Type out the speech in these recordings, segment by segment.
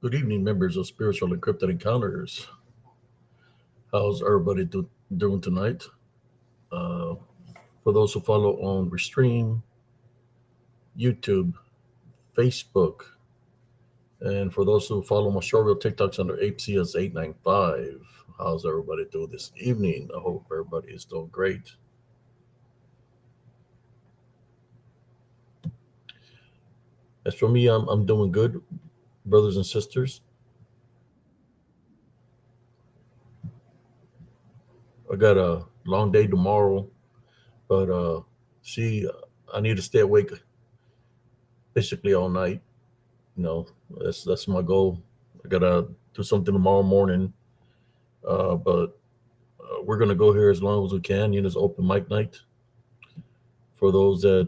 Good evening, members of Spiritual and Cryptid Encounters. How's everybody doing tonight? Uh, for those who follow on Restream, YouTube, Facebook, and for those who follow my short reel TikToks under APCS895, how's everybody doing this evening? I hope everybody is doing great. As for me, I'm doing good, brothers and sisters. I got a long day tomorrow, but see, I need to stay awake basically all night. That's my goal. I gotta do something tomorrow morning, but we're gonna go here as long as we can. It's open mic night for those that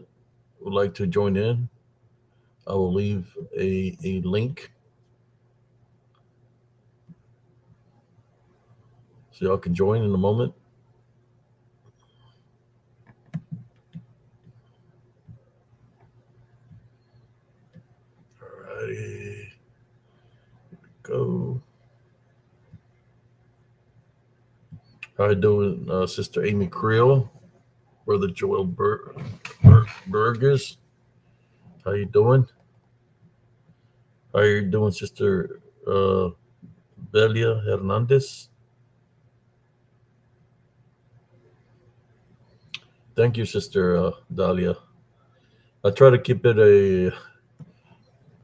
would like to join in. I will leave a link so y'all can join in a moment. Alrighty, go. How you doing, Sister Amy Creel, Brother Joel Burgess? How you doing? How you doing, Sister Belia Hernandez? Thank you, Sister Dahlia. I try to keep it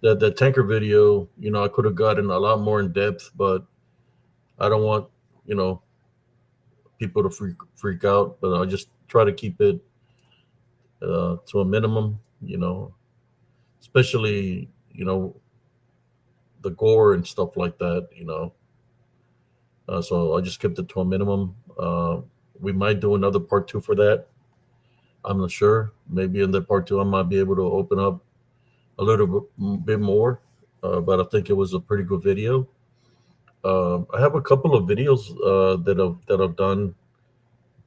that tanker video. I could have gotten a lot more in depth, but I don't want you know people to freak out. But I just try to keep it to a minimum. Especially the gore and stuff like that. So I just kept it to a minimum. We might do another part two for that. I'm not sure. Maybe in the part two, I might be able to open up a little bit more. But I think it was a pretty good video. I have a couple of videos that I've done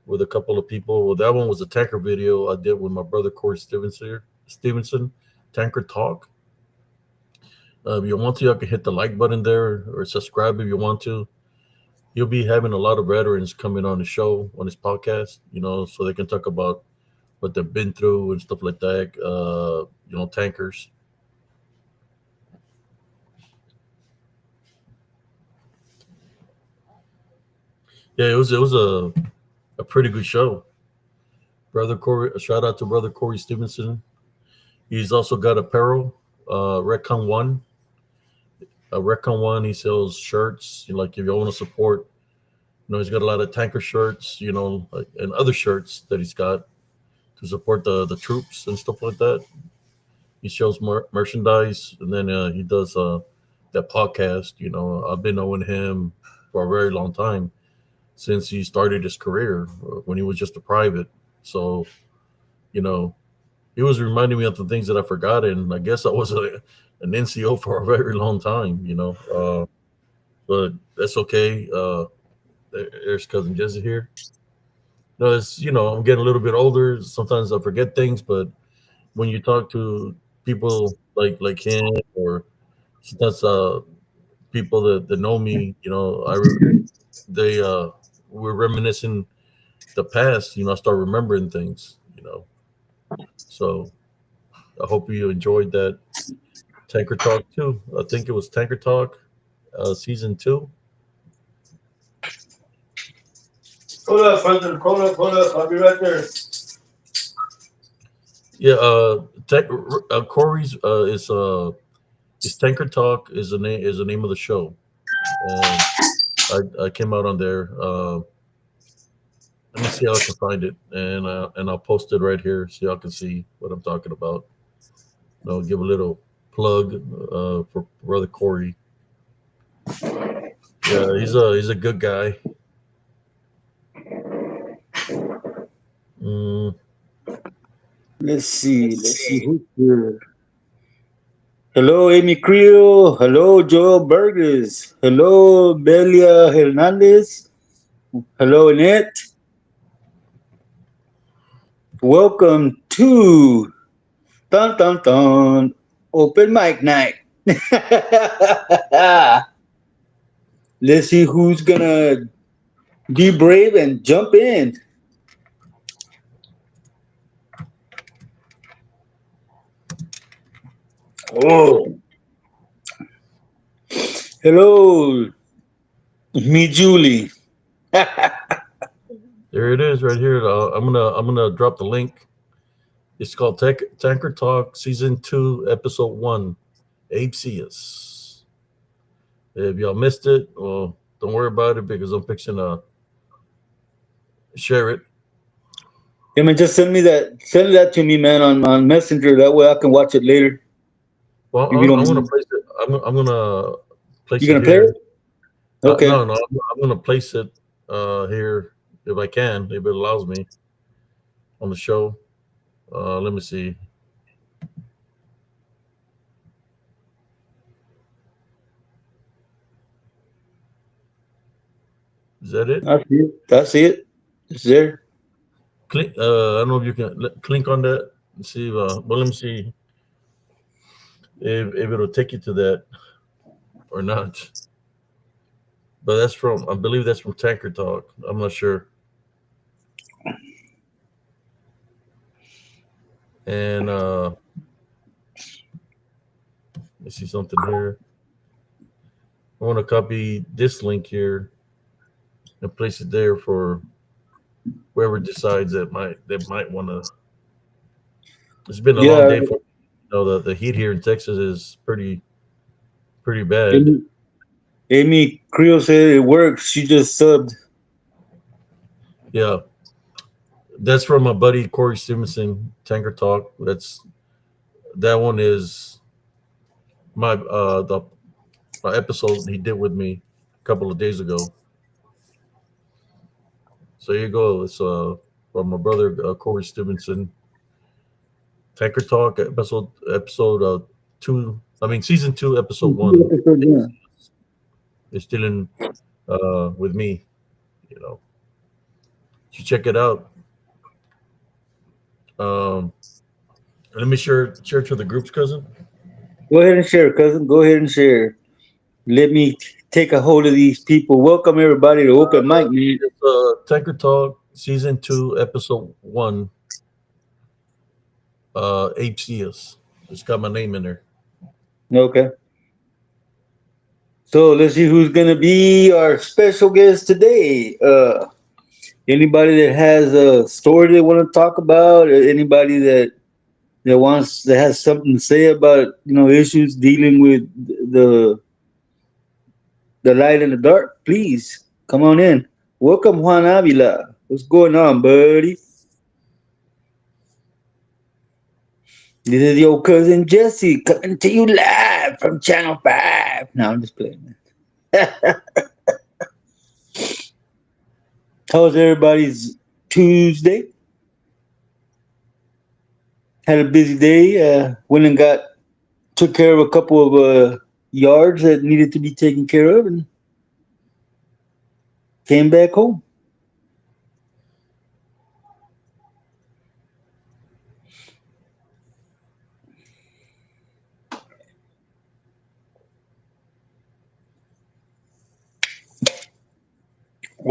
with a couple of people. Well, that one was a tanker video I did with my brother Corey Stevenson, Tanker Talk. If you want to, you can hit the like button there or subscribe if you want to. You'll be having a lot of veterans coming on the show, on this podcast, so they can talk about what they've been through and stuff like that. Tankers. Yeah, it was a pretty good show. Brother Corey, a shout out to Brother Corey Stevenson. He's also got apparel, Recon One. Recon One, he sells shirts. Like if you want to support, he's got a lot of tanker shirts, and other shirts that he's got to support the troops and stuff like that. He sells merchandise, and then he does that podcast. I've been knowing him for a very long time since he started his career when he was just a private. So, he was reminding me of the things that I forgot, and I guess I was an NCO for a very long time. But that's okay. There's cousin Jesse here. No, I'm getting a little bit older. Sometimes I forget things, but when you talk to people like him, or sometimes people that know me, they we're reminiscing the past. I start remembering things. So I hope you enjoyed that Tanker Talk too. I think it was Tanker Talk, season 2. Hold up, brother. Hold up. I'll be right there. Yeah, Corey's is Tanker Talk is the name of the show, and I came out on there. Let me see how I can find it, and I'll post it right here so y'all can see what I'm talking about. I'll give a little plug for Brother Corey. Yeah, he's a good guy. Mm, Let's see. Who's here. Hello, Amy Creel. Hello, Joel Burgess. Hello, Belia Hernandez. Hello, Annette. Welcome to Dun Dun Dun Open Mic Night. Let's see who's gonna be brave and jump in. Oh, hello, me, Julie. There it is, right here. I'm gonna drop the link. It's called Tanker Talk Season 2, Episode 1. Abe Seas. If y'all missed it, well, don't worry about it because I'm fixing to share it. Yeah, man, just send that to me, man, on Messenger. That way I can watch it later. Well, If you don't I'm gonna mind. place it. I'm gonna You place it gonna play here. it? Okay. No, no, I'm gonna place it here if I can, if it allows me on the show. Let me see. Is that it? I see it. I see it. It's there. Click. I don't know if you can click on that and see. Well, let me see if it'll take you to that or not. But that's from, I believe that's from Tanker Talk. I'm not sure. And let me see something here. I want to copy this link here and place it there for whoever decides that might want to. It's been a long Yeah. day for, the heat here in Texas is pretty bad. Amy, Amy Creel said it works. She just subbed. Yeah, that's from my buddy Corey Stevenson. Tanker Talk. That one is my the my episode he did with me a couple of days ago. So here you go. It's from my brother Corey Stevenson. Tanker Talk episode 2. I mean season 2 episode 1. Yeah. It's still in with me. You know, you check it out. Um, let me share to the groups, cousin. Go ahead and share, cousin. Go ahead and share. Let me take a hold of these people. Welcome everybody to Open Mic, man. It's Tanker Talk season 2 episode 1. HCS. It's got my name in there. Okay. So let's see who's gonna be our special guest today. Anybody that has a story they want to talk about, or anybody that has something to say about issues dealing with the light and the dark, please come on in. Welcome, Juan Avila. What's going on, buddy? This is your cousin Jesse coming to you live from Channel 5. No, I'm just playing, man. How was everybody's Tuesday? Had a busy day. Went and took care of a couple of yards that needed to be taken care of, and came back home.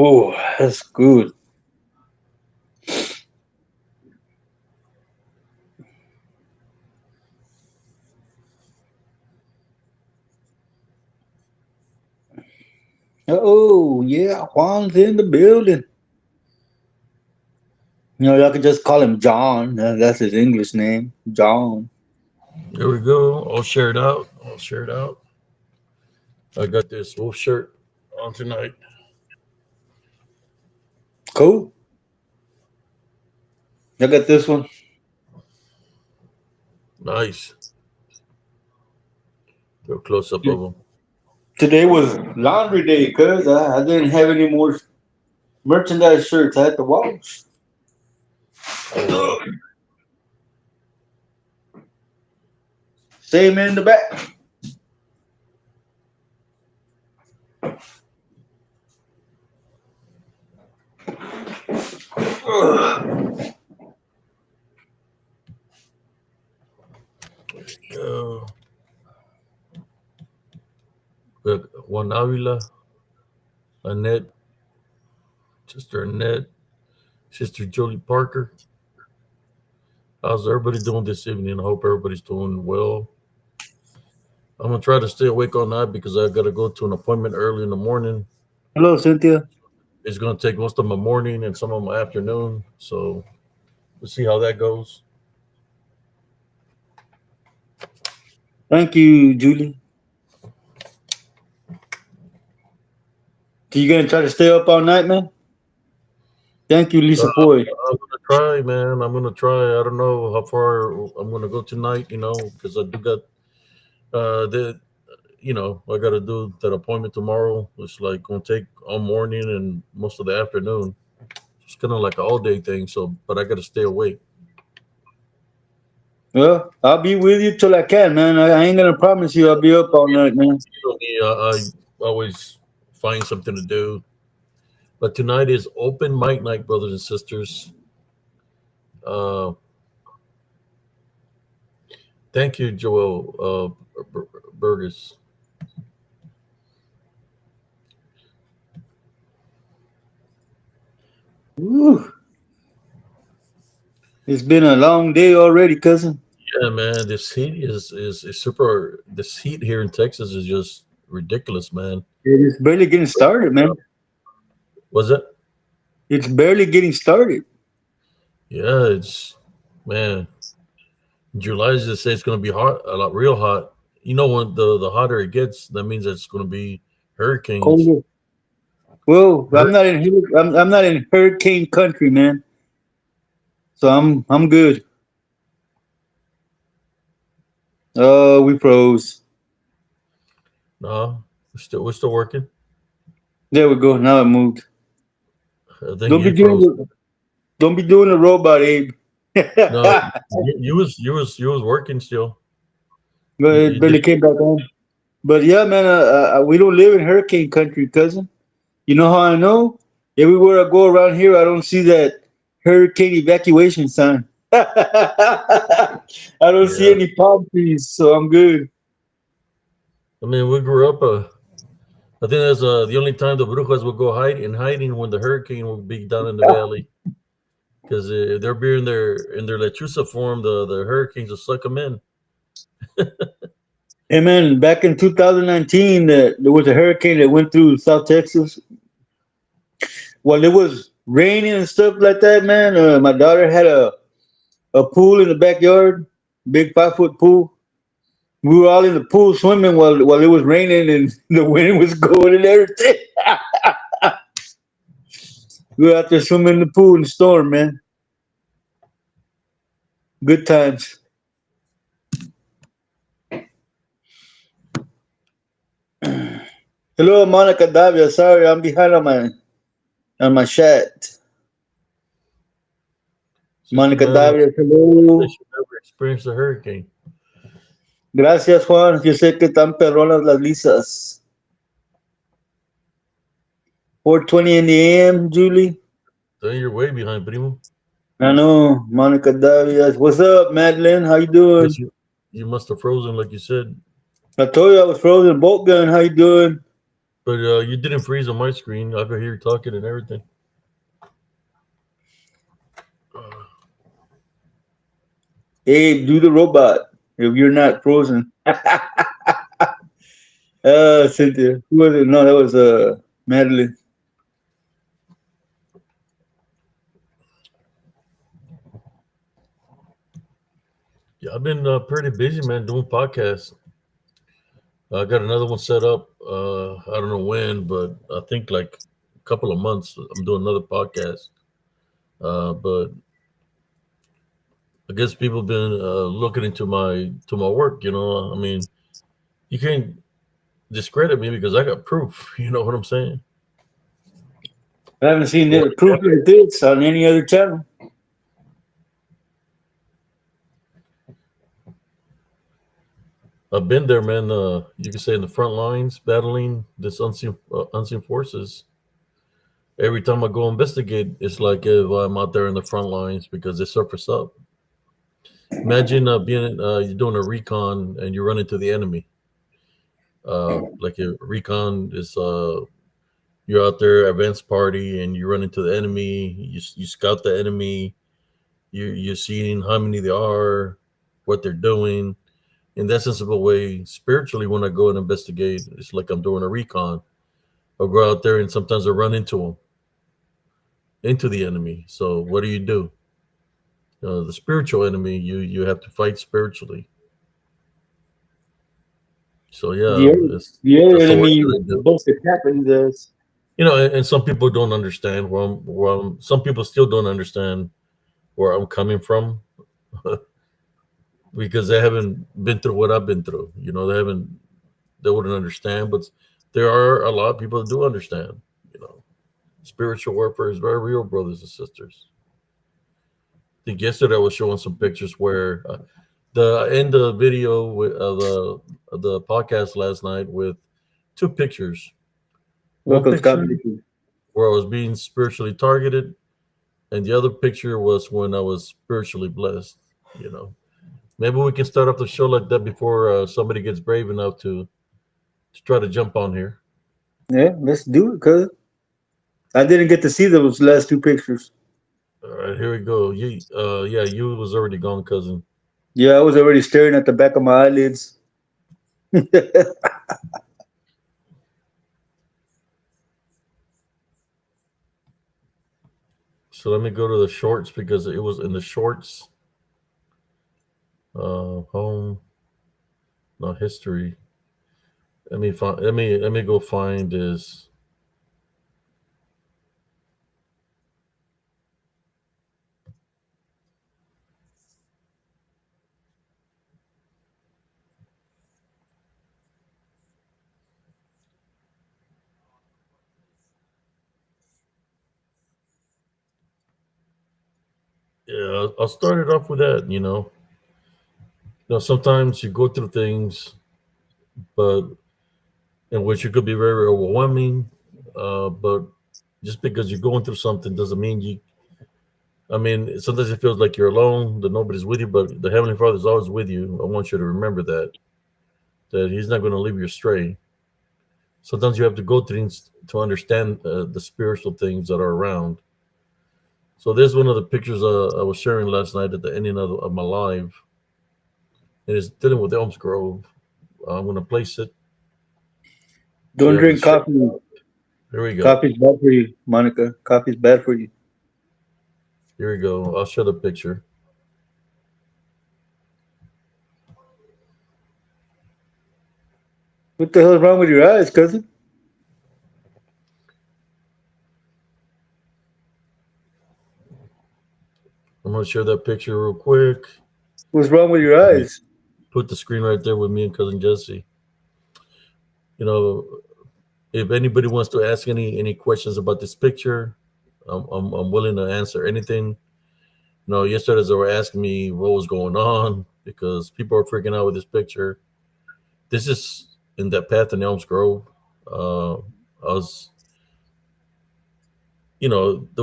Oh, that's good. Oh, yeah, Juan's in the building. Y'all can just call him John. That's his English name, John. There we go. All shared out. All shared out. I got this wolf shirt on tonight. Cool. I got this one. Nice. Do a close up of them. Today was laundry day because I didn't have any more merchandise shirts. I had to wash. Oh wow. Same in the back. Go. Juan Avila, Annette, Sister Annette, Sister Julie Parker. How's everybody doing this evening? I hope everybody's doing well. I'm gonna try to stay awake all night because I gotta go to an appointment early in the morning. Hello, Cynthia. It's gonna take most of my morning and some of my afternoon. So we'll see how that goes. Thank you, Julie. So you gonna try to stay up all night, man? Thank you, Lisa Foy. I'm gonna try, man. I'm gonna try. I don't know how far I'm gonna go tonight, because I do got the I got to do that appointment tomorrow. It's like gonna take all morning and most of the afternoon. It's kind of like an all day thing. So, but I got to stay awake. Well, I'll be with you till I can, man. I ain't gonna promise you I'll be up all night, man. Me, I always find something to do. But tonight is open mic night, brothers and sisters. Uh, Thank you, Joel Burgess. Woo. It's been a long day already, cousin. Yeah, man, this heat is super. This heat here in Texas is just ridiculous, man. It's barely getting started, man. Was it? It's barely getting started. Yeah, it's man. July just say it's going to be hot, a lot, real hot. When the hotter it gets, that means it's going to be hurricanes. Colder. Well, Hur- I'm not in hurricane country, man. So I'm good. Oh, we froze. No, we're still working. There we go. Now it moved. I think Don't be you doing froze. don't be doing the robot, Abe. No, you was working still. But You, it you did. barely came back on. But yeah, man, we don't live in hurricane country, cousin. You know how I know? Everywhere I go around here, I don't see that hurricane evacuation sign. I don't see Yeah, any palm trees, so I'm good. I mean we grew up. I think that's the only time the brujas will go hiding when the hurricane will be down in the valley because if they're being in their lechuza form, the hurricanes will suck them in. Hey, man, back in 2019, there was a hurricane that went through South Texas. While it was raining and stuff like that, man, my daughter had a pool in the backyard, big 5 foot pool. We were all in the pool swimming while it was raining and the wind was going and everything. We were out there swimming in the pool in the storm, man. Good times. Hello, Monica Davia. Sorry, I'm behind on my chat. Sister Monica Madeline Davia, says hello. she never experienced a hurricane. Gracias, Juan. Yo sé que están perronas las lisas. 4:20 in the AM, Julie. Then you're way behind, primo. I know, Monica Davia. What's up, Madeline? How you doing? Yes, you must have frozen, like you said, I told you I was frozen. Bolt gun. How you doing? but you didn't freeze on my screen. I could hear you talking and everything. Hey, do the robot if you're not frozen. Cynthia. Who was it? No, that was Madeline. Yeah, I've been pretty busy, man, doing podcasts. I got another one set up. I don't know when, but I think like a couple of months. I'm doing another podcast. But I guess people have been looking into my work. I mean, you can't discredit me because I got proof. You know what I'm saying? I haven't seen Well, it proof like this on any other channel. I've been there, man. You can say in the front lines, battling this unseen forces. Every time I go investigate, it's like if I'm out there in the front lines because they surface up. Imagine you're doing a recon and you run into the enemy. Like a recon is you're out there advanced party and you run into the enemy. You scout the enemy. You're seeing how many there are, what they're doing. In that sensible way, spiritually, when I go and investigate, it's like I'm doing a recon. I'll go out there and sometimes I run into them, into the enemy. So what do? The spiritual enemy, you have to fight spiritually. So The yeah, other, it's the other that's the work enemy that I do. busted tapping does. And some people don't understand some people still don't understand where I'm coming from because they haven't been through what I've been through. They wouldn't understand, but there are a lot of people that do understand. You know, spiritual warfare is very real, brothers and sisters. I think yesterday I was showing some pictures where the end of the video of the podcast last night with two pictures. One Welcome, Scott. picture where I was being spiritually targeted, and the other picture was when I was spiritually blessed. You know, maybe we can start off the show like that before somebody gets brave enough to try to jump on here. Yeah, let's do it, cuz. I didn't get to see those last two pictures. All right, here we go. Yeah, you was already gone, cousin. Yeah, I was already staring at the back of my eyelids. So let me go to the shorts because it was in the shorts. Home, no history. Let me find. Let me go find this. Yeah, I'll start it off with that. Sometimes you go through things, but in which it could be very overwhelming. But just because you're going through something doesn't mean you. I mean, sometimes it feels like you're alone, that nobody's with you, but the Heavenly Father is always with you. I want you to remember that He's not going to leave you astray. Sometimes you have to go through things to understand the spiritual things that are around. So there's one of the pictures I was sharing last night at the ending of my live, and it's dealing with Elms Grove. I'm going to place it so Don't you have the drink shape. coffee. Here we go. Coffee's bad for you, Monica. Coffee's bad for you. Here we go. I'll show the picture. What the hell's wrong with your eyes, cousin? I'm going to share that picture real quick. What's wrong with your Let me eyes? put the screen right there with me and cousin Jesse. You know, if anybody wants to ask any questions about this picture, I'm willing to answer anything. Yesterday they were asking me what was going on because people are freaking out with this picture. This is in that path in Elms Grove. I was, there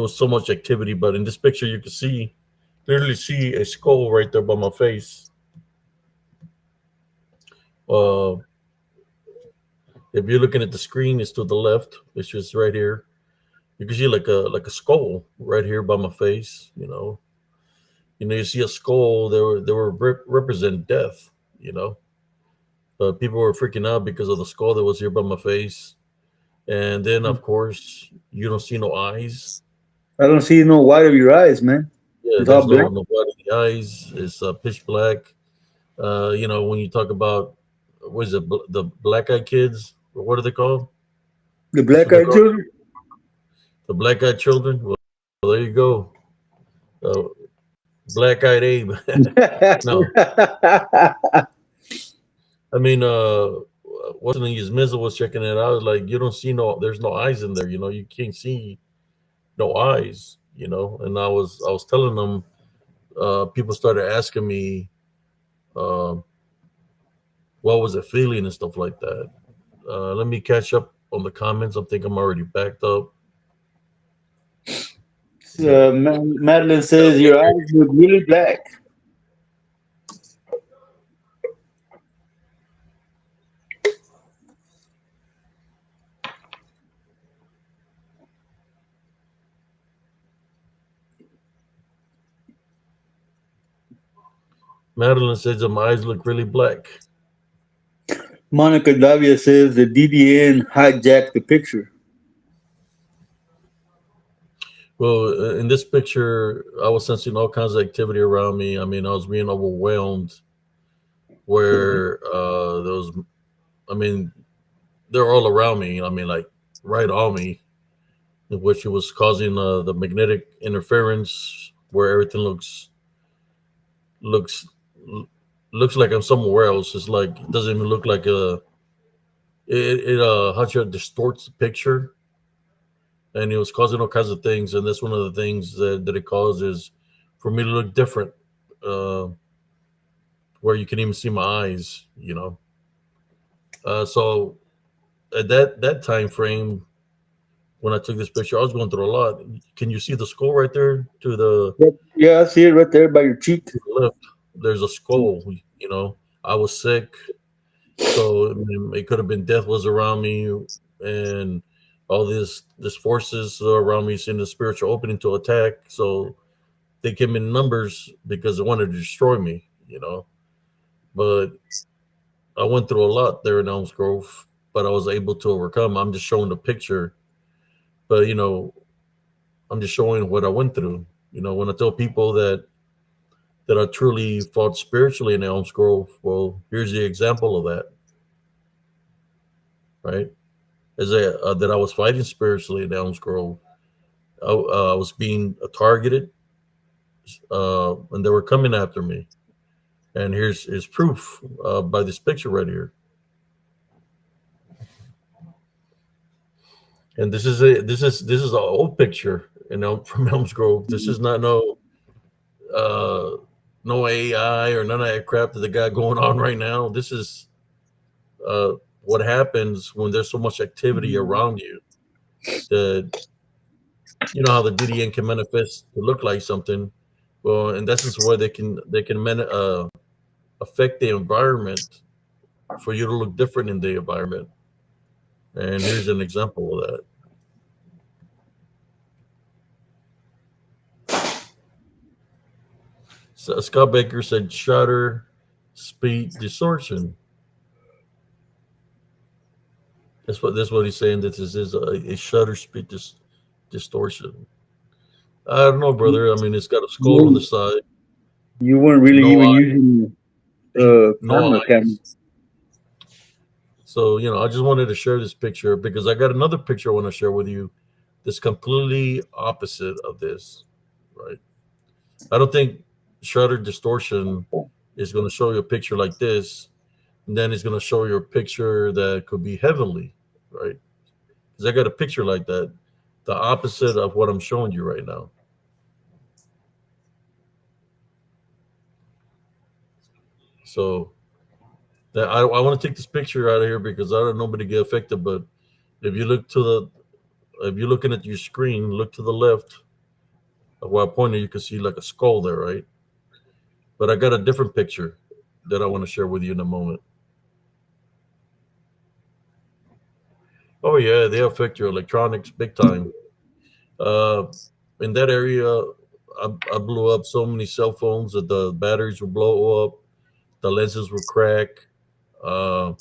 was so much activity, but in this picture you can literally see a skull right there by my face. Uh, if you're looking at the screen, it's to the left. It's just right here. You can see like a skull right here by my face. You see a skull. They were represent death. You know, but people were freaking out because of the skull that was here by my face. And then, of course, you don't see no eyes. I don't see no white of your eyes, man. Yeah, It's all there's no black. no white in the eyes. It's pitch black. When you talk about what is it, the black eyed kids, or what are they called? The That's what black they're eyed called, children. the black eyed children. Well, there you go. Uh, Black eyed Abe. No, I mean, what's the name? His Mizzle was checking it out. Like, you don't see there's no eyes in there. You can't see no eyes. And I was telling them. People started asking me, uh, what was it feeling and stuff like that. Let me catch up on the comments. I think I'm already backed up. Yeah. Madeline says your eyes look really black. Madeline says that my eyes look really black. Monica Davia says the DDN hijacked the picture. Well, in this picture, I was sensing all kinds of activity around me. I mean, I was being overwhelmed. Where those, I mean, they're all around me. I mean, like right on me, which was causing the magnetic interference, where everything looks looks like I'm somewhere else. It's like it doesn't even look like a how should distorts the picture, and it was causing all kinds of things. And that's one of the things that it causes for me to look different, uh, where you can even see my eyes. So at that time frame when I took this picture, I was going through a lot. Can you see the skull right there Yep. Yeah, I see it right there by your cheek. to the left? There's a skull. I was sick. So I mean, it could have been death was around me, and all this forces around me seeing the spiritual opening to attack. So they came in numbers because they wanted to destroy me. But I went through a lot there in Elms Grove, but I was able to overcome. I'm just showing the picture, but I'm just showing what I went through. When I tell people that I truly fought spiritually in Elms Grove, well, here's the example of that, right? That I was fighting spiritually in Elms Grove. I was being targeted, and they were coming after me. And here's proof by this picture right here. And this is an old picture, from Elms Grove. This is not uh, no AI or none of that crap that they got going on right now. This is uh, what happens when there's so much activity around you that you know how the DDN can manifest to look like something. Well, in essence, where they can affect the environment for you to look different in the environment. And here's an example of that. So Scott Baker said shutter speed distortion. That's what he's saying. That this is a shutter speed distortion. I don't know, brother. I mean, it's got a skull on the You, side, you weren't really no even eye, using no camera. eyes. So I just wanted to share this picture because I got another picture I want to share with you that's completely opposite of this. Right? I don't think shutter distortion is going to show you a picture like this, and then it's going to show you a picture that could be heavenly, right? Because I got a picture like that, the opposite of what I'm showing you right now. So I want to take this picture out of here because I don't know nobody get affected. But if you look to the if you're looking at your screen, look to the left of where I pointed, you can see like a skull there, right? But I got a different picture that I want to share with you in a moment. Oh yeah, they affect your electronics big time. Uh, in that area, I blew up so many cell phones that the batteries would blow up, the lenses would crack. Uh,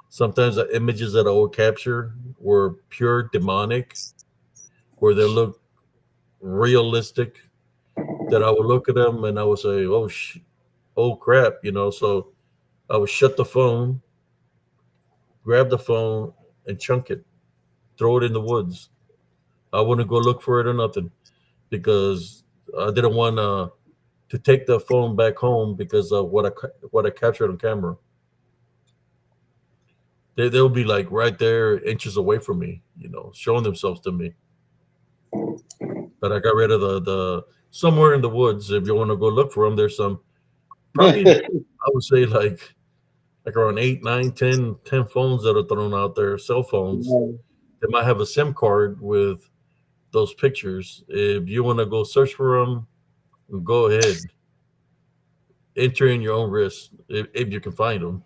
Sometimes the images that I would capture were pure demonic, where they look realistic. That I would look at them and I would say, oh crap," So I would shut the phone, grab the phone, and chunk it, throw it in the woods. I wouldn't go look for it or nothing because I didn't want to take the phone back home because of what I captured on camera. They'll be like right there, inches away from me, showing themselves to me. But I got rid of the somewhere in the woods. If you want to go look for them, there's some probably I would say like around 8, 9, 10 phones that are thrown out there, cell phones. They might have a SIM card with those pictures. If you want to go search for them, go ahead. Enter in your own risk if you can find them.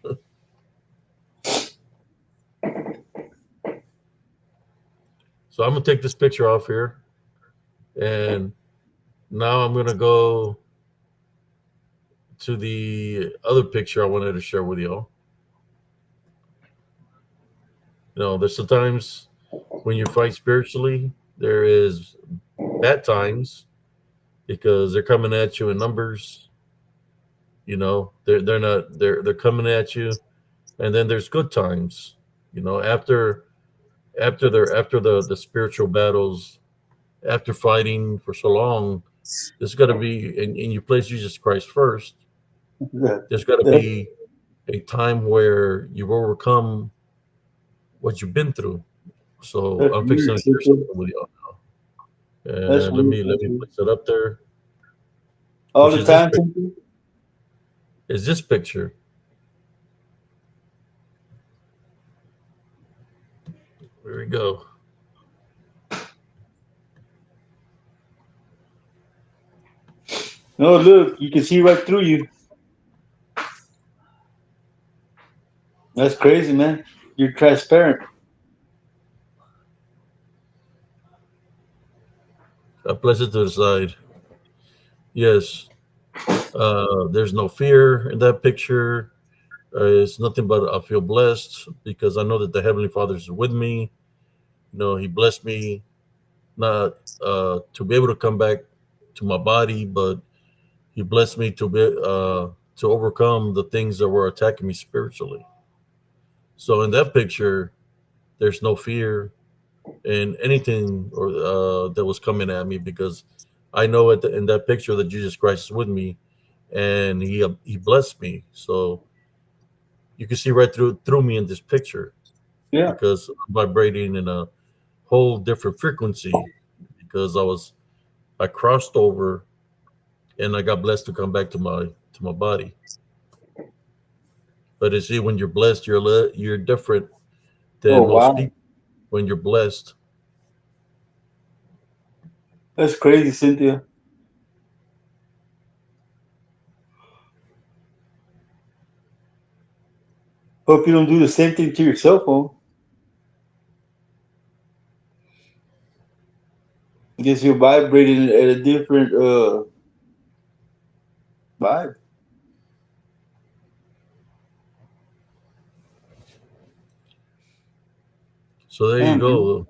So I'm gonna take this picture off here, and now I'm gonna go to the other picture I wanted to share with y'all. There's sometimes when you fight spiritually, there is bad times because they're coming at you in numbers. They're not they're coming at you, and then there's good times. After the spiritual battles, after fighting for so long, there's got to be, and you place Jesus Christ first. That, There's got to that, be a time where you've overcome what you've been through. So that's I'm fixing weird, to share Cynthia. something with y'all. That's Let weird. me That's weird. place it up there, All which the is this time, picture. Cynthia? Is this picture? There we go. No, look, you can see right through you. That's crazy, man. You're transparent. I place it to the side. Yes. There's no fear in that picture. It's nothing but I feel blessed because I know that the Heavenly Father is with me. He blessed me not to be able to come back to my body, but He blessed me to overcome the things that were attacking me spiritually. So in that picture, there's no fear in anything or that was coming at me because I know in that picture that Jesus Christ is with me, and He blessed me. So you can see right through me in this picture Yeah. because I'm vibrating in a whole different frequency because I crossed over and I got blessed to come back to my body. But you see, when you're blessed, you're different Oh, than most wow. people. When you're blessed, That's crazy, Cynthia. Hope you don't do the same thing to your cell phone. I guess you're vibrating at a different vibe. so there you Damn, man. go.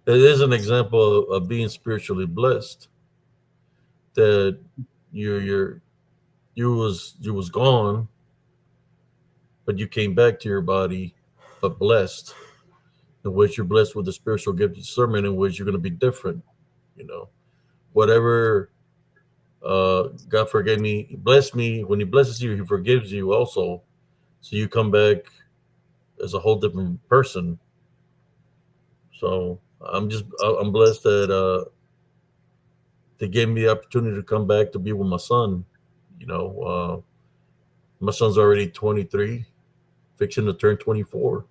It is an example of being spiritually blessed. That you're you was gone, but you came back to your body, but blessed. In which you're blessed with the spiritual gift of discernment, in which you're going to be different. You know, whatever God forgave me, He blessed me. When He blesses you, He forgives you also. So you come back as a whole different person. So I'm blessed that they gave me the opportunity to come back to be with my son. You know, my son's already 23, fixing to turn 24.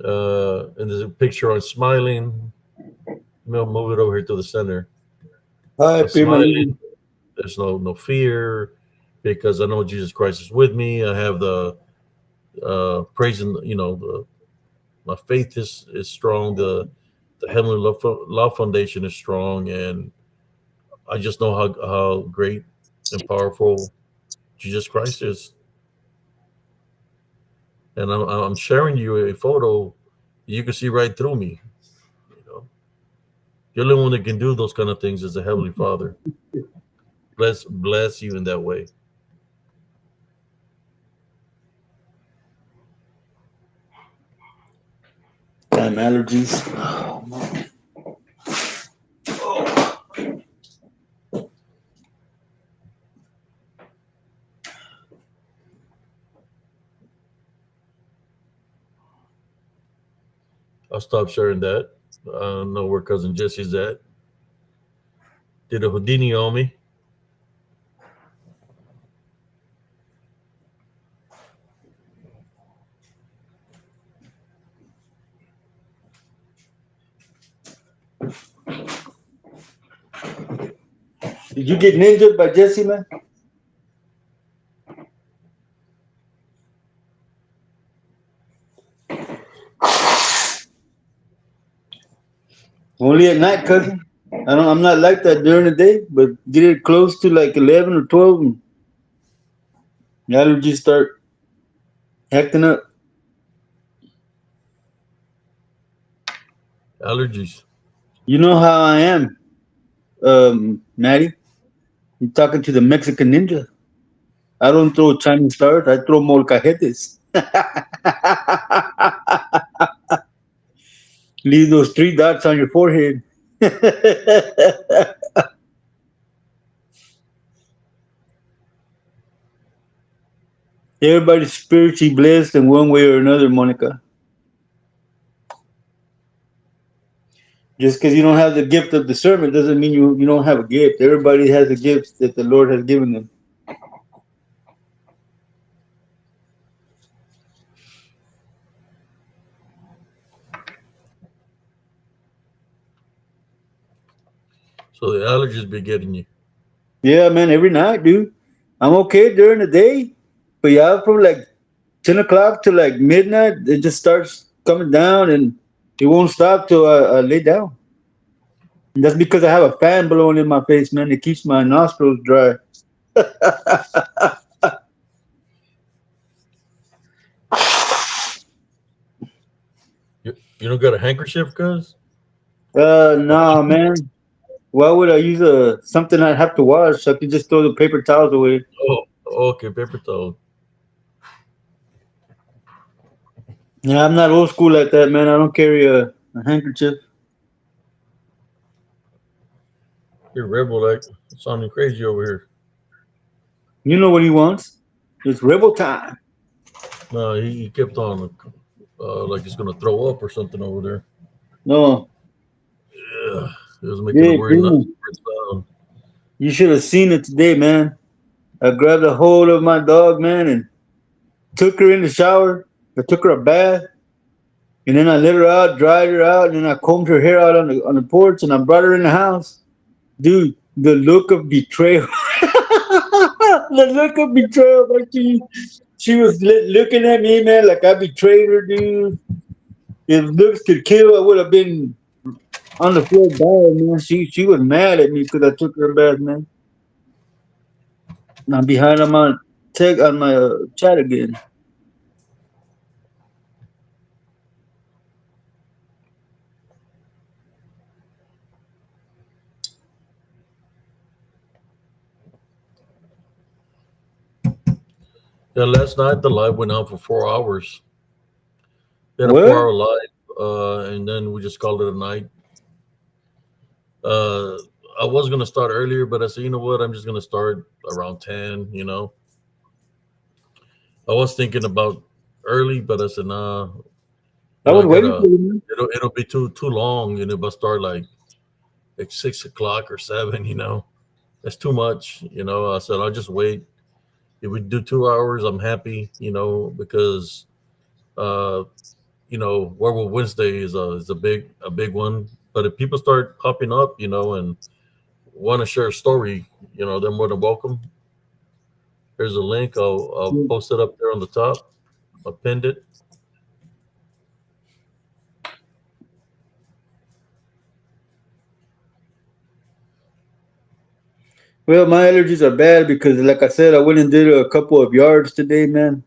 And there's a picture on smiling. I'll move it over here to the center. Hi, I'm prima smiling. lady. There's no fear because I know Jesus Christ is with me. I have the praising. My faith is strong. The heavenly love foundation is strong, and I just know how great and powerful Jesus Christ is. And I'm sharing you a photo you can see right through me. You know, the only one that can do those kind of things is the Heavenly Father. Bless you in that way. Damn allergies. Oh, man. I'll stop sharing that. I don't know where cousin Jesse's at. Did a Houdini on me. Did you get ninja by Jesse, man? Only at night, cousin. I'm not like that during the day, but get it close to like 11 or 12, and the allergies start acting up. Allergies. You know how I am, Maddie. You're talking to the Mexican ninja. I don't throw Chinese stars. I throw molcajetes. Leave those 3 dots on your forehead. Everybody's spiritually blessed in one way or another, Monica. Just because you don't have the gift of discernment doesn't mean you don't have a gift. Everybody has a gift that the Lord has given them. So the allergies be getting you. Yeah, man, every night, dude. I'm okay during the day, but yeah, from like 10 o'clock to like midnight, it just starts coming down and it won't stop till I lay down. And that's because I have a fan blowing in my face, man. It keeps my nostrils dry. You don't got a handkerchief, cuz? Nah, man. Why would I use something I'd have to wash? I could just throw the paper towels away. Oh, okay, paper towel. Yeah, I'm not old school like that, man. I don't carry a handkerchief. You're rebel, like sounding crazy over here. You know what he wants? It's rebel time. No, he kept on like he's gonna throw up or something over there. No, Yeah, he was making a yeah, weird, dude. weird sound. You should have seen it today, man. I grabbed a hold of my dog, man, and took her in the shower. I took her a bath, and then I let her out, dried her out, and then I combed her hair out on the porch, and I brought her in the house. Dude, the look of betrayal. The look of betrayal. Like she was looking at me, man, like I betrayed her, dude. If looks could kill, I would have been on the floor dying, man. She was mad at me because I took her bath, man. And I'm behind on my chat again. Yeah, last night the live went on for 4 hours. We had a What? 4 hour live, and then we just called it a night. Uh, I was gonna start earlier, but I said, you know what, I'm just gonna start around 10. I was thinking about early, but I said, nah. I I was waiting gotta. for you, man. It'll be too long. If I start like 6 o'clock or 7, that's too much. I said I'll just wait. If we do 2 hours, I'm happy. Because uh, Werewolf Wednesday is a big one. But if people start popping up, and want to share a story, they're more than welcome. Here's a link. I'll post it up there on the top. I pinned it. Well, my allergies are bad because, like I said, I went and did a couple of yards today, man,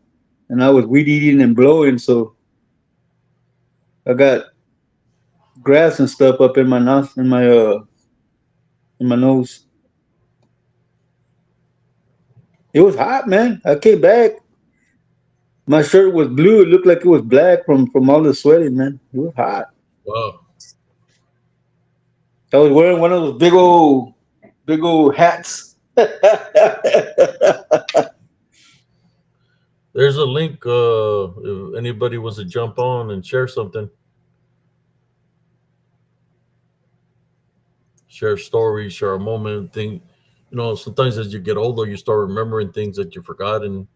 and I was weed eating and blowing, so I got grass and stuff up in my nose, in my nose. It was hot, man. I came back. My shirt was blue. It looked like it was black from all the sweating, man. It was hot. Wow. I was wearing one of those big old hats. There's a link. If anybody wants to jump on and share something, share a story, share a moment, thing. Sometimes as you get older, you start remembering things that you've forgotten.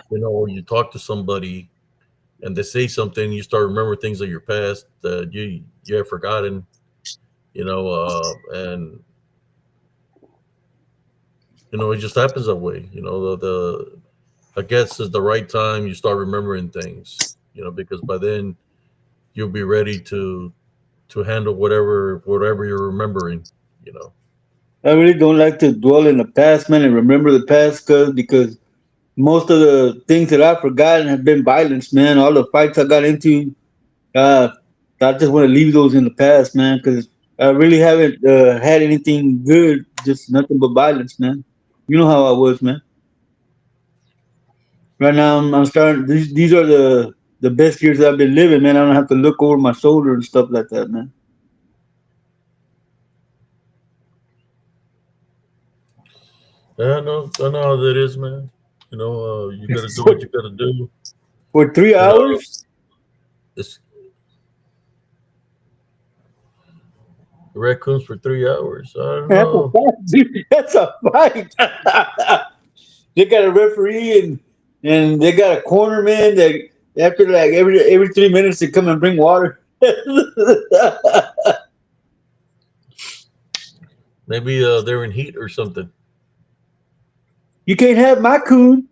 Or you talk to somebody and they say something, you start remembering things of your past that you have forgotten. And it just happens that way. The I guess is the right time you start remembering things. Because by then you'll be ready to to handle whatever you're remembering. You know. I really don't like to dwell in the past, man, and remember the past, because most of the things that I've forgotten have been violence, man. All the fights I got into, uh, I just want to leave those in the past, man, because I really haven't had anything good, just nothing but violence, man. You know how I was, man. Right now, I'm starting. These are the best years I've been living, man. I don't have to look over my shoulder and stuff like that, man. Yeah, I know how that is, man. You know, you got to do For, what you got to do. for three You know, hours, it's raccoons for 3 hours. I don't that's a know. fight, dude. That's a fight. They got a referee and they got a corner man that after like every 3 minutes they come and bring water. Maybe they're in heat or something. You can't have my coon.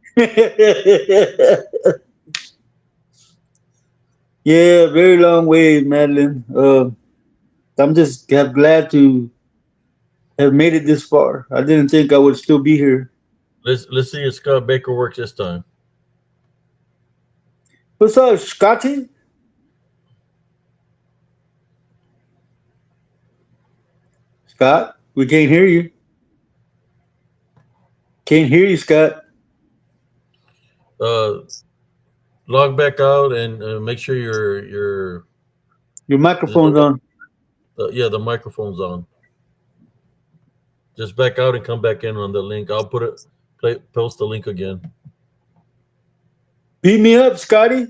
Yeah, very long way, Madeline. I'm just glad to have made it this far. I didn't think I would still be here. Let's see if Scott Baker works this time. What's up, Scotty? Scott, we can't hear you. Can't hear you, Scott. Uh, Log back out and make sure your Your is it microphone's on. yeah, the microphone's on. Just back out and come back in on the link. I'll post the link again. Beat me up, Scotty.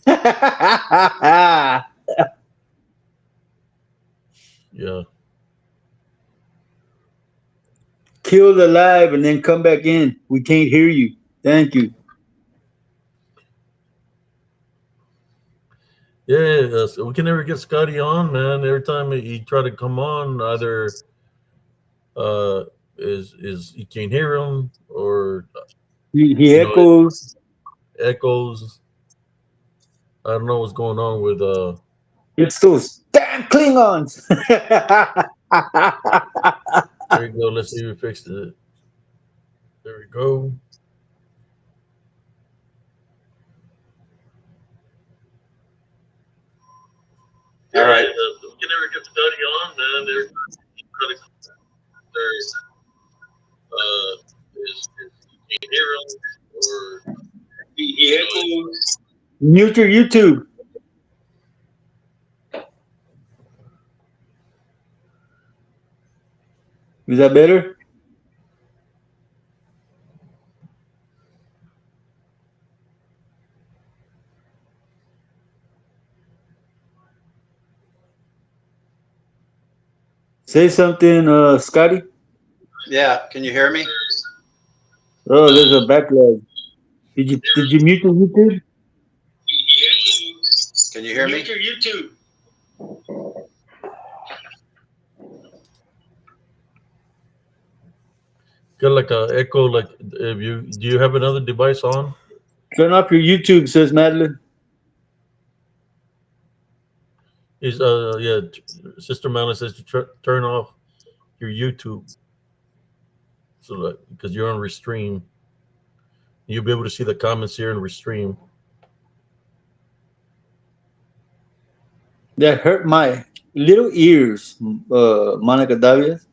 Yeah. Killed alive and then come back in. We can't hear you. Thank you. Yeah, so we can never get Scotty on, man. Every time he try to come on, either uh is he can't hear him or He you know it echoes. echoes. I don't know what's going on with It's those damn Klingons. there you go. Let's see if we fixed it. There we go. All right. We can never get Scotty on, man. Every time he try to there's is you can't hear him or He echoes. Mute your YouTube. Is that better? Say something, Scotty. Yeah, can you hear me? Oh, there's a backlog. Did you mute your YouTube? He echoes. Can you hear me? Mute your YouTube. got like a echo. Like if you do you have another device on? Turn off your YouTube, says Madeline. Is yeah, Sister Madeline says to turn off your YouTube so that because you're on Restream, you'll be able to see the comments here in Restream. That hurt my little ears, Monica Davies.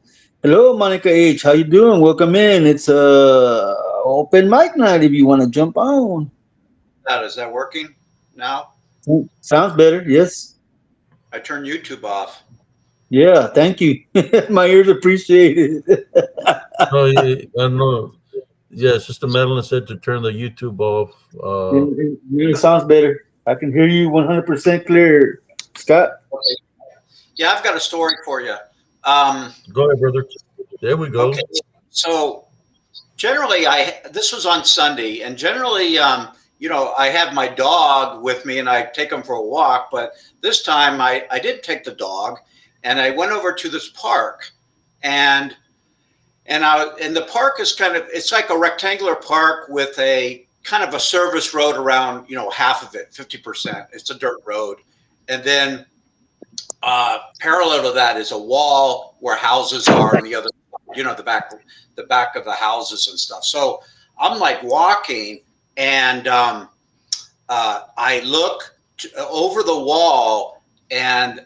Hello, Monica H. How you doing? Welcome in. It's open mic night if you want to jump on. Is that working now? Sounds better. Yes. I turned YouTube off. Yeah. Thank you. My ears appreciate it. No, I know. Yeah, Sister Madeline said to turn the YouTube off. It sounds better. I can hear you 100% clear, Scott. Okay. Yeah, I've got a story for you. Go ahead, brother. There we go. Okay. So generally, this was on Sunday, and generally, I have my dog with me, and I take him for a walk. But this time, I did take the dog, and I went over to this park, and the park is it's like a rectangular park with a kind of a service road around, half of it, 50%. It's a dirt road, and then parallel to that is a wall where houses are, and the other, the back of the houses and stuff. So I'm like walking, and I look over the wall, and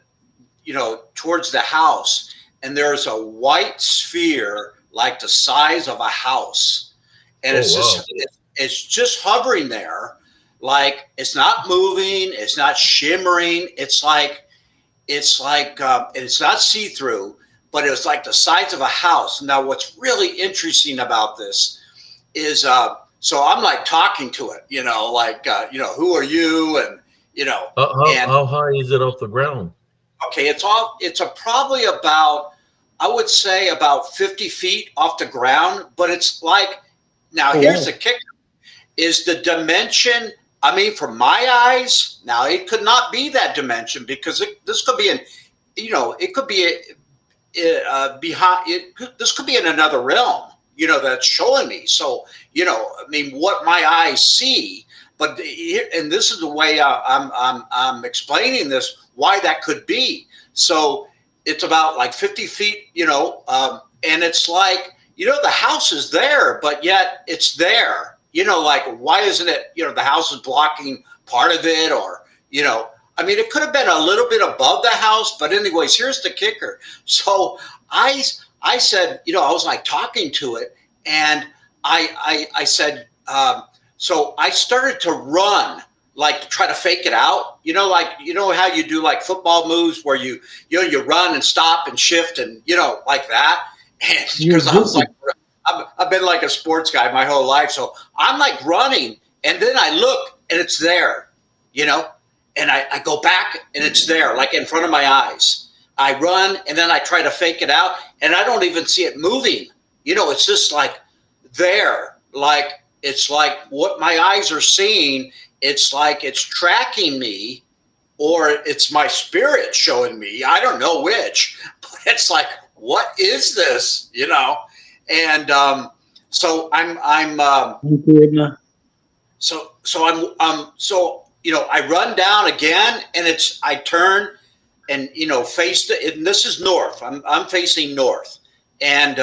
towards the house, and there's a white sphere like the size of a house, and it's just hovering there, like it's not moving, it's not shimmering, it's not see-through, but it was like the size of a house. Now, what's really interesting about this is, so I'm like talking to it, who are you? And, how high is it off the ground? Okay. It's probably about, I would say about 50 feet off the ground, but it's like, now here's the kicker, is the dimension. I mean, from my eyes, now it could not be that dimension, because this could be it could be behind it. This could be in another realm, that's showing me. So, I mean, what my eyes see, but and this is the way I'm explaining this, why that could be. So it's about like 50 feet, and it's like, the house is there, but yet it's there. Like, why isn't it, the house is blocking part of it, or, I mean, it could have been a little bit above the house, but anyways, here's the kicker. So I said, I was like talking to it, and I said, so I started to run, like to try to fake it out, like, how you do like football moves where you run and stop and shift and, like that. And because I was like, I've been like a sports guy my whole life. So I'm like running, and then I look and it's there, and I go back and it's there, like in front of my eyes. I run, and then I try to fake it out, and I don't even see it moving. It's just like there, like it's like what my eyes are seeing. It's like it's tracking me, or it's my spirit showing me. I don't know which, but it's like, what is this? And so I run down again, and I turn and face it, and this is north. I'm facing north, and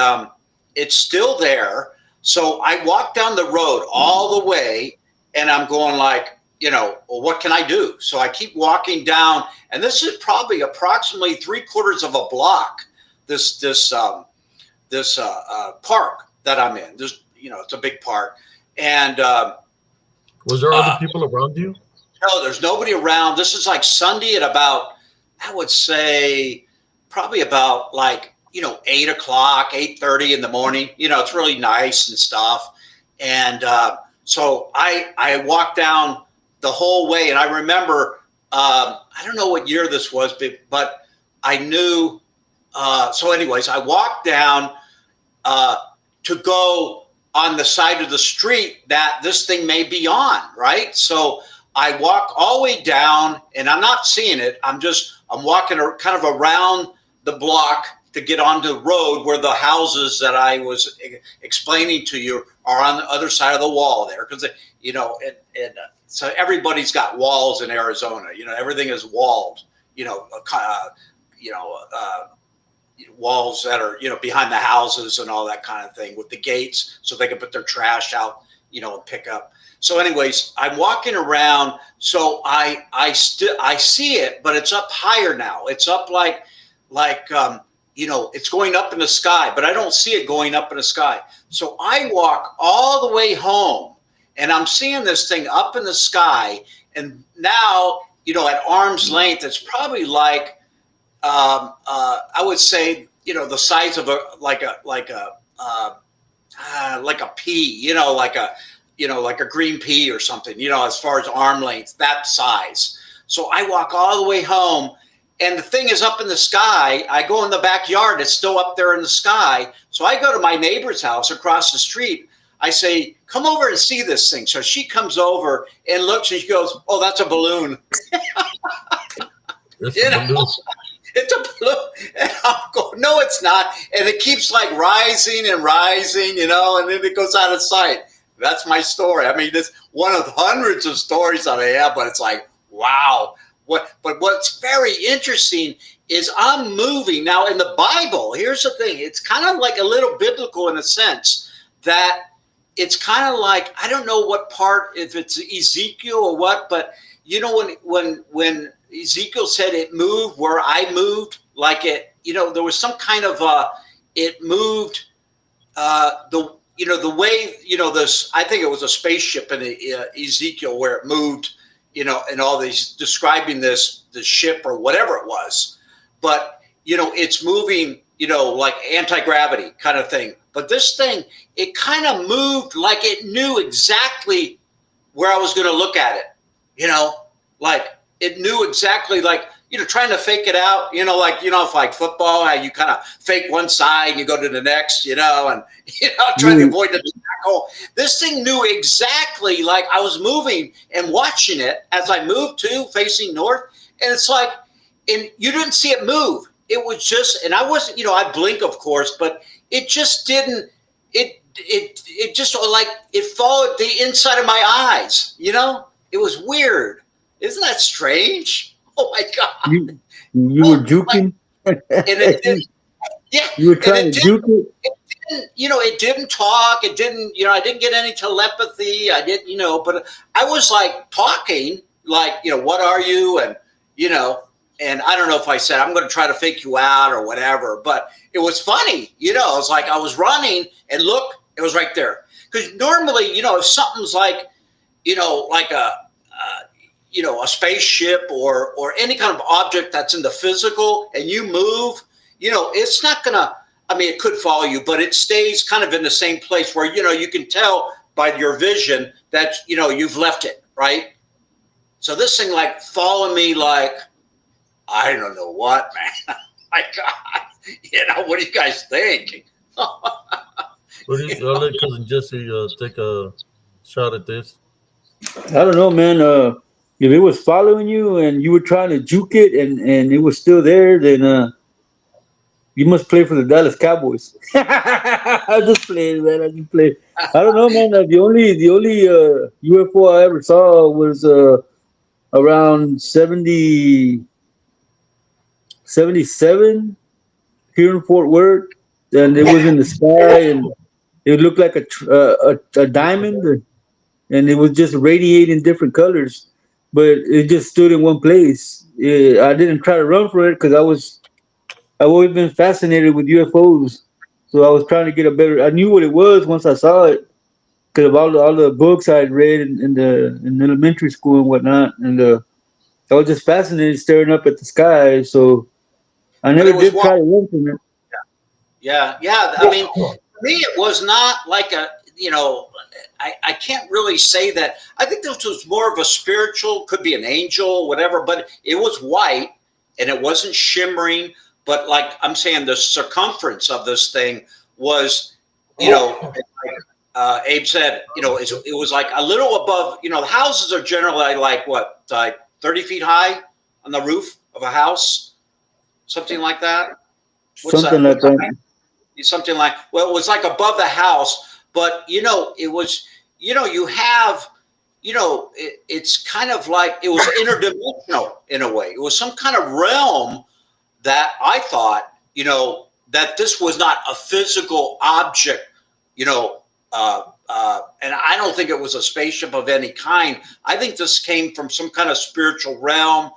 it's still there. So I walk down the road all the way, and I'm going like, well, what can I do? So I keep walking down, and this is probably approximately 3/4 of a block. This park that I'm in. It's a big park. And was there other people around you? No, there's nobody around. This is like Sunday at about, I would say, probably about like 8 o'clock, 8:30 in the morning. It's really nice and stuff. And so I walked down the whole way, and I remember, I don't know what year this was, but I knew. So anyways, I walked down to go on the side of the street that this thing may be on, right? So I walk all the way down, and I'm not seeing it. I'm walking kind of around the block to get onto the road where the houses that I was explaining to you are on the other side of the wall there. Because, so everybody's got walls in Arizona. Everything is walled, walls that are, behind the houses and all that kind of thing, with the gates so they can put their trash out, and pick up. So anyways, I'm walking around. So I see it, but it's up higher now. It's up like, it's going up in the sky, but I don't see it going up in the sky. So I walk all the way home, and I'm seeing this thing up in the sky. And now, at arm's length, it's probably like, I would say, the size of like a pea, like a green pea or something, as far as arm length, that size. So I walk all the way home, and the thing is up in the sky. I go in the backyard, it's still up there in the sky. So I go to my neighbor's house across the street. I say, come over and see this thing. So she comes over and looks, and she goes, oh, that's a balloon. It's a balloon. And I'm going, no, it's not. And it keeps like rising and rising, and then it goes out of sight. That's my story. I mean, it's one of hundreds of stories that I have, but it's like, wow. But what's very interesting is I'm moving now in the Bible. Here's the thing: it's kind of like a little biblical in a sense that it's kind of like, I don't know what part, if it's Ezekiel or what, but you know when Ezekiel said it moved where I moved, like it, there was some kind of it moved the way, this, I think it was a spaceship in Ezekiel where it moved, and all these describing the ship or whatever it was, but it's moving, like anti-gravity kind of thing. But this thing, it kind of moved like it knew exactly where I was going to look at it, like it knew exactly, like, trying to fake it out, if like football, how you kind of fake one side and you go to the next, and, trying to avoid the tackle. This thing knew exactly, like I was moving and watching it as I moved facing north. And it's like, and you didn't see it move. It was just, and I wasn't, I blink, of course, but it just didn't, it just like, it followed the inside of my eyes, it was weird. Isn't that strange? Oh my God. You were juking? And it didn't, yeah. You were trying to juke it? It didn't talk. It didn't, I didn't get any telepathy. I didn't, but I was like talking, like, what are you? And, and I don't know if I said, I'm going to try to fake you out or whatever, but it was funny. It was like I was running and look, it was right there. Because normally, if something's like, like a spaceship or any kind of object that's in the physical and you move, it's not going to, it could follow you, but it stays kind of in the same place where, you can tell by your vision that, you've left it, right? So this thing like followed me like, I don't know what, man. My God. What do you guys think? I'll let Cousin Jesse take a shot at this. I don't know, man. If it was following you and you were trying to juke it and it was still there, then you must play for the Dallas Cowboys. I just played, man. I just played. I don't know, man. The only UFO I ever saw was around 77 here in Fort Worth, and it was in the sky, and it looked like a diamond, and it was just radiating different colors, but it just stood in one place. I didn't try to run for it because I've always been fascinated with UFOs, so I was trying to get a better. I knew what it was once I saw it because of all the books I had read in elementary school and whatnot, and I was just fascinated staring up at the sky. So I never did try to run from it. Yeah. I mean, for me, it was not like I can't really say that. I think this was more of a spiritual, could be an angel, whatever, but it was white and it wasn't shimmering. But like I'm saying, the circumference of this thing was, like Abe said, it was like a little above, the houses are generally like 30 feet high on the roof of a house, something like that. Something like that. Something like, well, it was like above the house, but it was, you have, it's kind of like it was interdimensional in a way. It was some kind of realm that I thought, that this was not a physical object, and I don't think it was a spaceship of any kind. I think this came from some kind of spiritual realm.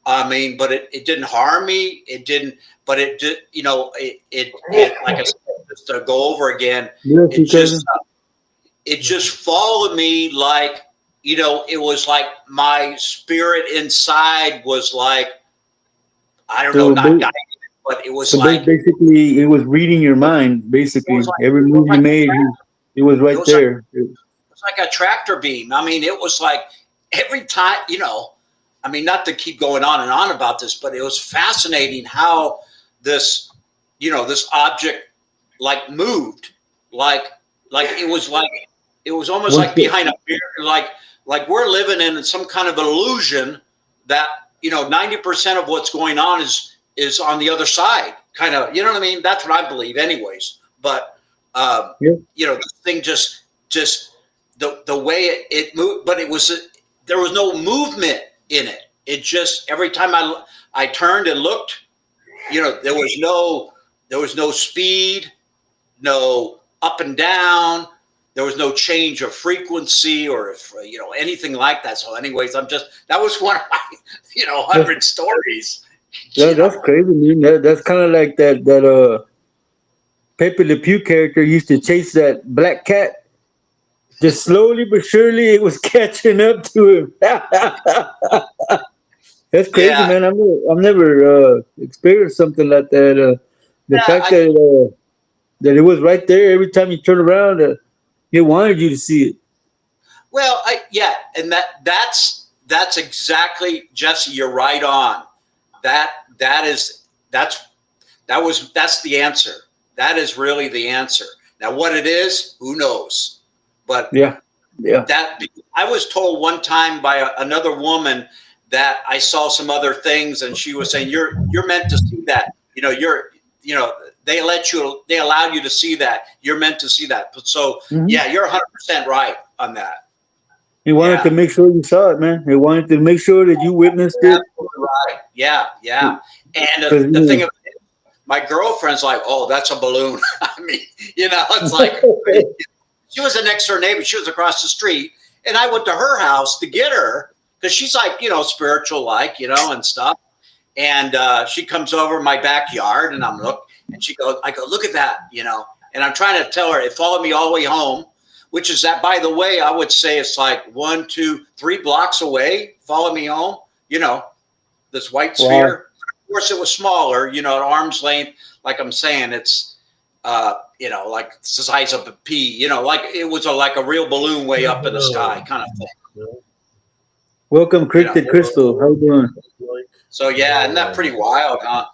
But it didn't harm me. It didn't, but it did, it like I said, just to go over again, it just followed me like, it was like my spirit inside was like, I don't know, not guiding it, but it was like basically it was reading your mind. Basically, every move you made, it was right there. It was like a tractor beam. It was like every time, not to keep going on and on about this, but it was fascinating how this, this object like moved, like it was almost like behind a mirror, like we're living in some kind of illusion that 90% of what's going on is on the other side, kind of, you know what I mean? That's what I believe, anyways. But this thing just the way it moved, but there was no movement in it. it just every time I turned and looked, there was no speed, no up and down. There was no change of frequency or anything like that. So, anyways, that was one of my 100 stories. That's crazy, man. That's kind of like that Pepe Le Pew character used to chase that black cat. Just slowly but surely, it was catching up to him. That's crazy, Yeah. man. I've never experienced something like that. The Yeah, fact that it was right there every time you turn around, it wanted you to see it. Well, and that's exactly, Jesse. You're right on. That's the answer. That is really the answer. Now, what it is, who knows? But Yeah. that I was told one time by another woman that I saw some other things, and she was saying, "You're meant to see that. They allowed you to see that. You're meant to see that." But so, yeah, you're 100% right on that. He wanted to make sure you saw it, man. He wanted to make sure that you witnessed it. Right. Yeah. And the thing of it, my girlfriend's like, "Oh, that's a balloon." I mean, it's like she was the next door neighbor. She was across the street, and I went to her house to get her because she's like, spiritual, like, and stuff. And she comes over my backyard, and and she goes, I go, "Look at that," and I'm trying to tell her it followed me all the way home, which is that, by the way, I would say it's like 1, 2, 3 blocks away. Follow me home, this white sphere. Wow. Of course, it was smaller, at arm's length. Like I'm saying, it's, like the size of a pea, like it was like a real balloon way up in the sky kind of thing. Welcome, Cryptid Crystal. How you doing? So, yeah, isn't that pretty wild, huh?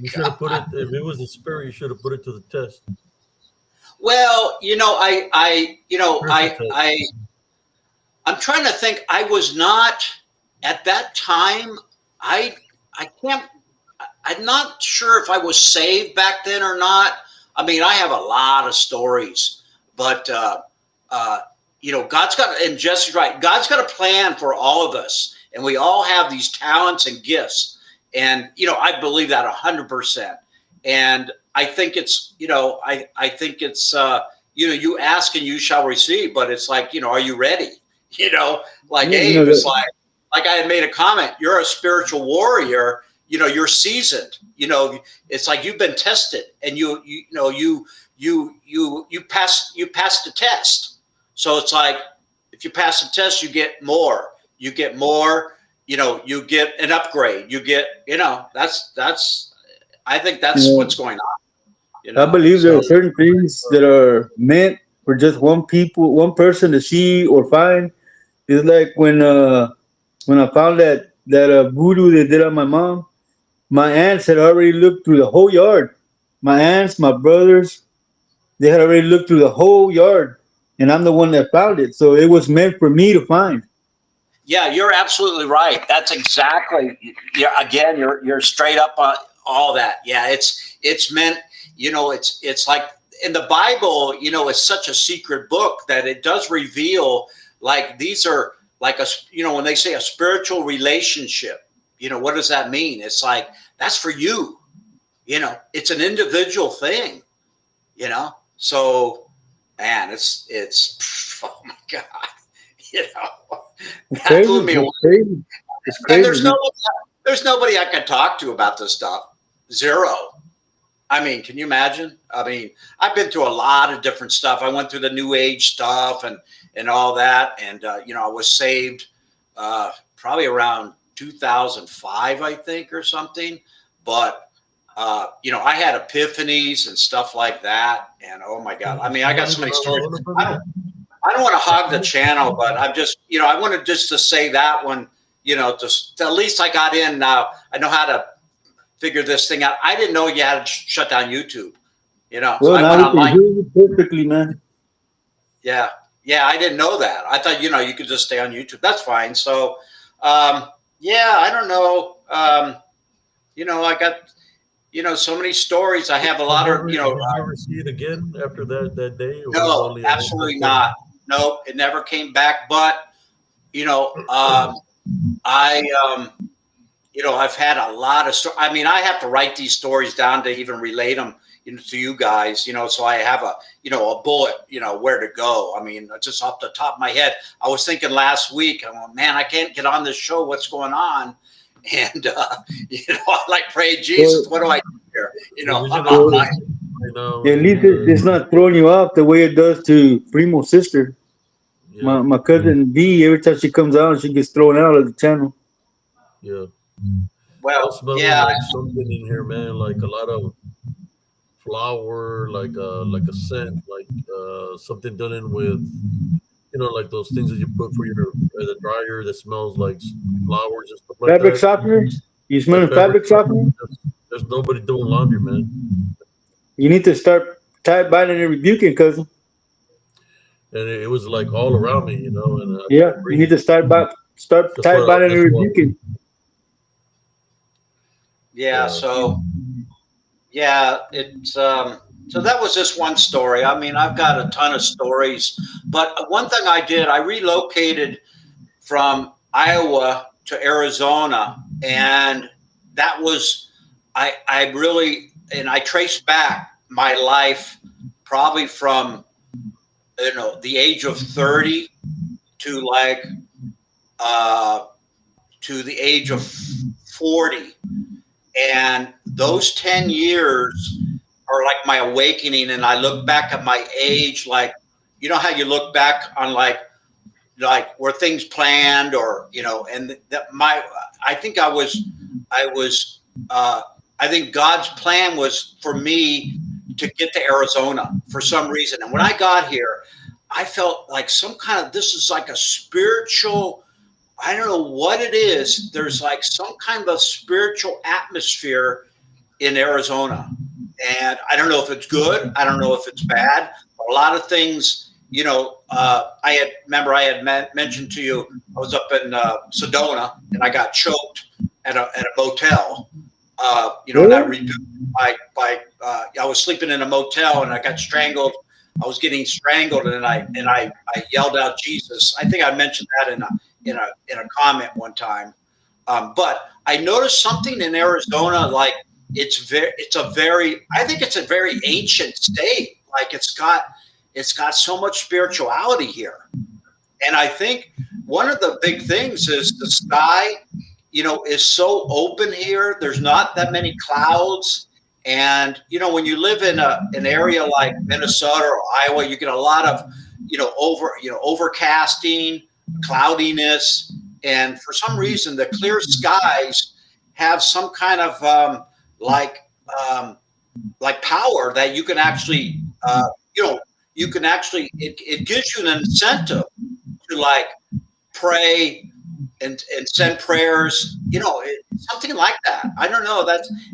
You should have put it, if it was a spirit, you should have put it to the test. Well, I'm trying to think. I was not at that time. I'm not sure if I was saved back then or not. I mean, I have a lot of stories, but God's got, and Jesse's right. God's got a plan for all of us, and we all have these talents and gifts. And I believe that 100%. And I think it's, I think it's, you ask and you shall receive, but it's like, are you ready? Like Abe was like I had made a comment, you're a spiritual warrior, you're seasoned, it's like you've been tested and you passed the test. So it's like, if you pass the test, you get more, you get an upgrade, you get, that's, I think that's what's going on. I believe there are certain things that are meant for just one person to see or find. It's like when I found that voodoo they did on my mom, my aunts had already looked through the whole yard. My aunts, my brothers, they had already looked through the whole yard, and I'm the one that found it. So it was meant for me to find. Yeah, you're absolutely right. That's exactly. Again, you're straight up on all that. Yeah, it's meant. It's like in the Bible. It's such a secret book that it does reveal. Like these are like when they say a spiritual relationship. What does that mean? It's like that's for you. It's an individual thing. So, man, it's oh my God. That blew me away. It's crazy. And there's nobody I can talk to about this stuff. Zero. I mean, can you imagine? I mean, I've been through a lot of different stuff. I went through the New Age stuff and all that. And, I was saved probably around 2005, I think, or something. But, I had epiphanies and stuff like that. And, oh, my God. I mean, I got so many stories. I don't want to hog the channel, but I'm just, I wanted just to say that one, just at least I got in now. I know how to figure this thing out. I didn't know you had to shut down YouTube, Well, so I now went we online. can hear you perfectly, man. Yeah. I didn't know that. I thought, you could just stay on YouTube. That's fine. So, I don't know. I got, so many stories. I have a lot of, Did you ever see it again after that day? Or no, only absolutely not. No, it never came back. But, I I've had a lot of I mean, I have to write these stories down to even relate them to you guys, so I have a bullet, where to go. I mean, just off the top of my head, I was thinking last week, I'm like, man, I can't get on this show. What's going on? And, I like, pray, Jesus, what do I do here? I'm not like, At least it's not throwing you off the way it does to Primo's sister. yeah, My cousin V, every time she comes out, she gets thrown out of the channel. yeah. I'm well, smelling yeah, like something in here, man. Like a lot of flour, like a scent, like something done in with like those things that you put for your the dryer that smells like flowers and stuff like Fabric that. softeners? You Yeah, smelling fabric. fabric softener? There's nobody doing laundry, man. You need to start biting and rebuking, cousin. And it was like all around me, and I Yeah, couldn't you need breathe. to start That's what biting that's and what rebuking. yeah. yeah. So, yeah, so that was just one story. I mean, I've got a ton of stories, but one thing I did, I relocated from Iowa to Arizona, and that was I really and I traced back my life probably from the age of 30 to like to the age of 40, and those 10 years are like my awakening. And I look back at my age, like how you look back on like were things planned, or and that I think I was I think God's plan was for me to get to Arizona for some reason. And when I got here, I felt like some kind of, this is like a spiritual, I don't know what it is. There's like some kind of spiritual atmosphere in Arizona. And I don't know if it's good. I don't know if it's bad. A lot of things, I had mentioned to you, I was up in Sedona and I got choked at a motel. And I Really? I was sleeping in a motel and I got strangled. I was getting strangled, and I yelled out Jesus. I think I mentioned that in a comment one time. But I noticed something in Arizona, like I think it's a very ancient state. Like it's got so much spirituality here. And I think one of the big things is the sky, is so open here. There's not that many clouds. And, when you live in an area like Minnesota or Iowa, you get a lot of, overcasting, cloudiness. And for some reason, the clear skies have some kind of like power that you can actually, it gives you an incentive to like pray and send prayers, something like that. I don't know.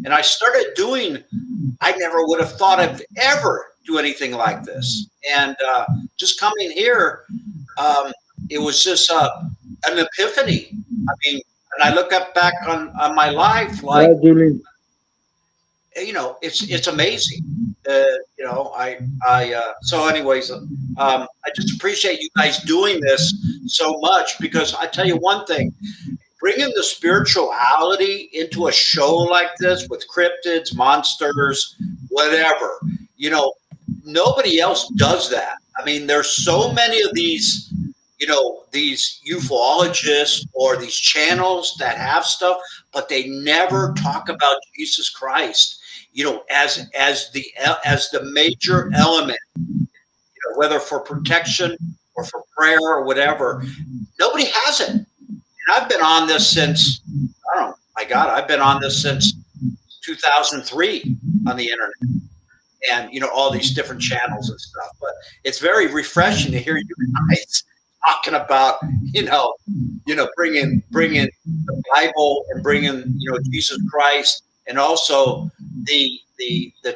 And I started doing, I never would have thought I'd ever do anything like this. And just coming here, it was just an epiphany. I mean, and I look up back on my life, like, Julie. it's amazing. So anyways, I just appreciate you guys doing this so much, because I tell you one thing, bringing the spirituality into a show like this with cryptids, monsters, whatever, nobody else does that. I mean, there's so many of these, these ufologists or these channels that have stuff, but they never talk about Jesus Christ, as the major element, whether for protection or for prayer or whatever. Nobody has it. And I've been on this since, I don't know, my God, I've been on this since 2003 on the internet, and all these different channels and stuff. But it's very refreshing to hear you guys talking about, bringing the Bible and bringing, Jesus Christ, and also the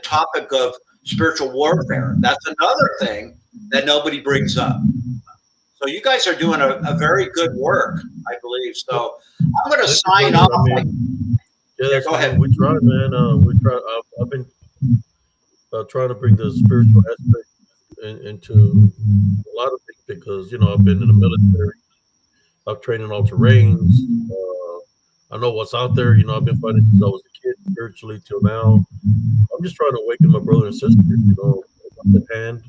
topic of spiritual warfare. That's another thing that nobody brings up. So you guys are doing a very good work, I believe. So I'm going to sign off. I mean, yeah, that's Go ahead. we try, man. We try. I've been trying to bring the spiritual aspect into a lot of things because I've been in the military. I've trained in all terrains. I know what's out there. I've been fighting since I was a kid, spiritually till now. I'm just trying to awaken my brother and sister, in hand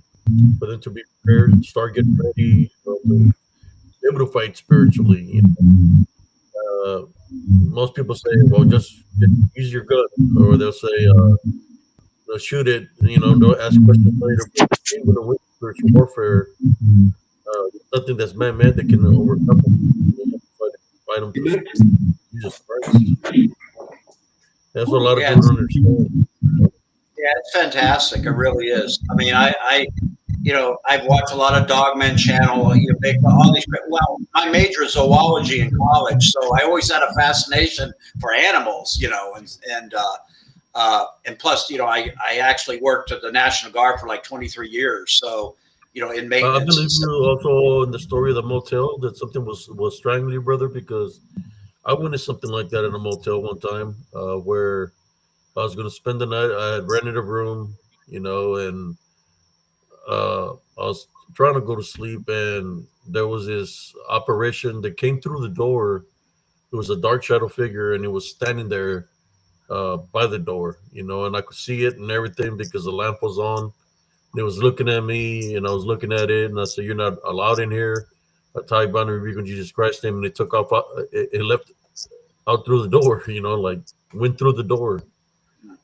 for them to be prepared, start getting ready, to be able to fight spiritually. Most people say, well, just use your gun, or they'll say, they'll shoot it. Don't ask questions later. But even with spiritual warfare, nothing that's man-made that can overcome them. Fight them through Jesus Christ. That's what a lot of Yeah, people don't understand. yeah, it's fantastic. It really is. I mean, I've watched a lot of Dogman Channel. All these. Well, my major is zoology in college, so I always had a fascination for animals. And plus, I actually worked at the National Guard for like 23 years. So, in I maintenance and believe you stuff. also in the story of the motel that something was strangling your brother, because I witnessed something like that in a motel one time, where I was going to spend the night. I had rented a room, and I was trying to go to sleep, and there was this apparition that came through the door. It was a dark shadow figure, and it was standing there by the door, and I could see it and everything because the lamp was on. And it was looking at me, and I was looking at it, and I said, "You're not allowed in here." I tied bound and rebuke in Jesus Christ's name, and it took off. It left out through the door, like went through the door.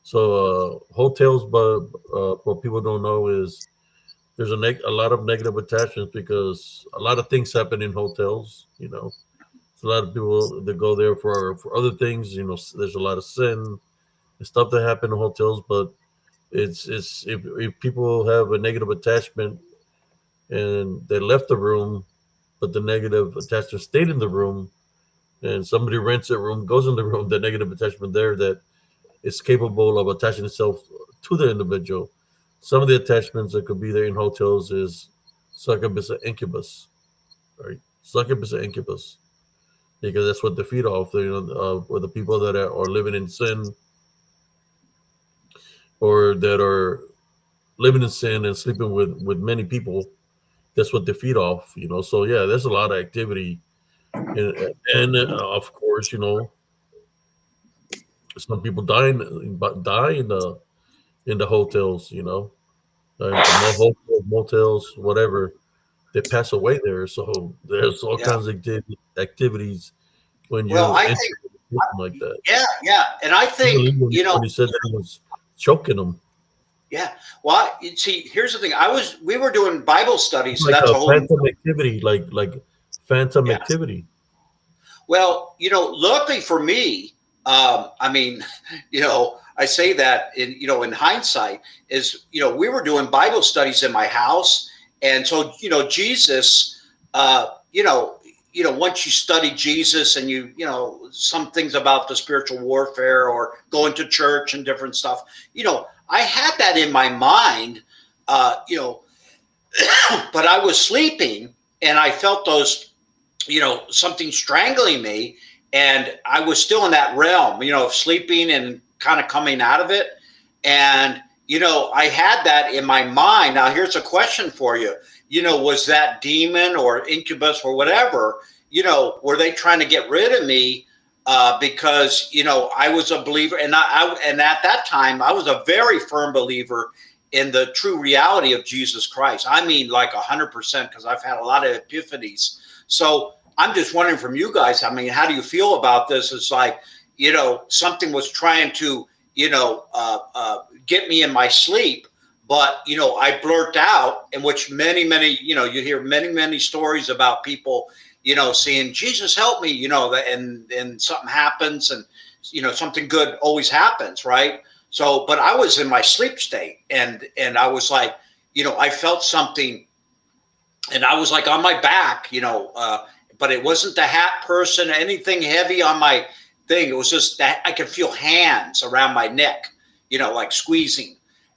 So hotels, but what people don't know is there's a lot of negative attachments because a lot of things happen in hotels. So a lot of people that go there for other things. There's a lot of sin and stuff that happen in hotels, but it's if people have a negative attachment and they left the room, but the negative attachment stayed in the room, and somebody rents a room, goes in the room, the negative attachment there that is capable of attaching itself to the individual. Some of the attachments that could be there in hotels is succubus and incubus, right? Succubus and incubus, because that's what they feed off. Or the people that are living in sin, or that are living in sin and sleeping with many people. That's what they feed off. So yeah, there's a lot of activity, and of course, some people die in the hotels. Hotels, motels, whatever. They pass away there. So there's all Yeah. kinds of activities when Well, you I enter think, a situation like that. yeah, yeah. And I I think, believe when he said that he was choking them, yeah. Well, see, here's the thing. We were doing Bible studies, so like that's a a whole, phantom activity, like phantom yeah. activity. Well, luckily for me, I mean, I say that in hindsight is, we were doing Bible studies in my house. And so, Jesus, once you study Jesus and some things about the spiritual warfare or going to church and different stuff, I had that in my mind, but I was sleeping and I felt those, something strangling me. And I was still in that realm, of sleeping and kind of coming out of it. And, I had that in my mind. Now, here's a question for you. Was that demon or incubus or whatever, were they trying to get rid of me? Because, I was a believer, and and at that time, I was a very firm believer in the true reality of Jesus Christ. I mean, like 100%, because I've had a lot of epiphanies. So I'm just wondering from you guys, I mean, how do you feel about this? It's like, something was trying to, get me in my sleep, but, I blurt out, in which many, you hear many stories about people, saying, Jesus, help me, and something happens, and, something good always happens, right? So, but I was in my sleep state, and I was like, I felt something, and I was like on my back, but it wasn't the hat person, anything heavy on my thing. It was just that I could feel hands around my neck, like squeezing.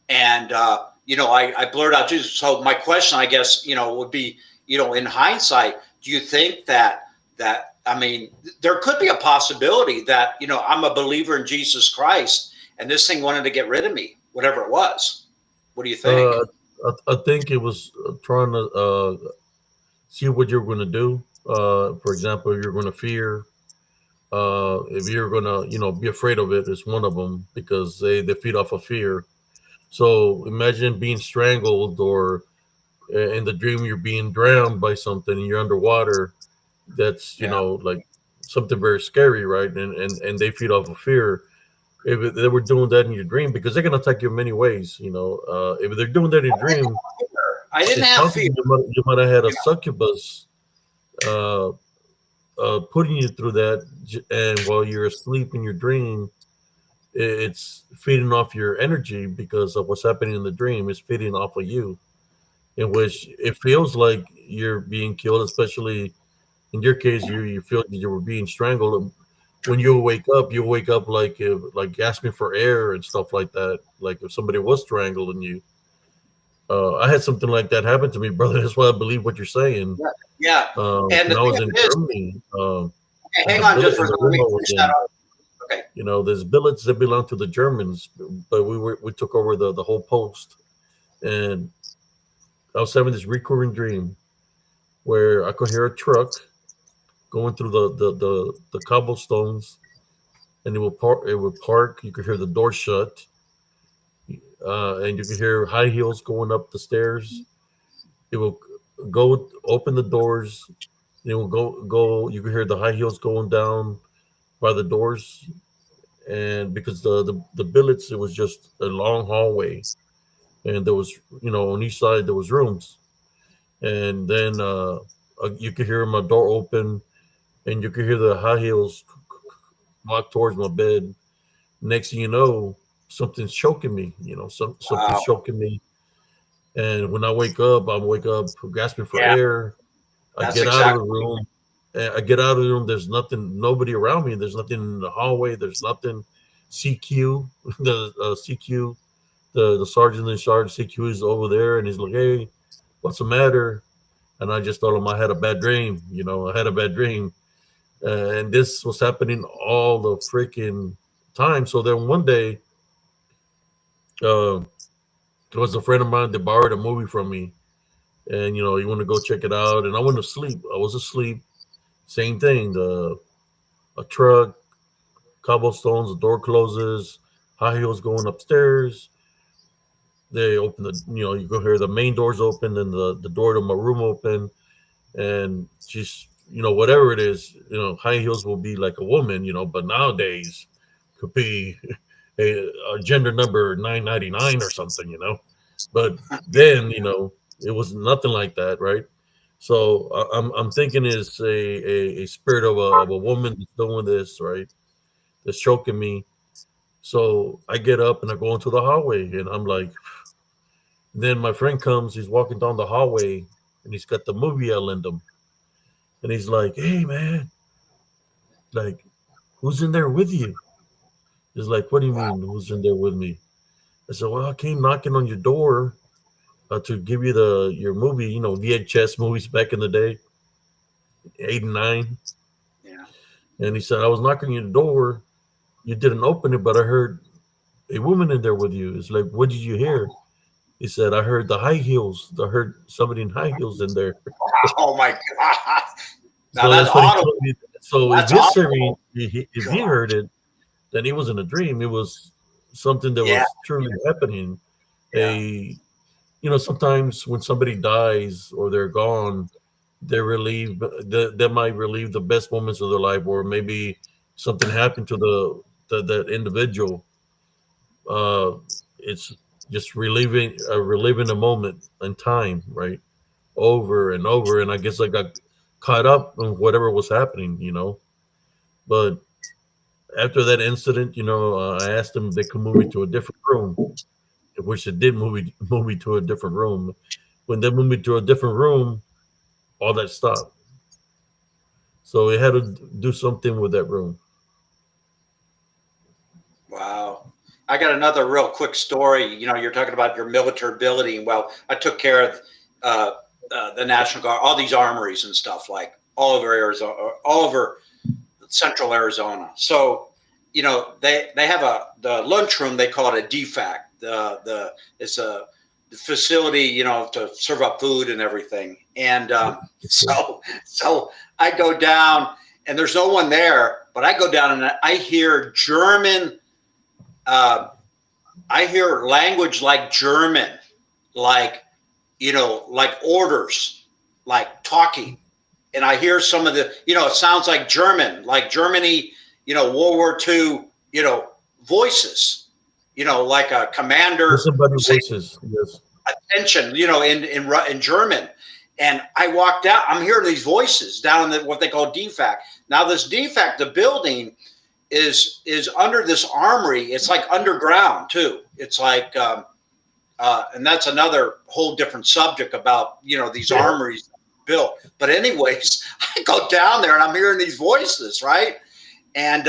And, I blurred out Jesus. So my question, I guess, would be, in hindsight, do you think I mean, there could be a possibility that, I'm a believer in Jesus Christ and this thing wanted to get rid of me, whatever it was. What do you think? I think it was trying to see what you're going to do. For example, you're going to fear. If you're going to, be afraid of it, it's one of them because they feed off of fear. So imagine being strangled, or in the dream you're being drowned by something and you're underwater. That's Yeah. like something very scary, right? And they feed off of fear. If they were doing that in your dream, because they can attack you in many ways. If they're doing that in your dream, I didn't it's have fear. possible you might have had a Yeah. succubus uh, putting you through that, and while you're asleep in your dream, it's feeding off your energy because of what's happening in the dream. It's feeding off of you, in which it feels like you're being killed, especially in your case, you feel that you were being strangled. When you wake up like gasping for air and stuff like that, like if somebody was strangling you. I had something like that happen to me, brother. That's why I believe what you're saying. Yeah. Yeah. And the When I thing was of in it is, Germany, okay, and hang the on billet just for in a the second. Let room me I was finish that in, up. Okay. there's billets that belong to the Germans, but we took over the whole post, and I was having this recurring dream where I could hear a truck going through the cobblestones, and it would park. It would park. You could hear the door shut, and you could hear high heels going up the stairs. It will go open the doors. It will go. You could hear the high heels going down by the doors, and because the billets, it was just a long hallway, and there was on each side there was rooms, and then you could hear my door open, and you could hear the high heels walk towards my bed. Next thing you know, something's choking me. Something's Wow. choking me, and when I wake up gasping for Yeah. air. I That's get out of the exactly. room. I get out of the room. There's nothing, nobody around me. There's nothing in the hallway. There's nothing. CQ, the CQ, the sergeant in charge, CQ is over there, and he's like, "Hey, what's the matter?" And I just told him I had a bad dream. I had a bad dream, and this was happening all the freaking time. So then one day, uh, there was a friend of mine that borrowed a movie from me, and he wanted to go check it out, and I went to sleep. I was asleep. Same thing. The A truck, cobblestones, the door closes, high heels going upstairs. They open you go hear the main doors open and the door to my room open. And she's, whatever it is, high heels will be like a woman, but nowadays could be a gender number 999 or something. But then, it was nothing like that, right? So I'm thinking it's a spirit of a woman that's doing this, right? That's choking me. So I get up and I go into the hallway, and I'm like, then my friend comes, he's walking down the hallway, and he's got the movie L in him. And he's like, "Hey man, like, who's in there with you?" He's like, "What do you Wow. mean, who's in there with me?" I said, "Well, I came knocking on your door to give you your movie, VHS movies back in the day, 89." Yeah. And he said, "I was knocking on your door. You didn't open it, but I heard a woman in there with you." It's like, "What did you hear?" He said, "I heard the high heels. I heard somebody in high heels in there." Oh my God. Now So that's that's what he audible. told me. So if That's his theory, audible. if he heard it, then it wasn't a dream. It was something that Yeah. was truly happening. Yeah. A Sometimes when somebody dies or they're gone, they might relieve the best moments of their life, or maybe something happened to that individual. Uh, it's just reliving a moment in time, right? Over and over. And I guess I got caught up in whatever was happening. But after that incident, I asked them if they could move me to a different room, which they did move me to a different room. When they moved me to a different room, all that stopped. So it had to do something with that room. Wow. I got another real quick story. You're talking about your military ability. Well, I took care of uh, the National Guard, all these armories and stuff, like all over Arizona, all over central Arizona. So, they have the lunchroom, they call it a DFAC. It's a facility, you know, to serve up food and everything. And so I go down, and there's no one there, but I go down and I hear German. I hear language like German, like, you know, like orders, like talking. And I hear some of the, you know, it sounds like German, like Germany, you know, World War II, you know, voices, you know, like a commander Somebody saying, voices, yes. attention, you know, in German. And I walked out, I'm hearing these voices down in what they call DFAC. Now this DFAC, the building is under this armory. It's like underground too. It's like, and that's another whole different subject about, you know, these armories built. But anyways, I go down there and I'm hearing these voices, right? And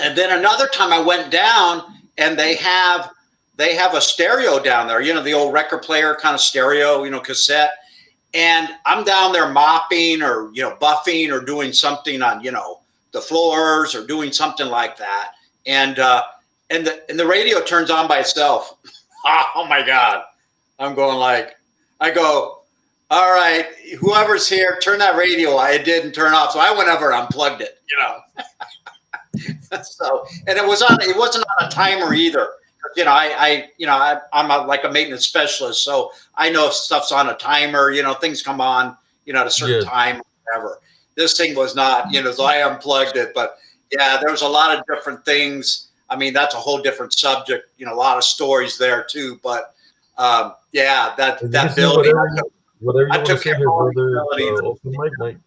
and then another time I went down and they have a stereo down there, you know, the old record player kind of stereo, you know, cassette. And I'm down there mopping or, you know, buffing or doing something on, you know, the floors or doing something like that. And the radio turns on by itself. Oh my God. I'm going like, I go, all right, whoever's here, turn that radio on. It didn't turn off. So I went over and unplugged it, you know. So, and it wasn't on a timer either. You know, I'm like a maintenance specialist, so I know if stuff's on a timer, you know, things come on, you know, at a certain time, or whatever. This thing was not, you know, so I unplugged it. But yeah, there was a lot of different things. I mean, that's a whole different subject, you know, a lot of stories there too. But yeah, that building. Whatever you I want to took say care here, of all the brother. buildings. Open mic night.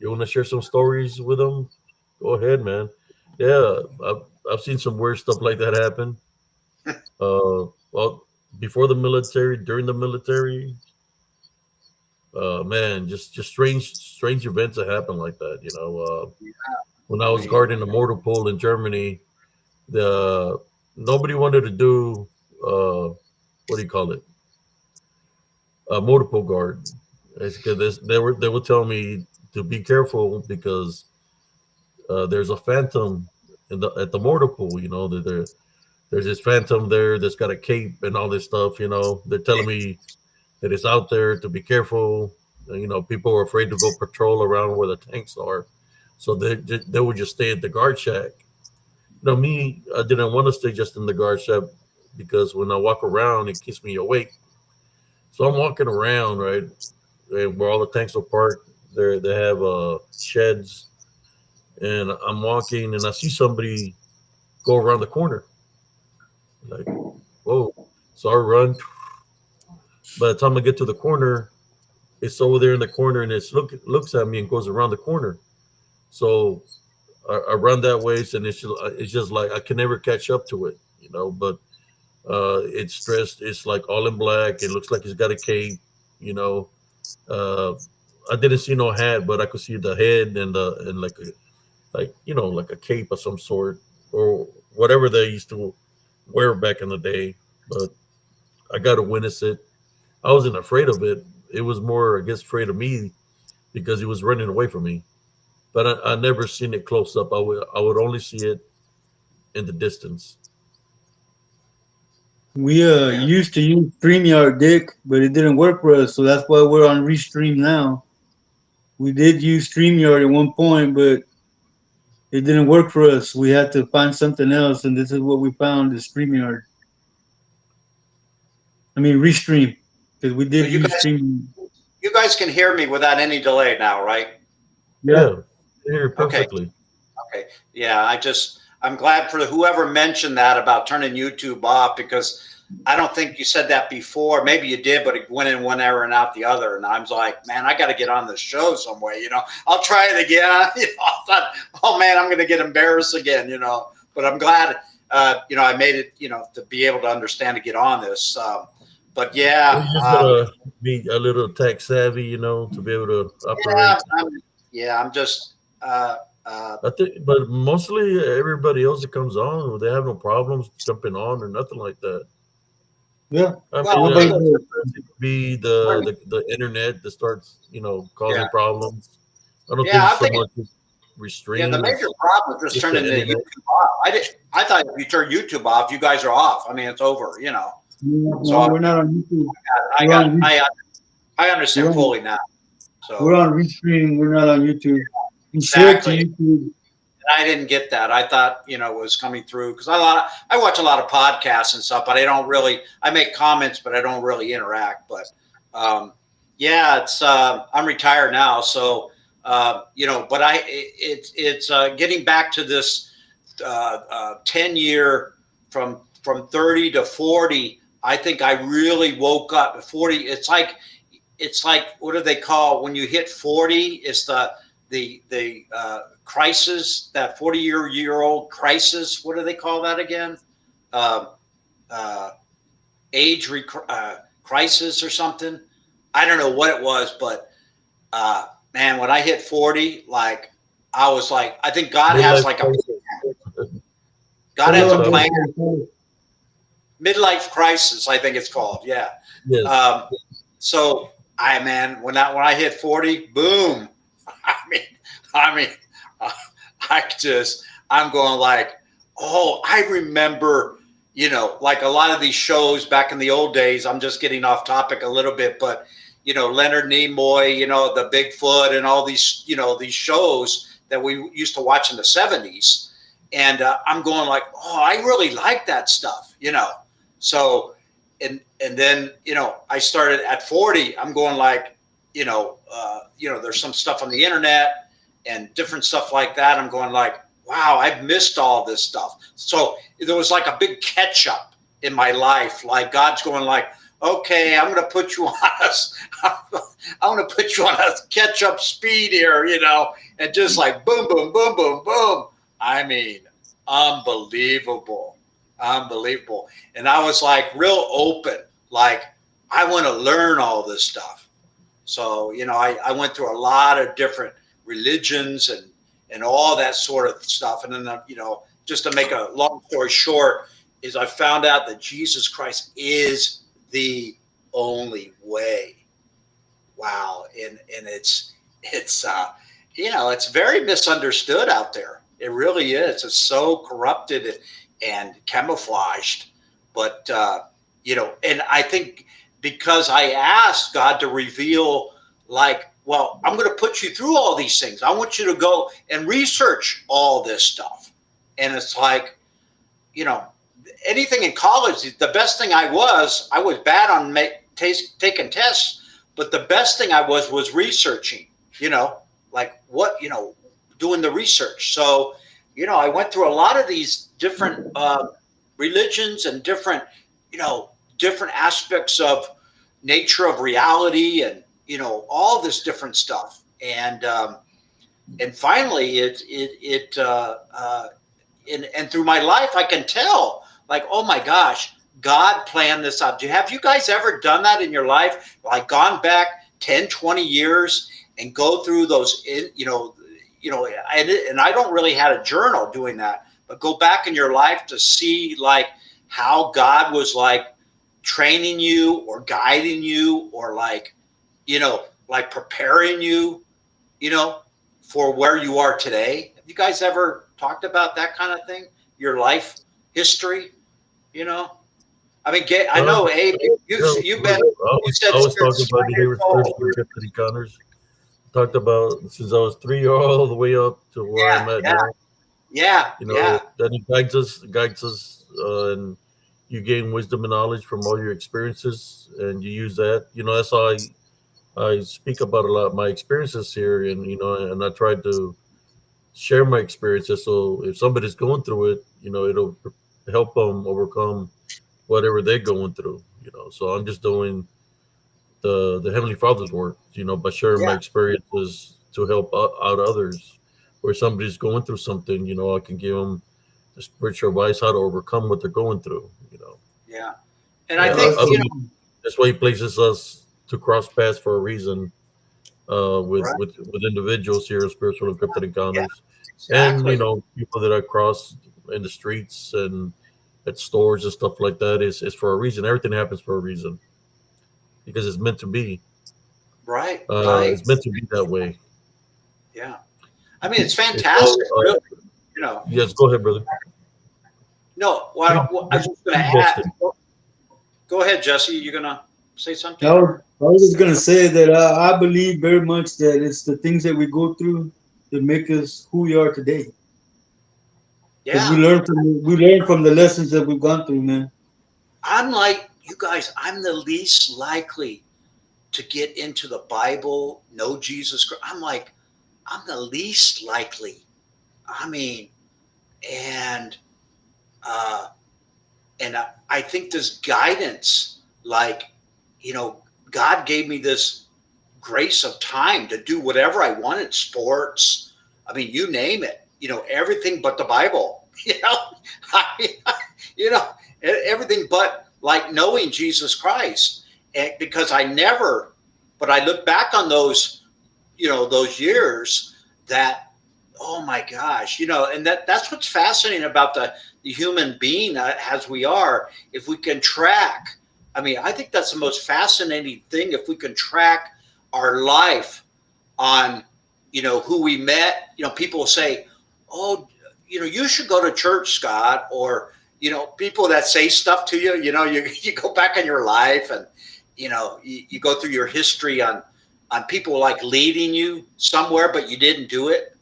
You want to share some stories with them? Go ahead, man. Yeah, I've seen some weird stuff like that happen. Well, before the military, during the military, man, just strange events that happen like that. You know, when I was guarding the mortar pool in Germany, the nobody wanted to do what do you call it? A mortar pool guard. It's because they were telling me to be careful because there's a phantom at the mortar pool. You know, there's this phantom there that's got a cape and all this stuff. You know, they're telling me that it's out there to be careful. You know, people are afraid to go patrol around where the tanks are, so they would just stay at the guard shack. You know, me, I didn't want to stay just in the guard shack because when I walk around, it keeps me awake. So I'm walking around, right, and where all the tanks are parked. They have sheds, and I'm walking, and I see somebody go around the corner. Like, whoa! So I run. By the time I get to the corner, it's over there in the corner, and looks at me and goes around the corner. So I run that way, and it's just like I can never catch up to it, you know. But it's dressed, it's like all in black. It looks like he's got a cape, you know. Uh, I didn't see no hat, but I could see the head and like you know like a cape of some sort or whatever they used to wear back in the day. But I got to witness it. I wasn't afraid of it. It was more, I guess, afraid of me because he was running away from me. But I never seen it close up. I would only see it in the distance. We used to use StreamYard, Dick, but it didn't work for us, so that's why we're on Restream now. We did use StreamYard at one point, but it didn't work for us. We had to find something else, and this is what we found: is StreamYard. I mean Restream, because we So did use Stream. you guys can hear me without any delay now, right? Yeah. Yeah, I hear it perfectly. Okay. Yeah, I'm glad for whoever mentioned that about turning YouTube off, because I don't think you said that before. Maybe you did, but it went in one ear and out the other. And I was like, man, I got to get on the show some way. You know, I'll try it again. You know, I thought, oh man, I'm going to get embarrassed again. You know, but I'm glad. You know, I made it. You know, to be able to understand to get on this. But yeah, You just gotta be a little tech savvy, you know, to be able to operate. I'm just. I think, but mostly everybody else that comes on, they have no problems jumping on or nothing like that. Yeah. I Well, mean, Nobody- sometimes it could be the internet that starts, you know, causing Yeah. problems. I don't Yeah, think so much. restrained. the major problem is just turning the YouTube off. I thought if you turn YouTube off, you guys are off. I mean, it's over. No, So we're not on YouTube. I understand fully now. So We're on Restream. We're not on YouTube. Exactly. Share to YouTube. I didn't get that. I thought, it was coming through because I watch a lot of podcasts and stuff, but I make comments, but I don't really interact. But it's I'm retired now, so but it's getting back to this 10-year from 30 to 40. I think I really woke up at 40. It's like what do they call when you hit 40? It's the crisis, that 40-year-old crisis. What do they call that again? Age crisis or something. I don't know what it was, but man, when I hit 40, like I was like, I think God has like a plan. Midlife crisis, I think it's called. Yeah. Yes. So when I hit 40, boom. I'm going like, oh, I remember, like a lot of these shows back in the old days. I'm just getting off topic a little bit, but Leonard Nimoy, the Bigfoot and all these, these shows that we used to watch in the 70s. And I'm going like, oh, I really like that stuff, So, and then, I started at 40, I'm going like, there's some stuff on the internet and different stuff like that. I'm going like, wow, I've missed all this stuff. So there was like a big catch up in my life. Like God's going like, okay, I'm going to put you on a catch up speed here, and just like boom, boom, boom, boom, boom. I mean, unbelievable. And I was like real open. Like I want to learn all this stuff. So, I went through a lot of different religions and all that sort of stuff. And then, just to make a long story short, is I found out that Jesus Christ is the only way. Wow. And it's very misunderstood out there. It really is. It's so corrupted and camouflaged. But, and I think because I asked God to reveal, like, well, I'm going to put you through all these things. I want you to go and research all this stuff. And it's like, anything in college, the best thing I was bad on taking tests, but the best thing I was researching, like what, doing the research. So, I went through a lot of these different religions and different aspects of nature of reality and, all this different stuff. And finally and through my life, I can tell like, oh my gosh, God planned this out. Have you guys ever done that in your life? Like gone back 10, 20 years and go through those, and I don't really had a journal doing that, but go back in your life to see like how God was like training you or guiding you or like, like preparing you, for where you are today. Have you guys ever talked about that kind of thing? Your life history, I mean, I know, Abe, you've been. I was talking about the Hayward Cryptid Encounters. Talked about since I was 3 all the way up to where I'm at now. Yeah. Then he guides us, and you gain wisdom and knowledge from all your experiences, and you use that. That's how I speak about a lot of my experiences here, and and I try to share my experiences. So if somebody's going through it, it'll help them overcome whatever they're going through. So I'm just doing the Heavenly Father's work, by sharing my experiences to help out others. Where somebody's going through something, I can give them the spiritual advice how to overcome what they're going through. Yeah, and I think that's why He places us to cross paths for a reason, with individuals here, spiritual and cryptid encounters, exactly. and people that I cross in the streets and at stores and stuff like that is for a reason. Everything happens for a reason because it's meant to be. Right. It's meant to be that way. Yeah. I mean, it's fantastic, So, really. You know. yes, go ahead, brother. No, well, I was just going to add. Go ahead, Jesse. You going to say something? I was just gonna say that I believe very much that it's the things that we go through that make us who we are today. Because Yeah. we learn from the lessons that we've gone through, man. I'm like you guys. I'm the least likely to get into the Bible, know Jesus Christ. I'm the least likely. I mean, and uh, I think this guidance, like, God gave me this grace of time to do whatever I wanted, sports. I mean, you name it, everything but the Bible, I mean, everything but like knowing Jesus Christ. And because but I look back on those years that, oh my gosh, and that's what's fascinating about the human being as we are. If we can track, I mean, I think that's the most fascinating thing. If we can track our life on, who we met, people say, oh, you should go to church, Scott, or, people that say stuff to you, you go back in your life and, you go through your history on people like leading you somewhere, but you didn't do it.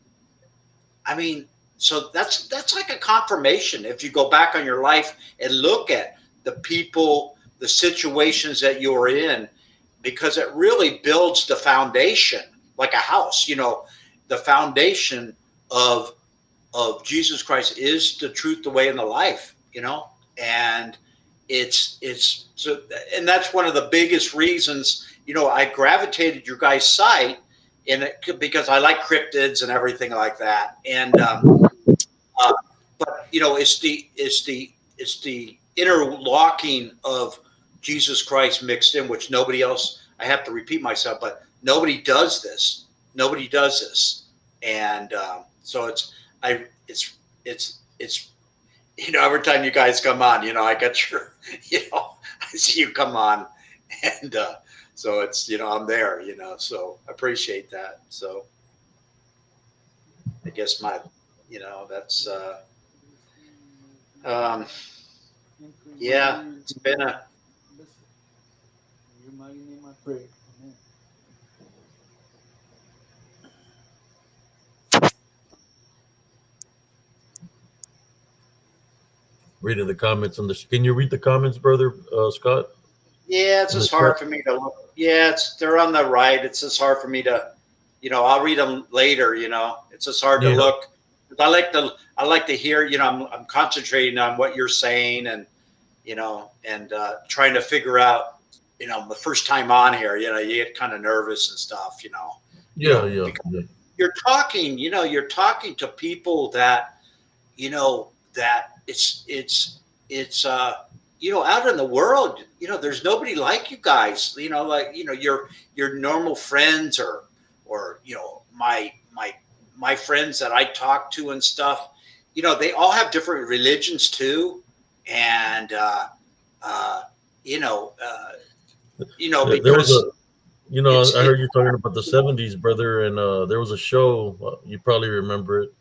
I mean, so that's like a confirmation. If you go back on your life and look at the people, the situations that you're in, because it really builds the foundation, like a house. The foundation of Jesus Christ is the truth, the way, and the life. And it's so, and that's one of the biggest reasons. I gravitated your guys' site, because I like cryptids and everything like that. And but it's the interlocking of Jesus Christ mixed in, which nobody else. I have to repeat myself, but nobody does this. Nobody does this, and so it's every time you guys come on, I got your, I see you come on, and so it's, I'm there, so I appreciate that. So I guess that's yeah, it's been a. Reading the comments on the. Can you read the comments, brother Scott? Yeah, it's just hard for me to look. Yeah, they're on the right. It's just hard for me to, I'll read them later. It's just hard to look. I like to hear. I'm concentrating on what you're saying, and and trying to figure out. The first time on here, you get kind of nervous and stuff. Yeah. You're talking. You're talking to people that, that it's out in the world, there's nobody like you guys, like, your normal friends or, my friends that I talk to and stuff, they all have different religions too. And, There was because I heard you talking about the 70s, brother, and there was a show, you probably remember it,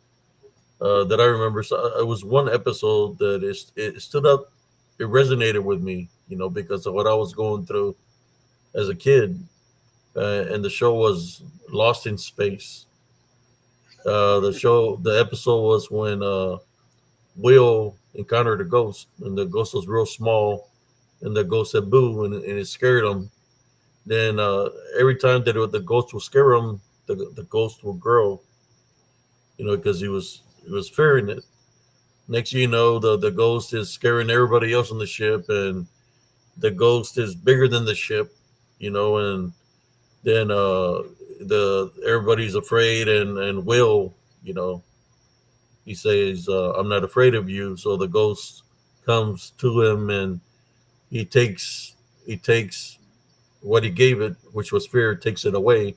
that I remember. So it was one episode that it stood up, it resonated with me, because of what I was going through as a kid, and the show was Lost in Space. The episode was when Will encountered a ghost, and the ghost was real small, and the ghost said "boo," and it scared him. Then every time that the ghost would scare him, the ghost would grow, because he was fearing it. Next, the ghost is scaring everybody else on the ship, and the ghost is bigger than the ship, and then the everybody's afraid, and Will, he says, "I'm not afraid of you." So the ghost comes to him, and he takes what he gave it, which was fear, takes it away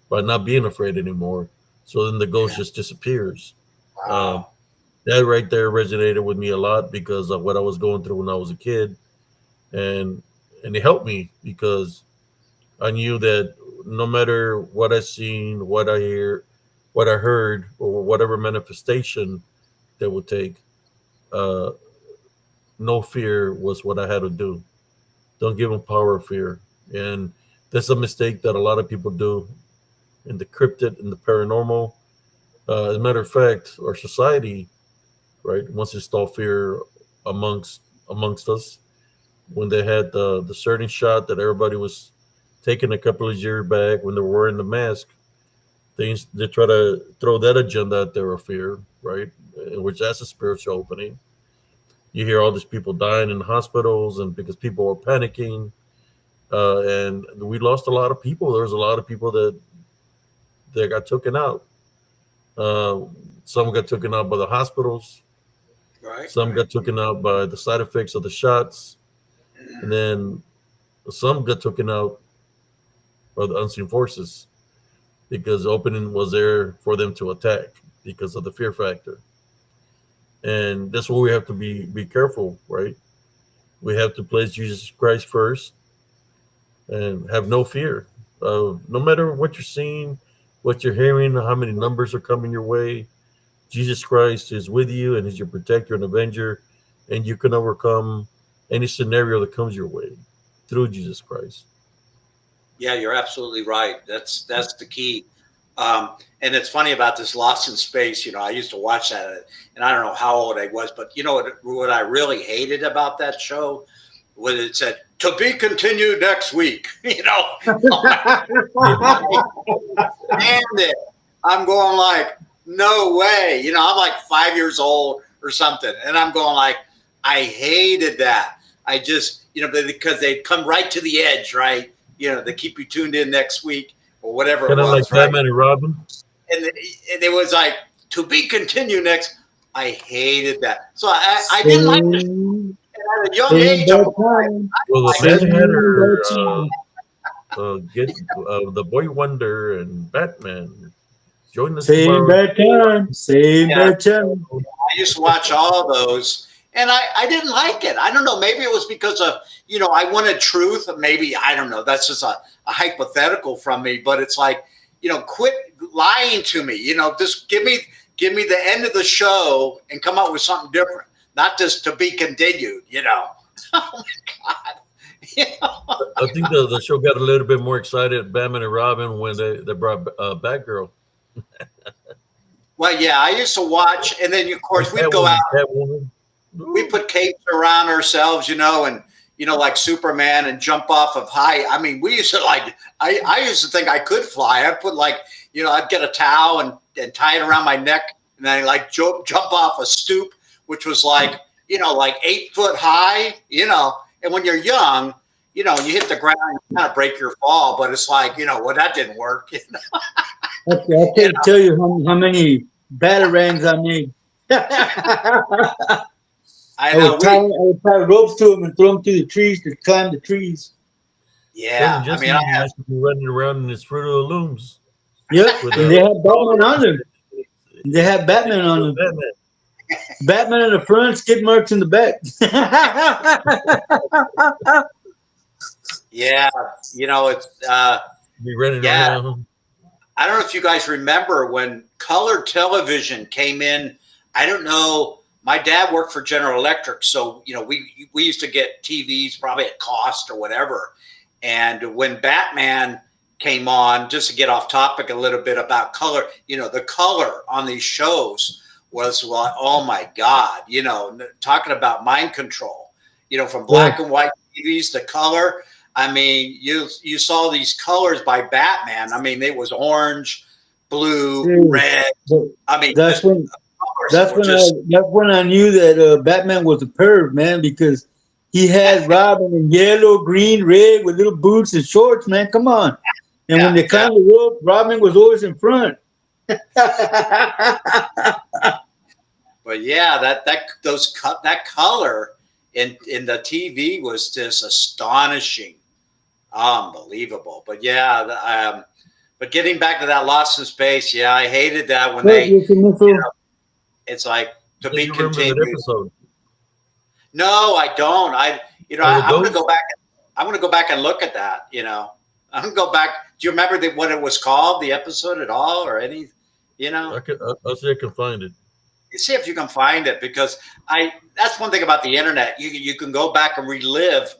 by not being afraid anymore. So then the ghost just disappears. Um, wow. that right there resonated with me a lot because of what I was going through when I was a kid, and it helped me because I knew that no matter what I seen, what I hear, what I heard or whatever manifestation they would take, uh, no fear was what I had to do. Don't give them power of fear. And that's a mistake that a lot of people do in the cryptid and the paranormal. As a matter of fact, our society, right, wants to install fear amongst us. When they had the certain shot that everybody was taking a couple of years back when they were wearing the mask, they try to throw that agenda out there of fear, right? Which that's a spiritual opening. You hear all these people dying in hospitals, and because people are panicking, and we lost a lot of people. There was a lot of people that got taken out. Uh, some got taken out by the hospitals. Right. Some got taken out by the side effects of the shots, and then some got taken out by the unseen forces because the opening was there for them to attack because of the fear factor. And that's where we have to be careful, right? We have to place Jesus Christ first and have no fear. No matter what you're seeing, what you're hearing, how many numbers are coming your way, Jesus Christ is with you and is your protector and avenger, and you can overcome any scenario that comes your way through Jesus Christ. Yeah, you're absolutely right. That's the key. And it's funny about this Lost in Space. I used to watch that, and I don't know how old I was, but what I really hated about that show was it said to be continued next week. And it, I'm going like, no way. I'm like 5 years old or something, and I'm going like, I hated that. I just, because they come right to the edge, right? They keep you tuned in next week or whatever Kind it of was, like right? Batman and Robin. And it was like to be continued next. I hated that, so I didn't like it. And at a young age. I'm like, Well, the I Mad like Hatter, get the Boy Wonder and Batman. Join us Same tomorrow. bad time. Same Yeah. bad time. I used to watch all those, and I didn't like it. I don't know. Maybe it was because of I wanted truth. Maybe I don't know. That's just a hypothetical from me. But it's like quit lying to me. Just give me the end of the show and come up with something different. Not just to be continued. Oh my God. I think the show got a little bit more excited, Batman and Robin, when they brought Batgirl. Well, yeah, I used to watch, and then of course we'd go out. We put capes around ourselves, and like Superman and jump off of high. I mean, we used to I used to think I could fly. I'd put I'd get a towel and tie it around my neck, and then I jump off a stoop, which was like 8 foot high, and when you're young, you hit the ground, you kind of break your fall, but it's like, well, that didn't work. I can't tell you how many batarangs I made. I know. I would tie ropes to them and throw them to the trees to climb the trees. Yeah, I mean, I used to be running around in his Fruit of the Looms. Yep, and they had Batman on them. They had Batman on them. Batman in the front, skid marks in the back. Yeah, it's be running around. I don't know if you guys remember when color television came in. I don't know. My dad worked for General Electric, so we used to get TVs probably at cost or whatever. And when Batman came on, just to get off topic a little bit about color, the color on these shows was, well, oh my God, talking about mind control, from black and white TVs to color. I mean, you saw these colors by Batman. I mean, it was orange, blue, red. I mean, that's when I knew that Batman was a perv, man, because he had Robin in yellow, green, red with little boots and shorts, man. Come on. And when they climbed the rope, Robin was always in front. But yeah, that color in the TV was just astonishing, unbelievable. But yeah, but getting back to that Lost in Space, yeah, I hated that when it's like to be continued. That episode? No, I don't. I'm going to go back. I'm going to go back and look at that. I'm going to go back. Do you remember what it was called, the episode at all, or any? You know, I'll see if I can find it. see if you can find it, because that's one thing about the internet. You can go back and relive,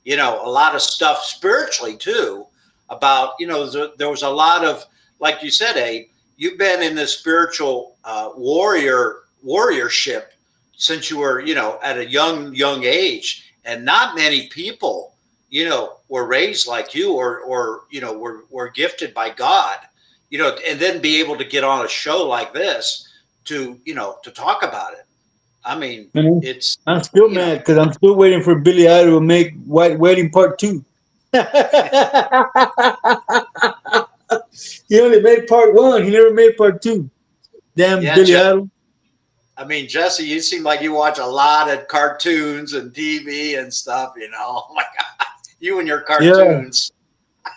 a lot of stuff spiritually too, about, there was a lot of, like you said, you've been in this spiritual warriorship since you were, at a young age, and not many people, were raised like you, or were gifted by God, and then be able to get on a show like this to talk about it. I mean, Man, it's, I'm still you know, mad because I'm still waiting for Billy Idol to make White Wedding Part 2. He only made Part 1. He never made Part 2. Damn yeah, Billy Idol. I mean, Jesse, you seem like you watch a lot of cartoons and TV and stuff. Oh my God, you and your Yeah, cartoons.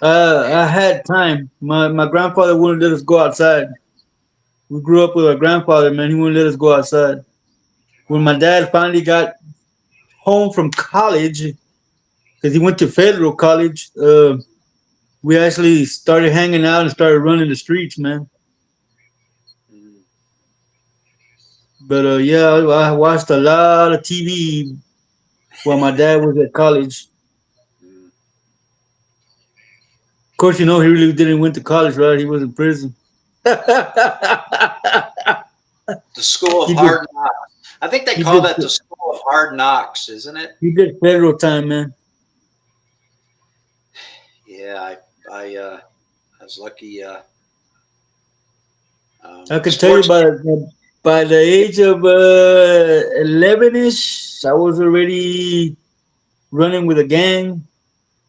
I had time. My grandfather wouldn't let us go outside. We grew up with our grandfather, man. He wouldn't let us go outside. When my Wow. dad finally got home from college, because he went to federal college, we actually started hanging out and started running the streets, man. Mm, But yeah, I watched a lot of TV while my dad was at college. mm. Of course, he really didn't went to college, right? He was in prison. he The School of did Hard Knocks. I think they he call did that the School of Hard Knocks, isn't it? he did federal time, man. Yeah, I was lucky. I can tell you Sports. by the age of 11ish, I was already running with a gang.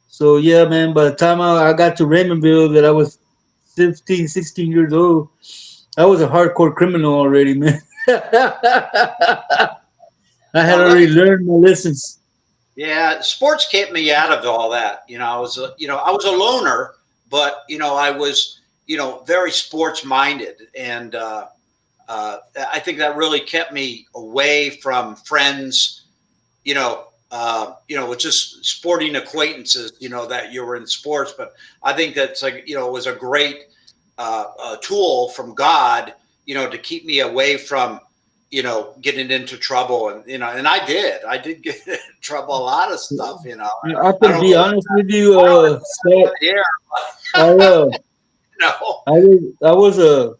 So yeah, man. By the time I got to Raymondville, that I was 15, 16 years old, I was a hardcore criminal already, man. I had Well, let already me. learned my lessons. Yeah, sports kept me out of all that. I was a loner, but I was, very sports minded, and I think that really kept me away from friends, with just sporting acquaintances, that you were in sports. But I think that's like, it was a great tool from God, to keep me away from, getting into trouble. And, and I did get in trouble, a lot of stuff, I I can don't be know, honest with you, I don't know Scott. the air, I, uh, no. I was a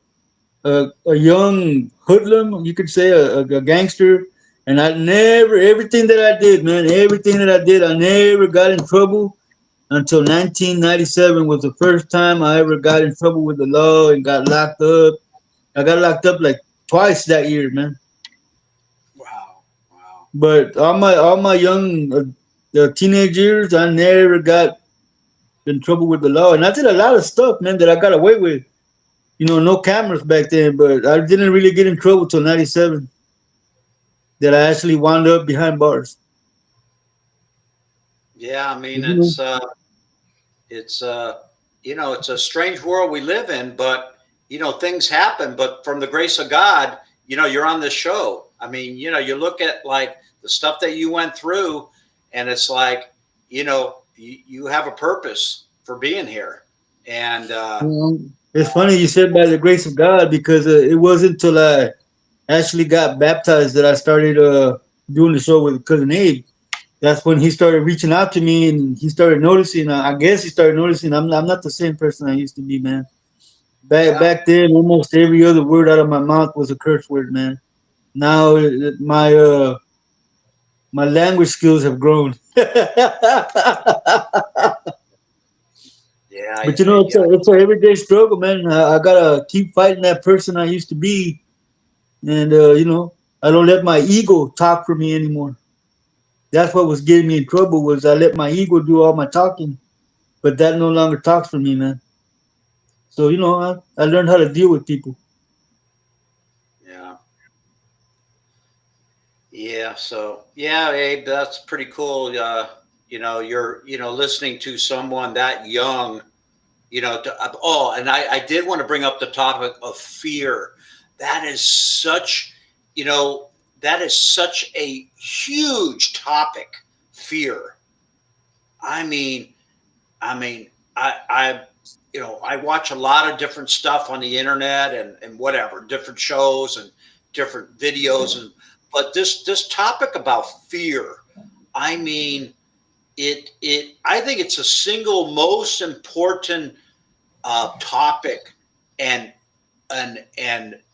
young hoodlum, you could say, a gangster, and I never everything that I did, man, everything that I did, I never got in trouble until 1997 was the first time I ever got in trouble with the law and got locked up. I got locked up like twice that year, man. Wow. Wow. But all my young teenage years, I never got in trouble with the law, and I did a lot of stuff, man, that I got away with. No cameras back then, but I didn't really get in trouble till '97. That I actually wound up behind bars. Yeah, I mean, You know, it's it's a strange world we live in, but things happen. But from the grace of God, you're on this show. I mean, you look at like the stuff that you went through, and it's like, you have a purpose for being here. And it's funny you said by the grace of God because it wasn't until I actually got baptized that I started doing the show with cousin Abe. That's when he started reaching out to me and he started noticing. I guess he started noticing I'm not the same person I used to be, man. Back yeah, back then, almost every other word out of my mouth was a curse word, man. Now my language skills have grown. yeah, But it's yeah, a everyday struggle, man. I gotta keep fighting that person I used to be, and I don't let my ego talk for me anymore. That's what was getting me in trouble was I let my ego do all my talking, but that no longer talks for me, man. So I learned how to deal with people. yeah. Yeah, so yeah, Abe, that's pretty cool. You're listening to someone that young, and I did want to bring up the topic of fear. That is such, you know, that is such a huge topic. Fear. I mean, I mean, I I watch a lot of different stuff on the internet and whatever, different shows and different videos. But this topic about fear, I mean, I think it's a single most important topic and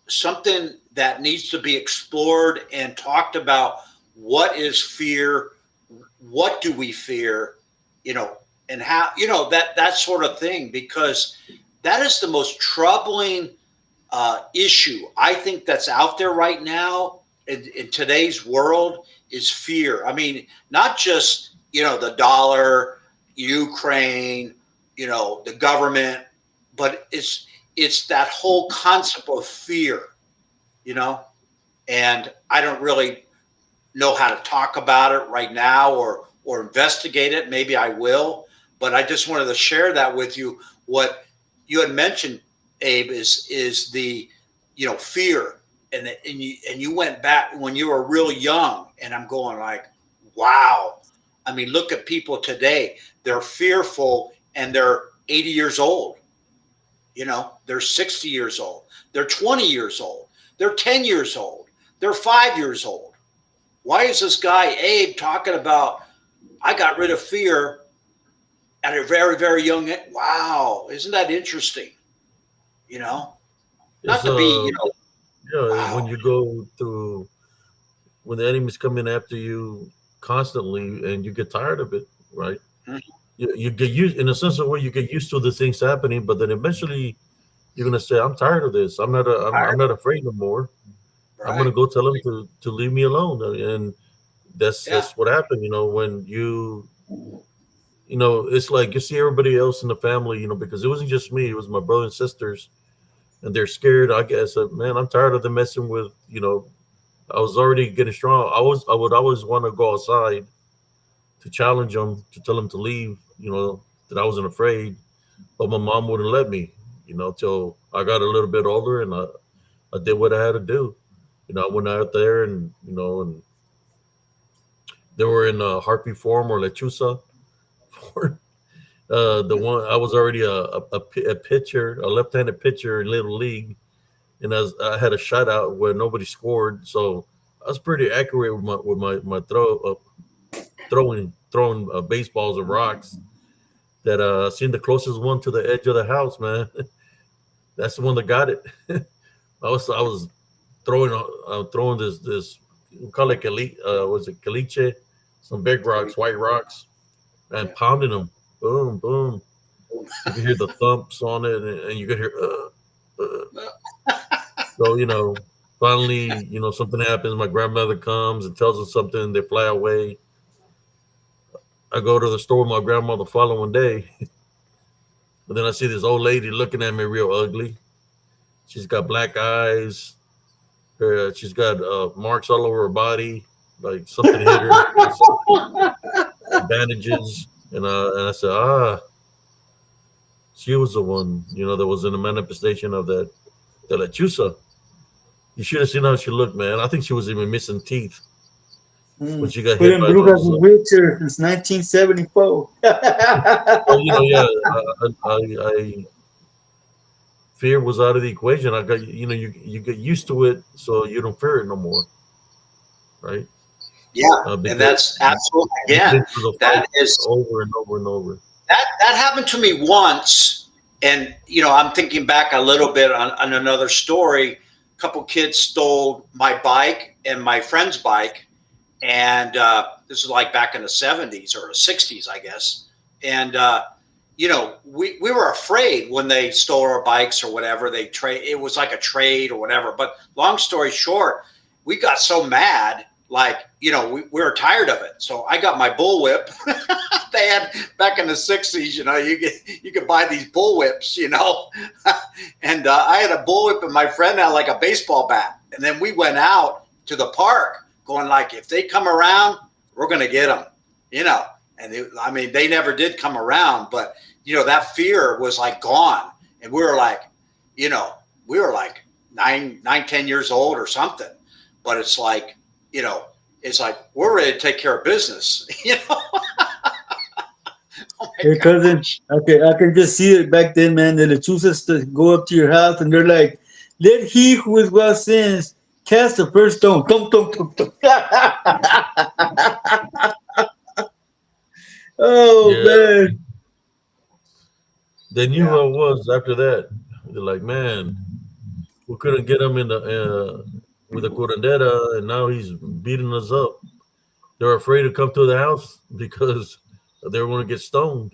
something that needs to be explored and talked about. What is fear? What do we fear? And how, that sort of thing, because that is the most troubling issue I think that's out there right now in today's world, is fear. I mean, not just, the dollar, Ukraine, the government, but it's that whole concept of fear, and I don't really know how to talk about it right now or investigate it. Maybe I will, but I just wanted to share that with you. What you had mentioned, Abe, is the, fear. And you went back when you were real young, and I'm going like, wow. I mean, look at people today. They're fearful, and they're 80 years old. They're 60 years old. They're 20 years old. They're 10 years old. They're 5 years old. Why is this guy, Abe, talking about, I got rid of fear at a very, very young age? Wow. Isn't that interesting? Not to be, wow. When you go through, when the enemy's coming after you constantly and you get tired of it, right? Mm-hmm. You get used, in a sense of where you get used to the things happening, but then eventually you're gonna say, "I'm tired of this. I'm not afraid no more. Right. I'm gonna go tell them to leave me alone." And that's what happened. When it's like you see everybody else in the family, because it wasn't just me; it was my brother and sisters, and they're scared. I guess, man, I'm tired of them messing with. I was already getting strong. I would always want to go outside to challenge them, to tell them to leave. That I wasn't afraid, but my mom wouldn't let me. Till I got a little bit older, and I did what I had to do. I went out there, and they were in Harpy Form or Lechuza. For the one, I was already a pitcher, a left-handed pitcher in Little League, and I had a shutout where nobody scored, so I was pretty accurate with my throwing baseballs and rocks. That seen the closest one to the edge of the house, man. That's the one that got it. I was throwing this, we call it was it caliche, some big rocks, white rocks, and pounding them, boom, boom. You could hear the thumps on it, and you could hear. So finally, something happens. My grandmother comes and tells us something. They fly away. I go to the store with my grandma the following day, but then I see this old lady looking at me real ugly. She's got black eyes. She's got marks all over her body, like something hit her. Bandages, and I said, she was the one, that was in the manifestation of the lechuza. You should have seen how she looked, man. I think she was even missing teeth when she got hit by those. Wheelchair since 1974. I fear was out of the equation. I got, you get used to it, so you don't fear it no more, right? Yeah, and that's absolutely, again, that is over and over and over. That happened to me once, and I'm thinking back a little bit on another story. A couple kids stole my bike and my friend's bike, and this is like back in the 70s or the 60s, I guess. And we were afraid when they stole our bikes or whatever. It was like a trade or whatever. But long story short, we got so mad. Like, we were tired of it. So I got my bullwhip. They had back in the 60s, you could buy these bullwhips, and I had a bullwhip and my friend had like a baseball bat. And then we went out to the park going like, if they come around, we're going to get them, And they never did come around, but that fear was like gone. And we were like 9, 10 years old or something. But it's like, it's like we're ready to take care of business. Oh Hey cousin, I can just see it back then, man. The lechuzas to go up to your house and they're like, "Let he who is without sins cast the first stone." Thump, thump, thump, thump. Oh Yeah, man, they knew Yeah. who I was after that. They're like, man, we couldn't get him in the with the curandera, and now he's beating us up. They're afraid to come to the house because they want to get stoned.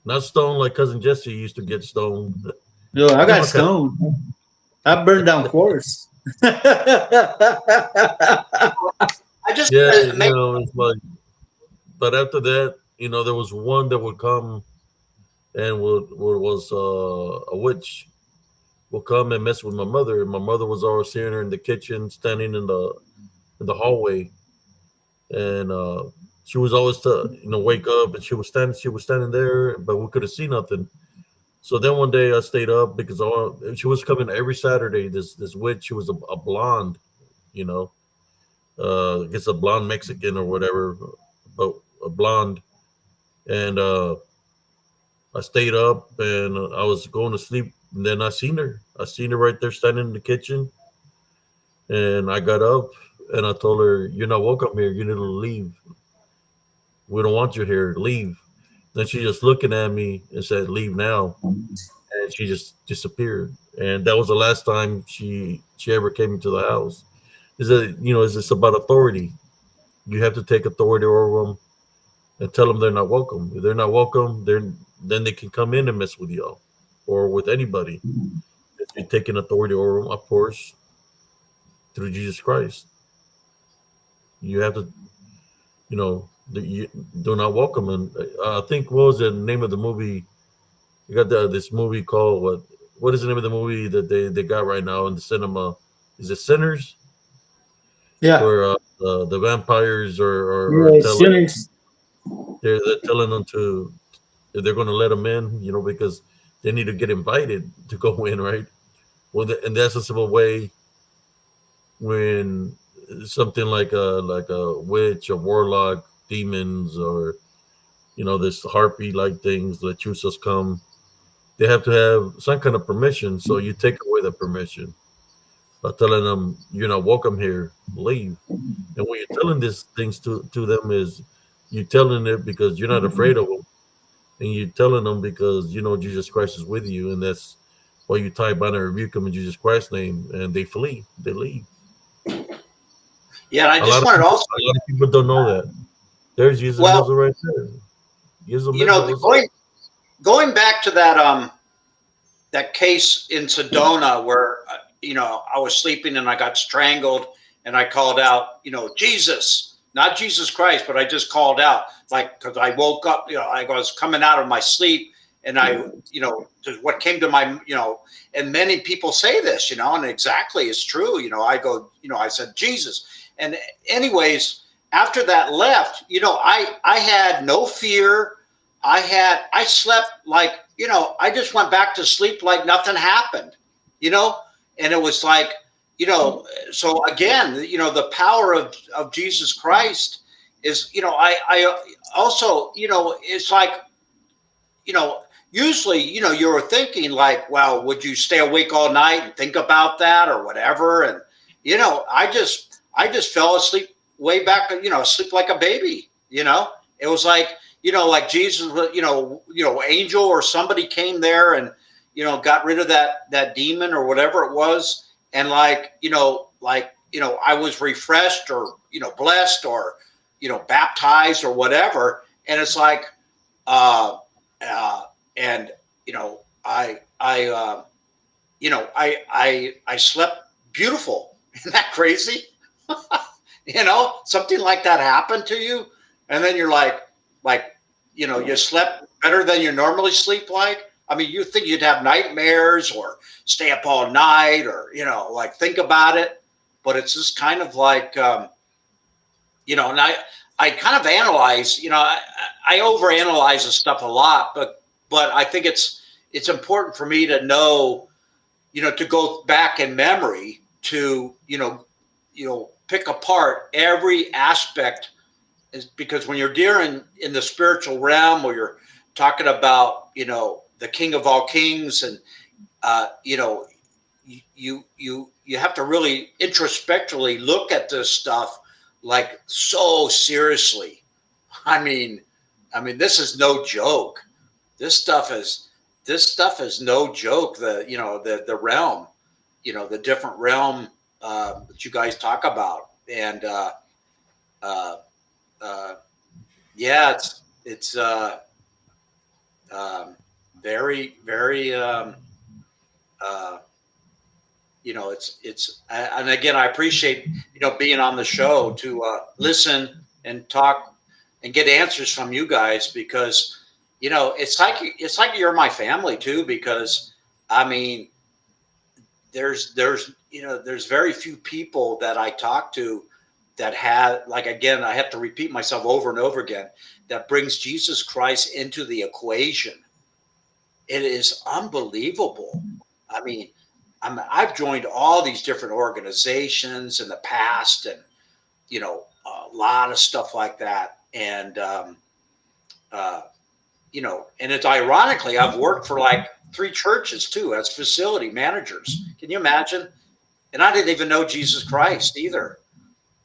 Not stoned like cousin Jesse used to get stoned. yo, I got Different kind. stoned. I burned down forests. I just Yeah, make it's like. But after that, there was one that would come and was a witch will come and mess with my mother. And my mother was always seeing her in the kitchen, standing in the hallway, and she was always to wake up, and she was standing there, but we couldn't see nothing. So then one day I stayed up because she was coming every Saturday. This witch, she was a blonde, you know, I guess a blonde Mexican or whatever, but a blonde, and I stayed up and I was going to sleep. And then I seen her. I seen her right there standing in the kitchen. And I got up and I told her, "You're not welcome here. You need to leave. We don't want you here. Leave." Then she just looking at me and said, "Leave now." And she just disappeared. And that was the last time she ever came into the house. Is this about authority? You have to take authority over them and tell them they're not welcome. If they're not welcome, then they can come in and mess with y'all or with anybody. If you're taking authority over them, of course, through Jesus Christ, you have to, you do not welcome. And I think what was the name of the movie? You got this movie called what? What is the name of the movie that they got right now in the cinema? Is it Sinners? Yeah, Where the vampires are yeah, telling sinners. they're telling them to they're going to let them in, because they need to get invited to go in, right? Well, and that's a simple way when something like a witch, a warlock, demons, or this harpy like things, lechuzas come. They have to have some kind of permission. So you take away the permission by telling them you're not welcome here, leave. And when you're telling these things to them is you telling it because you're not afraid of them, and you're telling them because Jesus Christ is with you, and that's why you tie bind and rebuke them in Jesus Christ's name, and they flee, they leave. yeah, and I A lot just of wanted people, also a lot of people don't know that. There's Jesus well, Mendoza right there. Jesus Mendoza, what's up? going back to that case in Sedona where I was sleeping and I got strangled and I called out, Jesus, not Jesus Christ, but I just called out like because I woke up, I was coming out of my sleep and I, just what came to my, and many people say this, and exactly it's true. I go, I said Jesus, and anyways, after that left, I had no fear. I slept like, I just went back to sleep like nothing happened, you know, and it was like, so again, the power of Jesus Christ is, I also, it's like, usually, you were thinking like, well, would you stay awake all night and think about that or whatever? And, I just fell asleep way back, sleep like a baby, it was like Jesus, angel or somebody came there and, got rid of that demon or whatever it was. And I was refreshed or, blessed or, baptized or whatever. And it's like, and I slept beautiful. Isn't that crazy? Something like that happened to you, and then you're like, you slept better than you normally sleep. Like, I mean, you think you'd have nightmares or stay up all night or like think about it, but it's just kind of like, and I kind of analyze, I overanalyze this stuff a lot, but I think it's important for me to know, to go back in memory to, pick apart every aspect is because when you're dealing in the spiritual realm, where you're talking about, you know, the King of all kings, and you know, you have to really introspectively look at this stuff like so seriously. I mean, this is no joke. This stuff is no joke. The realm, you know, the different realm that you guys talk about, and uh, yeah, it's very very you know, it's and again, I appreciate, you know, being on the show to listen and talk and get answers from you guys, because, you know, it's like you're my family too, because I mean, there's you know, there's very few people that I talk to that have, like, again, I have to repeat myself over and over again, that brings Jesus Christ into the equation. It is unbelievable. I mean, I've joined all these different organizations in the past, and, you know, a lot of stuff like that. And, uh, you know, and it's ironically, I've worked for like 3 churches too as facility managers. Can you imagine? And I didn't even know Jesus Christ either.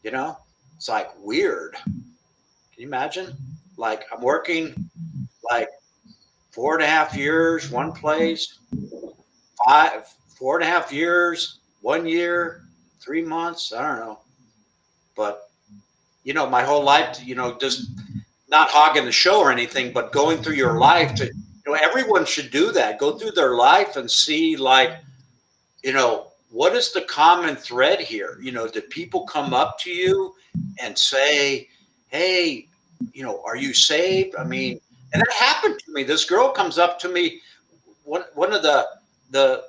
You know, it's like weird. Can you imagine? Like, I'm working like 4.5 years, one place, 4.5 years, 1 year, 3 months. I don't know. But, you know, my whole life, you know, just not hogging the show or anything, but going through your life to, you know, everyone should do that. Go through their life and see, like, you know, what is the common thread here? You know, did people come up to you and say, hey, you know, are you saved? I mean, and that happened to me. This girl comes up to me, one of the, the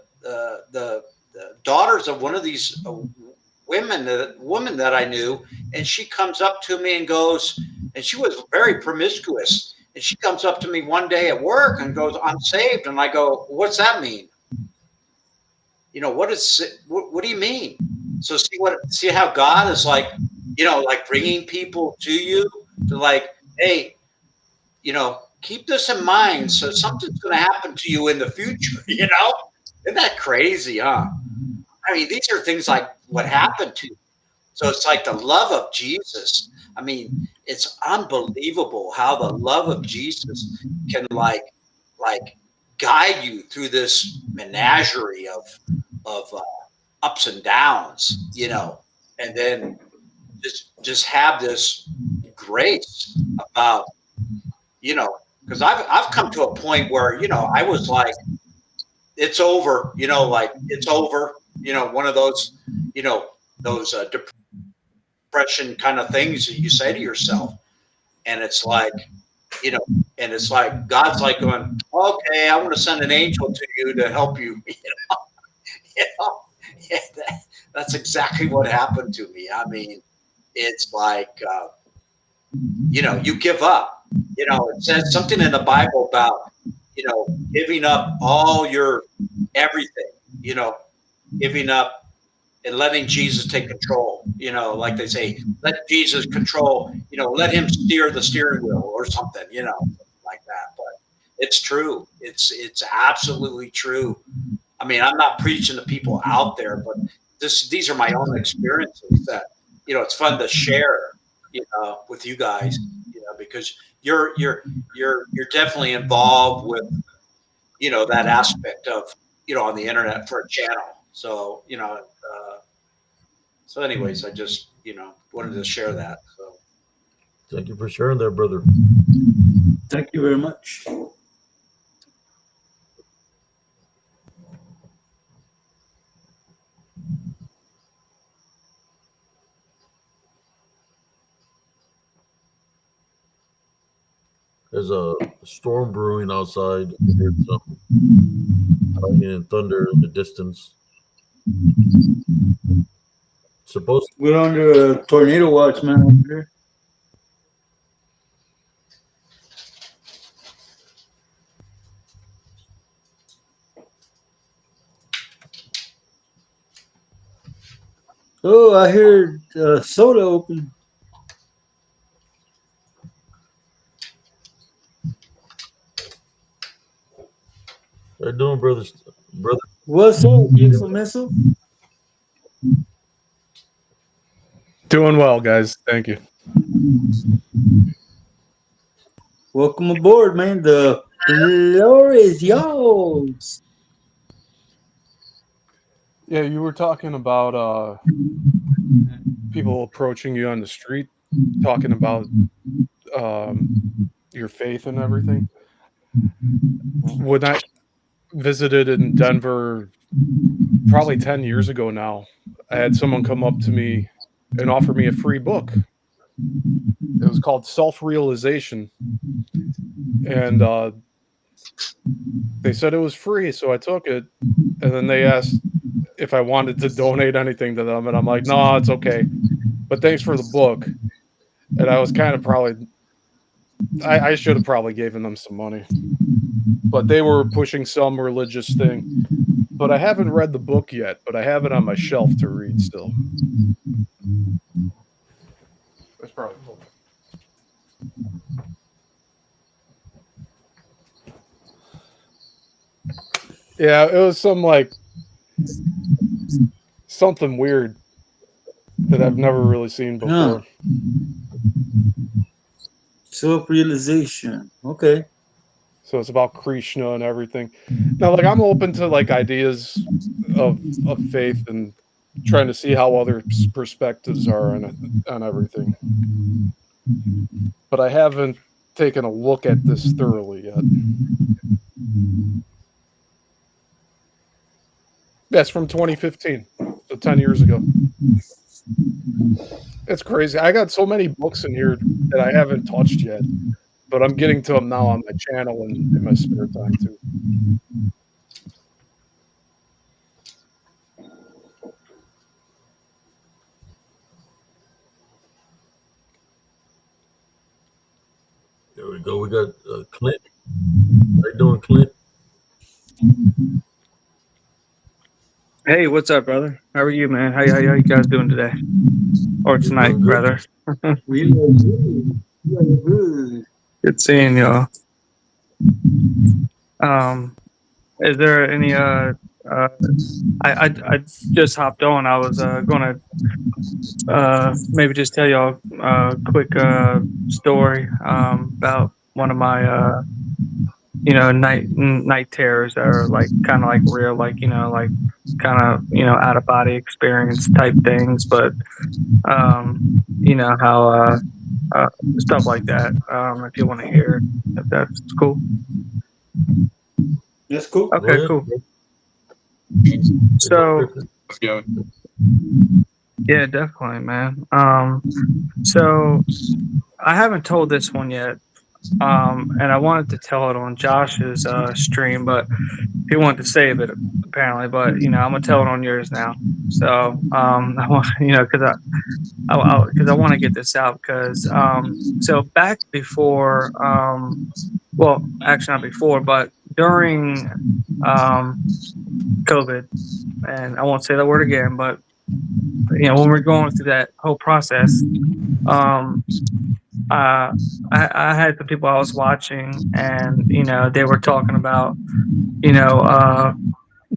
daughters of one of these women that I knew, and she comes up to me and goes, and she was very promiscuous, and she comes up to me one day at work and goes, I'm saved. And I go, what's that mean? You know, what do you mean? So see how God is, like, you know, like bringing people to you to, like, hey, you know, keep this in mind. So something's going to happen to you in the future, you know? Isn't that crazy, huh? I mean, these are things like what happened to you. So it's like the love of Jesus. I mean, it's unbelievable how the love of Jesus can, like guide you through this menagerie of ups and downs, you know, and then just have this grace about, you know, because I've come to a point where, you know, I was like, it's over, you know, like, it's over, you know, one of those, you know, those depression kind of things that you say to yourself, and it's like, you know, and it's like God's like going, okay, I want to send an angel to you to help you. You know, yeah, that's exactly what happened to me. I mean, it's like, you know, you give up. You know, it says something in the Bible about, you know, giving up all your everything, you know, giving up and letting Jesus take control. You know, like they say, let Jesus control, you know, let him steer the steering wheel or something, you know, like that. But it's true. It's absolutely true. I mean, I'm not preaching to people out there, but these are my own experiences that, you know, it's fun to share, you know, with you guys, you know, because you're definitely involved with, you know, that aspect of, you know, on the internet for a channel. So, you know, so anyways, I just, you know, wanted to share that. So Thank you for sharing that, brother. Thank you very much. There's a storm brewing outside. There's some lightning and thunder in the distance. Supposed We're under a tornado watch, man. Over here. Oh, I heard soda open. How you doing, brothers? Brother, What's up, beautiful missile? Doing well, guys. Thank you. Welcome aboard, man. The floor is yours. Yeah, you were talking about people approaching you on the street, talking about your faith and everything. When I visited in Denver probably 10 years ago now, I had someone come up to me and offer me a free book. It was called Self-Realization. And they said it was free, so I took it. And then they asked if I wanted to donate anything to them, and I'm like, no, it's okay. But thanks for the book. And I was kind of probably, I should have probably given them some money. But they were pushing some religious thing. But I haven't read the book yet, but I have it on my shelf to read still. That's probably cool. Yeah, it was something weird that I've never really seen before. Self-realization. Okay. So it's about Krishna and everything. Now, like, I'm open to like ideas of faith and trying to see how other perspectives are on everything. But I haven't taken a look at this thoroughly yet. That's from 2015, so 10 years ago. It's crazy. I got so many books in here that I haven't touched yet, but I'm getting to them now on my channel and in my spare time too. there we go. We got Clint. How you doing, Clint? Hey, what's up, brother? How are you, man? How you guys doing today? Or tonight, Doing good. rather. We are good. We are good. Good seeing y'all. Is there any I just hopped on. I was gonna maybe just tell y'all a quick story about one of my night terrors that are like kind of like real, like like kind of out of body experience type things, but how stuff like that. If you want to hear, if that's cool. That's cool. Go Okay, ahead. cool. Hey, So Let's go. yeah, definitely, man. So I haven't told this one yet. And I wanted to tell it on Josh's stream, but he wanted to save it apparently. But I'm gonna tell it on yours now. So I want because I want to get this out because so back before well, actually not before, but during COVID, and I won't say that word again, but when we're going through that whole process, I had some people I was watching, and they were talking about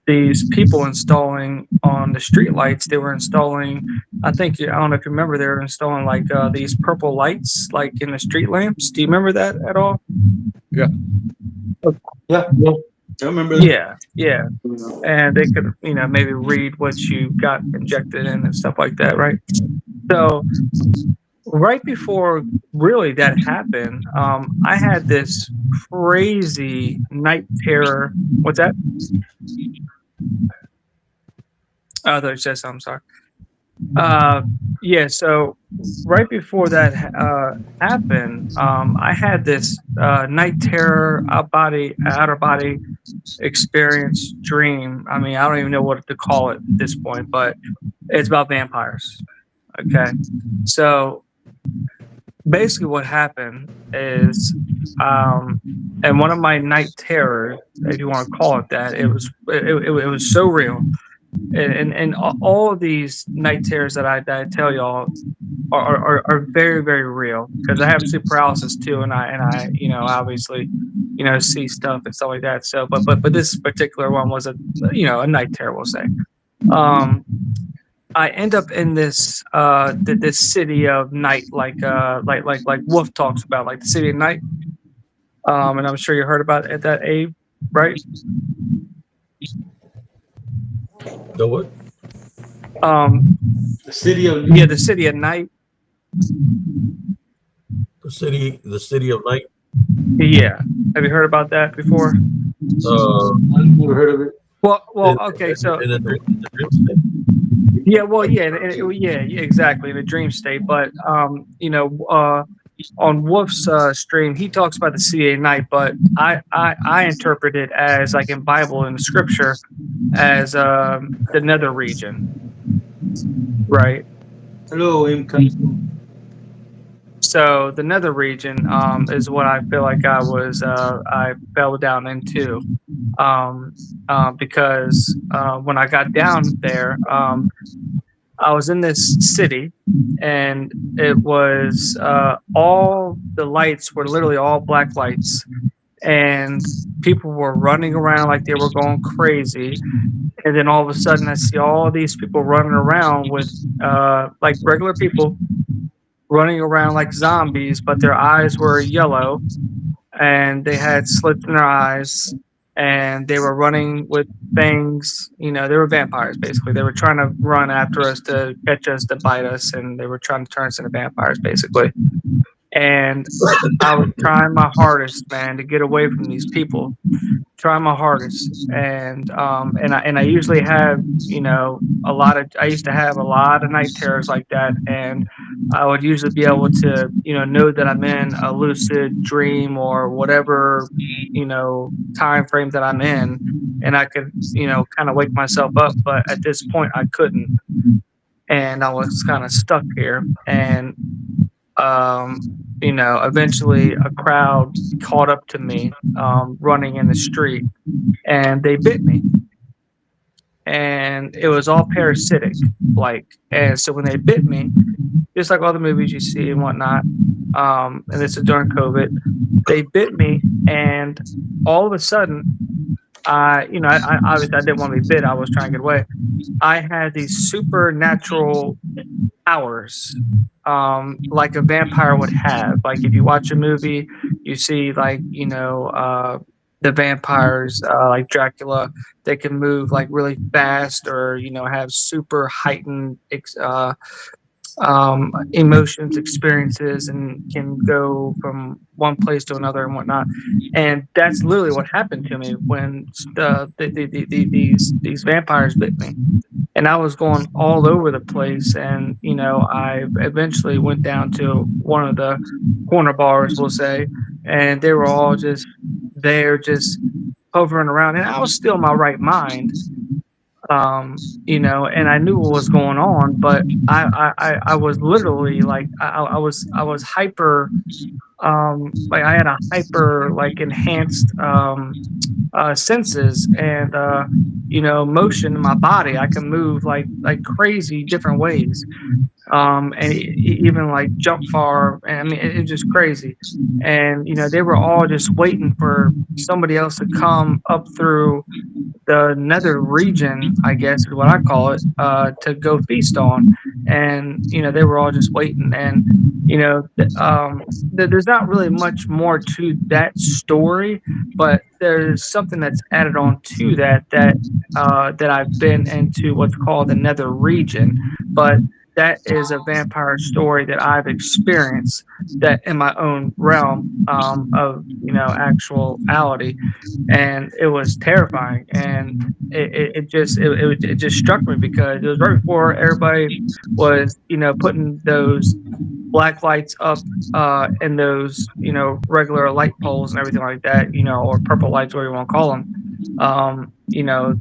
these people installing on the street lights. They were installing, I don't know if you remember, they were installing like these purple lights like in the street lamps. Do you remember that at all? Yeah. Yeah. I remember that. Yeah. And they could maybe read what you got injected in and stuff like that, right? So right before really that happened, I had this crazy night terror. What's that? Oh, there says something. Sorry. Yeah. So right before that happened, I had this night terror, outer body experience dream. I mean, I don't even know what to call it at this point, but it's about vampires. Okay. So basically what happened is and one of my night terrors, if you want to call it that, it was so real, and all of these night terrors that I tell y'all are very, very real, because I have sleep paralysis too, and I obviously see stuff and stuff like that. So, but this particular one was a night terror, we'll say. I end up in this city of night, like Wolf talks about, like the city of night. And I'm sure you heard about it, that, Abe, right? The what? The city of Yeah, the city of night. The city of night. Yeah, have you heard about that before? I've never heard of it. Well, In, okay, so in the dream state. yeah, well, yeah, exactly, in a dream state. But on Wolf's stream, he talks about the CA night, but I interpret it as, like, in Bible and Scripture, as the nether region, right? Hello, So the nether region is what I feel like I fell down into, because when I got down there, I was in this city, and it was all the lights were literally all black lights, and people were running around like they were going crazy. And then all of a sudden, I see all these people running around with like regular people running around like zombies, but their eyes were yellow, and they had slits in their eyes, and they were running with things. They were vampires, basically. They were trying to run after us to catch us, to bite us, and they were trying to turn us into vampires, basically. And I was trying my hardest, man, to get away from these people. Trying my hardest, and I usually have I used to have a lot of night terrors like that, and I would usually be able to know that I'm in a lucid dream or whatever time frame that I'm in, and I could kind of wake myself up. But at this point, I couldn't, and I was kind of stuck here. And eventually a crowd caught up to me, running in the street, and they bit me. And it was all parasitic, like, and so when they bit me, just like all the movies you see and whatnot, and this is during COVID, they bit me, and all of a sudden, I obviously I didn't want to be bit. I was trying to get away. I had these supernatural powers, like a vampire would have. Like, if you watch a movie, you see, like, the vampires, like Dracula, they can move like really fast, or have super heightened emotions, experiences, and can go from one place to another and whatnot. And that's literally what happened to me when these vampires bit me. And I was going all over the place, and I eventually went down to one of the corner bars, we'll say, and they were all just there, just hovering around, and I was still in my right mind, and I knew what was going on, but I was literally like, I was hyper, like, I had a hyper, like, enhanced senses, and motion in my body. I can move like crazy different ways, and even like jump far. And I mean, it's just crazy. And they were all just waiting for somebody else to come up through the nether region, I guess is what I call it, to go feast on. And they were all just waiting. And there's not really much more to that story, but there's something that's added on to that I've been into what's called the nether region. But that is a vampire story that I've experienced, that in my own realm, of actuality, and it was terrifying. And it just struck me, because it was right before everybody was putting those black lights up, in those regular light poles and everything like that, or purple lights, whatever you want to call them.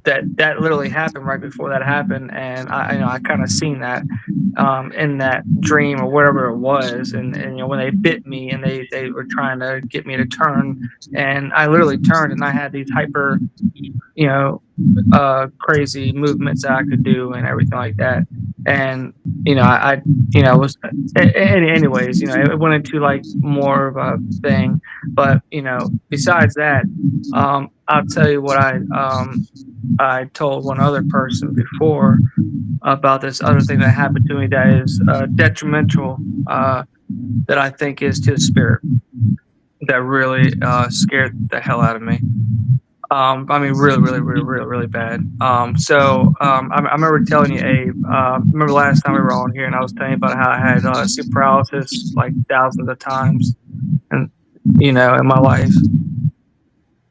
That literally happened right before that happened, and I kind of seen that in that dream or whatever it was. And when they bit me, and they were trying to get me to turn, and I literally turned, and I had these hyper crazy movements that I could do and everything like that. And I was anyways, it went into like more of a thing. But besides that, I'll tell you what I told one other person before about this other thing that happened to me that is detrimental, that I think is to the spirit, that really scared the hell out of me. I mean, really, really, really, really, really bad. I remember telling you, Abe. Remember last time we were on here, and I was telling you about how I had sleep paralysis like thousands of times, and in my life.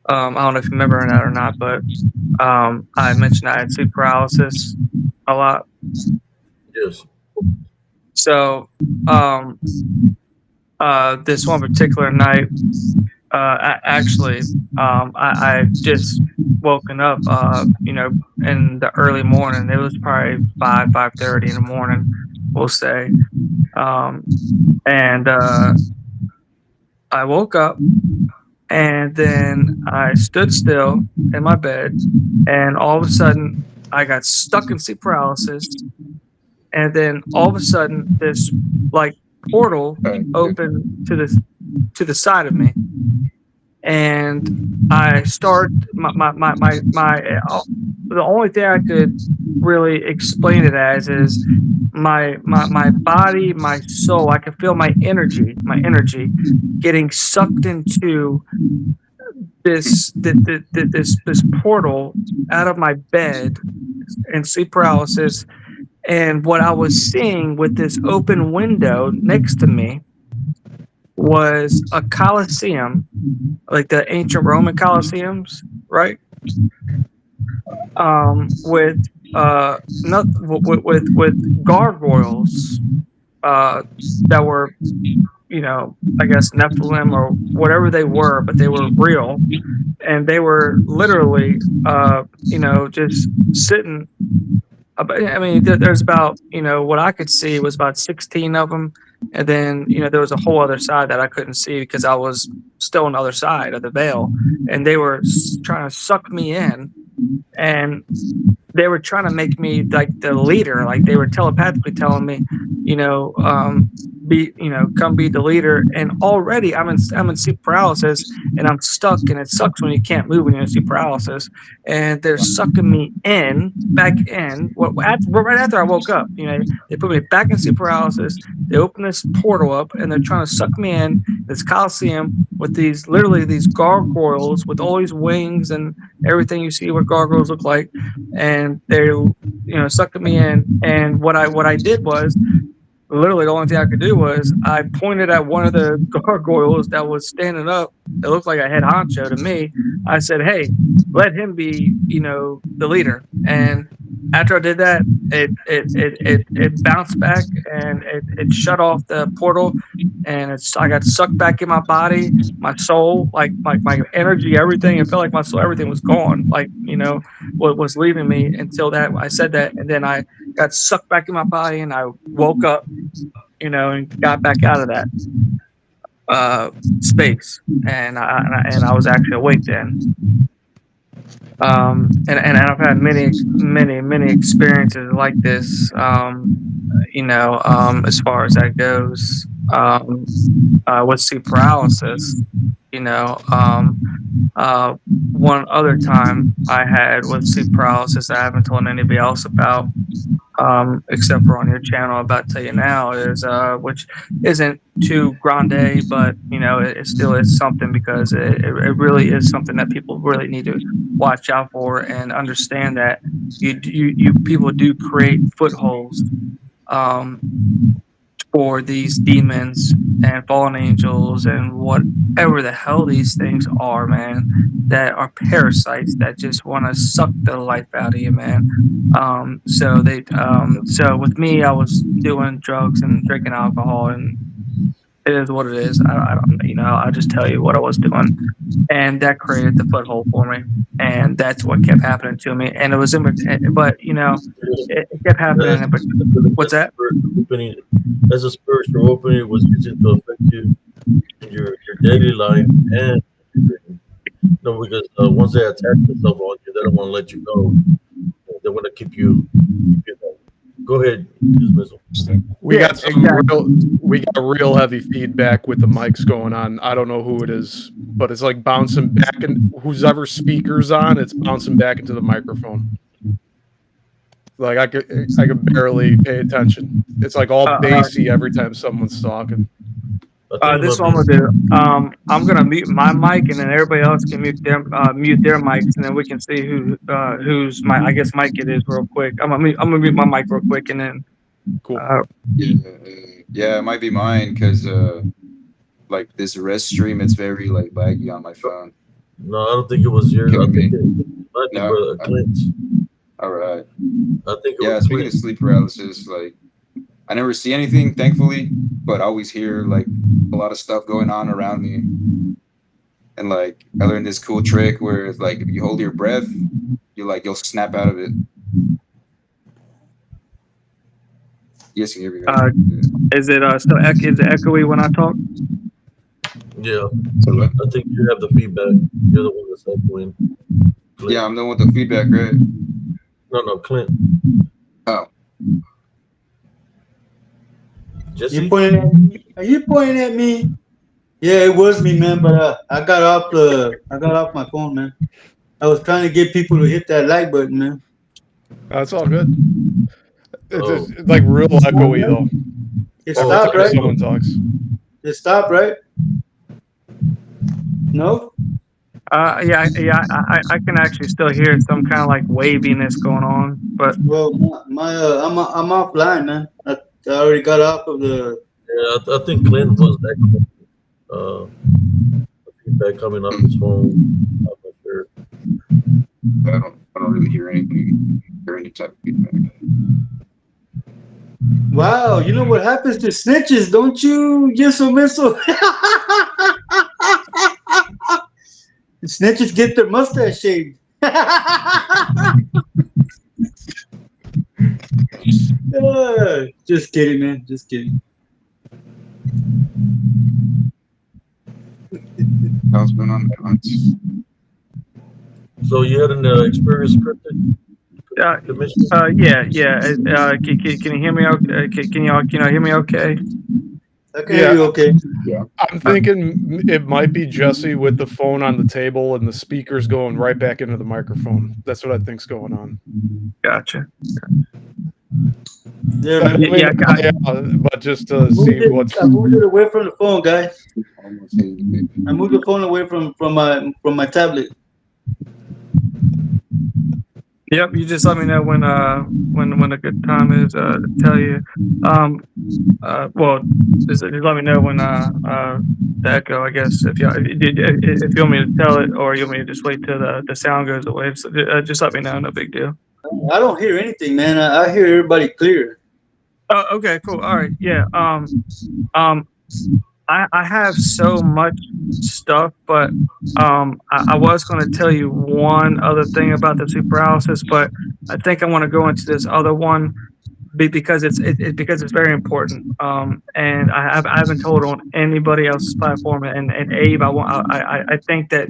I don't know if you remember that or not, but I mentioned I had sleep paralysis a lot. Yes. So, this one particular night, I just woken up, in the early morning. It was probably 5:30 in the morning, we'll say. Um, and I woke up, and then I stood still in my bed, and all of a sudden I got stuck in sleep paralysis. And then all of a sudden, this like portal opened to the side of me, and I start the only thing I could really explain it as is my body, my soul. I can feel my energy getting sucked into this portal out of my bed in sleep paralysis. And what I was seeing with this open window next to me was a coliseum, like the ancient Roman coliseums, right? With not with gargoyles that were, I guess Nephilim or whatever they were, but they were real, and they were literally, just sitting. I mean, there's about, what I could see was about 16 of them, and then there was a whole other side that I couldn't see because I was still on the other side of the veil, and they were trying to suck me in, and they were trying to make me like the leader. Like they were telepathically telling me, come be the leader. And already I'm in sleep paralysis, and I'm stuck, and it sucks when you can't move when you're in sleep paralysis. And they're sucking me back in. Right after I woke up, they put me back in sleep paralysis. They open this portal up, and they're trying to suck me in this coliseum with these gargoyles with all these wings and everything you see what gargoyles look like. And they sucked me in. And what I did was, literally the only thing I could do was I pointed at one of the gargoyles that was standing up. It looked like a head honcho to me. I said, "Hey, let him be, the leader." And after I did that, it bounced back, and it shut off the portal, and I got sucked back in my body, my soul, like my energy, everything. It felt like my soul, everything was gone, like what was leaving me until that I said that, and then I got sucked back in my body, and I woke up, and got back out of that space, and I was actually awake then. And I've had many experiences like this, as far as that goes, with sleep paralysis. One other time I had with sleep paralysis I haven't told anybody else about, except for on your channel. I'm about to tell you now is which isn't too grande, but it still is something, because it really is something that people really need to watch out for and understand that you people do create footholds for these demons and fallen angels and whatever the hell these things are, man, that are parasites that just want to suck the life out of you, man. So with me, I was doing drugs and drinking alcohol, and it is what it is. I don't, I'll just tell you what I was doing, and that created the foothold for me, and that's what kept happening to me. And it was, but it kept happening. But what's that? Opening, as a spiritual opening was used to affect you in your daily life, and because once they attach themselves on you, they don't want to let you go. They want to keep you there. Go ahead, dismissal. We Yeah, got some exactly. we got real heavy feedback with the mics going on. I don't know who it is, but it's like bouncing back, and who's ever speakers on, it's bouncing back into the microphone. Like I could barely pay attention. It's like all bassy every time someone's talking. This is what I'm gonna do. I'm gonna mute my mic, and then everybody else can mute their mics, and then we can see whose mic, I guess, mic it is real quick. I'm gonna mute my mic real quick, and then Cool. Yeah, it might be mine because like this rest stream, it's very like laggy on my phone. No, I don't think it was yours. I think it might be No, Brother Clint's. All right. I think it Yeah, was speaking of sleep paralysis, like I never see anything, thankfully, but I always hear like a lot of stuff going on around me. And like I learned this cool trick where it's like if you hold your breath, you'll snap out of it. Yes, you can hear me. Right? is it still is it echoey when I talk? Yeah. So what? I think you have the feedback. You're the one that's echoing. Clint. Yeah, I'm the one with the feedback, right? No, Clint. Oh. Jesse? Are you pointing at me? Yeah, it was me, man. But I got off my phone, man. I was trying to get people to hit that like button, man. That's all good. It's like real echoey though. It Every stopped, time right? someone talks. It stopped, right? No. Yeah. I can actually still hear some kind of like waviness going on, but Well, I'm offline, man. I already got off of the. Yeah, I think Clint was echoing. The feedback coming off his phone. I'm not sure. I don't really hear anything or any type of feedback. Wow, you know what happens to snitches, don't you, Yissel Missile? Snitches get their mustache shaved. Just kidding, man. Just kidding. What's going on in the comments? So you had an experience Cryptid? Commission? yeah. Can you hear me? Okay? Can y'all hear me? Okay. I can hear you okay. Yeah. I'm thinking it might be Jesse with the phone on the table and the speakers going right back into the microphone. That's what I think's going on. Gotcha. Yeah, I man. mean, but just to see what's. I moved it away from the phone, guys. Almost hitting it. I moved the phone away from my tablet. Yep. You just let me know when a good time is to tell you. Well, just let me know when the echo. I guess if you want me to tell it, or you want me to just wait till the sound goes away. So, just let me know. No big deal. I don't hear anything, man. I hear everybody clear. Oh, okay, cool. All right, yeah. I have so much stuff, but I was going to tell you one other thing about the sleep paralysis, but I think I want to go into this other one because it's very important. And I haven't told on anybody else's platform. And Abe, I think that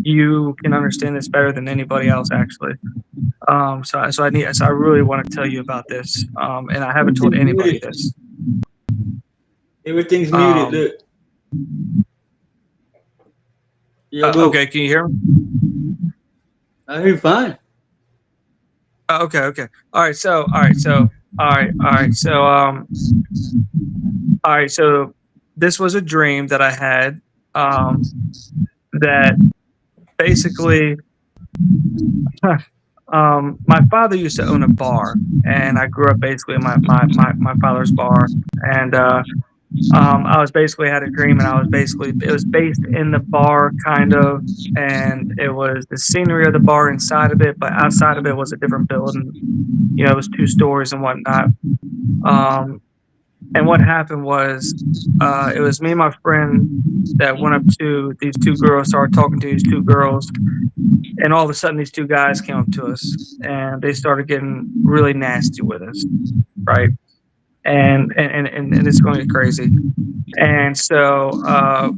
you can understand this better than anybody else, actually. So I really want to tell you about this. And I haven't told anybody this. Everything's muted. Look. Yeah, okay, can you hear me? I hear you fine. Okay. All right. So this was a dream that I had. That basically, my father used to own a bar, and I grew up basically in my father's bar, and I was basically had a dream, and it was based in the bar kind of, and it was the scenery of the bar inside of it, but outside of it was a different building. You know, it was 2 stories and whatnot. And what happened was, it was me and my friend that went up to these 2 girls, started talking to these 2 girls, and all of a sudden these 2 guys came up to us, and they started getting really nasty with us, right? And it's going to get crazy. And so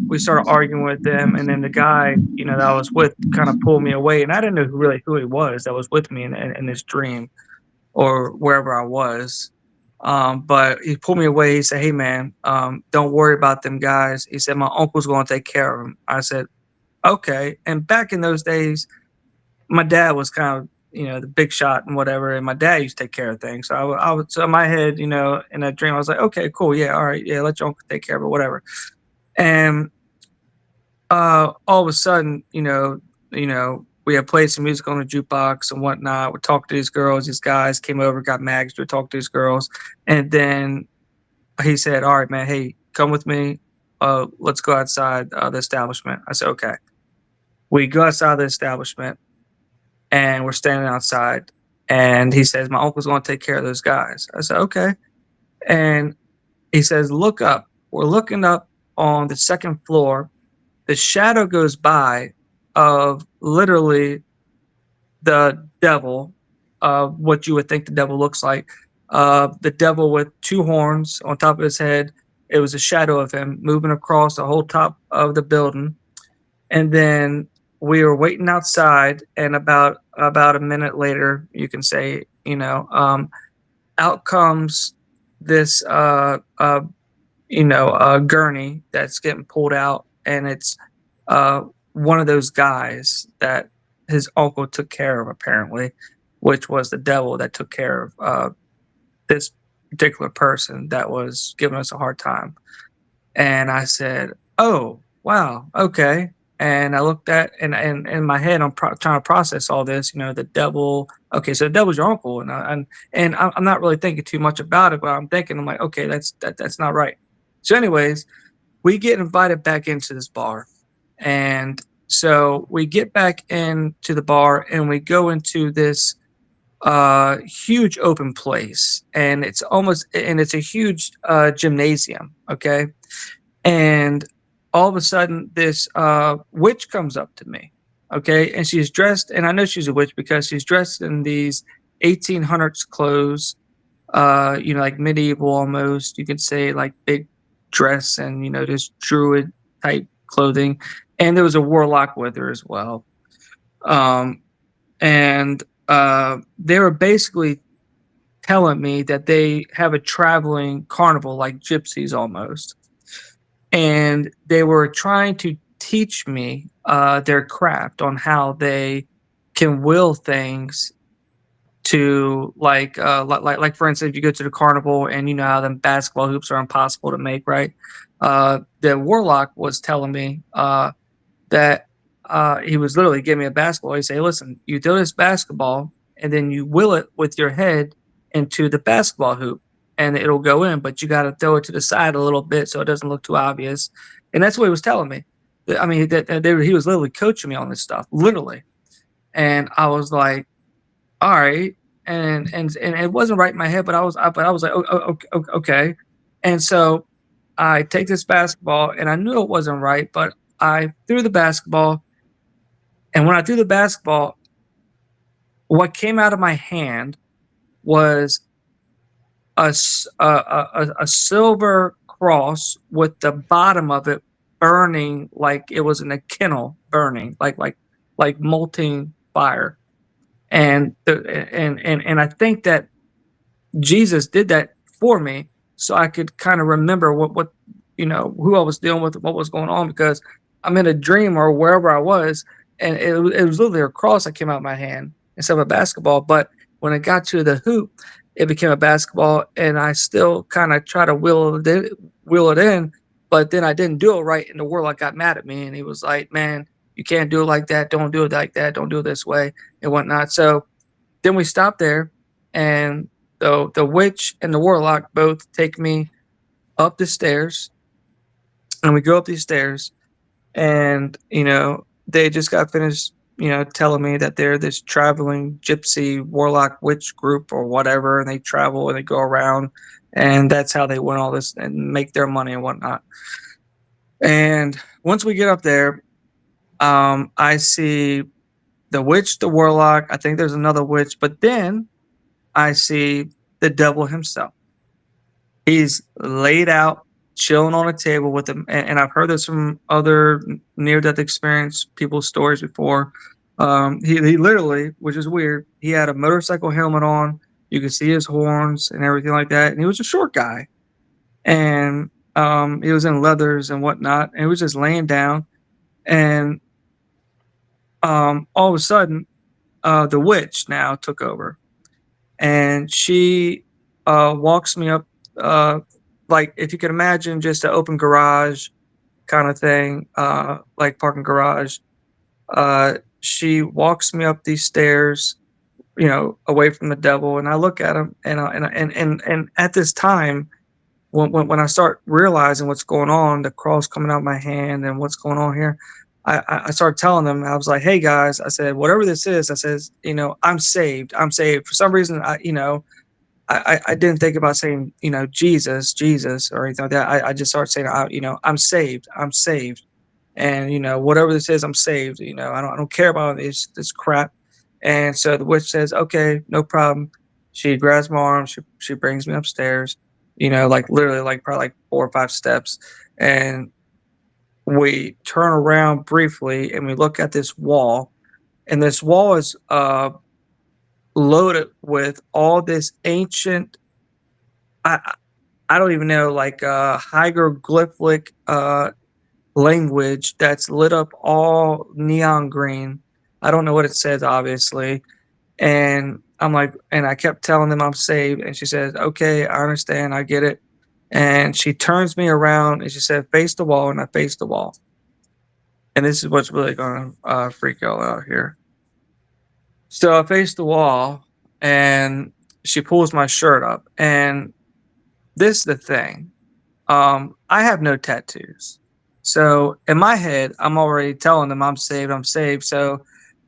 we started arguing with them, and then the guy, that I was with, kind of pulled me away, and I didn't know who he was that was with me in this dream or wherever I was. But he pulled me away. He said, "Hey, man, don't worry about them guys." He said, "My uncle's going to take care of them." I said, "Okay." And back in those days, my dad was kind of, the big shot and whatever, and my dad used to take care of things. So I was, so in my head, in that dream, I was like, "Okay, cool, yeah, all right, yeah, let your uncle take care of it, whatever." And all of a sudden, we had played some music on the jukebox and whatnot. We talked to these girls, these guys came over, got mags, we talked to these girls, and then he said, "All right, man, hey, come with me. Let's go outside the establishment." I said, "Okay." We go outside the establishment and we're standing outside. And he says, "My uncle's going to take care of those guys." I said, "Okay." And he says, "Look up." We're looking up on the second floor. The shadow goes by of literally the devil, what you would think the devil looks like. The devil with two horns on top of his head. It was a shadow of him moving across the whole top of the building. And then we were waiting outside, and about a minute later, you can say, out comes this gurney that's getting pulled out, and it's uh, one of those guys that his uncle took care of, apparently, which was the devil that took care of this particular person that was giving us a hard time. And I said, "Oh, wow, okay." And I looked at, and in my head, I'm trying to process all this. The devil. Okay, so the devil's your uncle, and I'm not really thinking too much about it, but I'm like, okay, that's not right. So, anyways, we get invited back into this bar, and so we get back into the bar, and we go into this huge open place, and it's a huge gymnasium. Okay, and all of a sudden this witch comes up to me, okay, and she's dressed, and I know she's a witch because she's dressed in these 1800s clothes, like medieval almost, you could say, like big dress, and this druid type clothing, and there was a warlock with her as well. um and they were basically telling me that they have a traveling carnival like gypsies almost, and they were trying to teach me their craft on how they can will things to, like for instance, if you go to the carnival and you know how them basketball hoops are impossible to make, right? The warlock was telling me that he was literally giving me a basketball. He say, "Listen, you throw this basketball and then you will it with your head into the basketball hoop, and it'll go in. But you got to throw it to the side a little bit so it doesn't look too obvious." And that's what he was telling me. I mean, he was literally coaching me on this stuff, literally. And I was like, "All right." And it wasn't right in my head, but I was like, okay. And so I take this basketball, and I knew it wasn't right, but I threw the basketball, and when I threw the basketball, what came out of my hand was a silver cross with the bottom of it burning like it was in a kennel, burning like molten fire. And I think that Jesus did that for me, so I could kind of remember what who I was dealing with, what was going on, because I'm in a dream or wherever I was, and it was literally a cross that came out of my hand instead of a basketball. But when it got to the hoop, it became a basketball, and I still kind of try to wheel it in, but then I didn't do it right, and the warlock got mad at me, and he was like, "Man, you can't do it like that. Don't do it like that. Don't do it this way," and whatnot. So then we stopped there, and the witch and the warlock both take me up the stairs, and we go up these stairs, and they just got finished telling me that they're this traveling gypsy warlock witch group or whatever, and they travel and they go around, and that's how they win all this and make their money and whatnot. And once we get up there, I see the witch, the warlock, I think there's another witch, but then I see the devil himself. He's laid out, chilling on a table with him, and I've heard this from other near-death experience people's stories before. He literally, which is weird, he had a motorcycle helmet on, You could see his horns and everything like that. And he was a short guy, and he was in leathers and whatnot. And he was just laying down, and all of a sudden, the witch now took over, and she walks me up, like if you can imagine just an open garage kind of thing, like parking garage. She walks me up these stairs, away from the devil, and I look at him, and at this time, when I start realizing what's going on, the cross coming out my hand and what's going on here, I started telling them. I was like, "Hey guys," I said, "whatever this is," I says, "I'm saved. I'm saved." For some reason, I didn't think about saying, Jesus, Jesus, or anything like that. I just started saying, I'm saved. I'm saved. And, whatever this is, I'm saved. I don't care about this crap. And so the witch says, okay, no problem. She grabs my arm. She brings me upstairs, like literally like probably like 4 or 5 steps. And we turn around briefly and we look at this wall. And this wall is loaded with all this ancient, I I don't even know, like hieroglyphic language that's lit up all neon green. I don't know what it says, obviously. And I'm like, and I kept telling them I'm saved. And she says, okay, I understand, I get it. And she turns me around and she said, face the wall, and I face the wall. And this is what's really gonna freak y'all out here. So I face the wall, and she pulls my shirt up, and this is the thing. I have no tattoos. So in my head, I'm already telling them I'm saved, I'm saved. So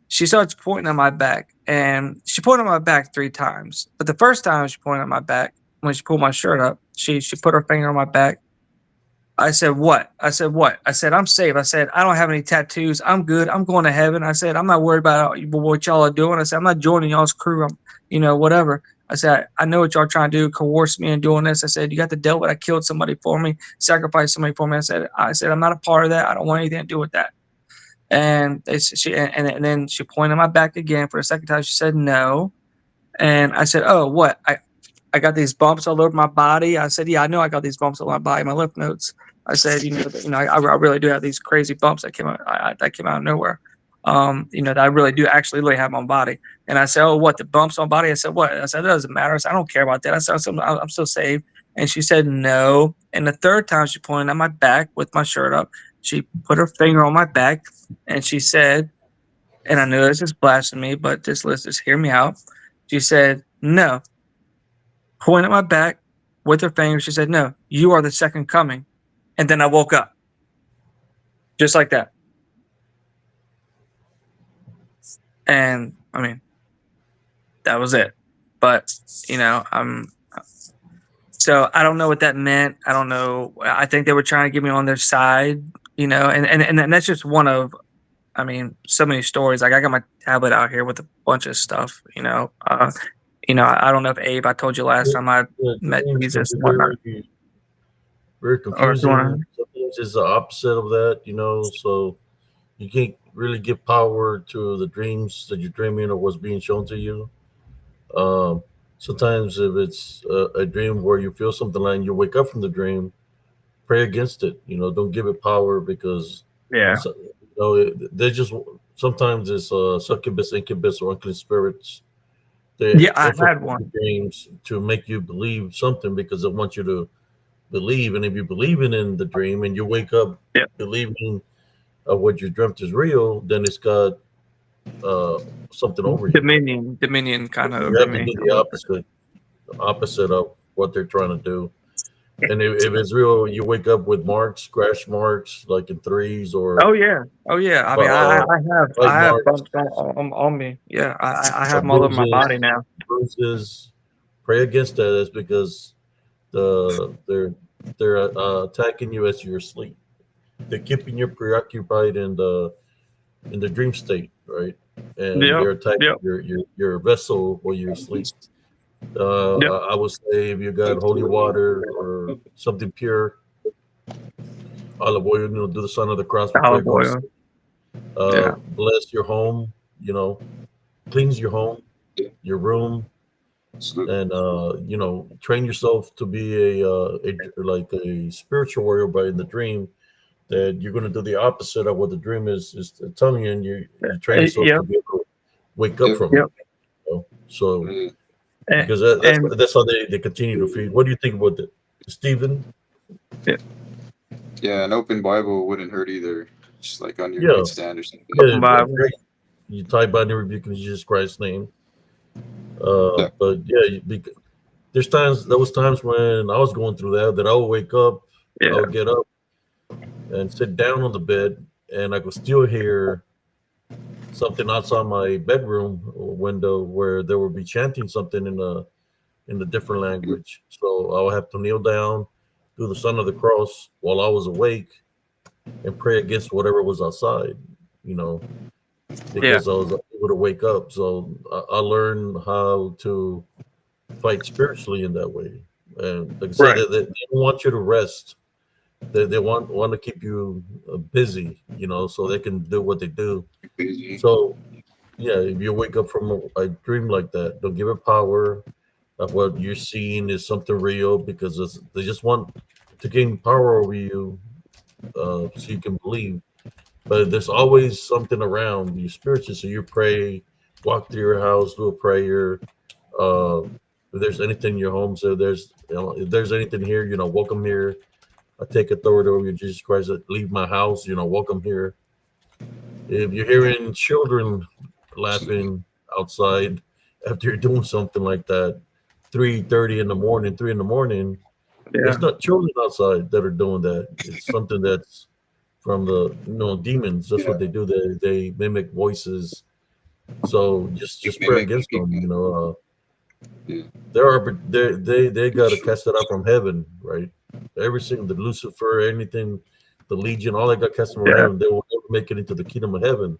she starts pointing at my back, and she pointed at my back 3 times. But the first time she pointed at my back, when she pulled my shirt up, she put her finger on my back. I said, what? I said, what? I said, I'm saved. I said, I don't have any tattoos. I'm good. I'm going to heaven. I said, I'm not worried about what y'all are doing. I said, I'm not joining y'all's crew. Whatever. I said, I know what y'all trying to do, coerce me and doing this. I said, you got the devil that killed somebody for me, sacrificed somebody for me. I said, I'm not a part of that. I don't want anything to do with that. And then she pointed my back again for the second time. She said, no. And I said, oh, what? I got these bumps all over my body. I said, yeah, I know I got these bumps all over my body, my lymph nodes. I said, I really do have these crazy bumps that came out of nowhere. That I really do actually really have my body. And I said, oh, what, the bumps on body? I said, what? I said, it doesn't matter. I said, I don't care about that. I said, I'm still saved. And she said, no. And the third time she pointed at my back with my shirt up, she put her finger on my back and she said, and I know this is blasphemy, but let's just hear me out. She said, no. Pointed at my back with her finger. She said, no, you are the second coming. And then I woke up. Just like that. And I mean, that was it. But, so I don't know what that meant. I don't know. I think they were trying to get me on their side, and that's just one of, so many stories. Like I got my tablet out here with a bunch of stuff, I don't know if Abe, I told you last time I met Jesus and whatnot. Very confusing. Sometimes it's the opposite of that, so you can't really give power to the dreams that you're dreaming or what's being shown to you. Sometimes if it's a dream where you feel something like you wake up from the dream, pray against it. Don't give it power because they just sometimes it's succubus, incubus, or unclean spirits. I had one. Dreams to make you believe something because they want you to believe, and if you're believing in the dream and you wake up believing what you dreamt is real, then it's got something over you. Dominion kind of. You have to do the opposite of what they're trying to do. And if it's real, you wake up with marks, scratch marks, like in threes or. Oh yeah. I have bumps on me. Yeah, I have them all over my body now. Bruises. Pray against that. That's because they're attacking you as you're asleep. They're keeping you preoccupied in the dream state, right? And they're attacking your vessel while you're asleep. I would say if you got holy water or something pure, olive oil, do the sign of the cross. Olive oil. Bless your home, cleanse your home, your room, Absolutely. And train yourself to be like a spiritual warrior. But in the dream, that you're going to do the opposite of what the dream is telling you, and you train yourself Yep. to be able to wake up Yep. from Yep. it. So Mm. because And that's how they continue to feed. What do you think about it, Stephen? Yeah, an open Bible wouldn't hurt either. Just like on your Yeah, nightstand or something. yeah, Bible. great. You tie bind and rebuke in Jesus Christ's name. Yeah. But yeah, there was times when I was going through that I would wake up, I Yeah. would get up and sit down on the bed, and I could still hear something outside my bedroom window where they would be chanting something in a different language. So I would have to kneel down, do the sign of the cross while I was awake, and pray against whatever was outside. You know, Yeah. because I was able to wake up. So I learned how to fight spiritually in that way. And like I said, Right. they don't want you to rest. They want to keep you busy, so they can do what they do. Crazy. So yeah, if you wake up from a dream like that, don't give it power. Of what you're seeing is something real because they just want to gain power over you, so you can believe. But there's always something around you spiritually. So you pray, walk through your house, do a prayer. Uh, if there's anything in your home, so if there's anything here, welcome here. I take authority over you, Jesus Christ. Leave my house, welcome here. If you're hearing children laughing outside after you're doing something like that, 3:30 in the morning, 3 in the morning, Yeah. it's not children outside that are doing that. It's something that's from the demons. That's Yeah. what they do. They mimic voices. So just pray Mimic against them. people. Yeah. They got to cast it out from heaven, right? Every single the Lucifer, anything, the Legion, all they got cast from Yeah. heaven. They will never make it into the kingdom of heaven.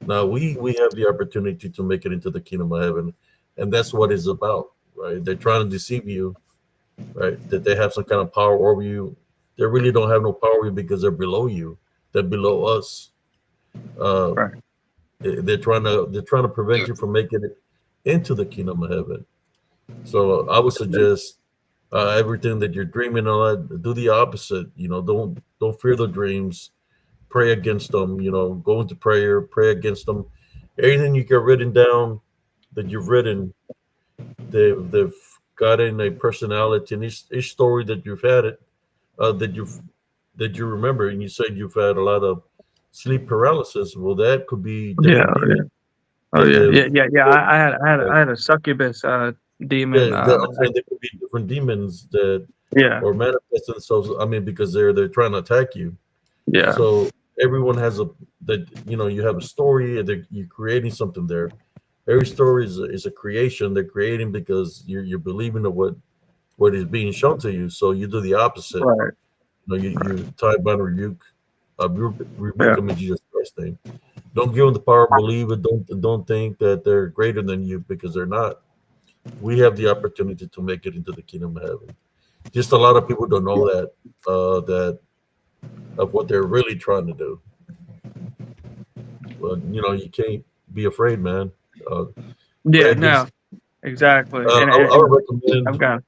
Now we have the opportunity to make it into the kingdom of heaven, and that's what it's about, right? They're trying to deceive you, right? That they have some kind of power over you. They really don't have no power over you because they're below you. They're below us. Uh, Right. they're trying to prevent Yeah. you from making it into the kingdom of heaven. So I would suggest everything that you're dreaming on, do the opposite. Don't fear the dreams. Pray against them. Go into prayer. Pray against them. Anything you get written down that you've written, they've got in a personality. And each story that you've had it, that you remember, and you said you've had a lot of sleep paralysis. Well, that could be Yeah. different demons Oh that yeah. they've. Yeah. I had a succubus demon. I'm saying there could be different demons that Yeah. or manifest themselves. I mean, because they're trying to attack you. Yeah. So everyone has you have a story. And you're creating something there. Every story is a creation. They're creating because you're believing of what is being shown to you. So you do the opposite. Right. You tie bind rebuke Yeah. them in Jesus Christ's name. Don't give them the power. Believe it. Don't think that they're greater than you because they're not. We have the opportunity to make it into the kingdom of heaven. Just a lot of people don't know that of what they're really trying to do. But you can't be afraid, man. Yeah. Pray No. against. Exactly. I would I've recommend, got.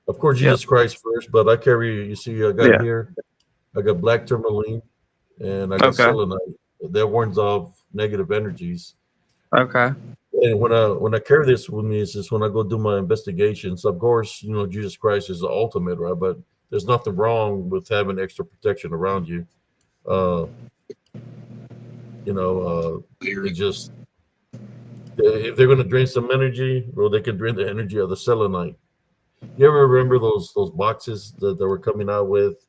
of course, Yep. Jesus Christ first. But I carry. You see, I got Yeah. here. I got black tourmaline, and I got Okay. selenite. That warns off negative energies. Okay. And when I carry this with me, it's just when I go do my investigations. Of course, Jesus Christ is the ultimate, right? But there's nothing wrong with having extra protection around you. Uh, it just if they're going to drain some energy, well, they can drain the energy of the selenite. You ever remember those boxes that they were coming out with?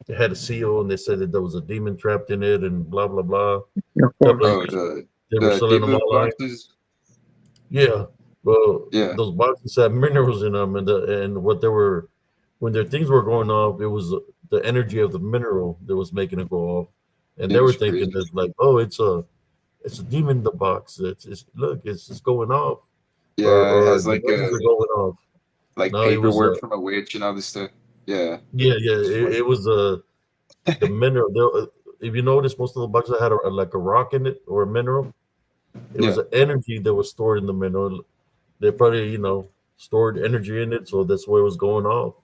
They had a seal, and they said that there was a demon trapped in it, and blah blah blah. Of course. Couple of Oh, years, the they were the selling them debuff online. boxes. Yeah, well, Yeah. those boxes had minerals in them, and what they were when their things were going off, it was the energy of the mineral that was making it go off, and It they were was thinking crazy. that like, oh, it's a demon in the box. It's look, it's going off, Yeah, it or has the like buttons are going off. like No, it was paperwork from a witch and all this stuff. Yeah. yeah, It's funny. it was the mineral. If you notice, most of the boxes had like a rock in it or a mineral. It was Yeah. an energy that was stored in the mineral. They probably stored energy in it, so that's where it was going off.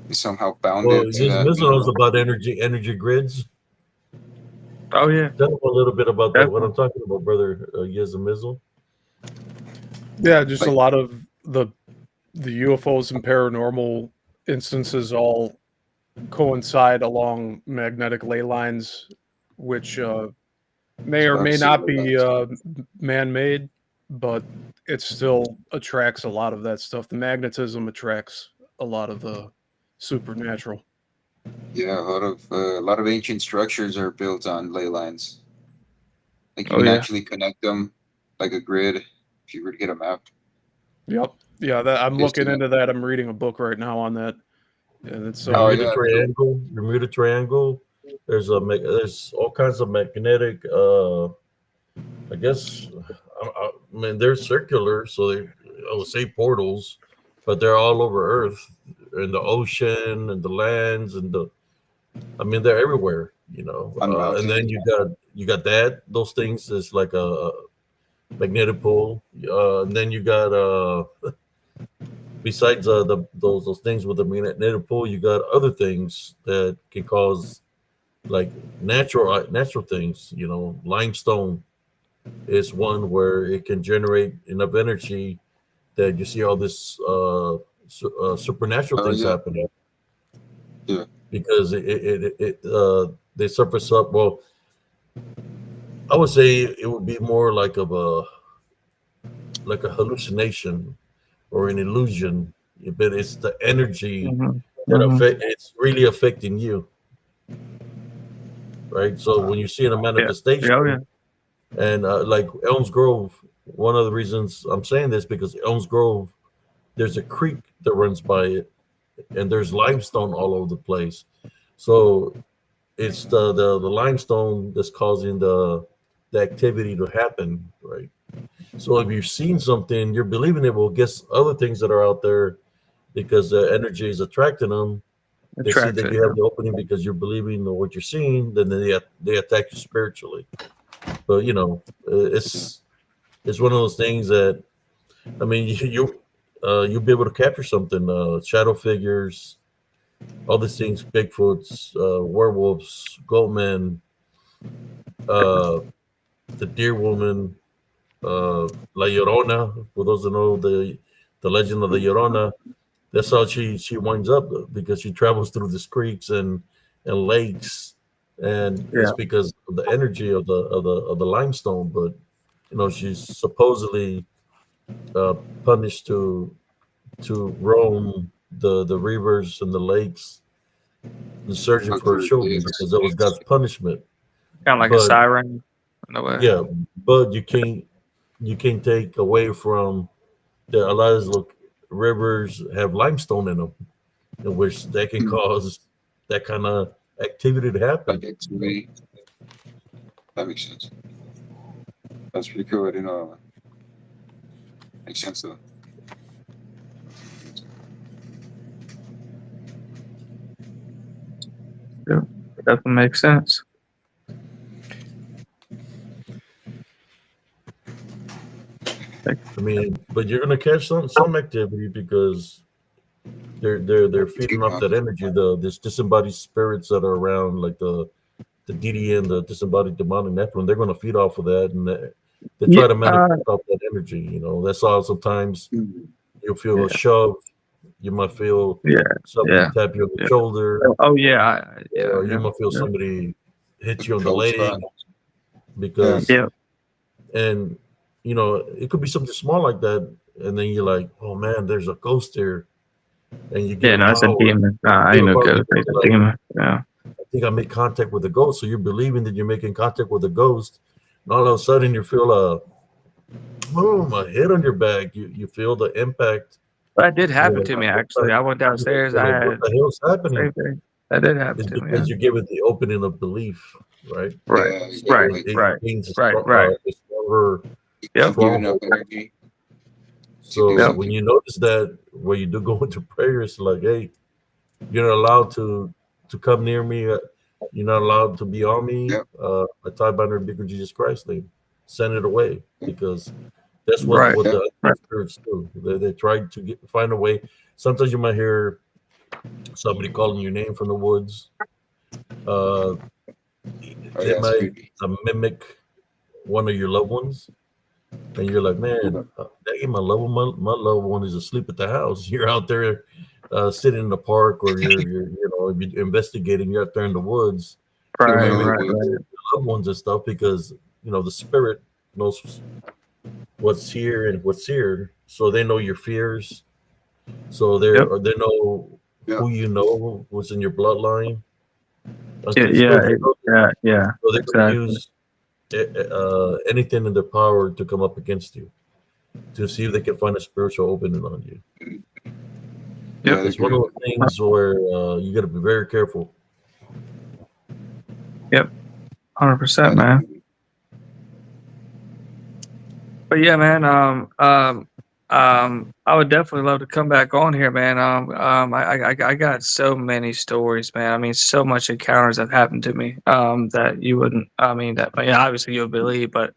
You somehow bound Well, it to this that knows mineral. about energy grids. Oh yeah, Tell them a little bit about that. What definitely. I'm talking about, brother Yezamizzle. Yeah, just a Like- lot of the UFOs and paranormal instances all coincide along magnetic ley lines, which may or may not be man-made, but it still attracts a lot of that stuff. The magnetism attracts a lot of the supernatural. Yeah, a lot of ancient structures are built on ley lines. Like you Oh can yeah. actually connect them like a grid if you were to get a map. Yep. Yeah, I'm Yes, looking yeah. into that. I'm reading a book right now on that, and it's Oh, Bermuda yeah. Triangle. Bermuda Triangle. There's all kinds of magnetic. I guess I mean they're circular, so I would say portals, but they're all over Earth, in the ocean and the lands and the. I mean they're everywhere, you know. On And then mountains. you got those things is like a magnetic pole. And then you got besides those things with the magnetic pole, you got other things that can cause like natural things. You know, limestone is one where it can generate enough energy that you see all this supernatural Oh things yeah. happening Yeah. because they surface up. Well, I would say it would be more like a hallucination or an illusion, but it's the energy Mhm. that Mhm. it's really affecting you, right? So when you see a Yeah. manifestation, Yeah. Oh yeah. and like Elms Grove, one of the reasons I'm saying this because Elms Grove, there's a creek that runs by it, and there's limestone all over the place. So it's the limestone that's causing the activity to happen, right? So if you're seeing something, you're believing it. Well, guess other things that are out there because the energy is attracting them. They see Attracts that it. you have the opening because you're believing in what you're seeing. Then they attack you spiritually. But you know, it's one of those things that I mean, you'll be able to capture something. Shadow figures, all these things, Bigfoots, werewolves, goatmen, uh, the deer woman, La Llorona. For those that know the legend of the Llorona, that's how she winds up because she travels through these creeks and lakes, and Yeah. it's because of the energy of the limestone. But you know, she's supposedly uh, punished to roam the rivers and the lakes, and searching Look for her for children this. because that was God's punishment. Kind of like a But siren in a way. yeah, but you can't take away from that a lot of these rivers have limestone in them, in which that can cause that kind of activity to happen. Like activity. That makes sense. That's pretty cool. I didn't know. Makes sense though. Yeah. Definitely makes sense. I mean, but you're gonna catch some activity because they're feeding off that energy. This disembodied spirits that are around, like the DDN, the disembodied demonic nephilim, they're gonna feed off of that, and they Yeah. try to manifest off that energy. You know, that's how sometimes Mhm. you'll feel a Yeah. shove. You might feel Yeah. somebody Yeah. tap you on the Yeah. shoulder. Oh yeah. Yeah. You Yeah. might feel Yeah. somebody hit The you on the control leg spot. Yeah. because, Yeah. and you know, it could be something small like that, and then you're like, oh man, there's a ghost here, and you get Yeah. a No, it's a power. demon. I You ain't get a no power good. because It's a like, demon. Yeah. I think I made contact with the ghost, so you're believing that you're making contact with a ghost, and all of a sudden you feel boom, a hit on your back. You feel the impact. That did happen You're to like, me what actually. I went downstairs. you're I like, what had the hell's happening? same thing. That did happen It's to me. Yeah. because you give it the opening of belief, right? Right. Yeah. You So get Right. like Right. it gains Right. Right. a stronger Yep. give you enough stronghold. energy to do So Yep. when something. you notice that, when you do go into prayer, it's like, hey, you're not allowed to come near me. You're not allowed to be on me. Yep. I tie by the bigger Jesus Christ name. Send it away because That's what Right. the Right. spirits do. They try to find a way. Sometimes you might hear somebody calling your name from the woods. Uh, Oh they yeah, it's might creepy. mimic one of your loved ones, and you're like, man, dang, my loved one is asleep at the house. You're out there sitting in the park, or you're investigating. You're out there in the woods, In the Right. middle of the Right. woods. Right. your loved ones and stuff, because the spirit knows what's here and what's here, so they know your fears. So Yep. they know Yeah. who you know, what's in your bloodline. Yeah. Unclean Yeah. spirits, Yeah. Yeah. so they're going to Exactly. use anything in their power to come up against you, to see if they can find a spiritual opening on you. Yeah, It's they're one of good. those things where you got to be very careful. Yep. 100%, Yeah, they're man. good. But yeah, man. I would definitely love to come back on here, man. I got so many stories, man. I mean, so much encounters have happened to me. That you wouldn't. I mean, that yeah, obviously you would believe, but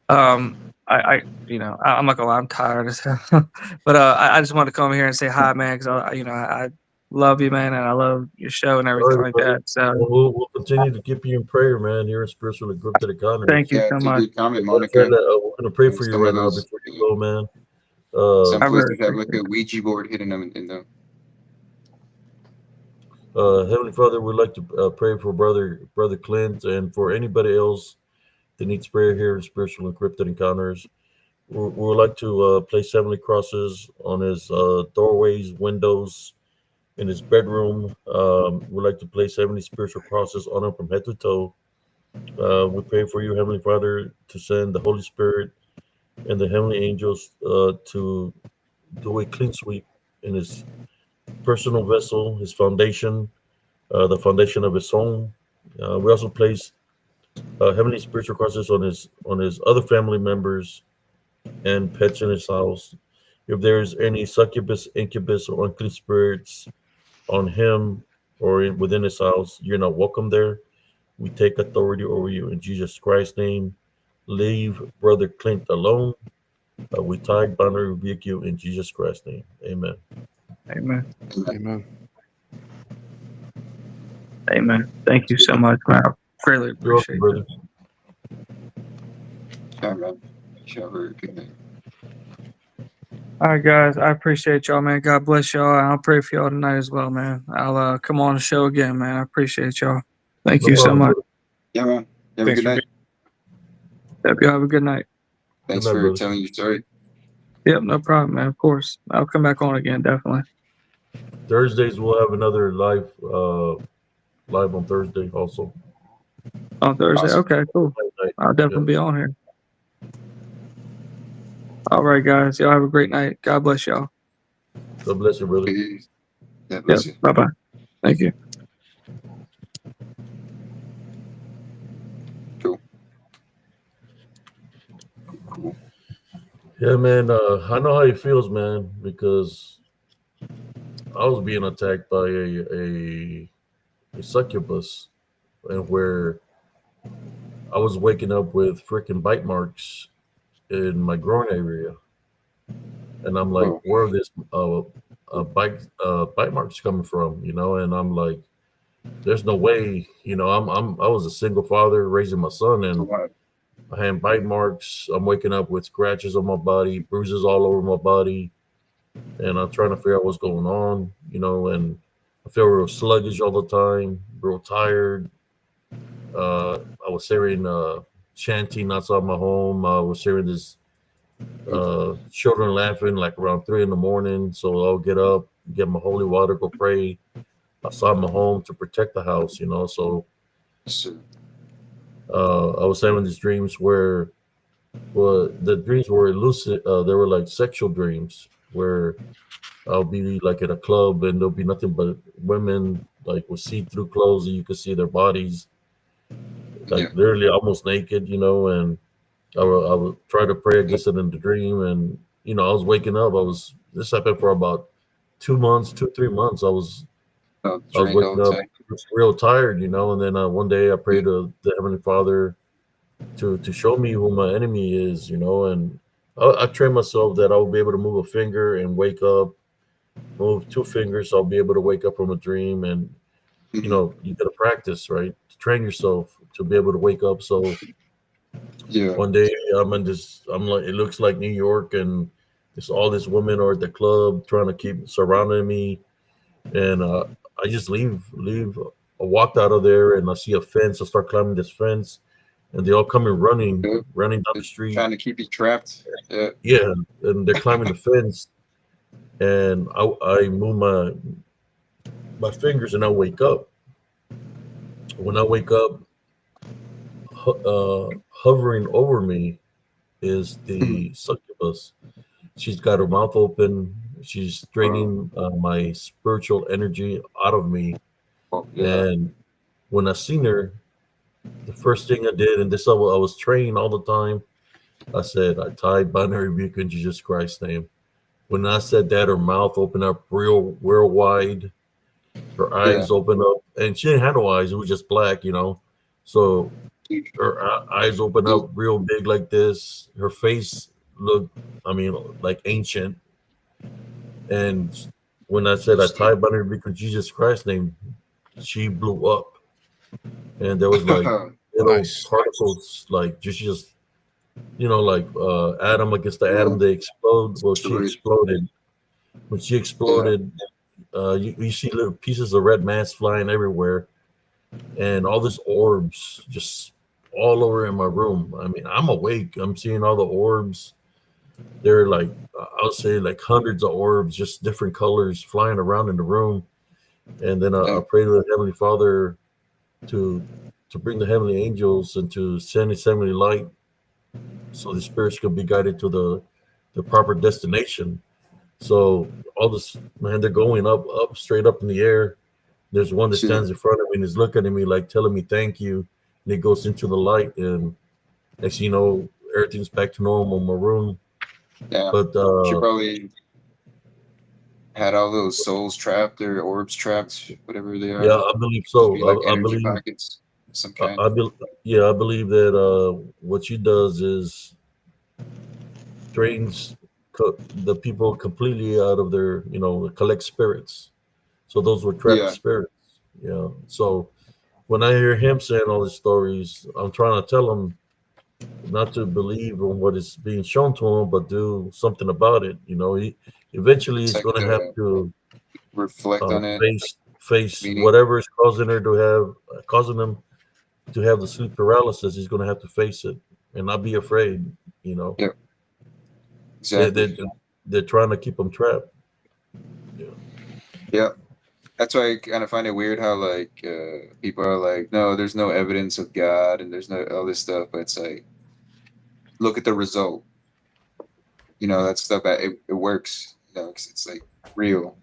um, I'm not gonna lie, I'm tired as hell. But I just wanted to come here and say hi, man, because I love you, man, and I love your show and All everything right, like brother. that. So We'll continue to keep you in prayer, man, here in Spiritual Cryptid thank Encounters. you Yeah, so it's a much. good comment, Matter of fact, Monica. we're going to pray for And you some right of now those, before you go, man. Uh, some I really places have like appreciate a it. Ouija board hidden them in them. Heavenly Father, we'd like to pray for brother Clint, and for anybody else that needs prayer here in Spiritual and Cryptid Encounters. We would like to place heavenly crosses on his doorways, windows, in his bedroom. We'd like to place heavenly spiritual crosses on him from head to toe. We pray for you, Heavenly Father, to send the Holy Spirit and the heavenly angels to do a clean sweep in his personal vessel, his foundation, the foundation of his home. We also place heavenly spiritual crosses on his other family members and pets in his house. If there's any succubus, incubus, or unclean spirits on him or within his house, you're not welcome there. We take authority over you in Jesus Christ's name. Leave Brother Clint alone. We tie, bind, and rebuke you in Jesus Christ's name. Amen. Amen. Amen. Amen. Thank you so much, man. I greatly You're welcome, appreciate that. brother. Yeah, man. Sure, good night. All right, guys. I appreciate y'all, man. God bless y'all. And I'll pray for y'all tonight as well, man. I'll come on the show again, man. I appreciate y'all. Thank No you so problem, much. brother. Yeah, man. Have a Thanks good for night. Yep, y'all have a good night. Thanks Good night, for brother. telling your story. Yep, no problem, man. Of course. I'll come back on again, definitely. Thursdays we'll have another live on Thursday also. On Thursday. Awesome. Okay, cool. Night. I'll definitely be on here. All right, guys. Y'all have a great night. God bless y'all. God bless you, brother. Peace. God Yep. bless you. Bye bye. Thank you. Cool. Cool. Yeah, man. I know how it feels, man, because I was being attacked by a succubus, and where I was waking up with freaking bite marks in my groin area, and I'm like, Whoa. where are this bite marks coming from? And I'm like, there's no way. I was a single father raising my son, So and what? I had bite marks. I'm waking up with scratches on my body, bruises all over my body, and I'm trying to figure out what's going on. And I feel real sluggish all the time, real tired. I was hearing chanting outside my home. I was hearing this children laughing like around 3 in the morning. So I'll get up, get my holy water, go pray outside my home to protect the house. So So, I was having these dreams where, well, the dreams were lucid. They were like sexual dreams where I'll be like at a club and there'll be nothing but women like with see-through clothes and you can see their bodies like yeah. literally almost naked. And I would try to pray against it in the dream, and I was waking up. This happened for about 2 months, 2 3 months. I was Drained all waking the up time. real tired. And then one day I prayed to the Heavenly Father to show me who my enemy is, and I train myself that I will be able to move a finger and wake up. Move two fingers, I'll be able to wake up from a dream. And Hmm. you got to practice, right? To train yourself to be able to wake up. So Yeah. one day I'm in this. I'm like, it looks like New York, and there's all these women are at the club trying to keep surrounding me, and I just leave. I walked out of there, and I see a fence. I start climbing this fence, and they all come in Yep. running down the They're street. trying to keep you trapped. Yeah. Yeah, and they're climbing the fence, and I move my fingers, and I wake up. When I wake up, hovering over me is Mhm. the succubus. She's got her mouth open. She's Wow. draining my spiritual energy out of me. Oh, yeah. And when I seen her, the first thing I did, and this I was trained all the time, I said, I tie binary rebuke in Jesus Christ's name. When I said that, her mouth opened up real wide. Her Yeah. eyes opened up, and she didn't have no eyes. It was just black. So her eyes opened Little- up real big like this. Her face looked, I mean, like ancient. And when I said I tie binary because Jesus Christ's name, she blew up, and there was like little Nice. particles, like just like atom against the yeah. atom, they explode. Well, she Destroyed. exploded. When she Yeah. exploded, you see little pieces of red mass flying everywhere, and all these orbs just all over in my room. I mean, I'm awake. I'm seeing all the orbs. They're like, I would say like hundreds of orbs, just different colors flying around in the room. And then I Yeah. pray to the Heavenly Father to to bring the heavenly angels and to send His heavenly light, so the spirits can be guided to the proper destination. So all this, man, they're going up, straight up in the air. There's one that Shit. stands in front of me and is looking at me like telling me thank you. And it goes into the light, and next thing you know, everything's back to normal in my room. Yeah. But She probably had all those souls trapped or orbs trapped, whatever they yeah, are. I believe Just be so. like I energy believe pockets of some I, kind. I be, yeah, I believe that what she does is drains the people completely out of their, collect spirits. So those were trapped Yeah. spirits. Yeah. So when I hear him saying all these stories, I'm trying to tell him not to believe on what is being shown to him, but do something about it. He eventually It's is like going to have to reflect on it, face meaning. whatever is causing him to have the sleep paralysis. He's going to have to face it and not be afraid. You know, Yeah. they Exactly. they they're trying to keep him trapped. Yeah. Yeah. That's why I kind of find it weird how like people are like, no, there's no evidence of God and there's no all this stuff, but it's like, look at the result. That stuff it works. 'Cause it's like real.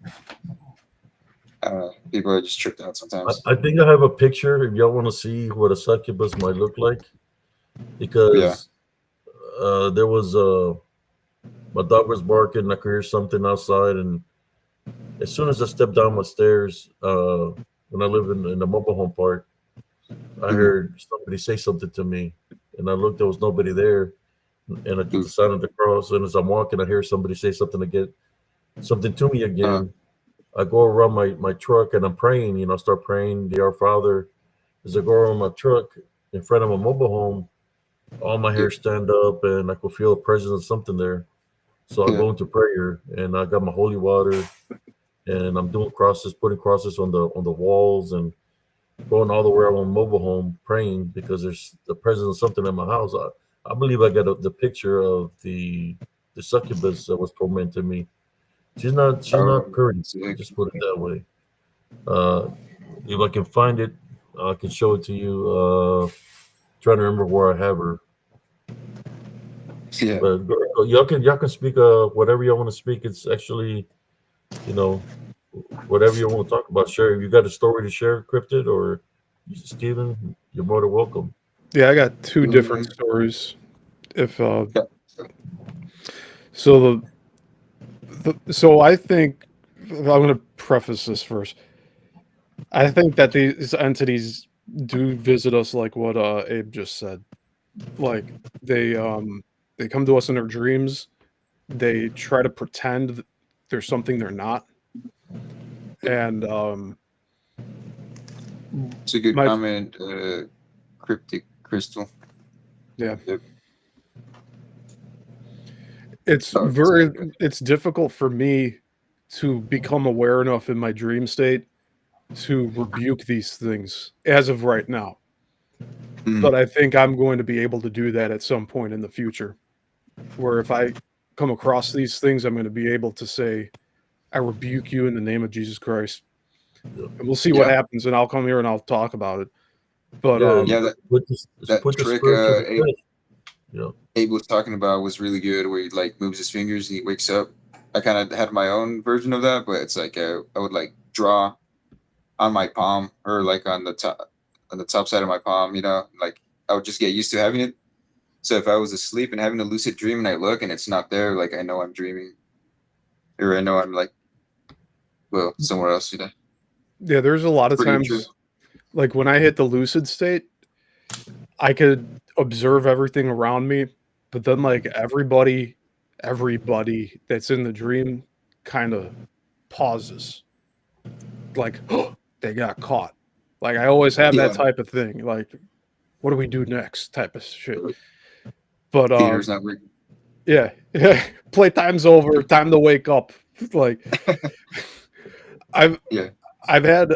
I don't know. People are just tripped out sometimes. I think I have a picture if y'all want to see what a succubus might look like, Yeah. because there was my dog was barking. I could hear something outside, and as soon as I stepped down my stairs, when I live in the mobile home park, I Mhm. heard somebody say something to me, and I looked. There was nobody there, and I took the Oof. sign of the cross. And as I'm walking, I hear somebody say something again, something to me Uh, again. I go around my truck and I'm praying. I start praying the Our Father. As I go around my truck in front of a mobile home, all my yeah. hair stand up, and I could feel the presence of something there. So I Yeah. go into prayer, and I got my holy water, and I'm doing crosses, putting crosses on the walls, and going all the way around mobile home praying because there's the presence of something in my house. I believe I got the picture of the succubus that was tormenting me. She's not pretty. Sick. Just put it that way. Uh, if I can find it, I can show it to you. Trying to remember where I have her, Yeah. but y'all can speak whatever y'all want to speak. It's actually, you know whatever you want to talk about. Share. If you got a story to share, Cryptid or Steven, you're more than welcome. Yeah, I got two different Mhm. stories. If Yeah. so, so I think I'm going to preface this first. I think that these entities do visit us, like what Abe just said. Like they They come to us in their dreams. They try to pretend that there's something they're not. And It's a good my comment, Cryptic Crystal. yeah, Yep. it's Oh, very sorry. it's difficult for me to become aware enough in my dream state to rebuke these things as of right now. Mhm. But I think I'm going to be able to do that at some point in the future, where if I come across these things, I'm going to be able to say, I rebuke you in the name of Jesus Christ. And we'll see what Yeah. happens, and I'll come here and I'll talk about it. But Yeah, Yeah, that, put the, that put the trick spiritual to test. Yeah. Abe was talking about was really good, where he like moves his fingers and he wakes up. I kind of had my own version of that, but it's like I would like draw on my palm or like on the top side of my palm, you know, like I would just get used to having it. So if I was asleep and having a lucid dream and I look and it's not there, like I know I'm dreaming, or I know I'm like, well, somewhere else, you know. yeah, there's a lot of Pretty true. times, like when I hit the lucid state, I could observe everything around me, but then like everybody that's in the dream kind of pauses. Like, oh, they got caught. Like I always have that Yeah, type of thing. Like, what do we do next? Type of shit. But theater's not working. yeah, yeah. Playtime's over. Time to wake up. Like I've Yeah. I've had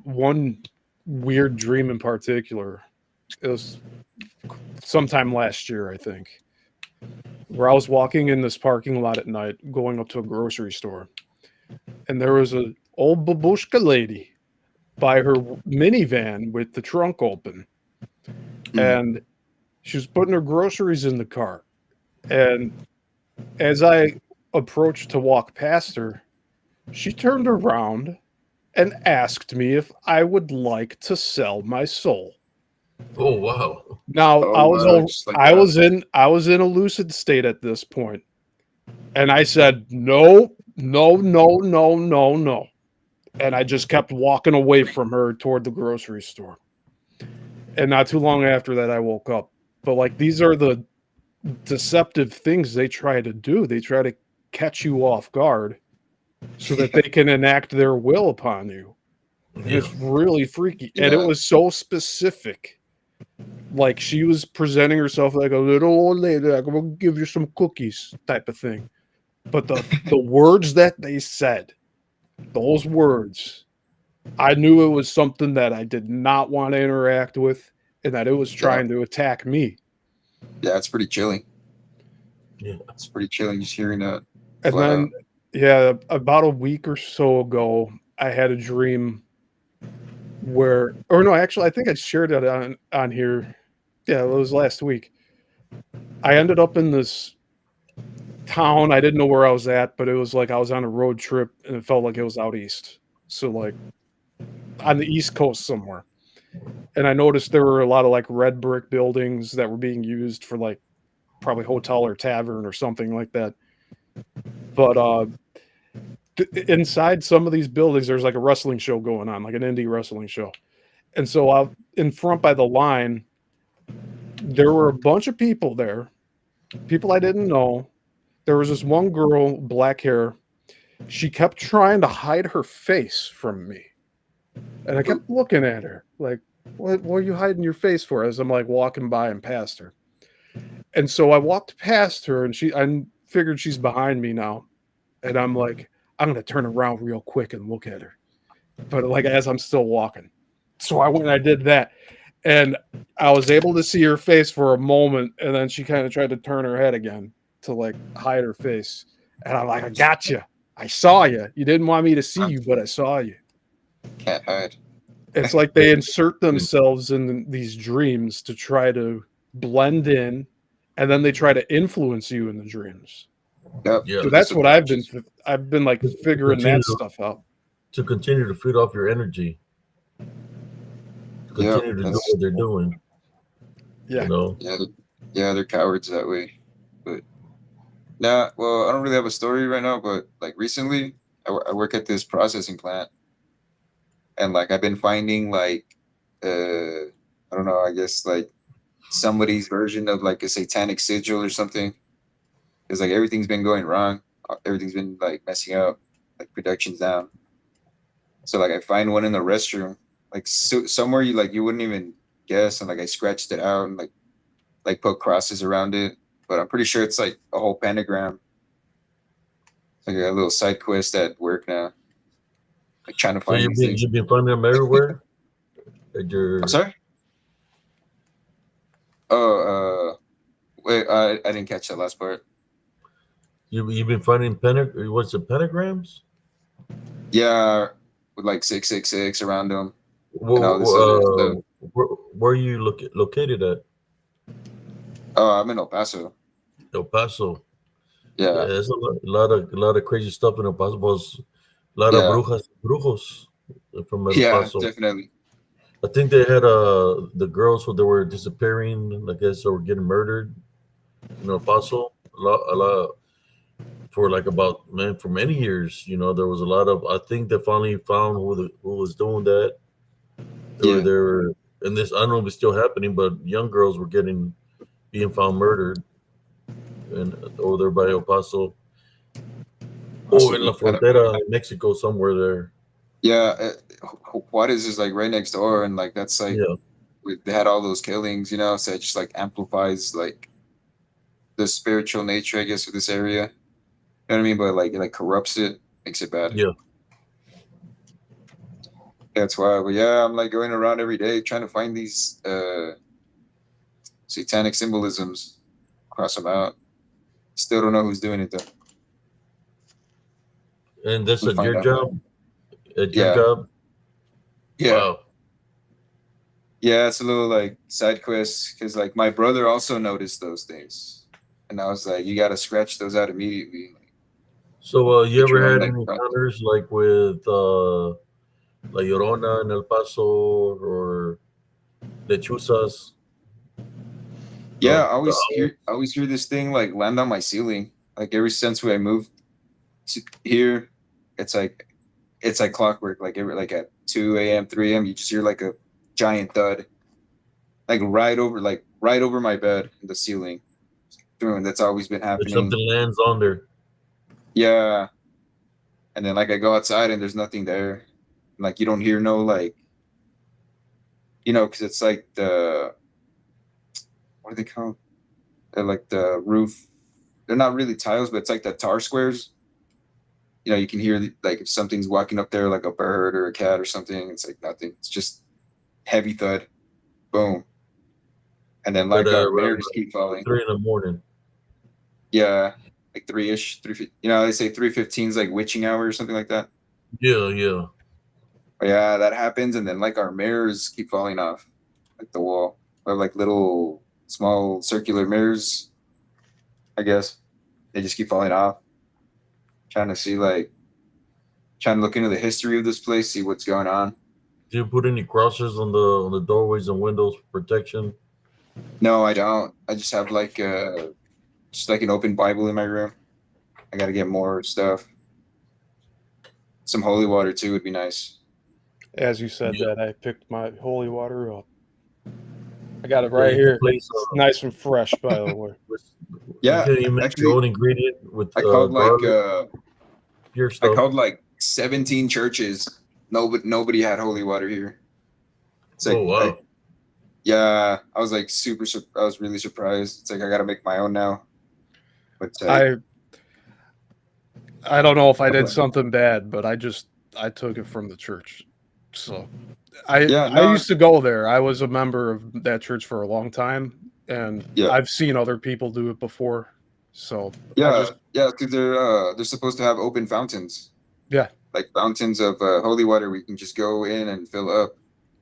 one weird dream in particular. It was sometime last year, I think, where I was walking in this parking lot at night, going up to a grocery store, and there was a old babushka lady by her minivan with the trunk open, Mm. and she was putting her groceries in the cart. And as I approached to walk past her, she turned around and asked me if I would like to sell my soul. Oh wow. Now Oh wow, just like that. I was in a lucid state at this point, and I said no, no, no, no, no, no, and I just kept walking away from her toward the grocery store. And not too long after that, I woke up. But like these are the deceptive things they try to do. They try to catch you off guard so that they can enact their will upon you. And Yeah. it's really freaky. And it Yeah. was so specific. Like she was presenting herself like a little old lady, like I'm gonna give you some cookies type of thing. But the words that they said, those words, I knew it was something that I did not want to interact with and that it was trying to attack me. Yeah, it's pretty chilling. Yeah. It's pretty chilling just hearing that. And flat then out. yeah, about a week or so ago, I had a dream where, or no, actually, I think I shared it on here. Yeah, it was last week. I ended up in this town. I didn't know where I was at, but it was like I was on a road trip, and it felt like it was out east. So like on the East Coast somewhere. And I noticed there were a lot of like red brick buildings that were being used for like probably hotel or tavern or something like that. But inside some of these buildings, there's like a wrestling show going on, like an indie wrestling show. And so out in front by the line, there were a bunch of people there, people I didn't know. There was this one girl, black hair. She kept trying to hide her face from me. And I kept looking at her like, what are you hiding your face for? As I'm like walking by and past her. And so I walked past her and I figured she's behind me now. And I'm like, I'm going to turn around real quick and look at her. But like as I'm still walking. So I went and I did that. And I was able to see her face for a moment. And then she kind of tried to turn her head again to like hide her face. And I'm like, I got you. I saw you. You didn't want me to see you, but I saw you. Can't hide. It's like they insert themselves in these dreams to try to blend in, and then they try to influence you in the dreams. Yep. Yeah. So that's what I've been like figuring that stuff out. To continue to feed off your energy. Yeah, Continue to do what they're doing. Yeah. You know? Yeah, they're cowards that way. But nah, well, I don't really have a story right now, but like recently, I work at this processing plant, and like I've been finding like, I don't know, I guess like somebody's version of like a satanic sigil or something Because like everything's been going wrong. Everything's been like messing up. Like production's down. So like I find one in the restroom, like somewhere you wouldn't even guess, and like I scratched it out and like put crosses around it. But I'm pretty sure it's like a whole pentagram. It's like a little side quest at work now. Like trying to So find these things. you've been finding them everywhere. At your I'm sorry. Oh, wait, I didn't catch that last part. you've been finding what's the pentagrams? Yeah, with like 666 around them and all this other stuff. Well, where are you located at? Oh, I'm in El Paso. El Paso. Yeah, Yeah, there's a lot of crazy stuff in El Paso. There's a lot of yeah, brujos from El yeah, Paso. definitely. I think they had the girls who they were disappearing. I guess they were getting murdered in El Paso. A lot for like about man for many years. You know, there was a lot of. I think they finally found who was doing that. Yeah, They were, and this I don't know if it's still happening, but young girls were being found murdered, and over there by El Paso. Oh, in La possibly. Frontera, Mexico, somewhere there. Yeah, Juarez is like right next door, and like that's like Yeah, they had all those killings, so it just like amplifies like the spiritual nature, I guess, of this area. You know what I mean? But like it like corrupts it, makes it bad. yeah. That's why. But yeah, I'm like going around every day trying to find these satanic symbolisms, cross them out. Still don't know who's doing it though. And that's We'll at find your out. job. At your Yeah, job. yeah, Wow. yeah. It's a little like side quest because like my brother also noticed those things, and I was like, you got to scratch those out immediately. So, you Get ever your own had like any encounters like with La Llorona in El Paso or Lechuzas? Yeah, The I always hear this thing like land on my ceiling. Like ever since I moved to here, it's like clockwork. Like every like at 2 a.m., 3 a.m., you just hear like a giant thud, like right over my bed in the ceiling. And that's always been if happening. something lands on there. Yeah. And then like I go outside and there's nothing there. Like you don't hear no like because it's like the what are they called? They're like the roof. They're not really tiles, but it's like the tar squares. You can hear like if something's walking up there, like a bird or a cat or something. It's like nothing. It's just heavy thud, boom, and then But like our around mirrors keep falling. 3 in the morning. Yeah, like 3-ish, 3. They say 3:15 is like witching hour or something like that. Yeah, yeah. But yeah, that happens, and then like our mirrors keep falling off, like the wall. Or like little small circular mirrors. I guess they just keep falling off. Trying to look into the history of this place, see what's going on. Do you put any crosses on the doorways and windows for protection? No, I don't. I just have like just like an open Bible in my room. I got to get more stuff. Some holy water too would be nice. As you said Yeah. that, I picked my holy water up. I got it Yeah, right you can here. place, It's nice and fresh, by the way. Yeah, you make your actually, own ingredient with I called garlic, pure I stuff. called like 17 churches. Nobody had holy water here. It's like, Oh wow! yeah, I was like I was really surprised. It's like I got to make my own now. But I don't know if I did something bad, but I took it from the church. So I used to go there. I was a member of that church for a long time, and yeah, I've seen other people do it before. So yeah, because they're supposed to have open fountains. Yeah. Like fountains of holy water we can just go in and fill up.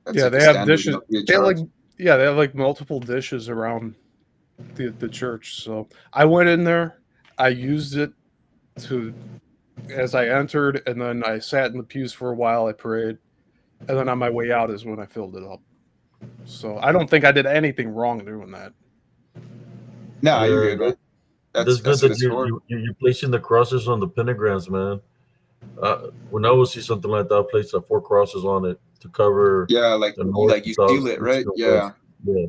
That's yeah, like they a have standard, dishes. free of They have charge. they have like multiple dishes around the church. So I went in there, I used it as I entered, and then I sat in the pews for a while. I prayed, and then on my way out is when I filled it up. So I don't think I did anything wrong doing that. Nah, Yeah, you're good, man. that's good what that it's for. you're placing the crosses on the pentagrams, man. When I will see something like that, I'll place 4 crosses on it to cover Yeah, like the north, you south, seal it, east, right? and Yeah, west.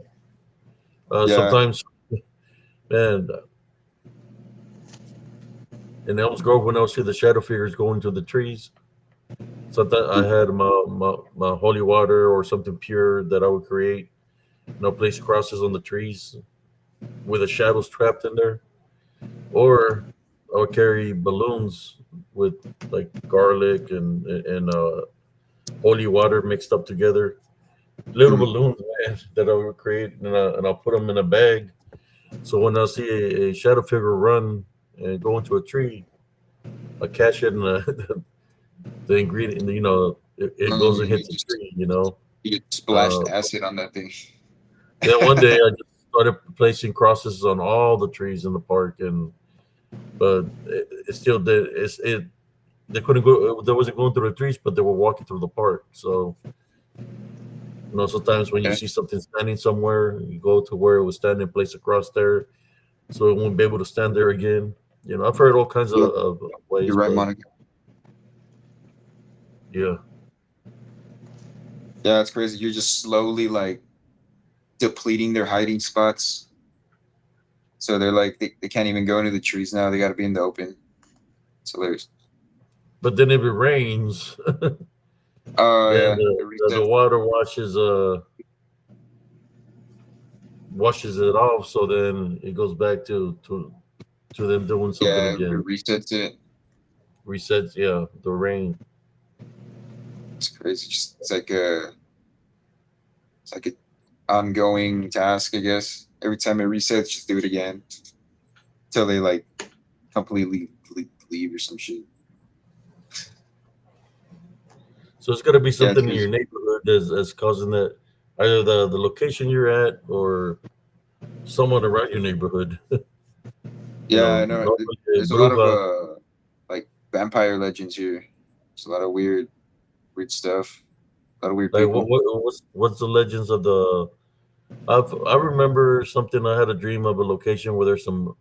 Yeah. yeah, Sometimes, man, in Elms Grove when I would see the shadow figures going to the trees. So I had my holy water or something pure that I would create. Place crosses on the trees with the shadows trapped in there, or I would carry balloons with like garlic and holy water mixed up together. Little balloons, man, that I would create, and I'll put them in a bag. So when I see a shadow figure run and go into a tree, I catch it and the ingredient, it goes and You hits the just tree, you just splashed Uh, acid on that thing. then one day I just started placing crosses on all the trees in the park, but it still did. They couldn't go. They wasn't going through the trees, but they were walking through the park. So sometimes when you Okay. see something standing somewhere, you go to where it was standing, place a cross there, so it won't be able to stand there again. I've heard all kinds Yep. of ways, You're right, but Monica. yeah. Yeah, it's crazy. You're just slowly like depleting their hiding spots. So they're like they can't even go into the trees now. They got to be in the open. It's hilarious. But then if it rains, Oh then yeah, the water washes it off. So then it goes back to them doing something yeah, it again. resets it. Resets, yeah, the rain. It's crazy. Just it's like an ongoing task, I guess. Every time it resets, just do it again until they like completely leave or some shit. So it's got to be Yeah, it's something in your crazy. neighborhood that's causing that, either the location you're at or someone around your neighborhood. Yeah, I know. Normally a There's a lot of bruja, like vampire legends here. There's a lot of weird stuff. A lot of weird like people. what's the legends of the? I remember something. I had a dream of a location where there's some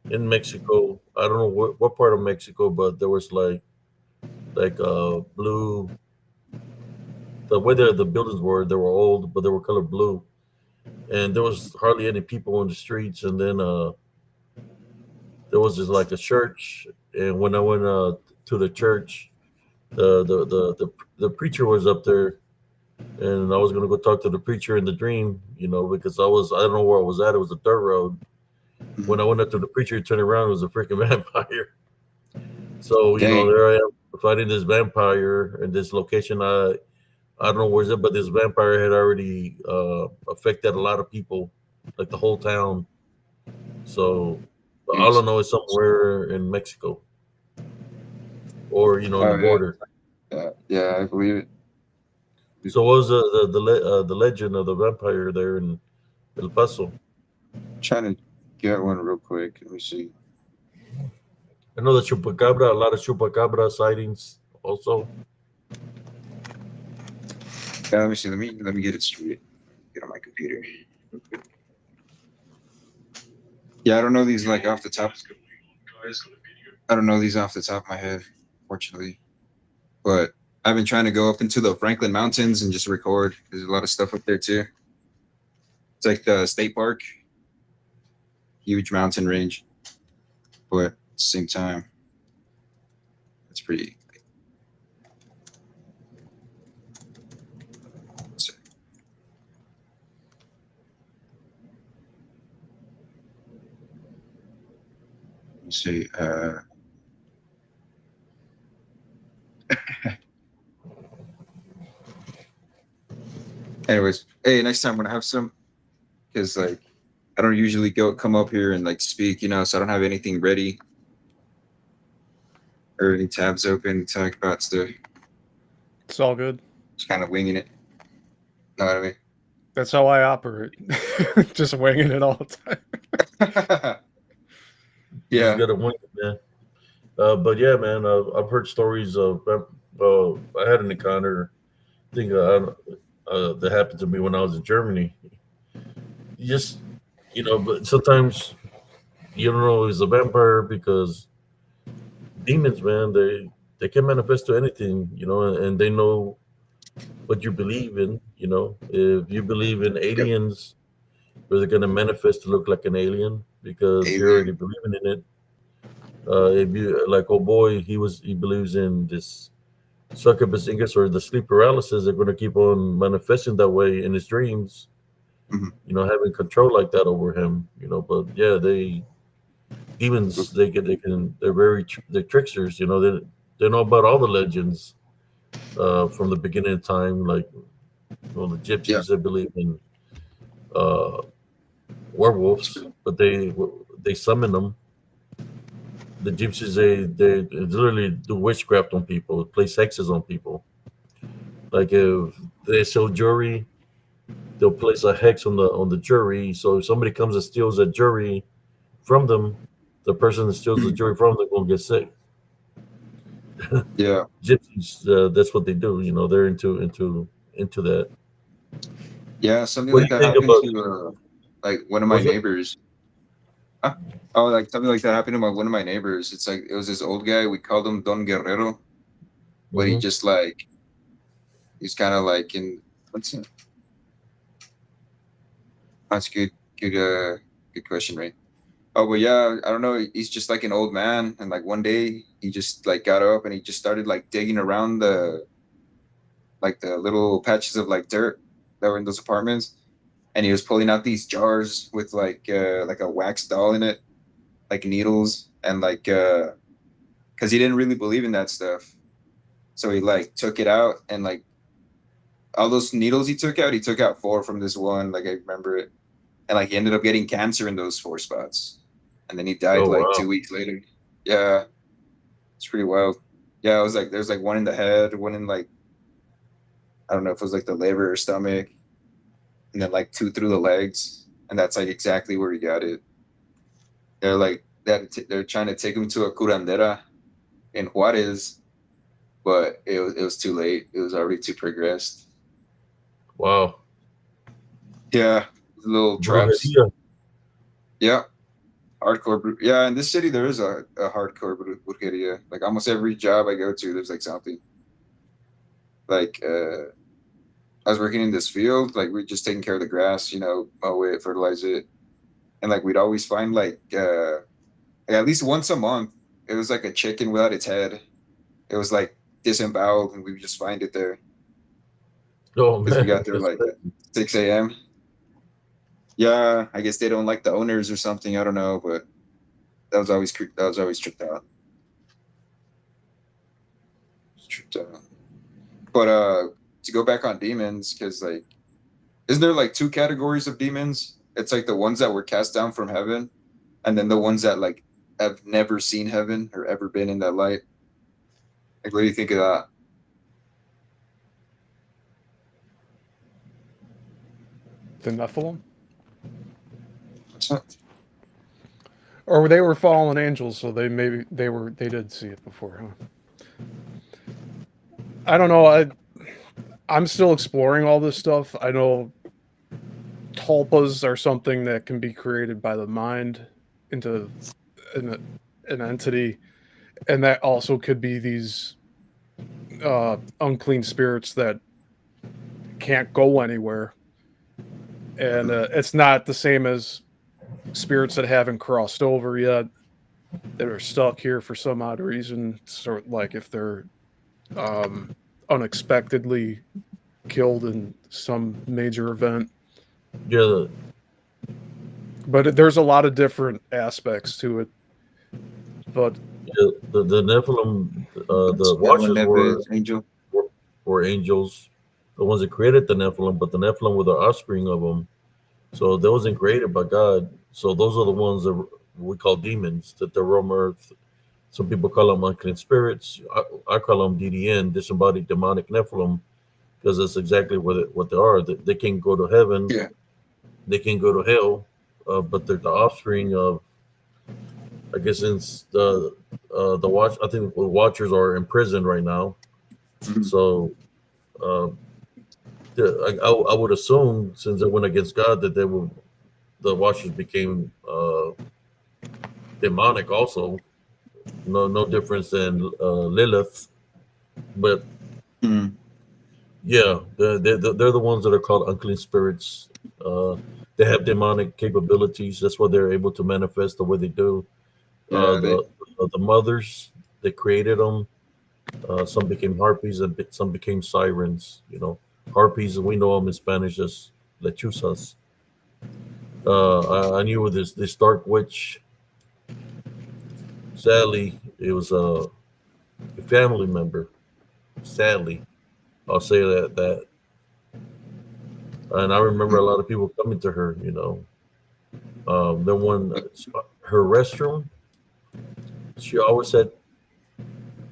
in Mexico. I don't know what part of Mexico, but there was like blue. The way the buildings were, they were old, but they were colored blue, and there was hardly any people on the streets. And then there was just like a church, and when I went to the church, the preacher was up there, and I was gonna go talk to the preacher in the dream, because I don't know where I was at. It was a dirt road. When I went up to the preacher, he turned around, it was a freaking vampire. So Dang. there I am fighting this vampire in this location. I don't know where's it, but this vampire had already affected a lot of people, like the whole town. So all I Jeez. know is somewhere in Mexico, or on the Oh yeah. border. Yeah, I believe it. So what was the legend of the vampire there in El Paso? Trying to get one real quick. Let me see. I know the chupacabra, a lot of chupacabra sightings also. Yeah, let me see. Let me get it straight. Get on my computer. Yeah, I don't know these like off the top. I don't know these off the top of my head, fortunately. But I've been trying to go up into the Franklin Mountains and just record. There's a lot of stuff up there too. It's like the state park, huge mountain range, but at the same time, it's pretty. Let me see. Anyways, hey, next time when I have some, because like I don't usually come up here and like speak, so I don't have anything ready or any tabs open to talk about stuff. It's all good. Just kind of winging it. Know what I mean? That's how I operate. Just winging it all the time. You just Yeah. gotta wing it, man. But yeah, man, I've heard stories of. I had an encounter. I think that happened to me when I was in Germany. You just, but sometimes you don't know it's a vampire because demons, man, they can manifest to anything, and they know what you believe in. If you believe in Yep. aliens, they're gonna manifest to look like an alien because you're already Alien. believing in it. If you like, oh boy, he believes in this succubus ingus or the sleep paralysis. They're going to keep on manifesting that way in his dreams. Mhm. Having control like that over him. But yeah, demons. They're they're tricksters. They know about all the legends from the beginning of time. Like, the Yeah. gypsies, they believe in uh, werewolves, but they summon them. The gypsies, they literally do witchcraft on people, place hexes on people. Like if they sell jewelry, they'll place a hex on the jury. So if somebody comes and steals a jury from them, the person that steals the jewelry from them gonna get sick. Yeah. Gypsies, that's what they do. They're into that. Yeah. Something What do like you that think happened about? to like one of my Was it? neighbors. Huh? Oh, like something like that happened to one of my neighbors. It's like it was this old guy. We called him Don Guerrero, but he Mm-hmm. just like he's kind of like in what's it? That's good. Good. Good question, right? Oh, but yeah, I don't know. He's just like an old man, and like one day he just like got up and he just started like digging around the little patches of like dirt that were in those apartments, and he was pulling out these jars with like a wax doll in it, like needles, and like because he didn't really believe in that stuff, so he like took it out and like all those needles he took out four from this one, like I remember it, and like he ended up getting cancer in those four spots, and then he died Oh like wow. 2 weeks later. Yeah, it's pretty wild. Yeah, it was like there's like one in the head, one in like I don't know if it was like the liver or stomach, and then like two through the legs, and that's like exactly where he got it. They're like that. They're trying to take him to a curandera in Juarez, but it was too late. It was already too progressed. Wow. Yeah, little traps. Brujeria. Yeah, hardcore. Yeah, in this city there is a hardcore brujeria. Like almost every job I go to, there's like something. Like I was working in this field, like we're just taking care of the grass, mow it, fertilize it, and like we'd always find like at least once a month, it was like a chicken without its head. It was like disemboweled, and we would just find it there Oh because we man, got there that's like at 6 a.m. Yeah, I guess they don't like the owners or something. I don't know, but that was always tricked out. Tricked out. But to go back on demons, because like, isn't there like two categories of demons? It's like the ones that were cast down from heaven, and then the ones that like have never seen heaven or ever been in that light. Like, what do you think of that? The Nephilim, What's that? or they were fallen angels, so they did see it before, huh? I don't know. I'm still exploring all this stuff. I know tulpas are something that can be created by the mind into an entity, and that also could be these unclean spirits that can't go anywhere, and it's not the same as spirits that haven't crossed over yet, that are stuck here for some odd reason, sort of like if they're unexpectedly killed in some major event. yeah. But there's a lot of different aspects to it. But The Nephilim, the Yeah, when Watchers Nephis angel. were angels, the ones that created the Nephilim, but the Nephilim were the offspring of them. So they wasn't created by God. So those are the ones that we call demons that they roam earth. Some people call them unclean spirits. I call them DDN, disembodied demonic Nephilim, because that's exactly what they are. They can go to heaven, Yeah, they can go to hell, but they're the offspring of, I guess, since the watch. I think the Watchers are in prison right now. Mhm. So uh, I would assume, since they went against God, that the Watchers became demonic also. No difference than Lilith, but Mhm. yeah, they're the ones that are called unclean spirits. Uh, they have demonic capabilities. That's why they're able to manifest the way they do. Yeah. The the mothers that created them. Some became harpies and some became sirens. Harpies, we know them in Spanish as lechuzas. I knew this dark witch. Sadly, it was a family member. Sadly, I'll say that. And I remember a lot of people coming to her. Then her restroom, she always had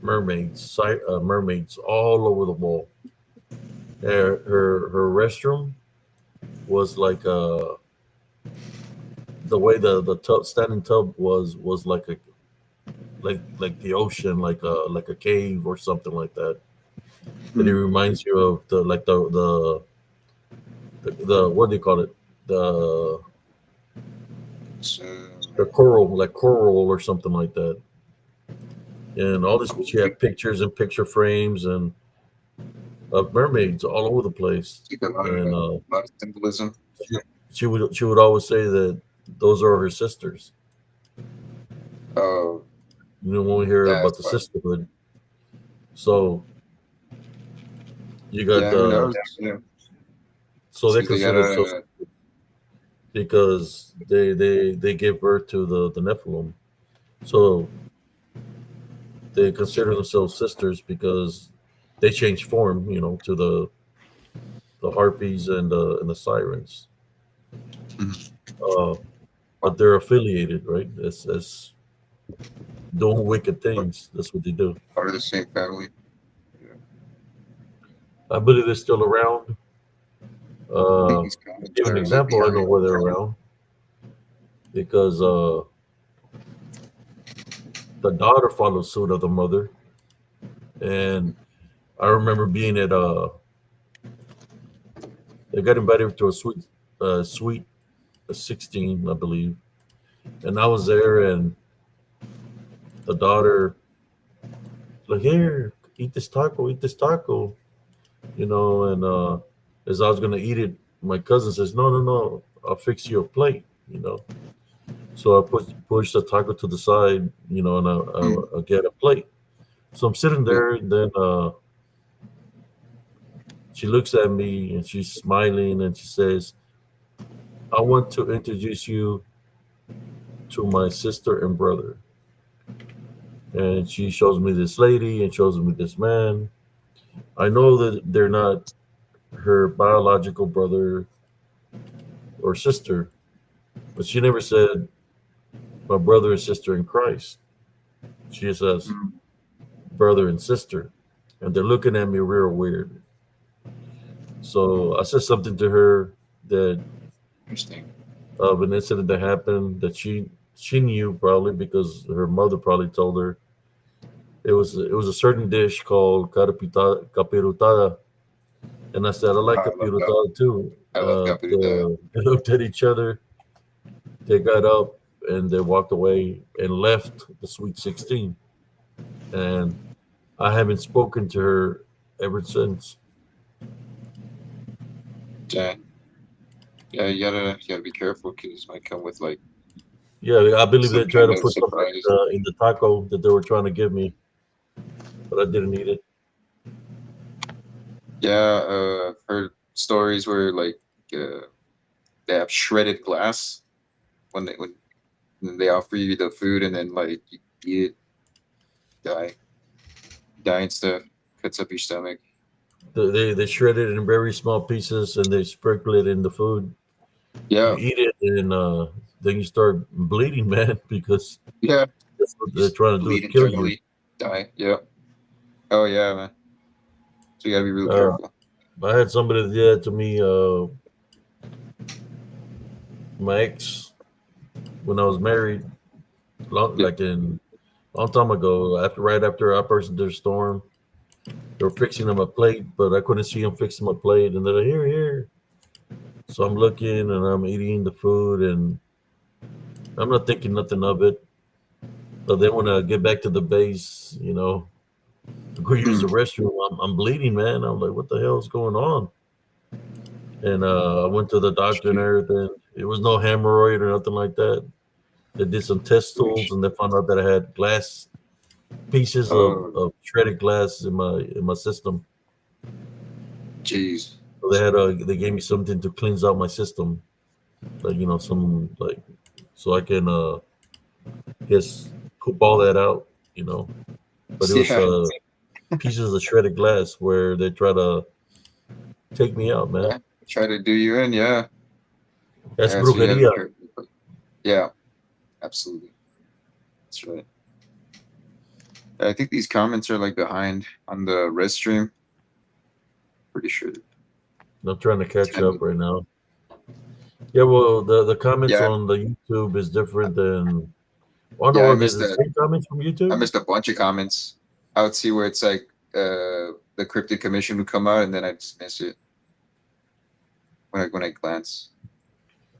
mermaids all over the wall. Her restroom was like the way the standing tub was like the ocean, like a cave or something like that. And it reminds you of the what do you call it, the So, coral, like coral or something like that. And all this, she had pictures and picture frames and of mermaids all over the place. a lot And of symbolism. she would always say that those are her sisters. Oh, When we hear about that's the why. sisterhood. So you got Yeah, who knows? Yeah. so they See, they consider themselves gotta, because they gave birth to the Nephilim. So they consider themselves sisters because they change form, to the harpies and the sirens. Uh, but they're affiliated, right? As doing wicked things. That's what they do. part of the same family. I believe they're still around. He's kind of Give an trying to look example. I know behind. where they're around because the daughter follows suit of the mother, and I remember being at they got invited to a sweet 16, I believe, and I was there, and the daughter like, here, eat this taco, and as I was gonna eat it, my cousin says, no, I'll fix you a plate. So I push the taco to the side, and I get a plate. So I'm sitting there, and then she looks at me and she's smiling and she says, I want to introduce you to my sister and brother. And she shows me this lady and shows me this man. I know that they're not her biological brother or sister, but she never said my brother and sister in Christ. She just says brother and sister. And they're looking at me real weird. So I said something to her that Interesting. of an incident that happened that she knew probably because her mother probably told her. It was a certain dish called capirutada, and I said I like I love that. capirutada too. I love Capiruta. They looked at each other, they got up, and they walked away and left the Sweet 16. And I haven't spoken to her ever since. Yeah, yeah, you gotta be careful because it might come with like Yeah, I believe they some tried kind to of put something surprise. in the taco that they were trying to give me, but I didn't eat it. Yeah, heard stories where like they have shredded glass when they offer you the food and then like you eat it, die and stuff, cuts up your stomach. They shred it in very small pieces and they sprinkle it in the food. You Yeah, eat it and then you start bleeding, man, because yeah. that's what You they're just trying to do is bleed kill you. internally, die. Yeah. Oh yeah, man. So you gotta be real Uh, careful. I had somebody that did that to me, my ex, when I was married, Yeah. like in long time ago. Right after Operation Desert Storm, they were fixing him a plate, but I couldn't see him fixing my plate, and they're like, here. So I'm looking and I'm eating the food, and I'm not thinking nothing of it. But then when I get back to the base, to go use the restroom, I'm bleeding, man. I'm like, what the hell is going on? And I went to the doctor and everything. It was no hemorrhoid or nothing like that. They did some test tools, and they found out that I had glass pieces of shredded glass in my system. Jeez. So they gave me something to cleanse out my system, like some like so I can guess poop all that out, But it was Yeah. pieces of shredded glass where they try to take me out, man. Yeah. Try to do you in, yeah. That's So you have to brujeria. be careful. Yeah, absolutely. That's right. I think these comments are like behind on the red stream. Pretty sure. I'm trying to catch up right now. Yeah, well, the comments Yeah, on the YouTube is different than. Oh yeah. no, I are they missed the that. same comments from I YouTube? missed a bunch of comments. I would see where it's like the Cryptid Commission would come out, and then I just miss it when I glance.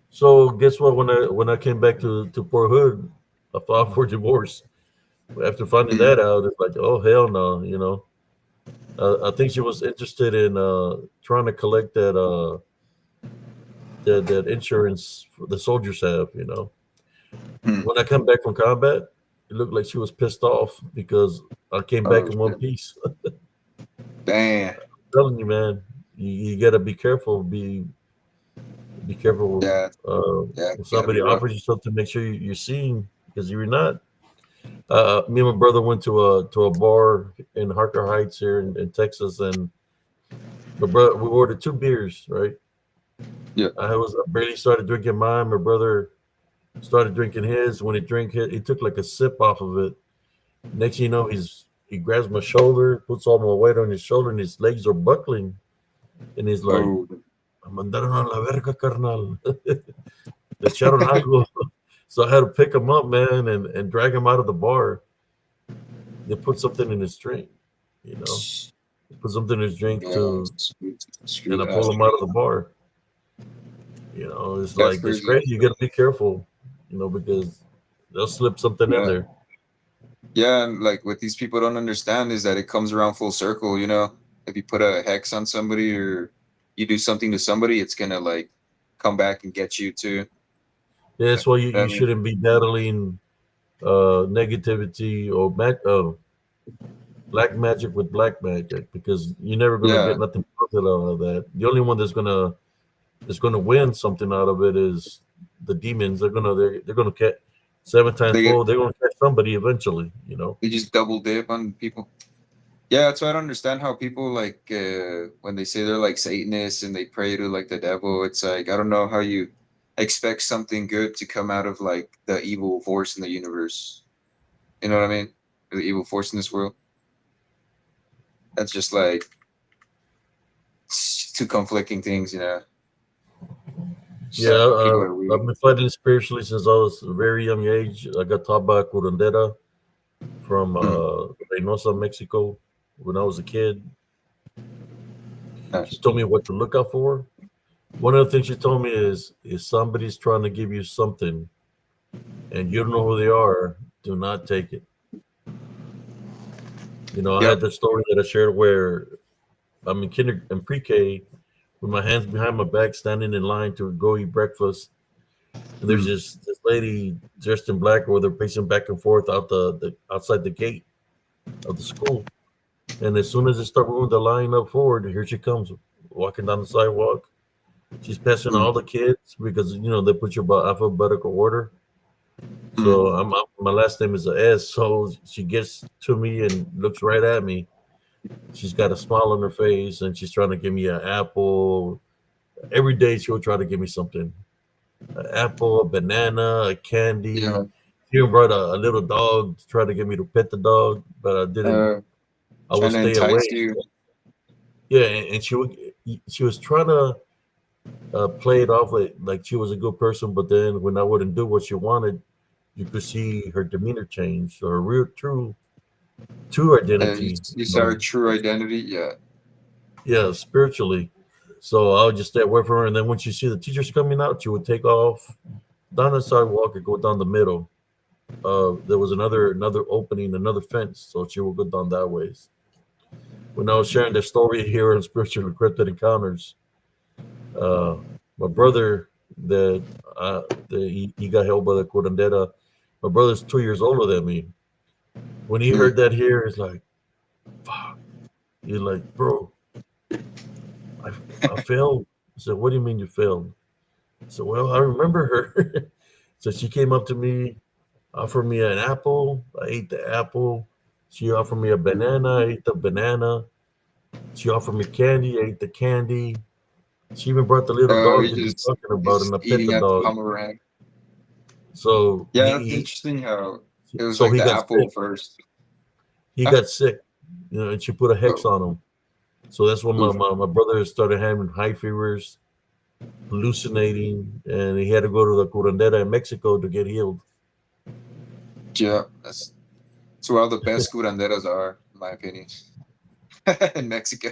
So guess what? When I came back to Port Hood, I filed for divorce. After finding Mm. that out, it's like, oh hell no. I think she was interested in trying to collect that insurance the soldiers have. Hmm. When I come back from combat, it looked like she was pissed off because I came back Oh in one shit! piece. Damn. Telling you, man, you gotta be careful. Be careful Yeah, yeah. when Gotta be somebody rough. offers you something. Make sure you're seeing because you're not. Me and my brother went to a bar in Harker Heights here in Texas, and my brother we ordered 2 beers. Right, Yeah. I barely started drinking mine. My brother started drinking his. When he drank it, he took like a sip off of it. Next thing you know, he grabs my shoulder, puts all my weight on his shoulder, and his legs are buckling, and he's like, Oh. "Mandaron a la verga, carnal." Le echaron algo. So I had to pick him up, man, and drag him out of the bar. They put something in his drink, you know. Put something in his drink Yeah. to, Screw and I pull that. him out of the bar. It's That's like it's crazy. crazy. You gotta be careful, because they'll slip something in Yeah. there. Yeah, and like what these people don't understand is that it comes around full circle, you know. If you put a hex on somebody or you do something to somebody, it's gonna like come back and get you too. Yeah, that's why you, I you mean, shouldn't be battling negativity or black magic with black magic because you're never gonna yeah, get nothing positive out of that. The only one that's gonna win something out of it is the demons. They're gonna catch 7 times they fold. get They're gonna catch somebody eventually. they just double dip on people. Yeah, that's why I don't understand how people like when they say they're like Satanists and they pray to like the devil. It's like I don't know how you expect something good to come out of like the evil force in the universe. You know what I mean? Or the evil force in this world. That's just like two conflicting things, you know. Yeah, So people are I've weird. been fighting spiritually since I was a very young age. I got taught by curandera from Hmm. Reynosa, Mexico, when I was a kid. She Nice. told me what to look out for. One of the things she told me is if somebody's trying to give you something and you don't know who they are, do not take it. I Yep. had the story that I shared where I'm in pre-K with my hands behind my back, standing in line to go eat breakfast, and there's Hmm. this lady dressed in black, or they're pacing back and forth outside the gate of the school. And as soon as they start moving the line up forward, here she comes walking down the sidewalk. She's passing Hmm. all the kids because they put you by alphabetical order. Hmm. So my last name is a S. So she gets to me and looks right at me. She's got a smile on her face and she's trying to give me an apple. Every day she'll try to give me something: an apple, a banana, a candy. Yeah. She even brought a little dog to try to get me to pet the dog, but I didn't. Uh, I would Trying to stay entice away. you. Yeah, and she was trying to play it off like she was a good person, but then when I wouldn't do what she wanted, you could see her demeanor change or her real true You, identity. you saw her true identity. Yeah. Yeah, spiritually. So I would just stay away from her, and then when she see the teachers coming out, she would take off down the sidewalk and go down the middle. There was another opening, another fence, so she would go down that ways. When I was sharing the story here on Spiritual Cryptid Encounters, uh, my brother he got held by the curandera. My brother's 2 years older than me. When he heard that here, it's like, fuck. He's like, bro, I failed. I said, what do you mean you failed? I said, well, I remember her. So she came up to me, offered me an apple. I ate the apple. She offered me a banana. I ate the banana. She offered me candy. I ate the candy. She even brought the little dog that you're talking about, he's and I just pet eating the at the dog. pomegranate. So Yeah, that's interesting how it was like he the got apple sick. first. He got sick, and she put a hex on him. So that's when my brother started having high fevers, hallucinating, and he had to go to the curandera in Mexico to get healed. Yeah, that's where all the best curanderas are, in my opinion. In Mexico.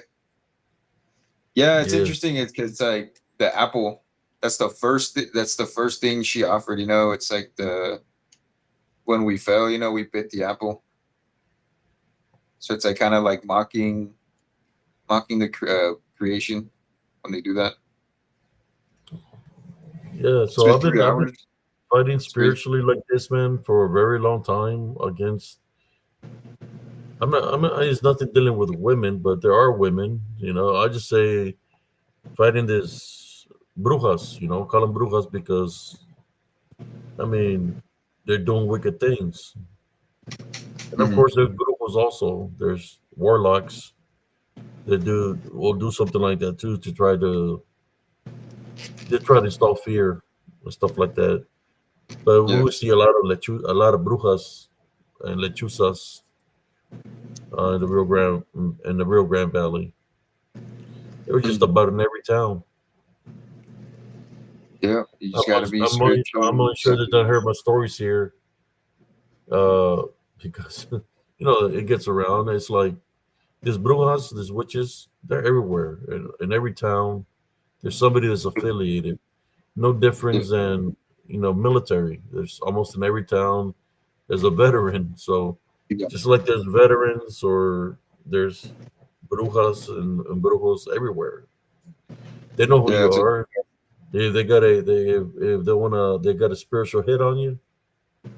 Yeah, it's interesting. It's like the apple. That's the first. That's the first thing she offered. It's like when we fell. We bit the apple. So it's like kind of like mocking the creation when they do that. Yeah, It's so been I've 3 been hours. fighting It's crazy. spiritually like this, man, for a very long time against. It's nothing dealing with women, but there are women. I just say fighting this brujas. Call them brujas because they're doing wicked things. And of Mhm. course, there's brujos also. There's warlocks that will do something like that too to try to install fear and stuff like that. But we Yeah. will see a lot of a lot of brujas and lechuzas in the Rio Grande Valley. It was just Mhm. about in every town. Yeah. You just got to be I'm spiritual. only sure that I heard my stories here uh, because it gets around. It's like these brujas, these witches, they're everywhere in every town. There's somebody that's affiliated. No Yeah. difference than military. There's almost in every town. There's a veteran. So Yeah. just like there's veterans, or there's brujas and brujos everywhere. They know who Yeah. you are. They got if they wanna they got a spiritual hit on you.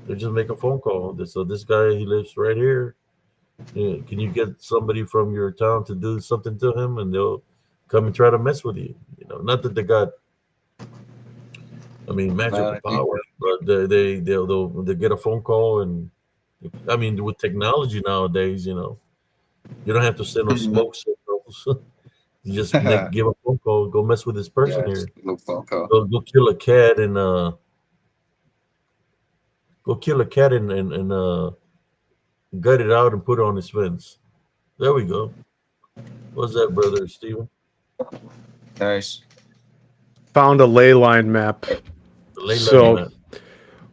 They just make a phone call. So this guy, he lives right here. Yeah, can you get somebody from your town to do something to him, and they'll come and try to mess with you. Not that they got, Man, magical I think. powers, but they get a phone call, and with technology nowadays, you don't have to send no Mhm. smoke signals. You just give a phone call, go mess with this person Yeah. Just here, a little phone call. go kill a cat and gut it out and put it on his fence. There we go. What's that, brother Steven? Nice. Found a ley line map. The ley line So map.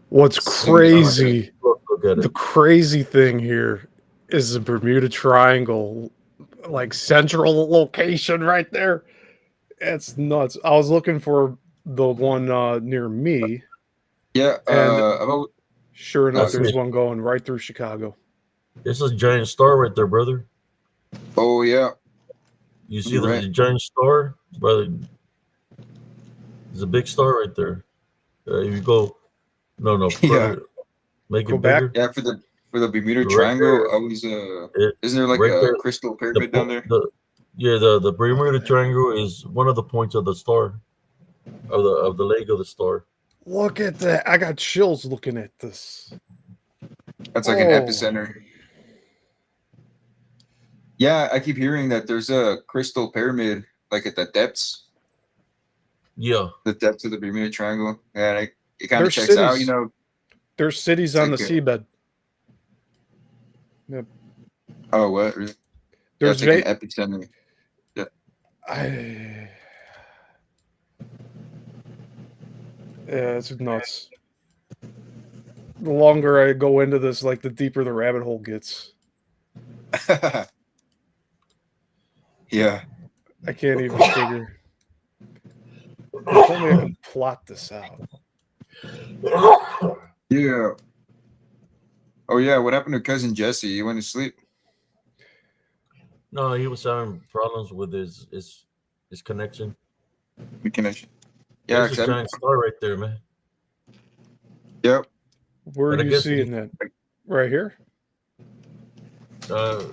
what's Soon as I can. crazy, Look at the it. crazy thing here is the Bermuda Triangle, like central location right there. It's nuts. I was looking for the one near me, Yeah. and About. sure I enough, see there's it. one going right through Chicago. It's a giant star right there, brother. Oh yeah. You see You're the right. giant star, brother? There's a big star right there. If you go, no, Yeah. further, make Go it back. bigger. Yeah. For the Bermuda Right Triangle, there, always isn't there like right a there. crystal The pyramid down po- there? the Bermuda Triangle is one of the points of the star, of the leg of the star. Look at that. I got chills looking at this. That's like an Oh, epicenter. Yeah, I keep hearing that there's a crystal pyramid like at the depths Yeah, of the Bermuda Triangle. And it kind of there's checks out, cities. There's cities it's on the like seabed. Yep. oh what? Really? Yeah, There's it's like an epicenter. Yeah. Yeah, it's nuts. The longer I go into this, like the deeper the rabbit hole gets. Yeah. I can't even figure. If only I could plot this out. Yeah. Oh yeah, what happened to cousin Jesse? He went to sleep. no, he was having problems with his connection. The connection. Yeah, There's a giant star right there, man. yep. Where But are I you guess seeing that? Right here? uh,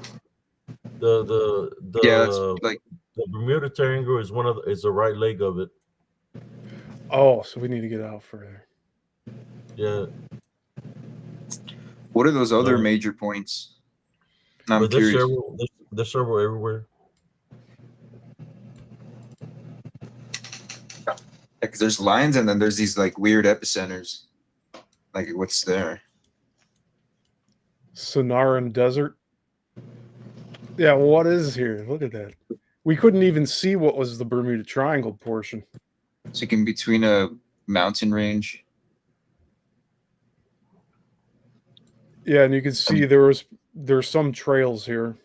the Yeah, that's the like the Bermuda Triangle is is the right leg of it. Oh, so we need to get out further. Yeah, what are those other Uh, major points? I'm but there's curious. several. There's several everywhere. Because there's lines and then there's these like weird epicenters. Like what's there? Sonoran Desert. Yeah, well, what is here? Look at that. We couldn't even see what was the Bermuda Triangle portion. It's like in between a mountain range. Yeah, and you can see there's some trails here.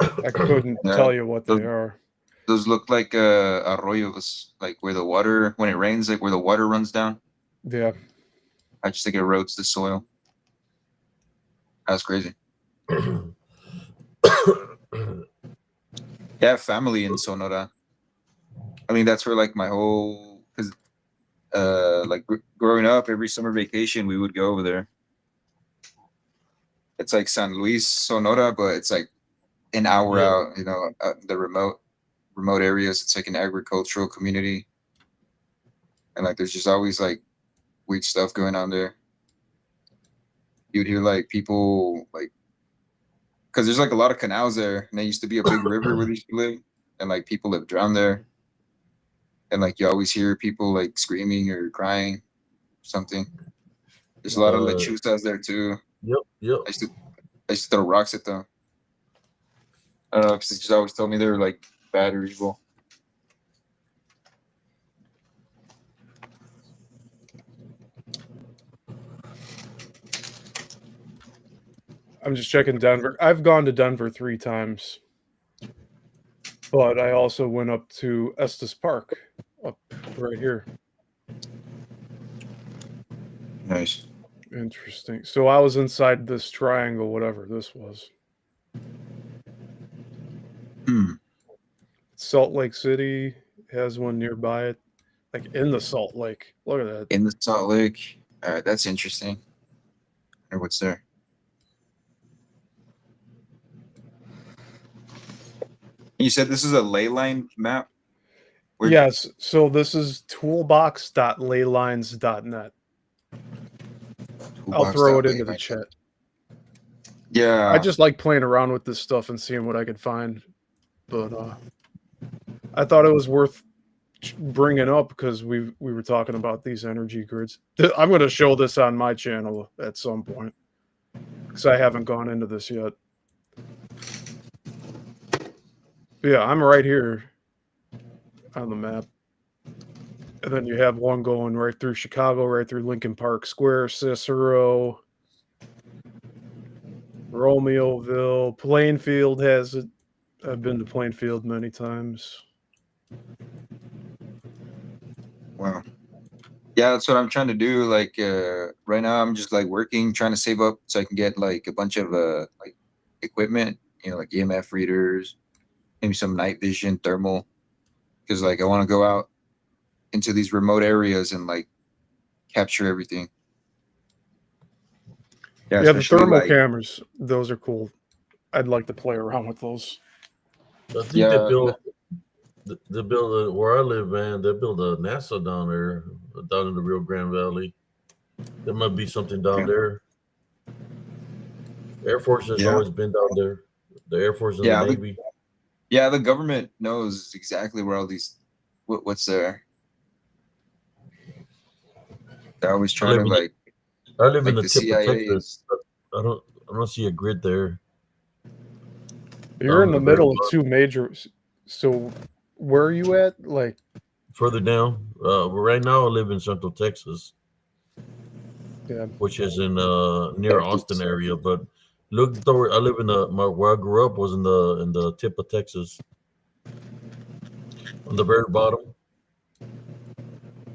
I couldn't Yeah. tell you what they Those- are. Those look like arroyos, like where the water, when it rains, like where the water runs down. Yeah. I just think it erodes the soil. That's crazy. Yeah, I have family in Sonora. I mean, that's where like my whole, because like growing up, every summer vacation we would go over there. It's like San Luis, Sonora, but it's like an hour Yeah. out. You know, the remote areas. It's like an agricultural community, and like there's just always like weird stuff going on there. You'd hear like people like, because there's like a lot of canals there, and there used to be a big river where they used to live, and like people have drowned there, and like you always hear people like screaming or crying, or something. There's a lot of lechuzas there too. Yep. I used to throw rocks at them. I don't know, because they just always told me they were like bad or evil. I'm just checking Denver. I've gone to Denver 3 times. But I also went up to Estes Park, up right here. Nice. Interesting. So I was inside this triangle, whatever this was. Salt Lake City has one nearby it, like in the Salt Lake. Look at that. In the Salt Lake. All right, that's interesting. Or what's there? You said this is a ley line map? Yes. So this is toolbox.leylines.net. I'll throw it into the chat. Yeah. I just like playing around with this stuff and seeing what I could find. But I thought it was worth bringing up because we were talking about these energy grids. I'm going to show this on my channel at some point because I haven't gone into this yet. But yeah, I'm right here on the map. And then you have one going right through Chicago, right through Lincoln Park Square, Cicero, Romeoville, Plainfield has it. I've been to Plainfield many times. Wow. Yeah, that's what I'm trying to do. Like right now, I'm just like working, trying to save up so I can get like a bunch of like equipment, you know, like EMF readers, maybe some night vision, thermal, because like I want to go out into these remote areas and like capture everything. Yeah, the especially, thermal like, cameras, those are cool. I'd like to play around with those. I think Yeah. they build where I live, man. They build a NASA down there, down in the Rio Grande Valley. There might be something down Yeah. there. Air Force has Yeah. always been down there. The Air Force and Yeah, the the- Navy. Yeah, the government knows exactly where all these what's there. They're always trying to like I live in like the the tip of CIA Texas. I don't see a grid there. You're in On the the very middle of bottom. 2 major. So where are you at? Like, Further down, right now I live in Central Texas, yeah. which is in near Austin area. But look, though, I live in where I grew up was in the tip of Texas, on the very bottom,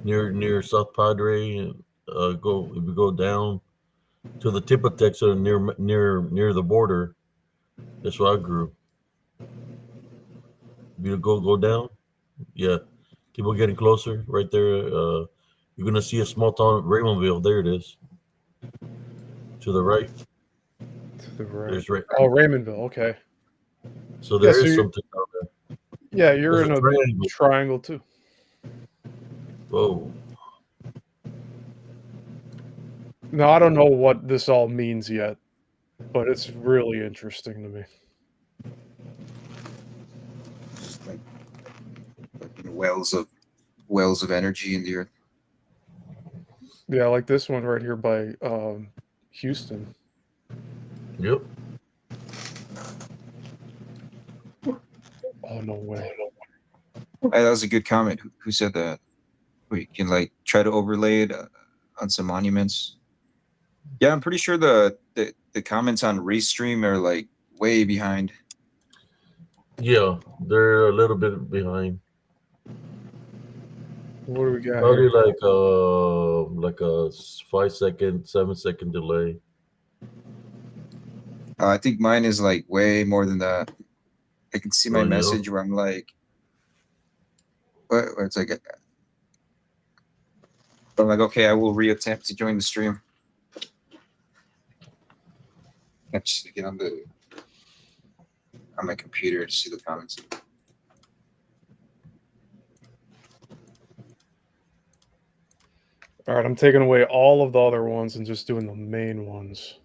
near South Padre, and if you go down to the tip of Texas, near the border. That's where I grew. You go down, yeah. People getting closer right there. You're gonna see a small town Raymondville. There it is. To the right. To the right. There's right. Oh, Raymondville. Okay. So there so is you- something down there. Yeah, you're There's in a a triangle. triangle too. Whoa. Now I don't know what this all means yet, but it's really interesting to me. Just like wells of energy in the earth. Yeah, like this one right here by Houston. Yep. Oh no way. That was a good comment. Who said that? We can like try to overlay it on some monuments. Yeah, I'm pretty sure the comments on Restream are like way behind. Yeah, they're a little bit behind. What do we got Probably here? like a 5 second, 7 second delay. I think mine is like way more than that. I can see my Oh, yeah. message where I'm like, what? Where it's like, I'm like, okay, I will reattempt to join the stream. I just get on my computer to see the comments. All right, I'm taking away all of the other ones and just doing the main ones.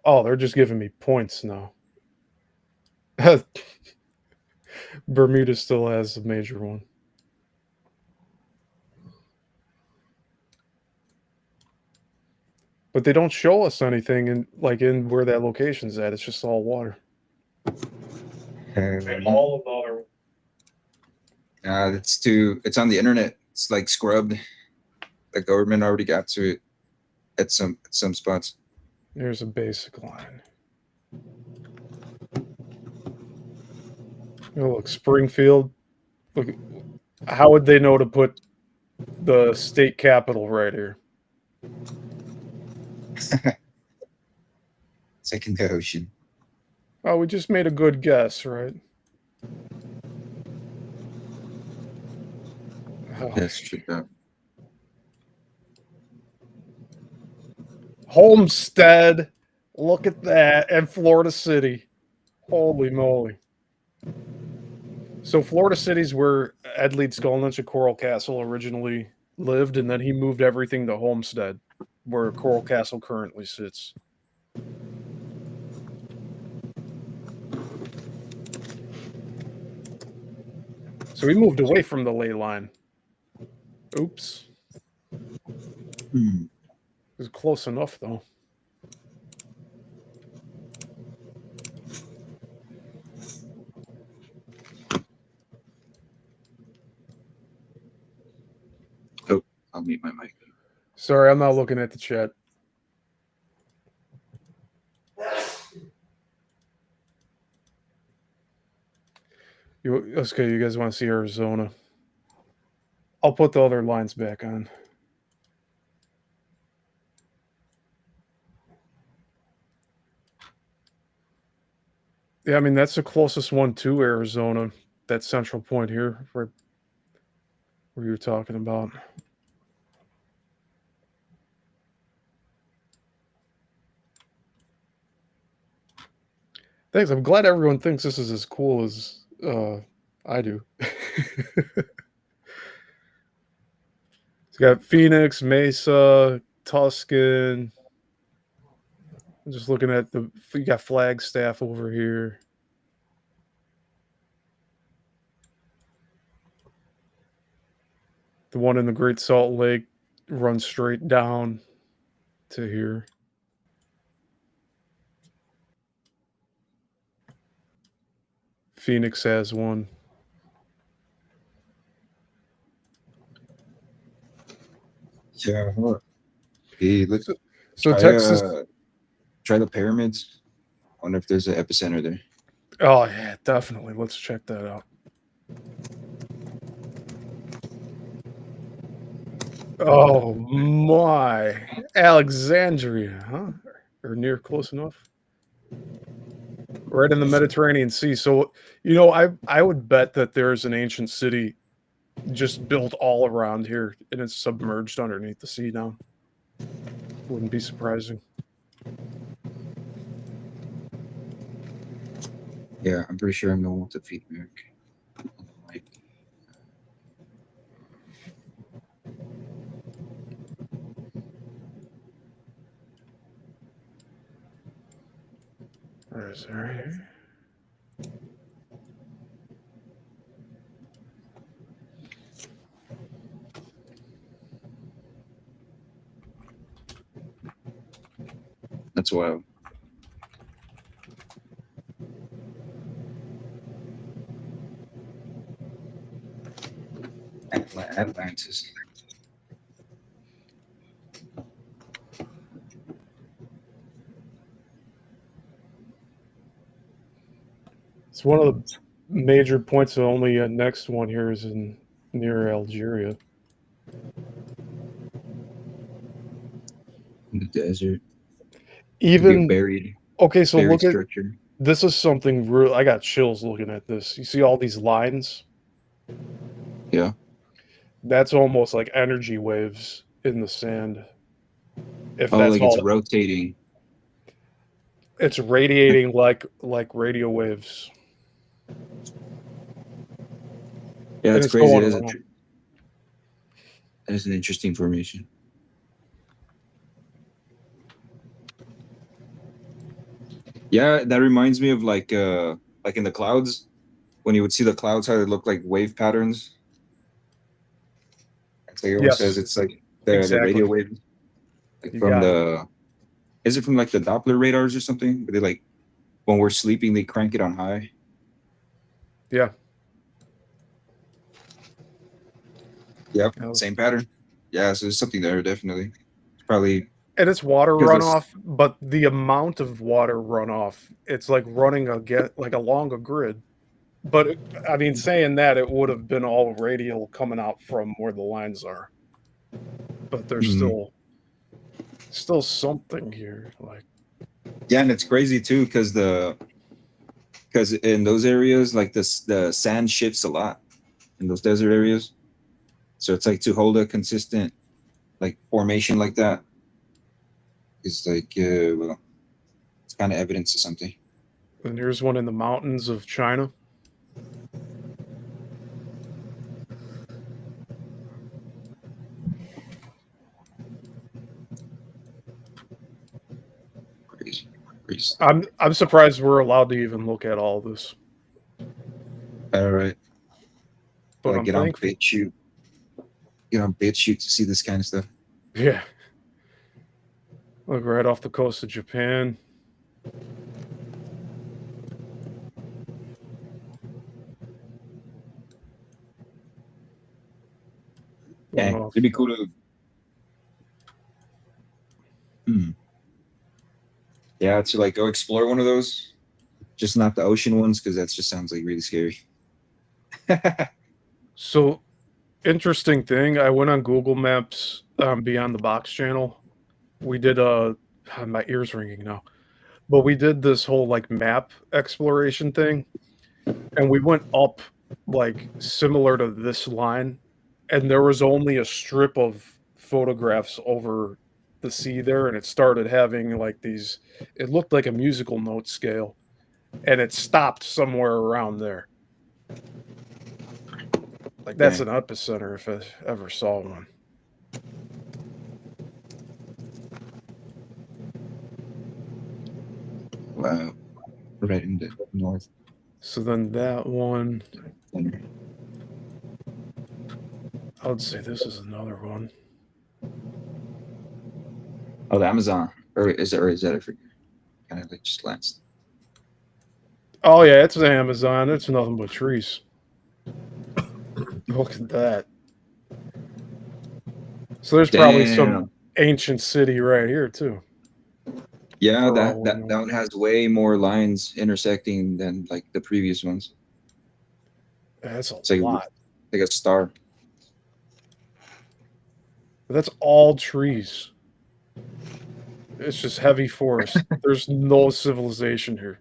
Oh, they're just giving me points now. Bermuda still has a major one. But they don't show us anything in where that location's at. It's just all water. All of the other. It's on the internet. It's like scrubbed. The government already got to it at some spots. There's a basic line. Oh, look, Springfield. Look, how would they know to put the state capital right here? It's like in the ocean. Oh, we just made a good guess, right? Oh. That's true. Homestead. Look at that. And Florida City. Holy moly. So Florida City's where Ed Leeds Skolnick at Coral Castle originally lived, and then he moved everything to Homestead, where Coral Castle currently sits. So he moved away from the ley line. Oops. It was close enough, though. Oh, I'll mute my mic. Sorry, I'm not looking at the chat. Okay, you guys want to see Arizona? I'll put the other lines back on. Yeah, I mean, that's the closest one to Arizona, that central point here, where you're talking about. Thanks. I'm glad everyone thinks this is as cool as I do. It's got Phoenix, Mesa, Tuscan. I'm just looking at you got Flagstaff over here. The one in the Great Salt Lake runs straight down to here. Phoenix has one. Yeah. Hey, let's So Texas. Try the pyramids. I wonder if there's an epicenter there. Oh yeah, definitely. Let's check that out. Oh my, Alexandria, huh? Or near close enough. Right in the Mediterranean Sea. So I would bet that there's an ancient city just built all around here, and it's submerged underneath the sea now. Wouldn't be surprising. Yeah, I'm pretty sure I'm going with the feedback. Like, Where is it? Right here? that's wild. Atlantis. It's one of the major points. The only next one here is in near Algeria. In the desert. Even buried. Okay, so Buried look at structure. this. Is something real. I got chills looking at this. You see all these lines? Yeah. That's almost like energy waves in the sand. If Oh, that's like all, it's rotating. it's radiating like radio waves. Yeah, And that's it's crazy. going around. That is an interesting formation. Yeah, that reminds me of like in the clouds, when you would see the clouds, how they look like wave patterns. It's like it always says Yes, it's like the exactly. radio waves, like You from got it. the. Is it from like the Doppler radars or something? Where they like when we're sleeping, they crank it on high. Yeah. Yep, Yeah. same pattern. Yeah, so there's something there definitely. It's probably And it's water because it's- runoff, but the amount of water runoff, it's like running like along a grid. But I mean, saying that, it would have been all radial coming out from where the lines are. But there's Mhm. still something here. Like, Yeah, and it's crazy too because in those areas, like the sand shifts a lot in those desert areas. So it's like to hold a consistent like formation like that is like well, it's kind of evidence of something. and here's one in the mountains of China. Crazy, crazy. I'm surprised we're allowed to even look at all this. All right, But I'm get on thankful. BitChute. Get on BitChute to see this kind of stuff. Yeah. Look, right off the coast of Japan. Yeah, Well, it'd be cool to. Yeah, to like go explore one of those, just not the ocean ones because that just sounds like really scary. so interesting thing. I went on Google Maps Beyond the Box channel. We did my ears ringing now. But we did this whole like map exploration thing, and we went up like similar to this line, and there was only a strip of photographs over the sea there, and it started having like these. It looked like a musical note scale, and it stopped somewhere around there. Like that's an epicenter if I ever saw one. Wow, right in the north. So then that one, I would say this is another one. Oh, the Amazon, or is that a kind of like just last? Oh yeah, it's the Amazon. It's nothing but trees. Look at that. So there's probably some ancient city right here too. Yeah, for that all we that know. that one has way more lines intersecting than like the previous ones. That's a It's like lot. like a star. But that's all trees. It's just heavy forest. There's no civilization here.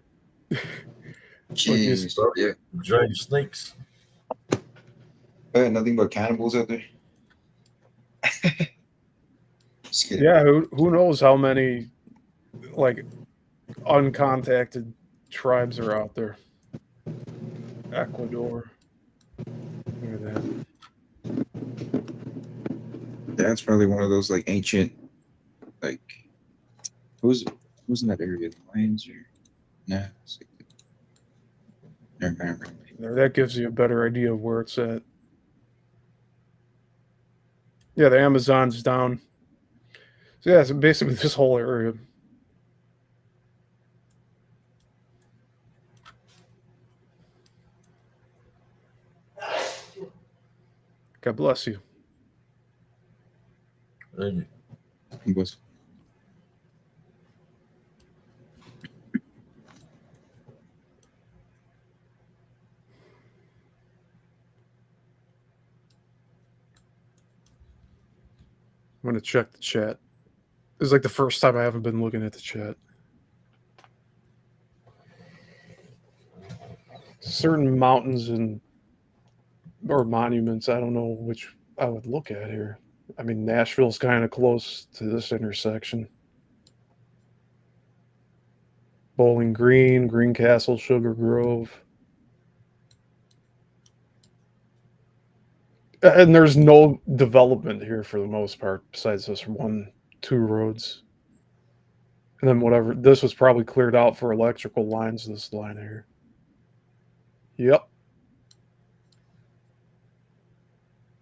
Jeez, yeah. Giant snakes. Nothing but cannibals out there. Just kidding. Yeah, who knows how many like uncontacted tribes are out there. Ecuador. Look at that. That's probably one of those like ancient, like who's in that area? The Lions or nah? It's like, never mind. There, that gives you a better idea of where it's at. Yeah, the Amazon's down. So yeah, so basically this whole area. God bless you. Thank you. It was- I'm gonna check the chat. This is like the first time I haven't been looking at the chat. Certain mountains or monuments, I don't know which I would look at here. I mean, Nashville's kind of close to this intersection. Bowling Green, Greencastle, Sugar Grove. And there's no development here for the most part, besides this 1-2 roads. And then whatever, this was probably cleared out for electrical lines, this line here. Yep.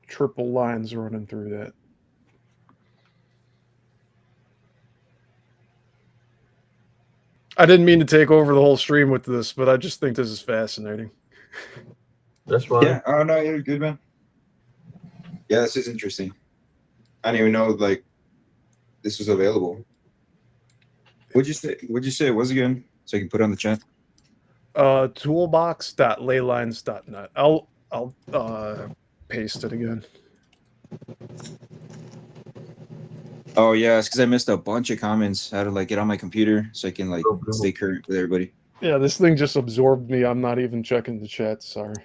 Triple lines running through that. I didn't mean to take over the whole stream with this, but I just think this is fascinating. That's fine. Yeah. Oh no, you're good, man. Yeah, this is interesting. I didn't even know like this was available. What'd you say? What'd you say it was again? So I can put it on the chat. Toolbox.leylines.net. I'll paste it again. Oh yeah, it's because I missed a bunch of comments. I had to like get on my computer so I can like stay current with everybody. Yeah, this thing just absorbed me. I'm not even checking the chat. Sorry.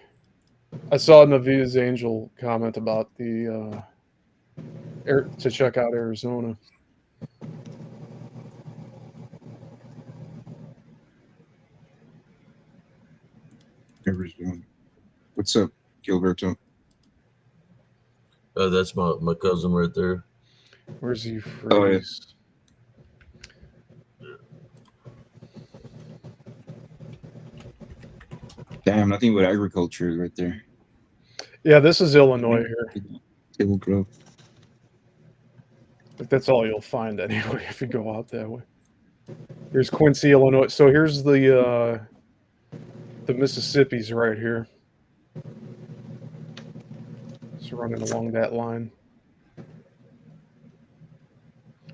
I saw Navia's Angel comment about the to check out Arizona. Arizona. What's up, Gilberto? That's my cousin right there. Where's he freeze? Oh, yeah. Damn, nothing but agriculture right there. Yeah, this is Illinois here. Table Grove. But that's all you'll find anyway if you go out that way. Here's Quincy, Illinois. So here's the Mississippi's right here. It's running along that line.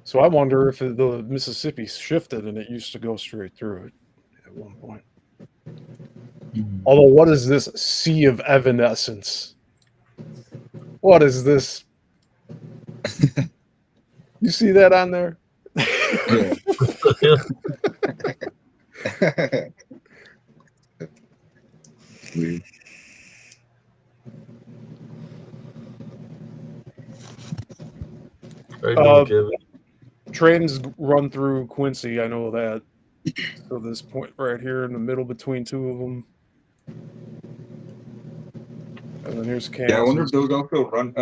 So I wonder if the Mississippi shifted and it used to go straight through it at one point. Although, what is this sea of evanescence? What is this? You see that on there? Yeah. Weird. How you doing, Kevin? Trains run through Quincy. I know that. So this point right here in the middle between two of them. And then here's Kansas. Yeah, I wonder if those also run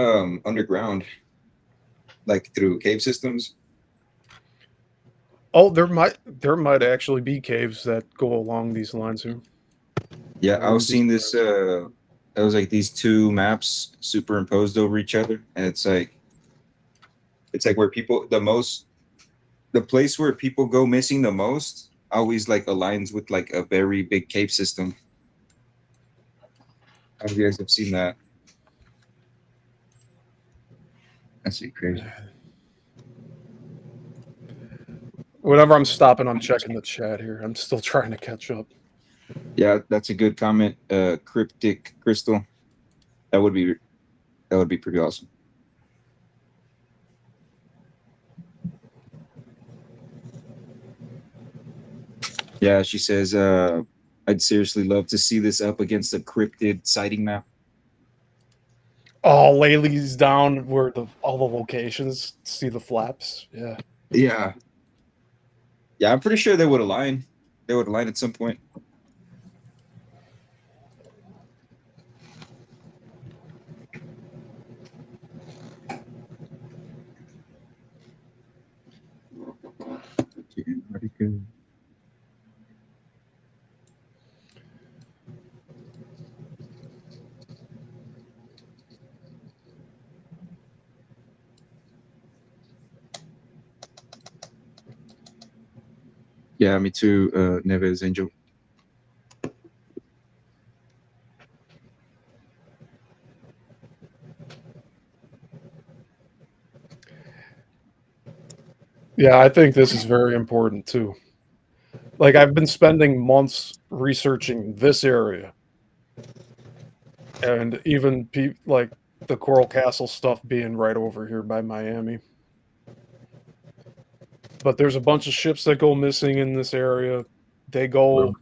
underground, like through cave systems. Oh, there might actually be caves that go along these lines here. Yeah, I was seeing this. It was like these two maps superimposed over each other, and it's like where people the place where people go missing the most always like aligns with like a very big cave system. I don't know if you guys have seen that. That's crazy. Whenever I'm stopping, I'm checking the chat here. I'm still trying to catch up. Yeah, that's a good comment. Cryptic Crystal. That would be pretty awesome. Yeah, she says, I'd seriously love to see this up against a cryptid sighting map. Oh, lay these down where all the locations, see the flaps. Yeah. Yeah. Yeah, I'm pretty sure they would align. They would align at some point. Yeah, me too, Neves Angel. Yeah, I think this is very important too. Like I've been spending months researching this area, and even like the Coral Castle stuff being right over here by Miami. But there's a bunch of ships that go missing in this area. They go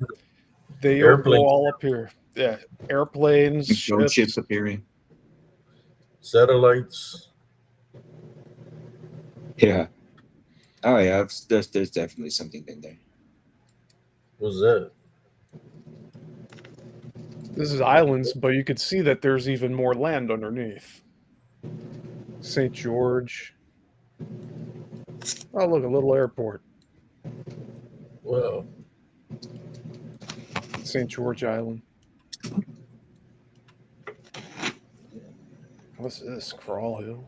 Airplanes, all up here. Yeah, airplanes, Drone ships. ships appearing. satellites. Yeah. Oh yeah, there's definitely something in there. What's that? This is islands, but you could see that there's even more land underneath. St. George. Oh, look, a little airport. Well, St. George Island. What's this? Crawl Hill.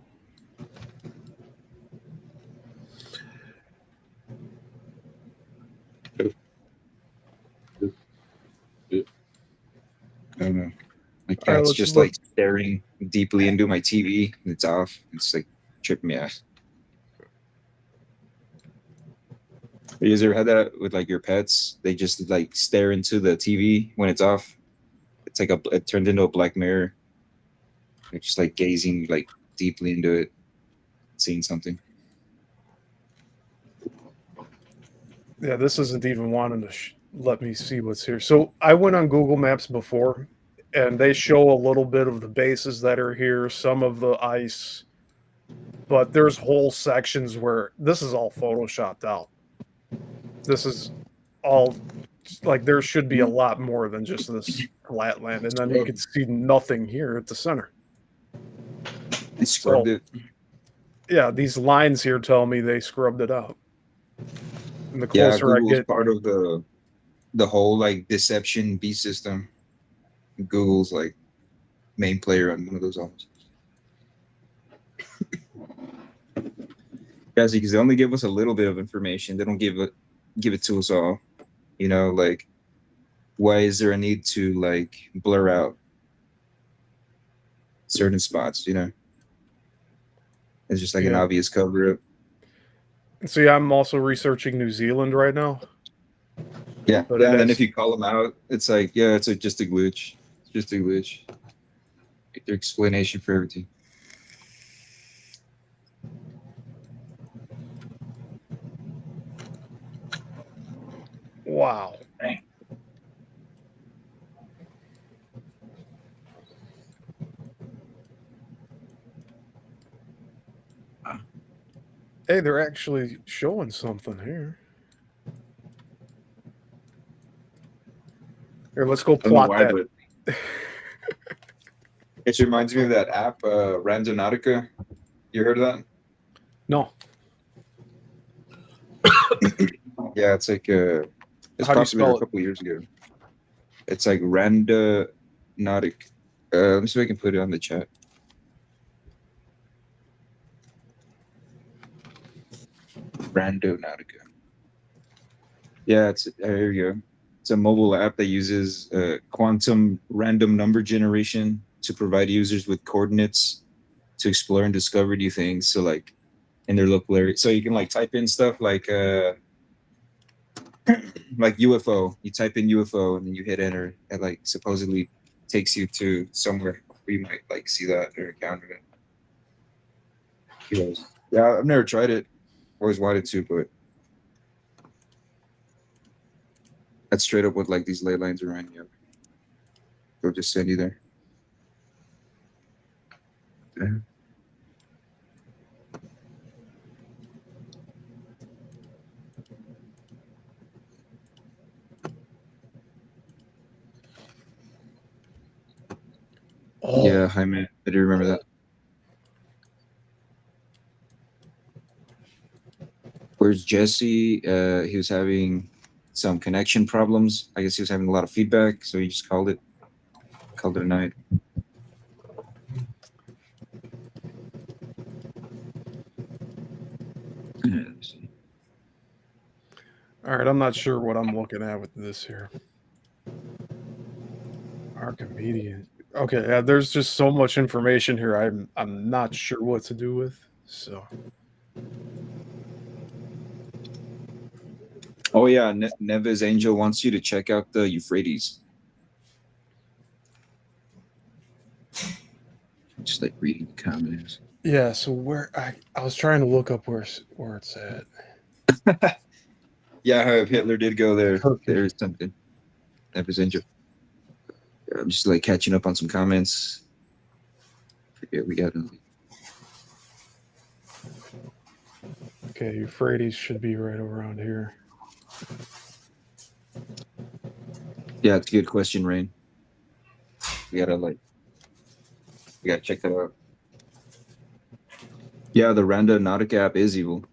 I don't know. My All right, cat's let's just look. like staring deeply into my TV. And it's off. It's like tripping me out. You guys ever had that with like your pets? They just like stare into the TV when it's off. It's like it turned into a black mirror. They're just like gazing like deeply into it, seeing something. Yeah, this isn't even wanting to let me see what's here. So I went on Google Maps before, and they show a little bit of the bases that are here, some of the ice, but there's whole sections where this is all photoshopped out. This is all like there should be a lot more than just this flat land, and then you can see nothing here at the center. They scrubbed So, it. yeah, these lines here tell me they scrubbed it out. And the Yeah, closer I Google's get, part of the whole like deception B system. Google's like main player on one of those offices. Guys, because they only give us a little bit of information. They don't give it to us all. You know, like why is there a need to like blur out certain spots? You know, it's just like an yeah. obvious cover up. See, I'm also researching New Zealand right now. Yeah, But yeah. it And then has- if you call them out, it's like, yeah, it's just a glitch. It's just a glitch. Like their explanation for everything. Wow. Hey, they're actually showing something here. Here, let's go I don't know plot why, that. but it reminds me of that app, Randonautica. You heard of that? No. Yeah, it's like it's How do you popular spell a it? couple years ago. It's like Randonautic. Let me see if I can put it on the chat. Randonautica. Yeah, it's here you go. It's a mobile app that uses quantum random number generation to provide users with coordinates to explore and discover new things. So like in their local area. So you can like type in stuff like UFO. You type in UFO and then you hit enter. It like supposedly takes you to somewhere where you might like see that or encounter it. Yes. Yeah, I've never tried it. Always wanted to, but that's straight up what like these ley lines are on you. They'll just send you there. Oh, Yeah, Jaime, I do remember that. Where's Jesse? He was having some connection problems. I guess he was having a lot of feedback, so he just called it a night. Yeah, let's see. all right. I'm not sure what I'm looking at with this here. Archimedean. Okay, yeah, there's just so much information here. I'm not sure what to do with. So Oh yeah, Neves Angel wants you to check out the Euphrates. Just like reading the comments. yeah, so where I was trying to look up where it's at. Yeah, Hitler did go there. Turkey. There's something. Neves Angel. I'm just like catching up on some comments. Forget we got. Okay, Euphrates should be right around here. Yeah, it's a good question, Rain. We gotta check that out. Yeah, the Randa Nautica app is evil.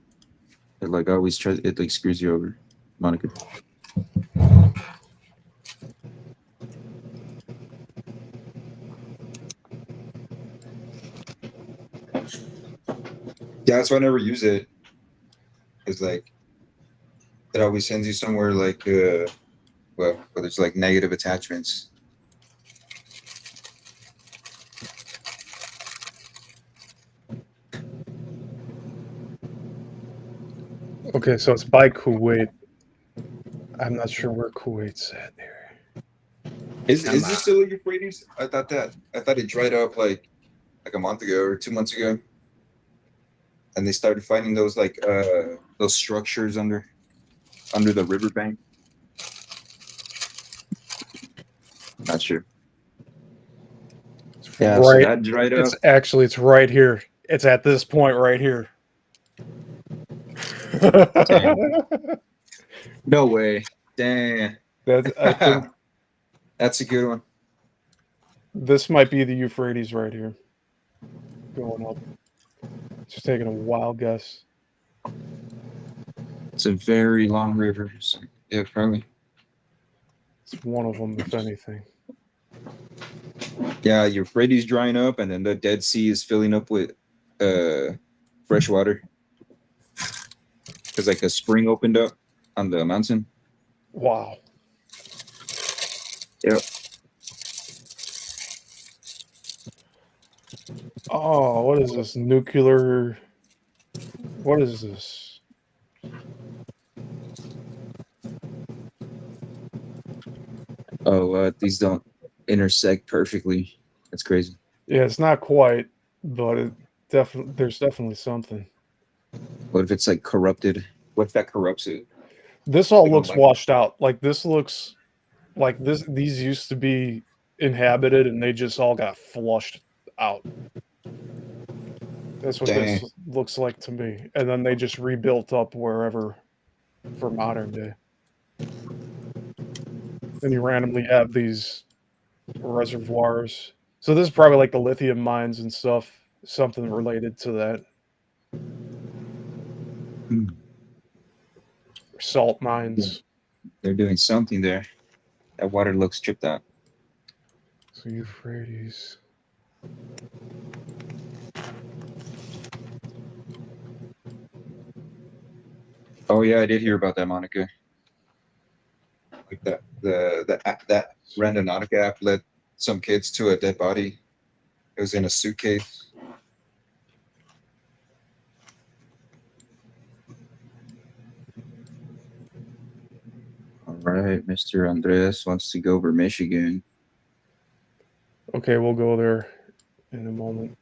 It like always tries, it like screws you over, Monica. Yeah, that's why I never use it. It's like it always sends you somewhere like well, where there's like negative attachments. Okay, so it's by Kuwait. I'm not sure where Kuwait's at here. Is this still a Euphrates? I thought it dried up like a month ago or 2 months ago, and they started finding those like those structures under the riverbank. Not sure. Yeah, so that dried up. It's right here. It's at this point right here. No way. Dang. I think That's a good one. this might be the Euphrates right here. Going up. Just taking a wild guess. It's a very long river. So, yeah, probably. It's one of them, if anything. Yeah, Euphrates drying up, and then the Dead Sea is filling up with fresh water. Because like a spring opened up on the mountain. Wow. Yep. Oh, what is this? Nuclear. What is this? Oh, these don't intersect perfectly. That's crazy. Yeah, it's not quite, but there's definitely something. What if it's like corrupted? What if that corrupts it? This all They don't looks like washed out. Like this looks like this. These used to be inhabited, and they just all got flushed out. That's what Dang. this looks like to me. And then they just rebuilt up wherever for modern day. Then you randomly have these reservoirs. So this is probably like the lithium mines and stuff, something related to that. Salt mines. They're doing something there. That water looks tripped out. So Euphrates. Oh yeah, I did hear about that, Monica. Like that random Nautica app led some kids to a dead body. It was in a suitcase. All right, Mr. Andres wants to go over Michigan. Okay, we'll go there in a moment.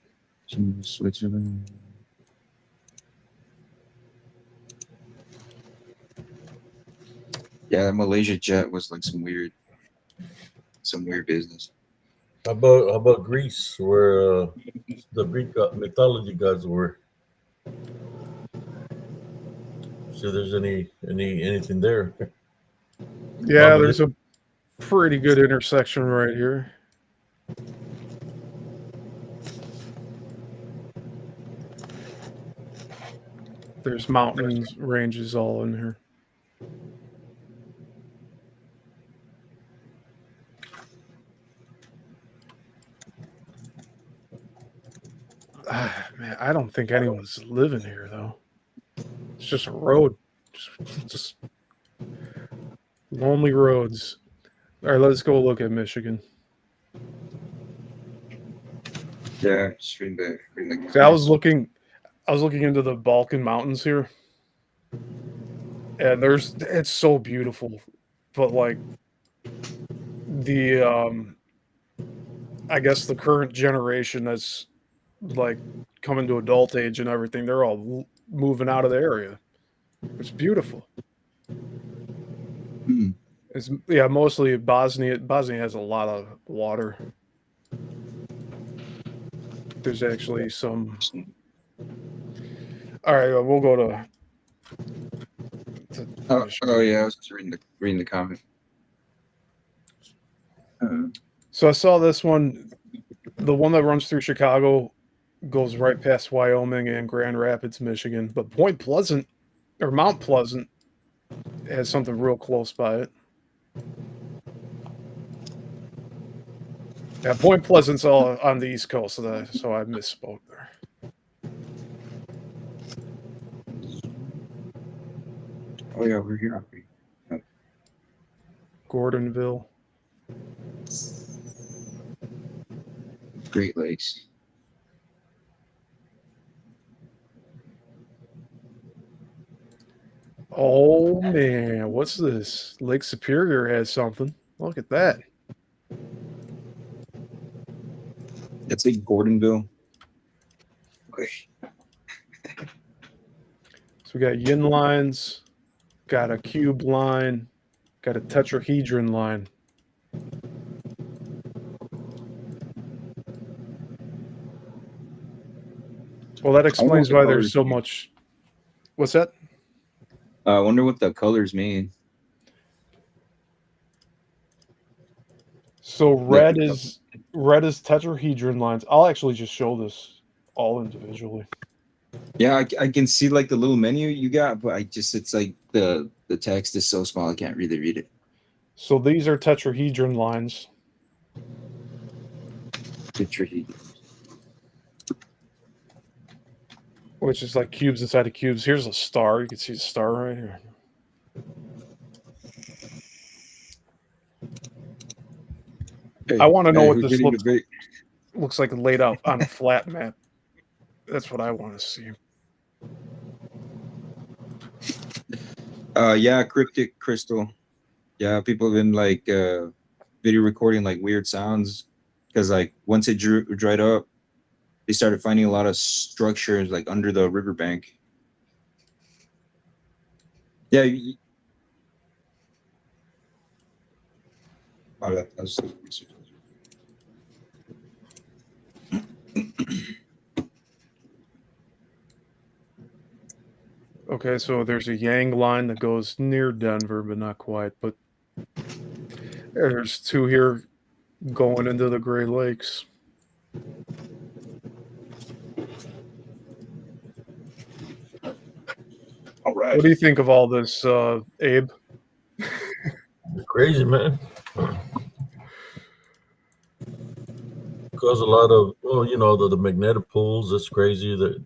Switzerland. Yeah, that Malaysia jet was like some weird business. How about Greece, where the Greek mythology gods were? See, if there's anything there? Yeah, Probably. there's a pretty good intersection right here. There's mountains, ranges all in here. Man, I don't think anyone's living here though. It's just a road, just lonely roads. All right, let's go look at Michigan. Yeah, just reading the See, I was looking into the Balkan Mountains here, and it's so beautiful, but like the I guess the current generation that's like coming to adult age and everything, they're all moving out of the area. It's beautiful. Hmm. It's mostly Bosnia. Bosnia has a lot of water. There's actually some. All right, we'll go to Oh yeah, I was just reading the comment. So I saw this one. The one that runs through Chicago goes right past Wyoming and Grand Rapids, Michigan. But Point Pleasant or Mount Pleasant has something real close by it. Yeah, Point Pleasant's all on the East Coast, so I misspoke there. Oh yeah, we're here. Gordonville. Great Lakes. Oh man, what's this? Lake Superior has something. Look at that. That's like Gordonville. Okay. So we got yin lines, got a cube line, got a tetrahedron line. Well, that explains why there's so much. What's that? I wonder what the colors mean. So red is tetrahedron lines. I'll actually just show this all individually. Yeah, I can see like the little menu you got, but it's like the text is so small I can't really read it. So these are tetrahedron lines. Tetrahedron. Which is like cubes inside of cubes. Here's a star. You can see the star right here. Hey, I want to know what who's this getting looks like laid out on a flat map. That's what I want to see. Yeah, cryptic crystal. Yeah, people have been like video recording like weird sounds because like once it dried up, they started finding a lot of structures like under the riverbank. Yeah. Okay, so there's a Yang line that goes near Denver, but not quite. But there's two here going into the Great Lakes. All right. What do you think of all this, Abe? You're crazy, man. Cause a lot of the magnetic poles. It's crazy that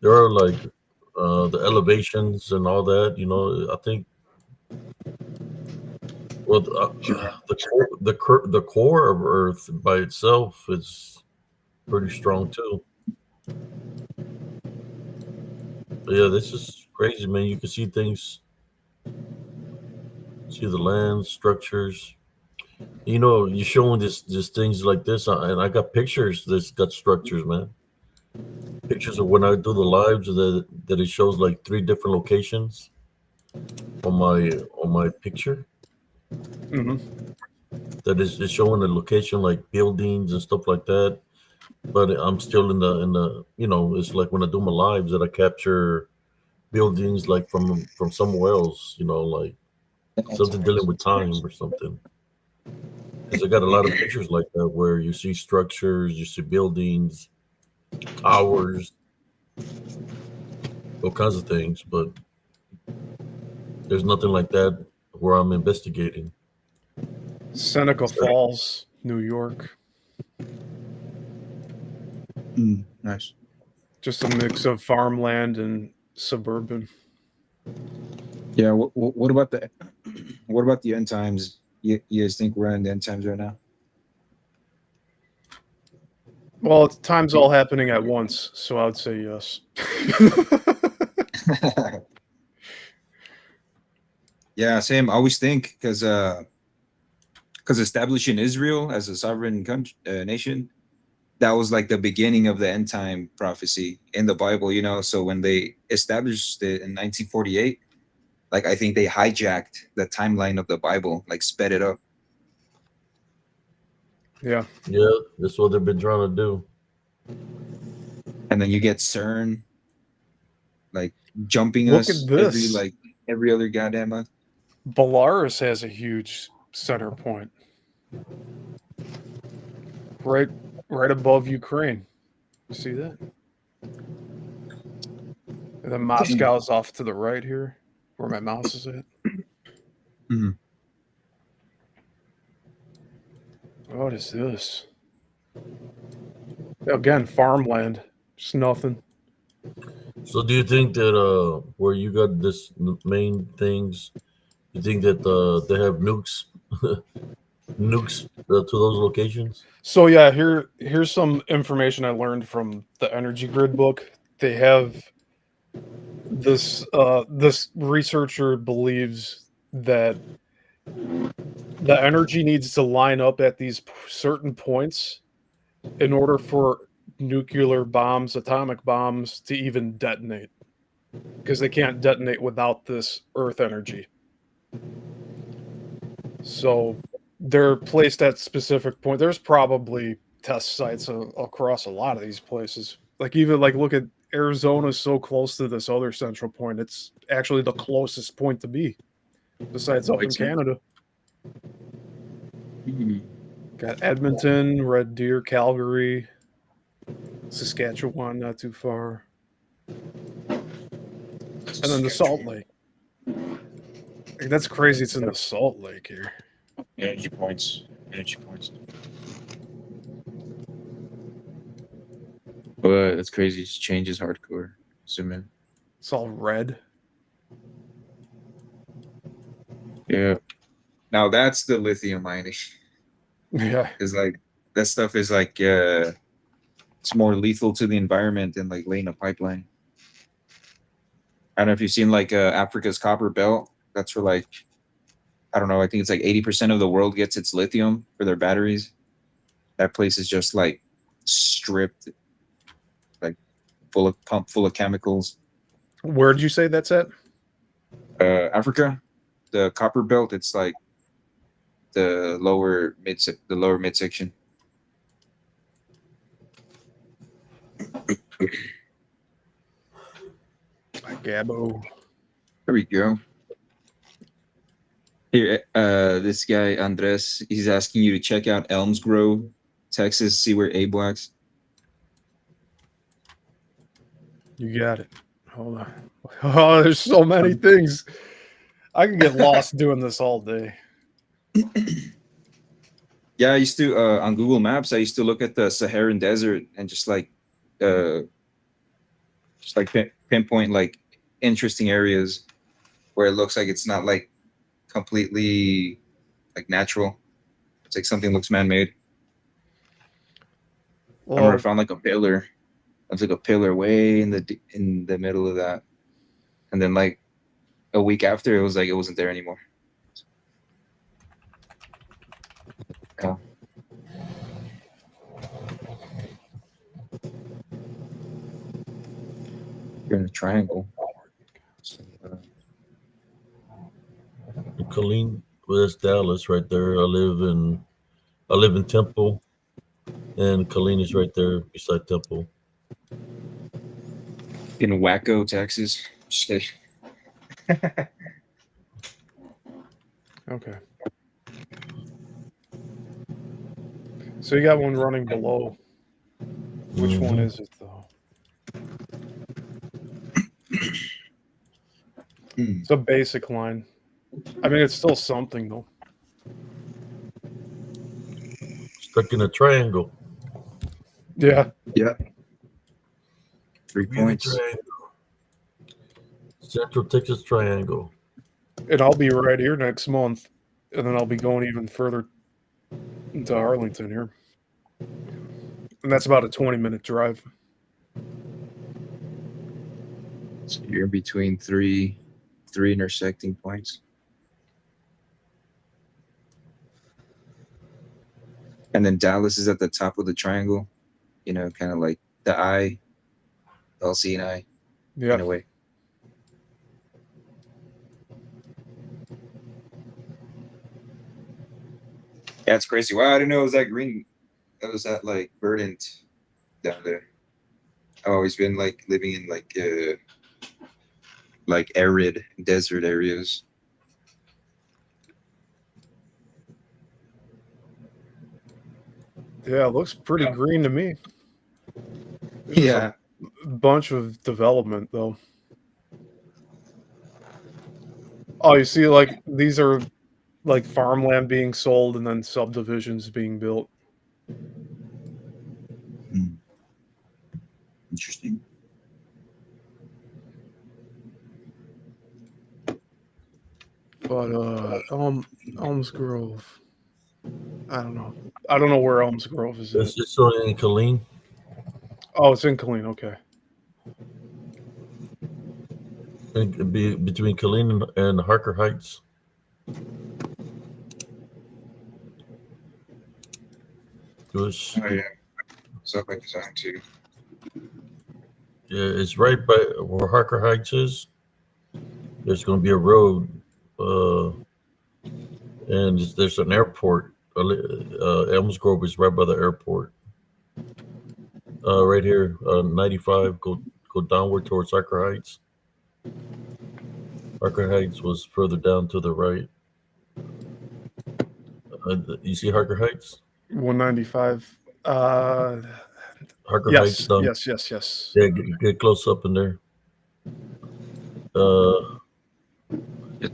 there are like the elevations and all that. I think the core of Earth by itself is pretty strong too. But yeah, this is crazy, man. You can see things, see the land structures. You're showing this things like this, and I got pictures that's got structures, man. Pictures of when I do the lives that it shows like 3 different locations on my picture. Mm-hmm. that is it's showing the location like buildings and stuff like that. But I'm still in the it's like when I do my lives that I capture buildings like from somewhere else, like something dealing with time or something. Because I got a lot of pictures like that where you see structures, you see buildings, towers, all kinds of things, but there's nothing like that where I'm investigating. Seneca Falls, New York. Nice. Just a mix of farmland and suburban. Yeah. What about the end times? You guys think we're in the end times right now? Well, time's all happening at once, so I would say yes. Yeah, same. I always think because establishing Israel as a sovereign country, nation, that was like the beginning of the end time prophecy in the Bible. So when they established it in 1948, like I think they hijacked the timeline of the Bible, like sped it up. Yeah. Yeah, that's what they've been trying to do. And then you get CERN, like jumping Look us at this. every other goddamn month. Belarus has a huge center point. Right above Ukraine. You see that? And then Moscow's off to the right here, where my mouse is at. Mhm. What is this? Again, farmland. Just nothing. So do you think that where you got this main things, you think that they have nukes nukes to those locations? So yeah, here's some information I learned from the Energy Grid book. They have this researcher believes that the energy needs to line up at these certain points in order for nuclear bombs, atomic bombs to even detonate. Because they can't detonate without this earth energy. So they're placed at specific point. There's probably test sites across a lot of these places. Like even like look at Arizona, so close to this other central point. It's actually the closest point to be, besides up in Canada. Got Edmonton, Red Deer, Calgary, Saskatchewan, not too far, and then the Salt Lake. Like, that's crazy. It's in the Salt Lake here. Energy points. But that's crazy. It just changes hardcore. Zoom in. It's all red. Yeah. Now that's the lithium mining. Yeah. Is like that stuff is like it's more lethal to the environment than like laying a pipeline. I don't know if you've seen like Africa's copper belt. That's where like I don't know. I think it's like 80% of the world gets its lithium for their batteries. That place is just like stripped, like full of chemicals. Where did you say that's at? Africa, the copper belt. It's like the lower midsection. Gabo. There we go. Here, this guy Andres, he's asking you to check out Elms Grove, Texas. See where Abe wax. You got it. Hold on. Oh, there's so many things. I can get lost doing this all day. Yeah, I used to on Google Maps. I used to look at the Saharan Desert and just pinpoint like interesting areas where it looks like it's not like completely like natural. It's like something looks man-made. I remember I found like a pillar. It's like a pillar way in the middle of that, and then like a week after, it was like it wasn't there anymore. Yeah. You're in a triangle. Colleen, well, that's Dallas right there. I live in I live in Temple, and Killeen is right there beside Temple. In Waco, Texas. Just kidding. Okay. So you got one running below. Which one Mhm. is it though? It's a basic line. I mean, it's still something though. Stuck in a triangle. Yeah. Yeah. 3 Bermuda points. Triangle. Central Texas Triangle. And I'll be right here next month. And then I'll be going even further into Arlington here. And that's about a 20-minute drive. So you're between three intersecting points. And then Dallas is at the top of the triangle, you know, kind of like the eye, LC and I, Yeah. in a way. Yeah, it's crazy. Wow, I didn't know it was that green. That was that like verdant down there. I've always been like living in like arid desert areas. Yeah, it looks pretty green to me. Yeah. A bunch of development though. Oh, you see, like these are like farmland being sold and then subdivisions being built. Interesting. But Elms Grove. I don't know. I don't know where Elms Grove is It's at. just in Killeen. Oh, it's in Killeen. Okay. It'd be between Killeen and Harker Heights. It's, Oh yeah. Stuff like design too. yeah, it's right by where Harker Heights is. There's going to be a road, and there's an airport. Elms Grove is right by the airport. Right here, 95. Go downward towards Harker Heights. Harker Heights was further down to the right. You see Harker Heights? 195. Harker Heights Yes. down. Yes. Yeah, get close up in there.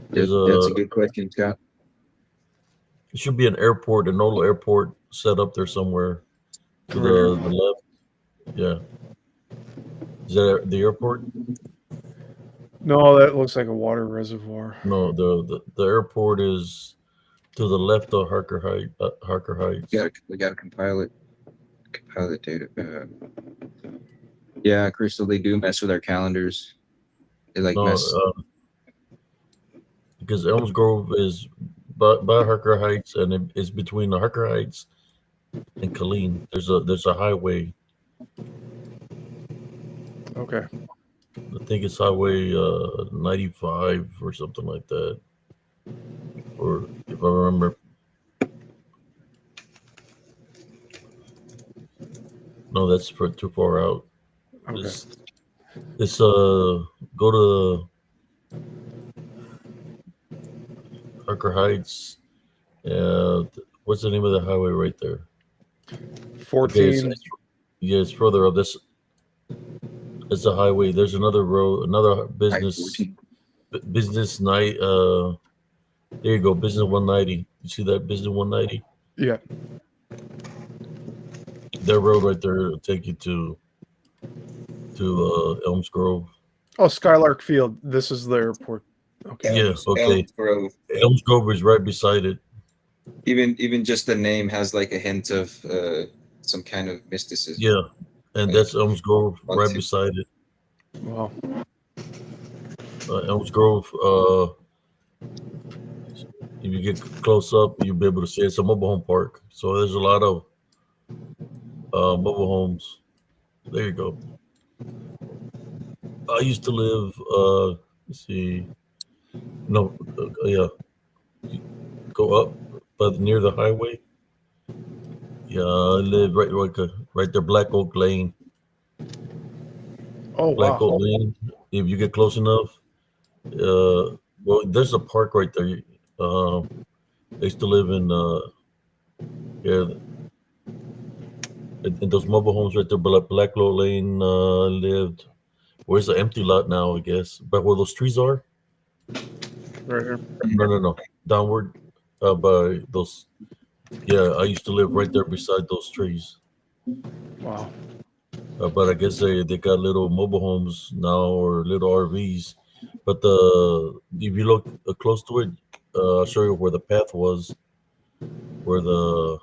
That's a good question, Scott. It should be an airport, an old airport set up there somewhere to the left. Yeah. Is that the airport? No, that looks like a water reservoir. No, the airport is to the left of Harker Heights. We gotta compile it. Compile the data. Yeah, Crystal, they do mess with our calendars. They like mess. Because Elms Grove is by Harker Heights, and it's between the Harker Heights and Killeen. There's a highway. Okay. I think it's Highway 95 or something like that. Or if I remember. No, that's too far out. Okay. It's go to Harker Heights. What's the name of the highway right there? 14. Okay, it's further up. It's a highway. There's another road, another business night. There you go, business 190. You see that business 190? Yeah. That road right there will take you to Elms Grove. Oh, Skylark Field. This is the airport. Okay. Yeah. Okay. Elms Grove is right beside it. Even just the name has like a hint of some kind of mysticism. Yeah, and that's Elms Grove right beside it. Wow. Elms Grove. If you get close up, you'll be able to see it's a mobile home park. So there's a lot of mobile homes. There you go. I used to live. Let's see. No, yeah. Go up, but near the highway. Yeah, I live right there, Black Oak Lane. Oh Black wow. Oak Lane. If you get close enough, well, there's a park right there. I used to live in yeah, in those mobile homes right there, Black Oak Lane. Lived. Where's the empty lot now? I guess, but where those trees are. Right here. No. Downward, by those. Yeah, I used to live right there beside those trees. Wow. But I guess they got little mobile homes now or little RVs. But the if you look close to it, I'll show you where the path was, where the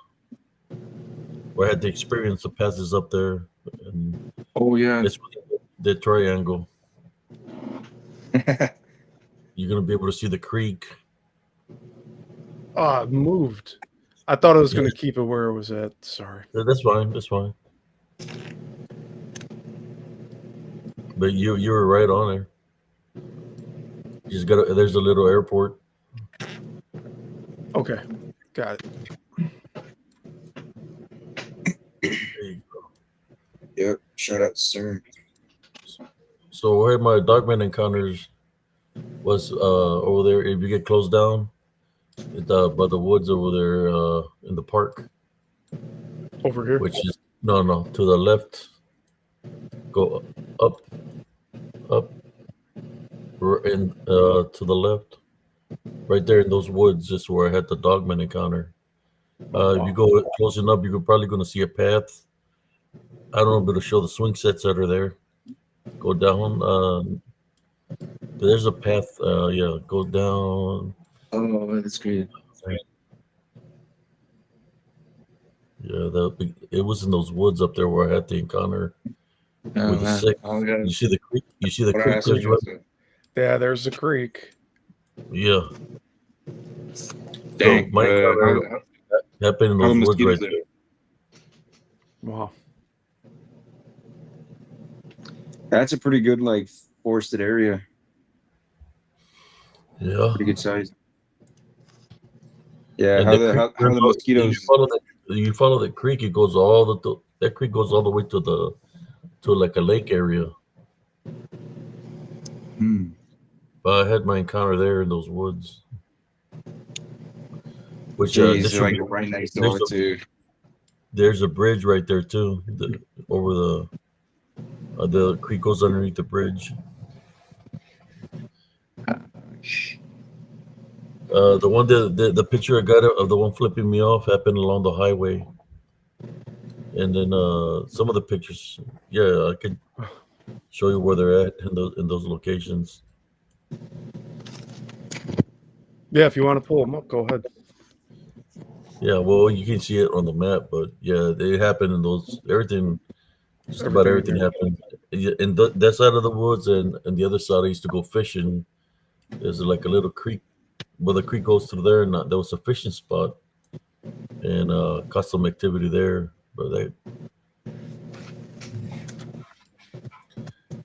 where I had the experience. The path is up there, and Oh yeah. it's the triangle. You're gonna be able to see the creek. Ah, it moved. I thought I was Yeah, going to keep it where it was at. Sorry. that's fine. That's fine. But you were right on there. You just got there's a little airport. Okay. Got it. There you go. Yep. Shout out, sir. So where my Dogman Encounters was over there. If you get close down, it's by the woods over there in the park, Over here. which is no to the left. Go up, up, and to the left, right there in those woods, just where I had the Dogman encounter. If you go close enough, you're probably going to see a path. I don't know, but it'll show the swing sets that are there. Go down. There's a path. Yeah, go down. Oh, that's great. Yeah, it was in those woods up there where I had the encounter Oh with the man. six. Oh yeah. You see the creek? You see the What creek? I said, There's right. Yeah, there's the creek. Yeah. Dang. So my encounter happened in how the those woods right mosquitoes there. Wow. That's a pretty good like forested area. Yeah. Pretty good size. Yeah. And How the the creek, how the mosquitoes? you follow the creek, it goes that creek goes all the way to like a lake area. Hmm. But I had my encounter there in those woods. Which Jeez, this they're should like be, right next door to. there's a bridge right there too. Over the creek goes underneath the bridge. The one the picture I got of the one flipping me off happened along the highway, and then some of the pictures, yeah, I could show you where they're at in those locations. Yeah, if you want to pull them up, go ahead. Yeah, well, you can see it on the map, but yeah, they happen in those everything. Just about everything here. happened in that side of the woods, and the other side. I used to go fishing. There's like a little creek, where the creek goes through there, and there was a fishing spot, and caught some activity there. But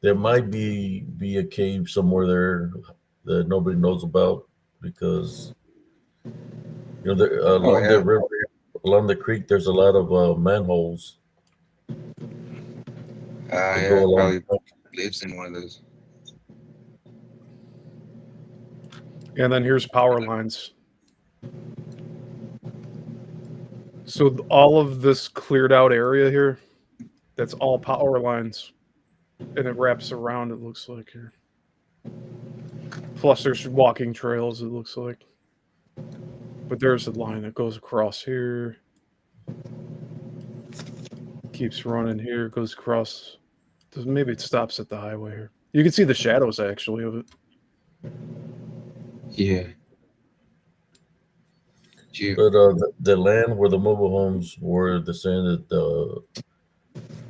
there might be a cave somewhere there that nobody knows about because there, Oh along yeah. that river, along the creek, there's a lot of manholes that Yeah. go along. Probably lives in one of those. And then here's power lines. So all of this cleared out area here, that's all power lines. And it wraps around, it looks like here. Plus there's walking trails, it looks like. But there's a line that goes across here. Keeps running here, goes across. Maybe it stops at the highway here. You can see the shadows, actually, of it. Yeah. But the land where the mobile homes were, the saying that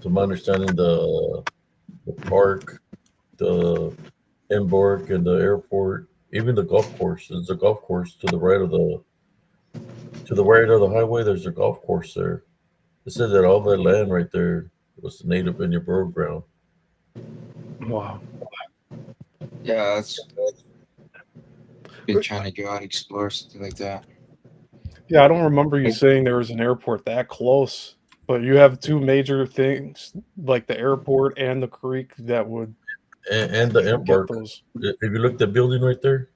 to my understanding, the park, the Embark, and the airport, even the golf course. There's a golf course to the right of the highway. There's a golf course there. It said that all that land right there was native Indian burial ground. Wow. Yeah, that's been trying to go out and explore something like that. Yeah, I don't remember you saying there was an airport that close, but you have two major things like the airport and the creek that would And the get embark. those. If you look at the building right there,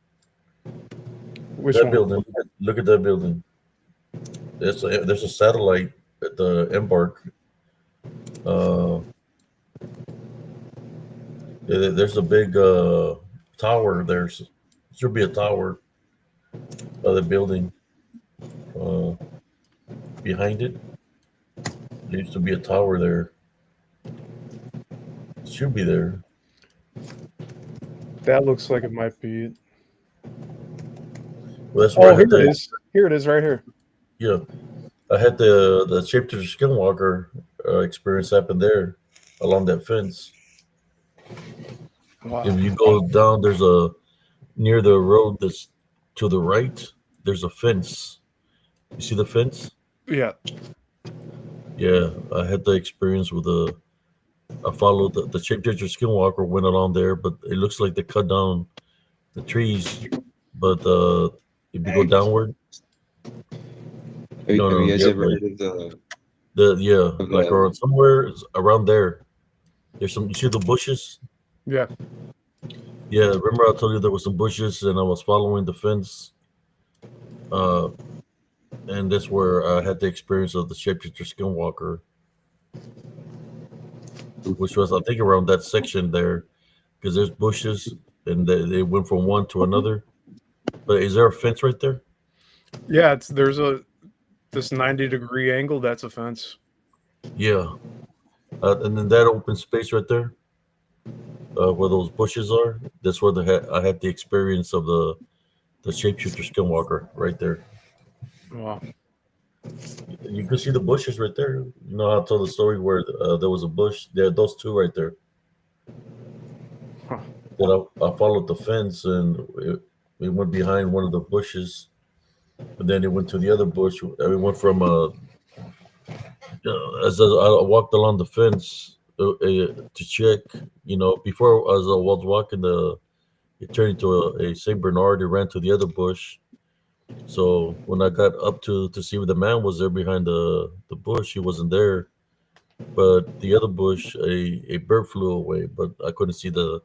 Which that one? building. Look at that building. There's a satellite at the embark. There's a big tower. There's should be a tower of the building uh, behind it. There used to be a tower there. It should be there. That looks like it might be it. Well, that's where Oh, I had here it the is. Here it is, right here. yeah. I had the shapeshifter skinwalker experience happen there along that fence. Wow. If you go down, there's a near the road that's to the right. There's a fence. You see the fence? Yeah. Yeah, I had the experience with a. I followed the shapeshifter skinwalker went along there, but it looks like they cut down the trees. But if you go downward, Have no, you no, guys the other ever way. heard of the Like around somewhere around there. There's some. You see the bushes? Yeah. Yeah, remember I told you there was some bushes and I was following the fence. Uh, and that's where I had the experience of the shapeshifter skinwalker, which was I think around that section there, because there's bushes and they went from one to another. But is there a fence right there? Yeah, there's this 90-degree angle, that's a fence. Yeah, and then that open space right there, where those bushes are, that's where I had the experience of the shapeshifter skinwalker right there. Wow. You can see the bushes right there. You know how I told the story where there was a bush. There, those two right there. Huh. That I followed the fence and it went behind one of the bushes, but then it went to the other bush. We went from as I walked along the fence to check. You know, before as I was walking, it turned into a Saint Bernard. It ran to the other bush. So when I got up to see where the man was there behind the bush, he wasn't there. But the other bush, a bird flew away, but I couldn't see the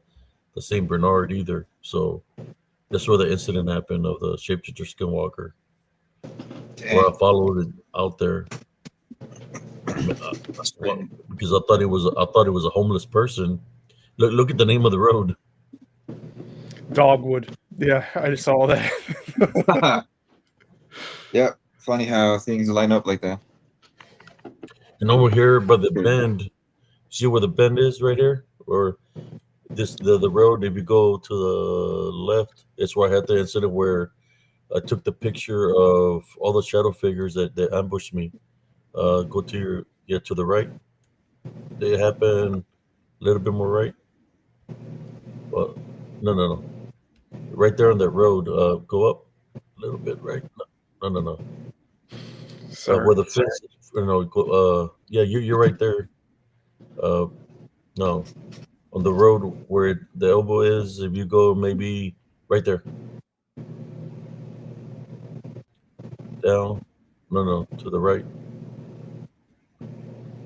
Saint Bernard either. So that's where the incident happened of the shapeshifter skinwalker, where I followed it out there. Because I thought it was a homeless person. Look at the name of the road. Dogwood. Yeah, I saw that. Yeah, funny how things line up like that. And over here by the bend, see where the bend is right here, or the road. If you go to the left, it's where I had the incident where I took the picture of all the shadow figures that ambushed me. Go to to the right. They happen a little bit more right. Well, no. Right there on that road. Go up a little bit, right? No. Sorry. Where the fence, yeah, you're right there. Uh, no, on the road where the elbow is. If you go maybe right there, down. No, to the right.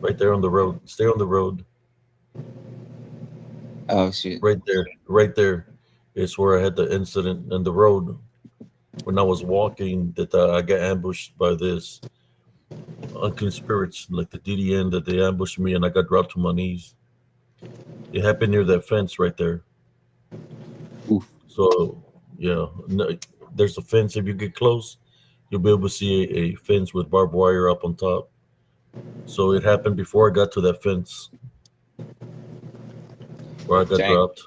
Right there on the road. Stay on the road. Oh shit! Right there. It's where I had the incident in the road when I was walking. That I got ambushed by this unclean spirits, like the DDN, that they ambushed me, and I got dropped to my knees. It happened near that fence right there. Oof. So yeah, no, there's a fence. If you get close, you'll be able to see a fence with barbed wire up on top. So it happened before I got to that fence where I got Dang. dropped.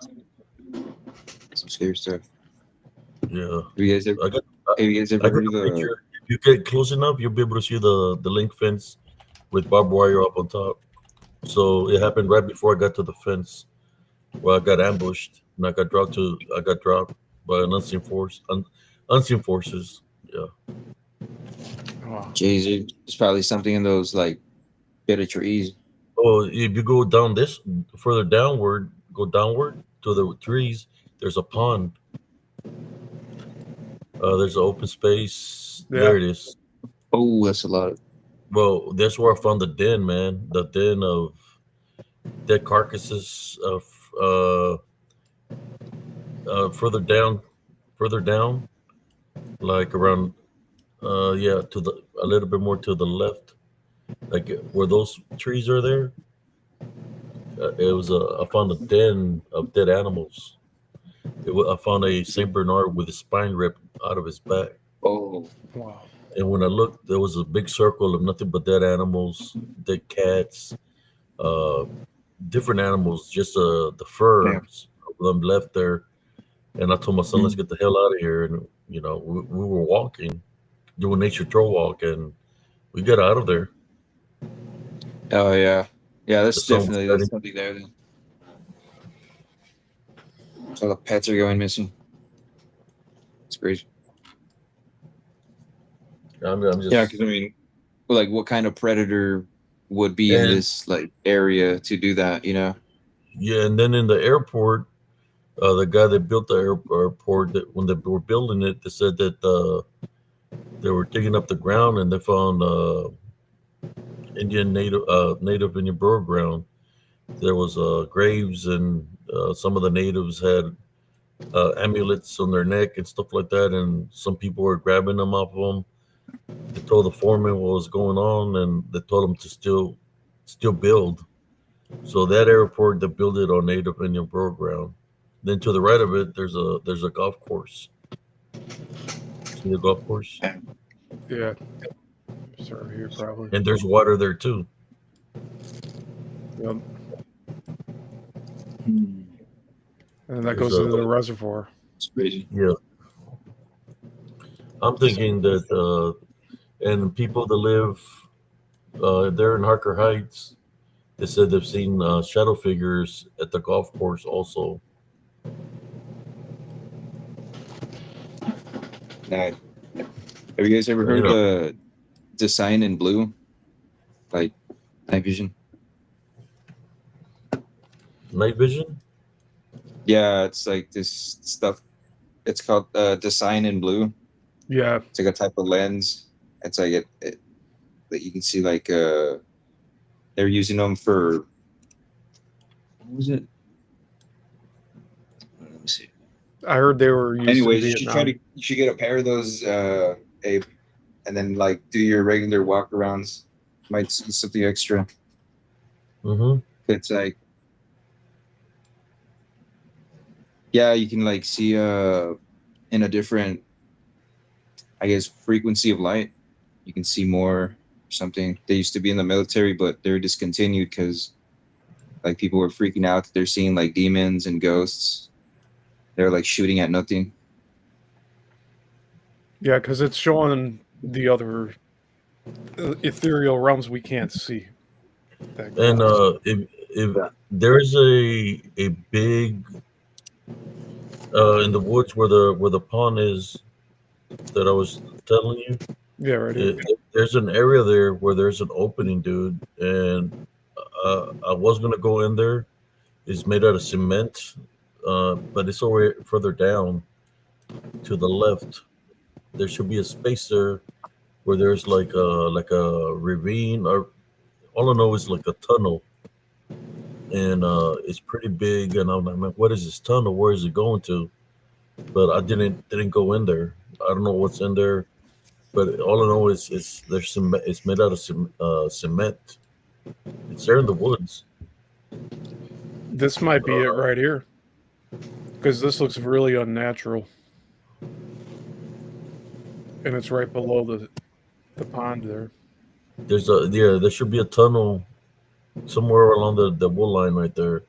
Some scary stuff. Yeah, Have you guys ever, I got ever heard of a the? picture. If you get close enough, you'll be able to see the link fence with barbed wire up on top. So it happened right before I got to the fence where I got ambushed and I got dropped by an unseen forces. Yeah. Wow. Jeez, there's probably something in those like bitter trees. Oh, if you go down this further downward, go downward to the trees. There's a pond. There's an open space. Yeah. There it is. Oh, that's a lot. Well, that's where I found the den, man. The den of dead carcasses of further down, like around yeah, to the a little bit more to the left, like where those trees are there. It was a I found a den of dead animals. I found a Saint Bernard with his spine ripped out of his back. Oh, Wow. And when I looked, there was a big circle of nothing but dead animals, dead cats, uh, different animals, just the damn. furs of them left there. And I told my son, let's get the hell out of here. And, you know, we were walking, doing nature trail walk, and we got out of there. Oh yeah, yeah. The That's sun was definitely setting. something there. Then. So the pets are going missing. It's crazy. I'm Yeah, just, because I mean, like, what kind of predator would be in and this like area to do that? You know? yeah, and then in the airport, the guy that built the airport, that when they were building it, they said that they were digging up the ground and they found native Indian burial ground. There was graves, and some of the natives had amulets on their neck and stuff like that, and some people were grabbing them off of them. They told the foreman what was going on, and they told him to still build. So that airport, they built it on native Indian burial ground. Then to the right of it, there's a golf course. See the golf course, Yeah. Sorry, here probably. and there's water there too. Yep. Hmm. And that There's goes into the reservoir. It's crazy. yeah. I'm thinking that and people that live there in Harker Heights, they said they've seen shadow figures at the golf course also. Nah. Have you guys ever heard the sign in blue, like night vision? Night vision? Yeah, it's like this stuff. It's called the sign in blue. Yeah. It's like a type of lens. It's like it that you can see like they're using them for what was it? Let me see. I heard they were used Anyways, in you should try Vietnam. to you should get a pair of those, Abe, and then like do your regular walk arounds. Might see something extra. Mm-hmm. It's like yeah, you can like see in a different I guess frequency of light. You can see more or something. They used to be in the military, but they're discontinued because like people were freaking out that they're seeing like demons and ghosts. They're like shooting at nothing. Yeah, because it's showing the other ethereal realms we can't see. That And goes. if Yeah. there's a big in the woods where the pond is that I was telling you, Yeah, right here. there's an area there where there's an opening, dude, and I was gonna go in there. It's made out of cement, but it's over further down to the left. There should be a space there where there's like a ravine, or all I know is like a tunnel, and it's pretty big. And I'm like, what is this tunnel? Where is it going to? But I didn't go in there. I don't know what's in there, but all I know is there's cement. It's made out of cement. It's there in the woods. This might be it right here. Because this looks really unnatural. And it's right below the pond there. There should be a tunnel somewhere along the wood line right there.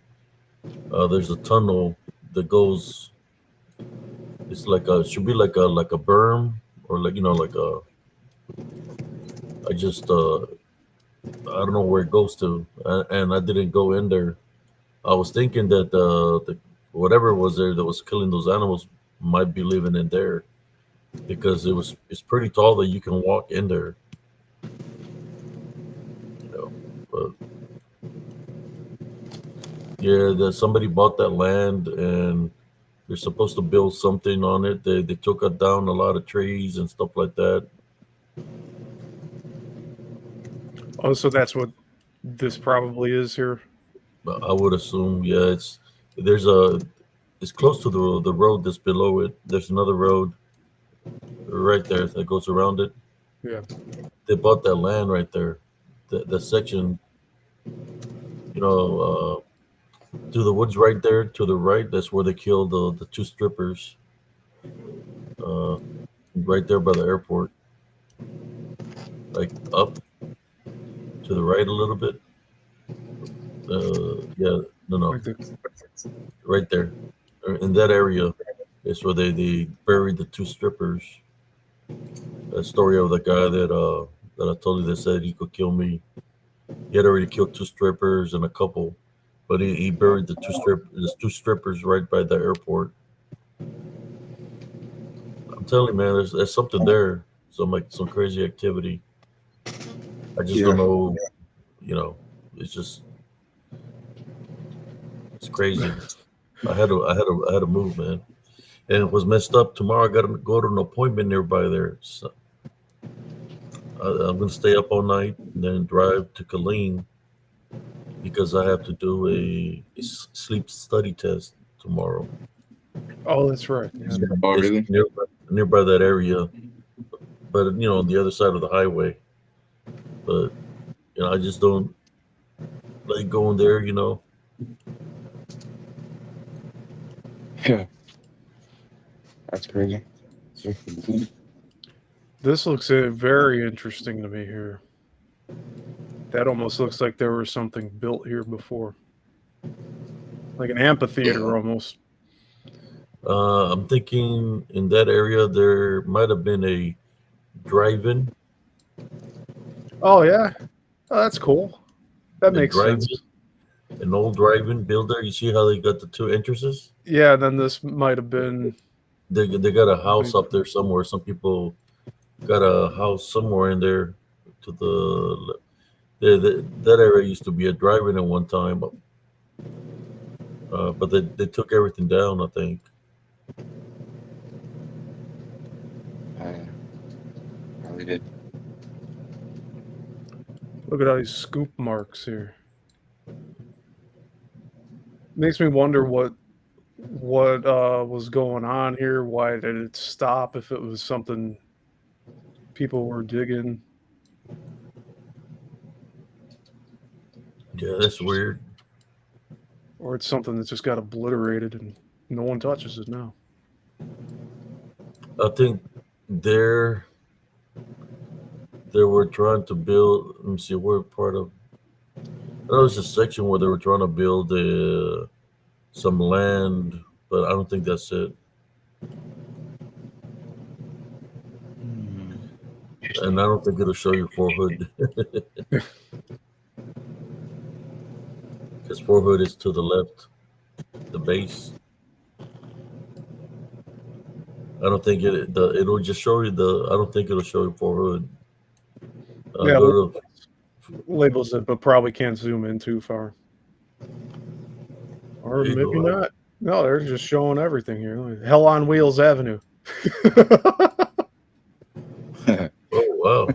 There's a tunnel that goes. It's like should be like a berm, or like like a. I just I don't know where it goes to, and I didn't go in there. I was thinking that the whatever was there that was killing those animals might be living in there, because it's pretty tall that you can walk in there. But yeah, somebody bought that land, and they're supposed to build something on it. They took down a lot of trees and stuff like that. Oh, so that's what this probably is here. But I would assume, yeah, it's close to the road that's below it. There's another road right there that goes around it. Yeah. They bought that land right there, that section, through the woods right there to the right. That's where they killed the two strippers, uh, right there by the airport. Like up to the right a little bit. Yeah, no, Like the, right there, in that area. It's where they buried the two strippers. That story of the guy that I told you that said he could kill me. He had already killed two strippers and a couple, but he buried the two strippers right by the airport. I'm telling you, man, there's something there. Some crazy activity. I just don't Yeah. know. You know, it's just it's crazy. I had to move, man, and it was messed up. Tomorrow I got to go to an appointment nearby there. So I'm gonna stay up all night and then drive to Killeen because I have to do a sleep study test tomorrow. oh, that's right. Yeah. Oh, It's really? nearby that area, but on the other side of the highway. But I just don't like going there. Yeah. That's crazy. This looks very interesting to me here. That almost looks like there was something built here before, like an amphitheater almost. I'm thinking in that area there might have been a drive-in. Oh yeah, oh, that's cool. That A makes drive-in, sense. an old drive-in built there. You see how they got the two entrances? Yeah, then this might have been. They got a house up there somewhere. Some people got a house somewhere in there to that area used to be a drive-in at one time, but they took everything down, I think. Probably did. Look at all these scoop marks here. Makes me wonder what was going on here. Why did it stop? If it was something people were digging. Yeah, that's weird. Or it's something that just got obliterated and no one touches it now. I think there they were trying to build. Let me see, where part of. There was a section where they were trying to build some land, but I don't think that's it. And I don't think it'll show your forehead. Because forehead is to the left, the base. I don't think it'll just show you I don't think it'll show you forehead. Yeah, Go to labels it, but probably can't zoom in too far. Or There you maybe go. not. No, they're just showing everything here. Hell on Wheels Avenue. Oh wow!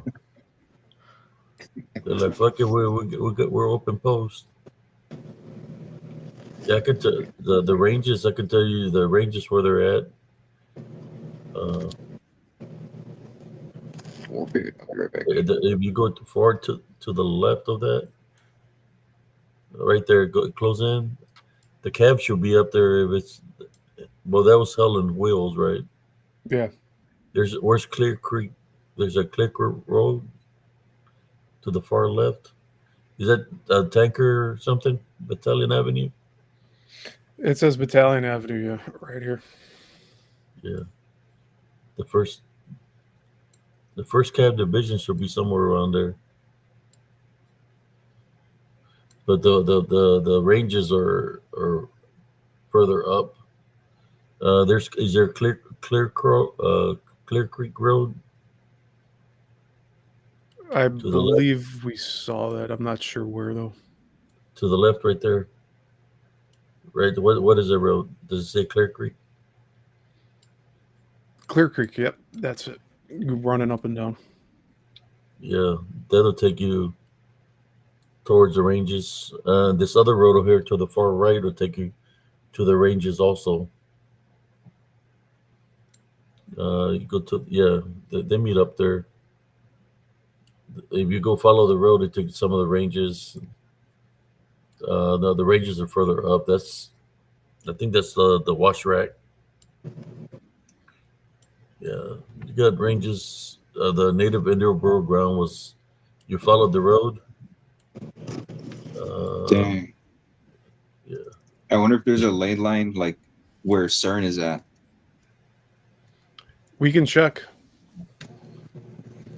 They're like, fuck it, we're open post. Yeah, I could tell the ranges. I can tell you the ranges where they're at. I'll be right back. If you go too far to the left of that, right there, close in. The cab should be up there. If it's that was Helen Wheels, right? Yeah. Where's Clear Creek? There's a Clear Creek Road to the far left. Is that a tanker or something? Battalion Avenue. It says Battalion Avenue, yeah, right here. Yeah. The first cab division should be somewhere around there. But the ranges are further up. Is there Clear Creek Road? I the believe we saw that. I'm not sure where though. To the left, right there. Right. What is the road? Does it say Clear Creek? Clear Creek, yep, that's it. You're running up and down. Yeah, that'll take you towards the ranges. This other road over here to the far right will take you to the ranges also. You go to they meet up there. If you go follow the road, it takes some of the ranges. No, the ranges are further up. I think that's the wash rack. Yeah, you got ranges. The native Indian burial ground was. You followed the road. Dang. Yeah. I wonder if there's a ley line like where CERN is at. We can check.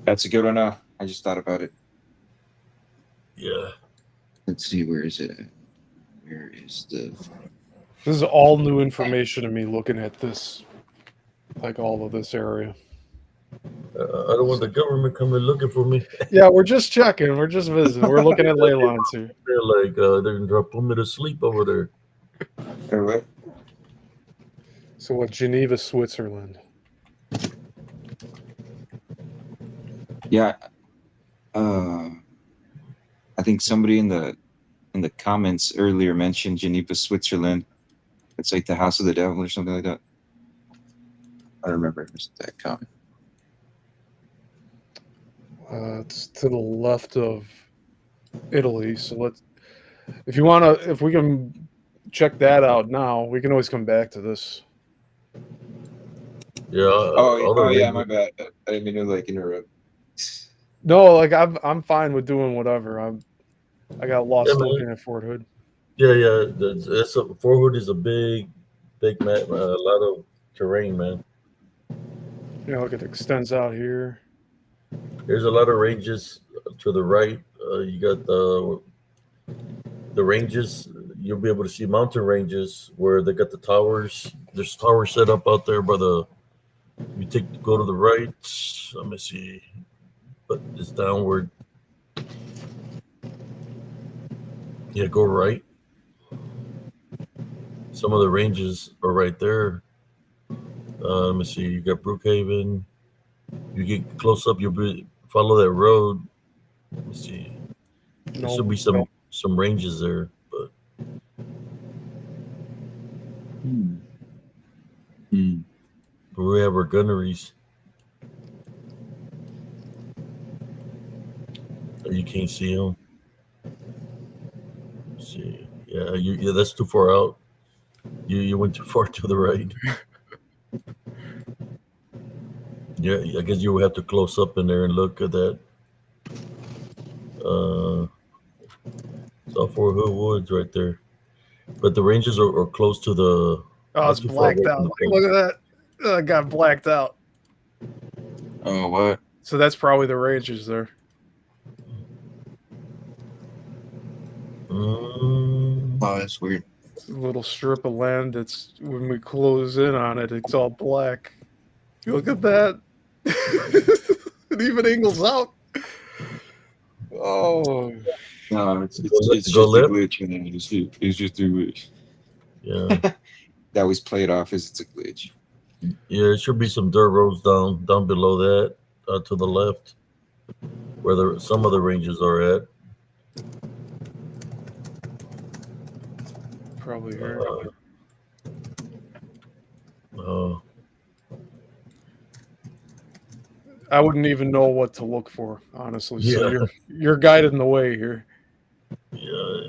That's a good one. I just thought about it. Yeah. Let's see, where is it at? Where is the... This is all new information to me looking at this, like all of this area. I don't want the government coming looking for me. Yeah, we're just checking. We're just visiting. We're looking at ley lines here. They're like they're gonna put me to sleep over there. Or what? So what? Geneva, Switzerland. Yeah. I think somebody in the comments earlier mentioned Geneva, Switzerland. It's like the House of the Devil or something like that. I don't remember that comment. It's to the left of Italy. So if you want to, if we can check that out now, we can always come back to this. Yeah. Yeah, my bad. I didn't mean to like interrupt. No, like I'm fine with doing whatever. I got lost man. looking at Fort Hood. Yeah. Fort Hood is a big map. A lot of terrain, man. Yeah, look, it extends out here. There's a lot of ranges to the right. You got the ranges. You'll be able to see mountain ranges where they got the towers. There's towers set up out there by the. You go to the right. Let me see, but it's downward. Yeah, go right. Some of the ranges are right there. Let me see. You got Brookhaven. You get close up, follow that road. Let me see. There should be some ranges there, but we have our gunneries. You can't see them. Let's see, yeah, that's too far out. You went too far to the right. Yeah, I guess you would have to close up in there and look at that. It's all Fort Hood Woods right there, but the ranges are close to the. Oh, it's blacked out. Look at that. I got blacked out. Oh, what? So that's probably the ranges there. Wow, that's weird. A little strip of land. It's when we close in on it, it's all black. Look at that. It even angles out. Oh. No, it's just a glitch, man. It's just a glitch. Yeah. That was played off as it's a glitch. Yeah, there should be some dirt roads down below that, to the left, where some of the ranges are at. Probably here. I wouldn't even know what to look for, honestly. Yeah. So you're guiding the way here. Yeah.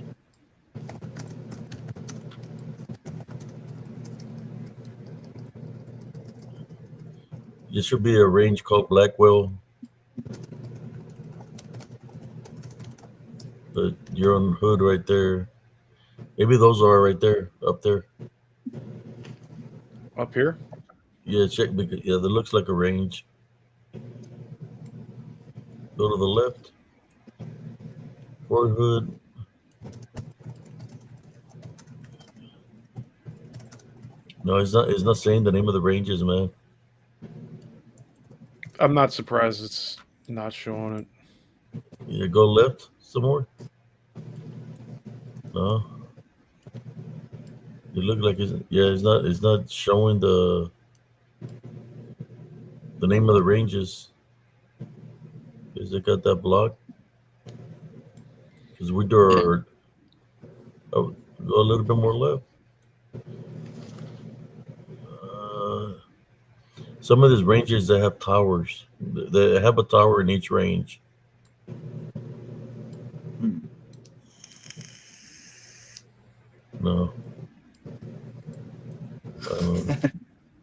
There should be a range called Blackwell. But you're on Hood right there. Maybe those are right there, up there. Up here? Yeah, check. Yeah, that looks like a range. Go to the left. Fort Hood. No, it's not saying the name of the ranges, man. I'm not surprised it's not showing it. Yeah, go left some more. No. It looked like it's not showing the name of the ranges. Is it got that block? because we do our go a little bit more left. Some of these ranges that have towers, they have a tower in each range. No.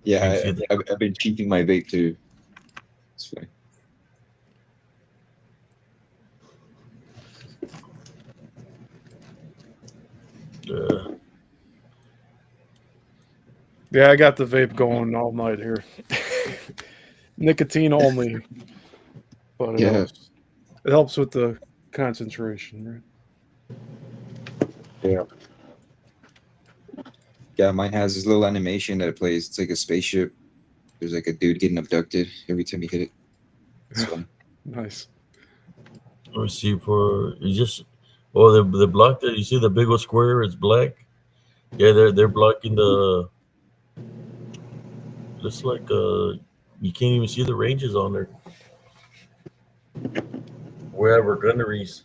Yeah, See that? I've been cheating my vape too. It's fine. Yeah, I got the vape going all night here. Nicotine only, but Yeah. it helps with the concentration, right? Yeah. Yeah, mine has this little animation that it plays. It's like a spaceship. There's like a dude getting abducted every time you hit it. It's fun. Nice. Let me see for you just the block that you see the big old square is black. Yeah, they're blocking the. Looks like you can't even see the ranges on there. Wherever gunneries.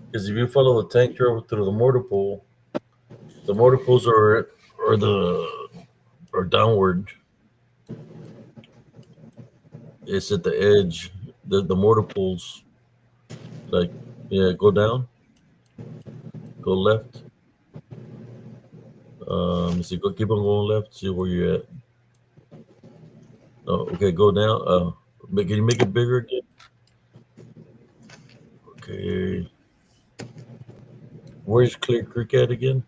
Because if you follow the tank trail through the mortar pool are downward. It's at the edge. The mortar pools, like go down, go left. See, keep on going left. See where you're at. Oh, okay, go down. Can you make it bigger again? Okay. Where's Clear Creek at again?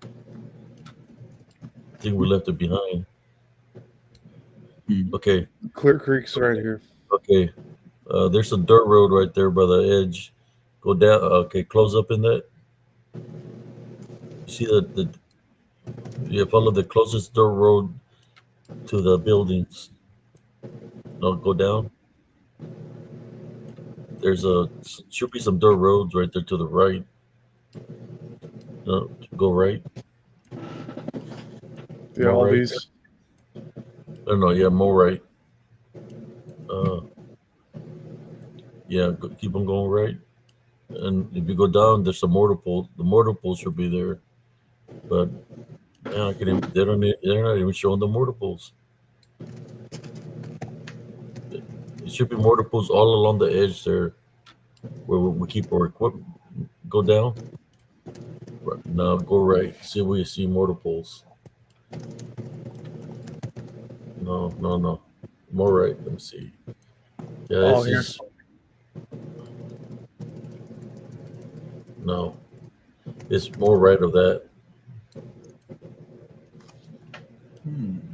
I think we left it behind. Okay. Clear Creek's right here. Okay. There's a dirt road right there by the edge. Go down. Okay, close up in that. See follow the closest dirt road to the buildings. No, go down. Should be some dirt roads right there to the right. No, go right. Yeah, all right. these. Oh, no, yeah, more right. Keep on going right. And if you go down, there's a mortar pool. The mortar pool should be there, but they're not even showing the mortar pools. It should be mortar pools all along the edge there, where we keep our equipment. Go down. Right. Now go right. See where you see mortar pools. No. More right. Let me see. Yeah, All this here. is. No. It's more right of that.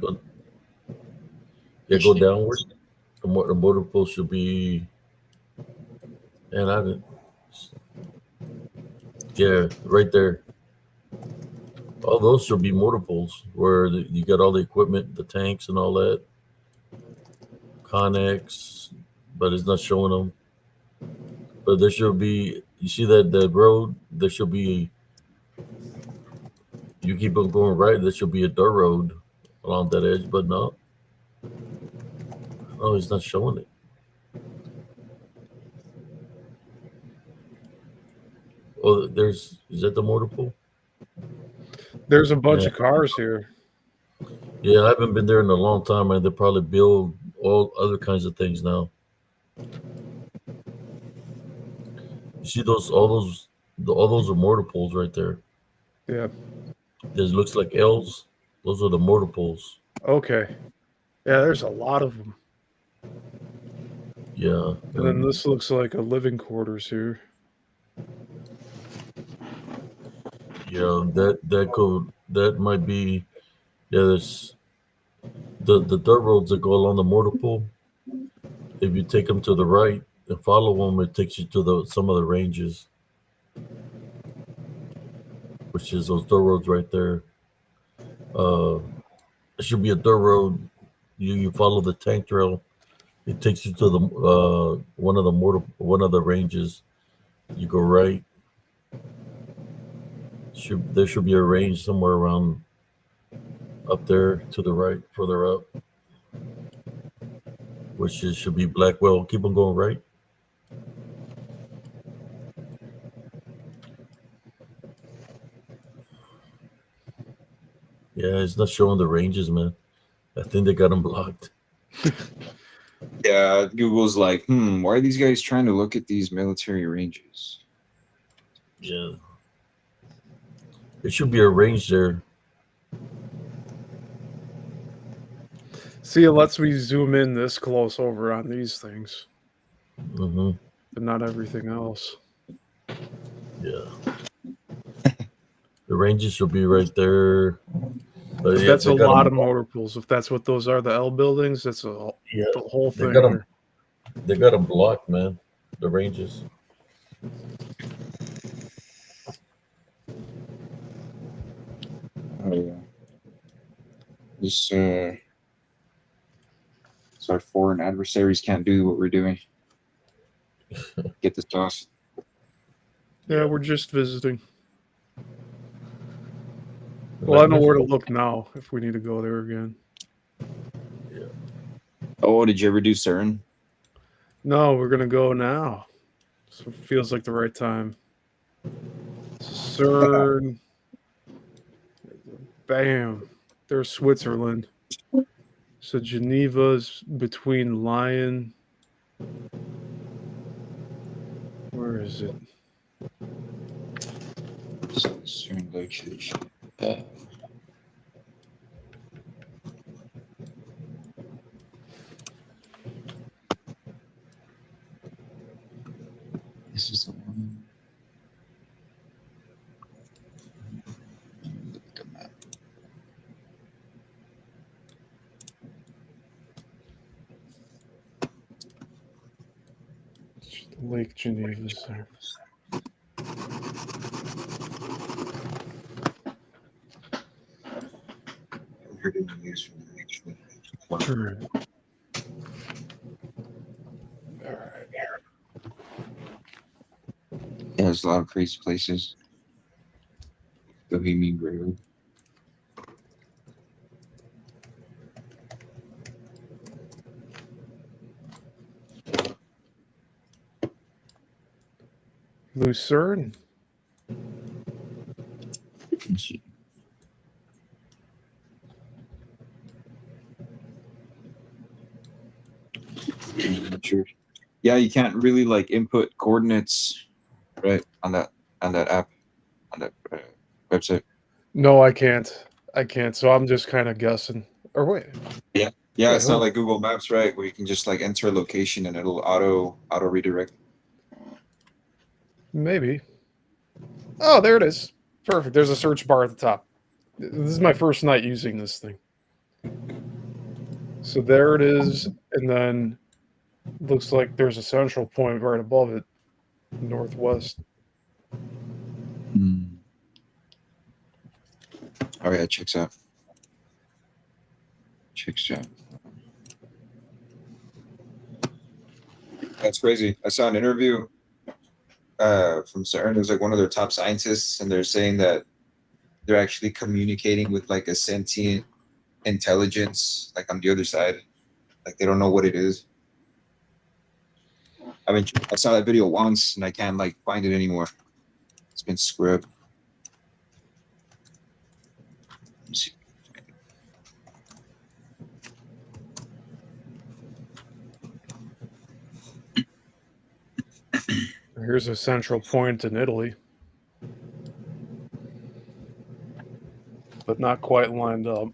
Go, go downward. The mortar pool should be. And I didn't. Yeah, right there. All those should be mortar pools where you got all the equipment, the tanks, and all that. Connex, but it's not showing them. But there should be. You see that road? There should be. You keep on going right. There should be a dirt road along that edge, but no. Oh, he's not showing it. Oh, is that the mortar pool? There's a bunch of cars here. Yeah, I haven't been there in a long time, and they probably build all other kinds of things now. You see all those are mortar pools right there. Yeah. This looks like L's. Those are the mortar pools. Okay. Yeah, there's a lot of them. Yeah. And then this looks like a living quarters here. Yeah, that might be. Yeah, there's the dirt roads that go along the mortar pool. If you take them to the right and follow them, it takes you to some of the ranges, which is those dirt roads right there. It should be a dirt road. You follow the tank trail. It takes you to the one of the ranges. You go right. There should be a range somewhere around up there to the right, further up, which should be Blackwell. Keep on going right. Yeah, it's not showing the ranges, man. I think they got them blocked. Yeah, Google's like, why are these guys trying to look at these military ranges? Yeah. It should be a range there. See, it lets me zoom in this close over on these things, Mm-hmm. but not everything else. Yeah. The ranges should be right there. But That's a they got lot 'em of blocked. motor pools. If that's what those are, the L buildings, that's the whole They thing. got them. They got them blocked, man. The ranges. Oh yeah. This so our foreign adversaries can't do what we're doing. Get the sauce. Yeah, we're just visiting. Well, I know where to look now if we need to go there again. Yeah. Oh, did you ever do CERN? No, we're gonna go now. So it feels like the right time. CERN. Bam. There's Switzerland. So Geneva's between Lyon. Where is it? CERN location. This is the one. Look at the map. Lake Geneva's there. I've heard any news from them actually. All right. Yeah, there's a lot of crazy places. Bohemian Grove. Lucerne. Let's see. Sure. Yeah, you can't really like input coordinates, right, on that app, on that website. No, I can't. So I'm just kind of guessing. Or wait. Yeah, Yeah, it's not like Google Maps, right, where you can just like enter a location and it'll auto redirect. Maybe. Oh, there it is. Perfect. There's a search bar at the top. This is my first night using this thing. So there it is, and then looks like there's a central point right above it, northwest. Oh yeah, checks out. That's crazy. I saw an interview from CERN. It was like one of their top scientists, and they're saying that they're actually communicating with like a sentient intelligence, like on the other side. Like they don't know what it is. I saw that video once, and I can't like find it anymore. It's been scrubbed. Let me see. Here's a central point in Italy, but not quite lined up.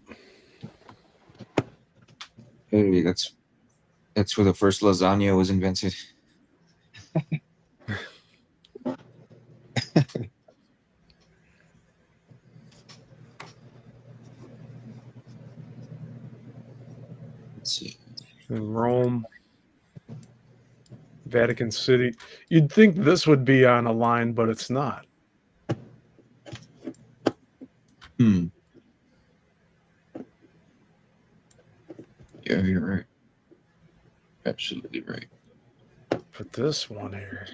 Hey, that's where the first lasagna was invented. Let's see. In Rome, Vatican City. You'd think this would be on a line, but it's not. Yeah, you're right. Absolutely right. But this one here,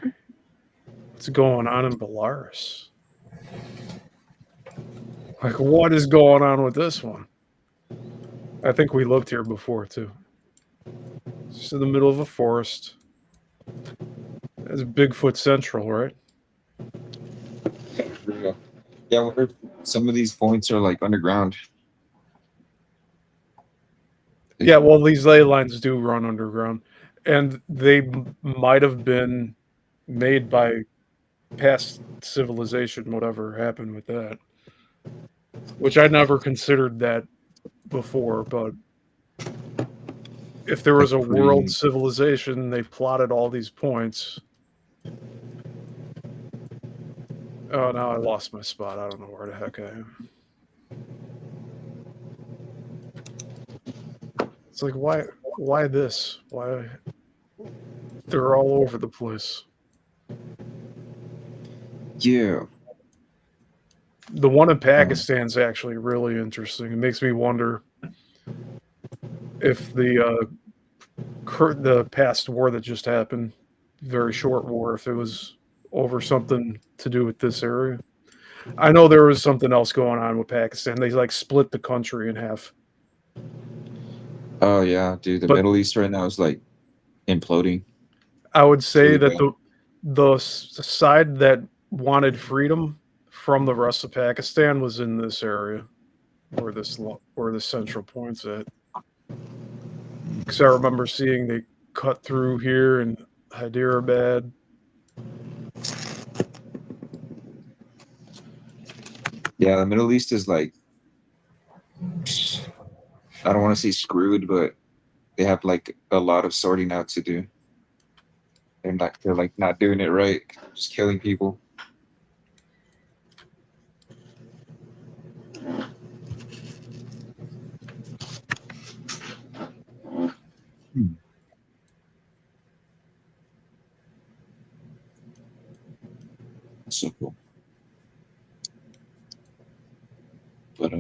what's going on in Belarus? Like, what is going on with this one? I think we lived here before too. Just in the middle of a forest. It's Bigfoot Central, right? Yeah, yeah. Where some of these points are like underground. Yeah, well, these ley lines do run underground, and they might have been made by past civilization, whatever happened with that. Which I never considered that before, but if there was a Like world pretty- civilization, they've plotted all these points. Oh, now I lost my spot. I don't know where the heck I am. It's like, why this? Why? They're all over the place. Yeah. The one in Pakistan's actually really interesting. It makes me wonder if the past war that just happened, very short war, if it was over something to do with this area. I know there was something else going on with Pakistan. They like split the country in half. Oh yeah, dude. The But- Middle East right now is like imploding. I would say really that bad. the side that wanted freedom from the rest of Pakistan was in this area, where the central point's at. Because I remember seeing they cut through here in Hyderabad. Yeah, the Middle East is like, I don't want to say screwed, but they have like a lot of sorting out to do. They're like not doing it right, just killing people. So cool. But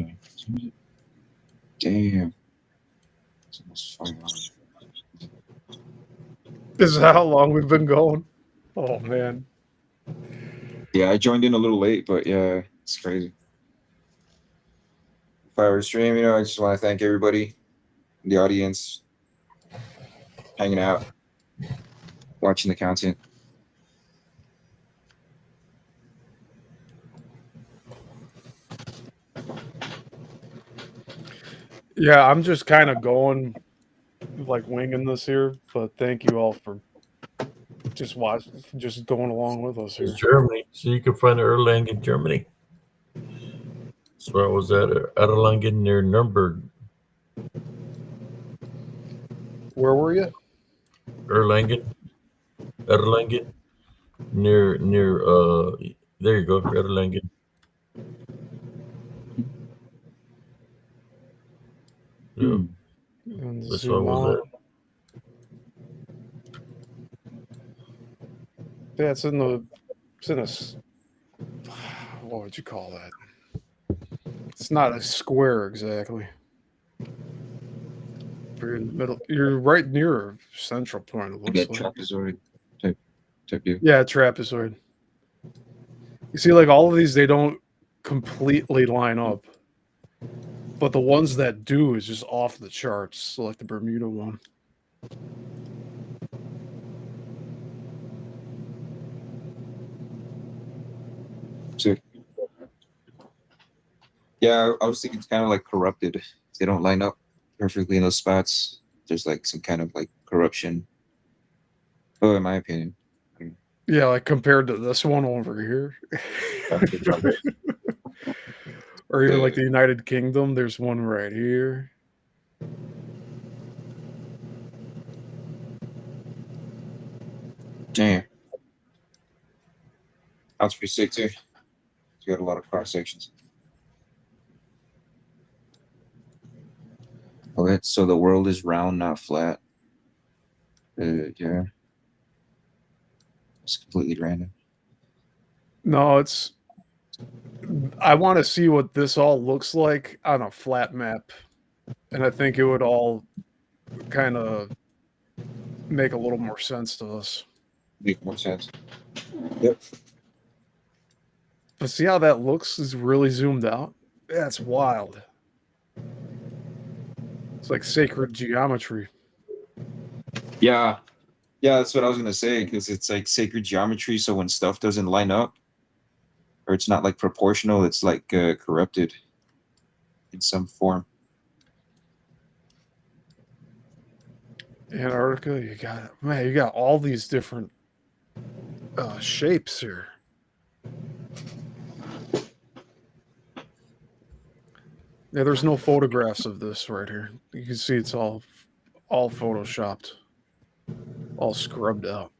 damn, it's almost 5 hours. This is how long we've been going. Oh man. Yeah, I joined in a little late, but yeah, it's crazy. 5 hour stream, you know, I just want to thank everybody in the audience hanging out, watching the content. Yeah, I'm just kind of going like winging this here, but thank you all for just going along with us here. It's Germany, so you can find Erlang in Germany. That's where I was at, Erlangen near Nuremberg. Where were you? Erlangen near there you go, Erlangen. Yeah, And that's where I zoom was out. Yeah, it's in a what would you call that? It's not a square exactly. You're in the middle. You're right near a central point. It Like looks a like. trapezoid type view. Yeah, trapezoid. You see, like all of these, they don't completely line up, but the ones that do is just off the charts. So like the Bermuda one. So, yeah, I was thinking it's kind of like corrupted. They don't line up perfectly in those spots. There's like some kind of like corruption. Oh, in my opinion. Yeah, like compared to this one over here. Or even like the United Kingdom, there's one right here. Damn. That's pretty sick too. You got a lot of cross sections. Okay, so the world is round, not flat. Yeah. It's completely random. No, it's. I want to see what this all looks like on a flat map, and I think it would all kind of make a little more sense to us. Make more sense. Yep. But see how that looks is really zoomed out? That's wild. like sacred geometry. Yeah, yeah, that's what I was gonna say because it's like sacred geometry. So when stuff doesn't line up, or it's not like proportional, it's like corrupted in some form. Antarctica, you got all these different shapes here. Yeah, there's no photographs of this right here. You can see it's all photoshopped, all scrubbed out.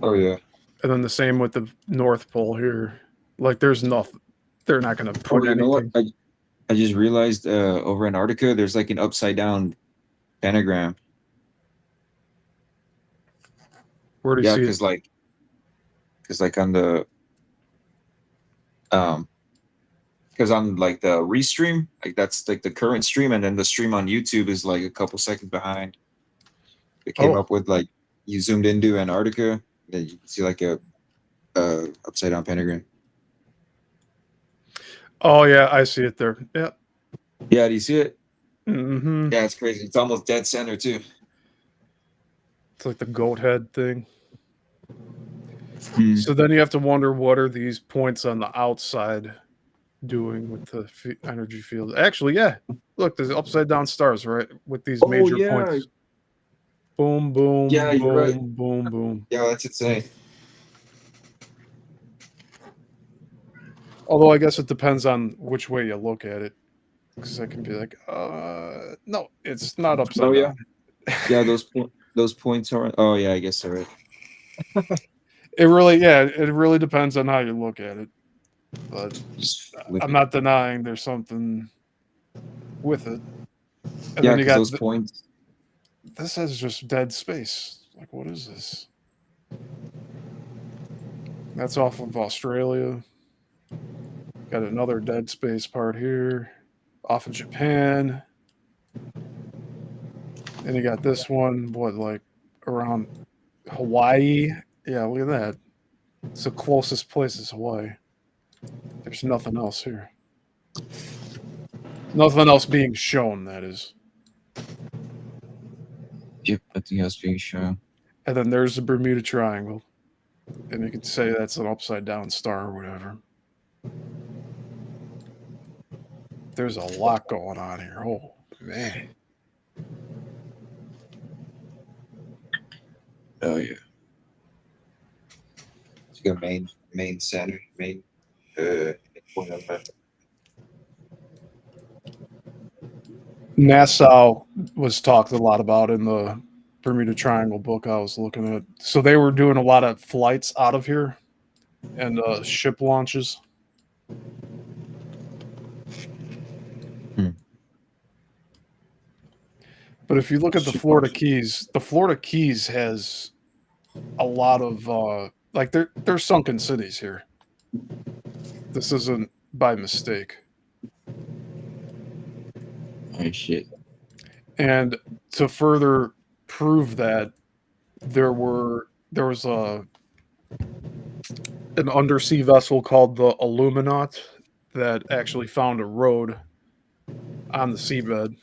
Oh yeah. And then the same with the North Pole here. Like, there's nothing. They're not going to Oh, put you know what? anything. I just realized over in Antarctica, there's like an upside down pentagram. Where do you Yeah, see it? because like on the because on like the restream, like that's like the current stream, and then the stream on YouTube is like a couple seconds behind. It came Oh. up with like you zoomed into Antarctica, then you can see like a upside down pentagram. Oh, yeah, I see it there. Yeah. Yeah, do you see it? Mm-hmm. Yeah, it's crazy. It's almost dead center too. It's like the goat head thing. Hmm. So then you have to wonder, what are these points on the outside doing with the energy field? Actually, yeah. Look, there's upside down stars, right? With these major points. Boom, boom, Yeah, boom, you're right. boom, boom. Yeah, that's insane. Although I guess it depends on which way you look at it. Because I can be like, no, it's not upside Oh yeah, down. yeah. Those points are. Oh yeah, I guess they're right. It really depends on how you look at it. But Just flip I'm it. not denying there's something with it. And Yeah, then you because got those points. this is just dead space. Like, what is this? That's off of Australia. Got another dead space part here. Off of Japan. And you got this one, like around Hawaii? Yeah, look at that. It's the closest place is Hawaii. There's nothing else here. Nothing else being shown, that is. Yep, nothing else being shown. And then there's the Bermuda Triangle. And you could say that's an upside down star or whatever. There's a lot going on here. Oh, man. Oh yeah. It's got main center, main point of that. Nassau was talked a lot about in the Bermuda Triangle book I was looking at. So they were doing a lot of flights out of here and ship launches. But if you look at the Florida Keys has a lot of like they're sunken cities here. This isn't by mistake. Oh shit. And to further prove that, there was an undersea vessel called the Illuminaut that actually found a road on the seabed,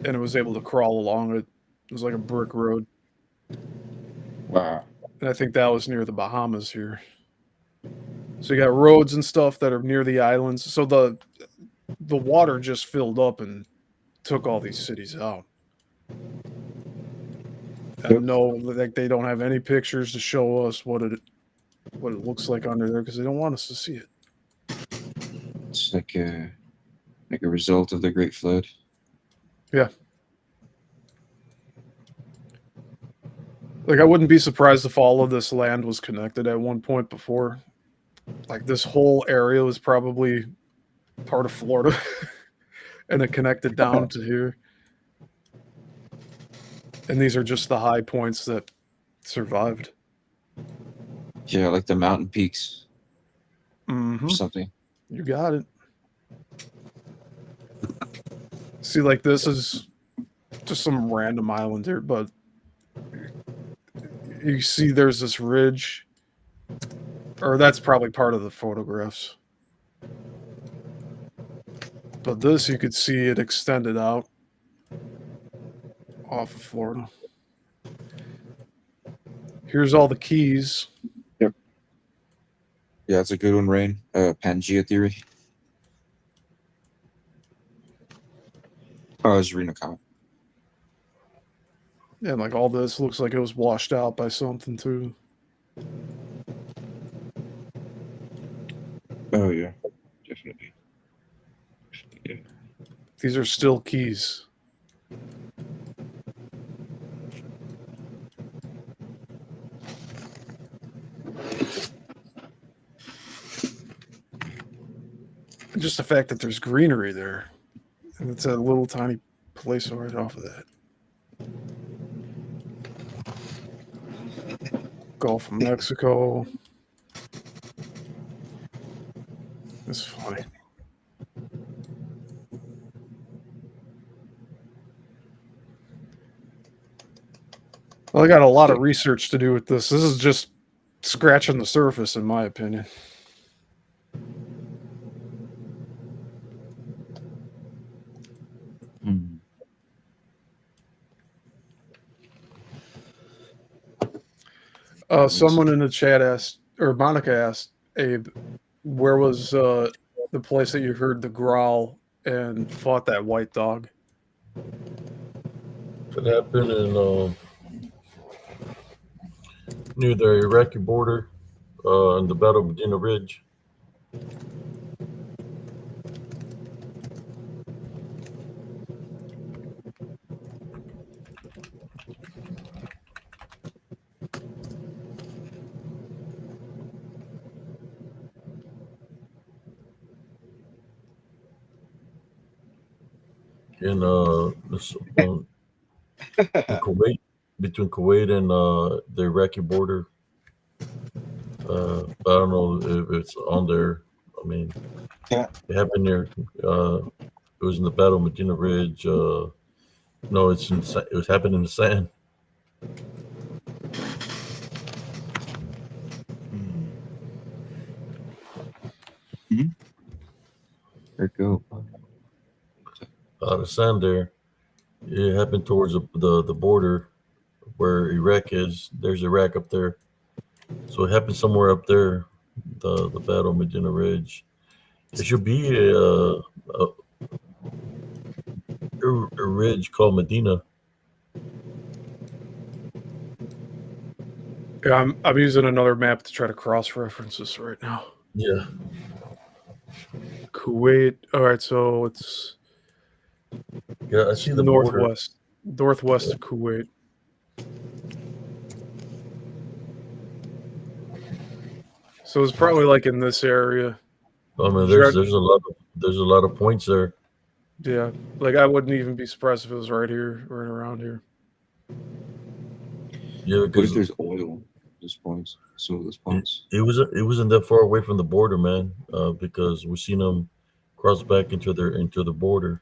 and it was able to crawl along it. It was like a brick road. Wow. And I think that was near the Bahamas here. So you got roads and stuff that are near the islands. So the water just filled up and took all these cities out. And no, like, they don't have any pictures to show us what it looks like under there because they don't want us to see it. It's like a result of the Great Flood. Yeah. Like, I wouldn't be surprised if all of this land was connected at one point before. Like, this whole area was probably part of Florida and it connected down to here. And these are just the high points that survived. Yeah, like the mountain peaks Mm-hmm. or something. You got it. See, like, this is just some random island here, but you see there's this ridge, or that's probably part of the photographs. But this, you could see it extended out off of Florida. Here's all the keys. Yeah, it's a good one, Rain. Pangea theory. Oh, I was reading a comment. Yeah, and like all this looks like it was washed out by something too. Oh yeah, definitely. Yeah. These are still keys. Just the fact that there's greenery there. And it's a little tiny place right off of that. Gulf of Mexico. It's funny. Well, I got a lot of research to do with this. This is just scratching the surface, in my opinion. Someone in the chat asked, or Monica asked, Abe, where was the place that you heard the growl and fought that white dog? It happened in near the Iraqi border, in the Battle of Medina Ridge. In in Kuwait, between Kuwait and the Iraqi border. I don't know if it's on there. I mean, Yeah. it happened there. It was in the Battle of Medina Ridge. No, it was happening in the sand. There you go. The sand there. It happened towards the border where Iraq is. There's Iraq up there. So it happened somewhere up there. The Battle of Medina Ridge. It should be a ridge called Medina. Yeah, I'm using another map to try to cross-reference this right now. Yeah. Kuwait. All right, so it's Yeah, I see the border. northwest of Kuwait. So it's probably like in this area. I mean, there's a lot of points there. Yeah, like I wouldn't even be surprised if it was right here, right around here. Yeah, What if because there's oil? Those points. Some of those points. it wasn't that far away from the border, man. Because we've seen them cross back into the border,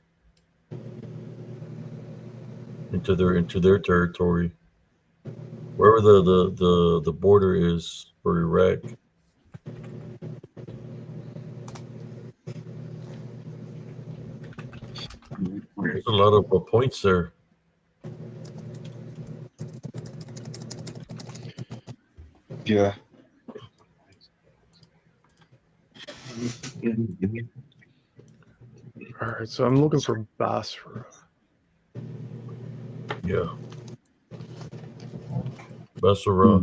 into their territory, wherever the border is for Iraq. There's a lot of points there. Yeah. All right, so I'm looking for Basra. Yeah. Basra.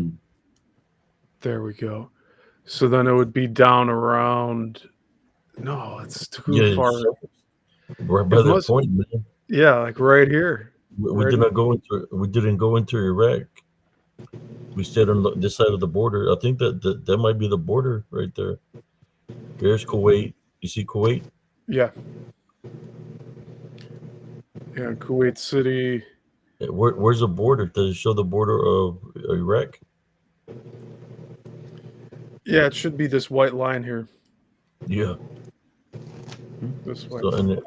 There we go. So then it would be down around. No, it's too far. Right by that point, man. Yeah, like right here. We didn't go into Iraq. We stayed on this side of the border. I think that might be the border right there. There's Kuwait. You see Kuwait? Yeah. Yeah, Kuwait City. Where's the border? Does it show the border of Iraq? Yeah, it should be this white line here. Yeah. This white So, line.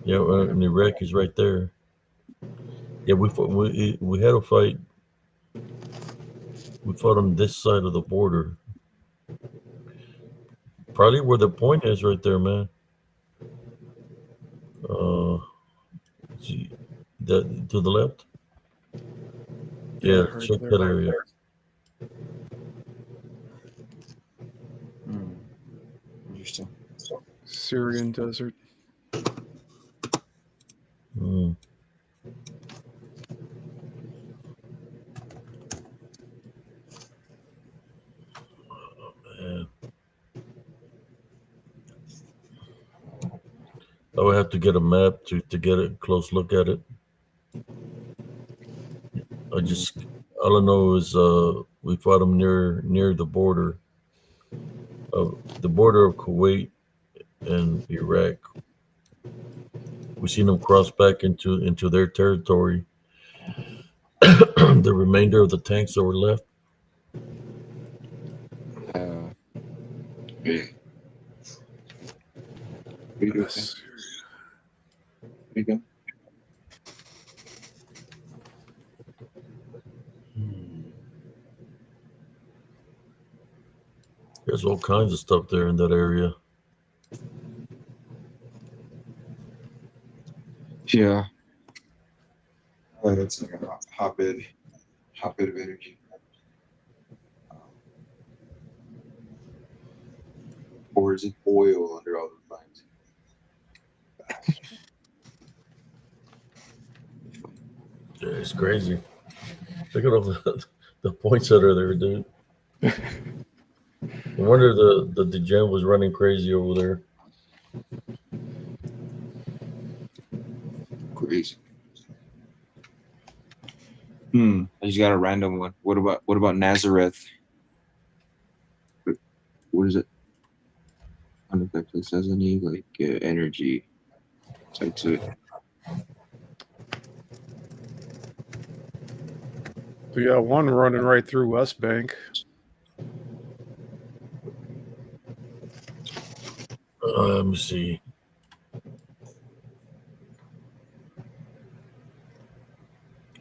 And Iraq is right there. Yeah, we had a fight. We fought on this side of the border. Probably where the point is right there, man. Uh, see, that to the left. Yeah, Yeah, right check there. that area. Interesting. Syrian desert. Mm. Man. I would have to get a map to get a close look at it. I just all I know is we fought them near the border of Kuwait and Iraq. We seen them cross back into their territory. The remainder of the tanks that were left. Yeah. Pretty good. Yes. Pretty good. There's all kinds of stuff there in that area. Yeah. Oh, that's like a hotbed of energy. Or is it oil under all the lines? Yeah, it's crazy. Look at all the points that are there, dude. No wonder the degen was running crazy over there. Crazy. I just got a random one. What about Nazareth? What is it? I don't know if that place has any like energy tied to it. We got one running right through West Bank. Let me see.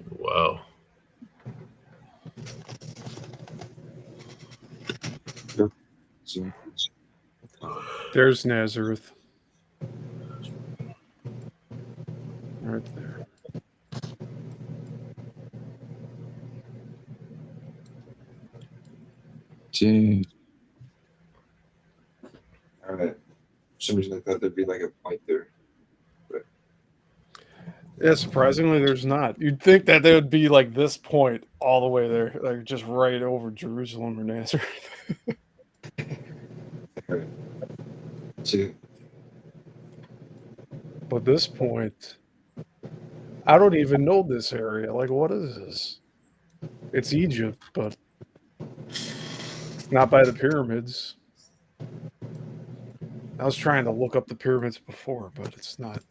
Wow. So, There's Nazareth. Right there. dude. All right. For some reason I thought there'd be like a point there. Yeah, surprisingly, there's not. You'd think that they would be like this point all the way there, like just right over Jerusalem or Nazareth. Two. But this point, I don't even know this area. Like, what is this? It's Egypt, but it's not by the pyramids. I was trying to look up the pyramids before, but it's not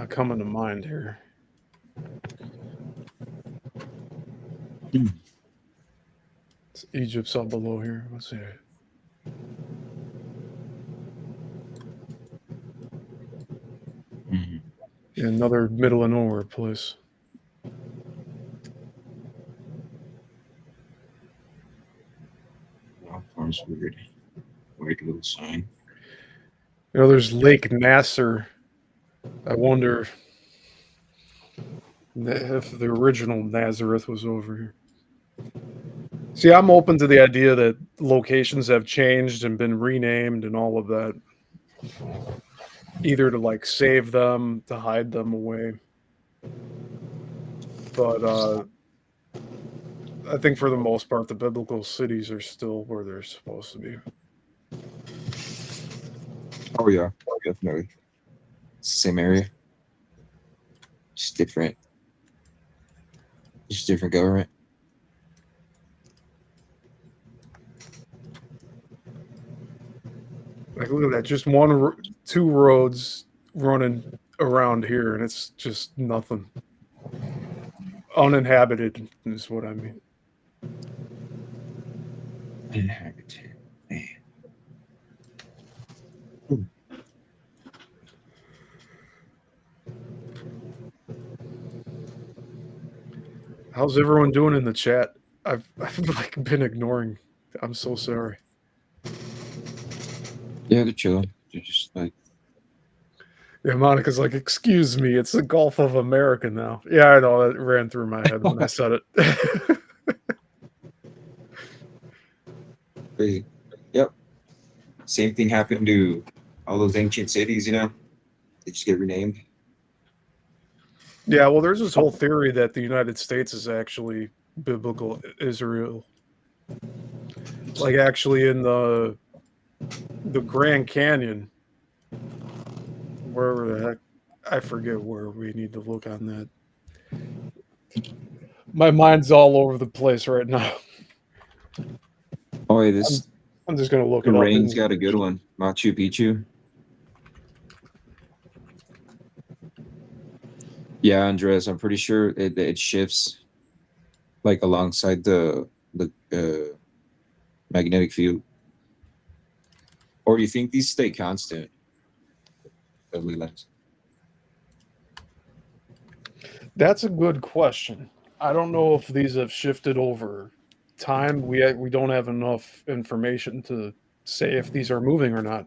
coming to mind here. It's Egypt's up below here. Let's see. Yeah, another middle of nowhere place. Wow, farm's weird. Weird little sign. You know, there's Lake Nasser. I wonder if the original Nazareth was over here. See, I'm open to the idea that locations have changed and been renamed and all of that. Either to like save them, to hide them away. But I think for the most part, the biblical cities are still where they're supposed to be. Oh yeah, definitely. Same area. Just different. Just different government. Like, look at that. Just two roads running around here, and it's just nothing. Uninhabited is what I mean. Inhabited. Man. How's everyone doing in the chat? I've like been ignoring. I'm so sorry. Yeah, they're chilling. They're just like Yeah, Monica's like, excuse me, it's the Gulf of America now. Yeah, I know, that ran through my head when I said it. Crazy. Yep. Same thing happened to all those ancient cities, you know? They just get renamed. Yeah, well, there's this whole theory that the United States is actually biblical Israel. Like, actually, in the Grand Canyon, wherever the heck, I forget where we need to look on that. My mind's all over the place right now. Oh, wait, this I'm just gonna look it up. Rain's got a good one. Machu Picchu. Yeah, Andres, I'm pretty sure it shifts like alongside the magnetic field. Or do you think these stay constant? Ugly lens. That's a good question. I don't know if these have shifted over time. We don't have enough information to say if these are moving or not.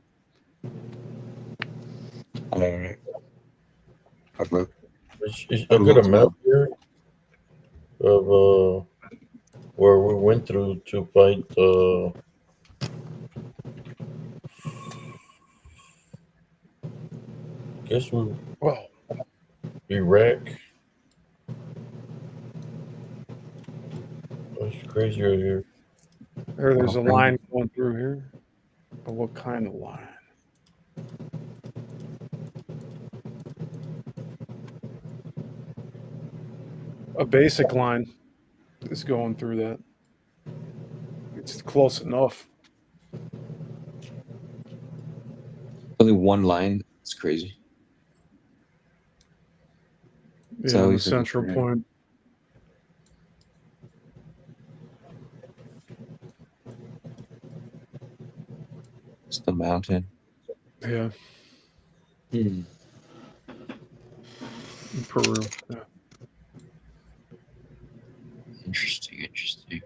All right. I'd love- I got a map here of where we went through to fight guess we Well, Iraq. That's crazy right here. there's a line going through here. But what kind of line? A basic line is going through that. It's close enough. Only one line. It's crazy. It's Yeah, on the always a central different- point. It's the mountain. Yeah, Hmm. in Peru. Yeah. Interesting.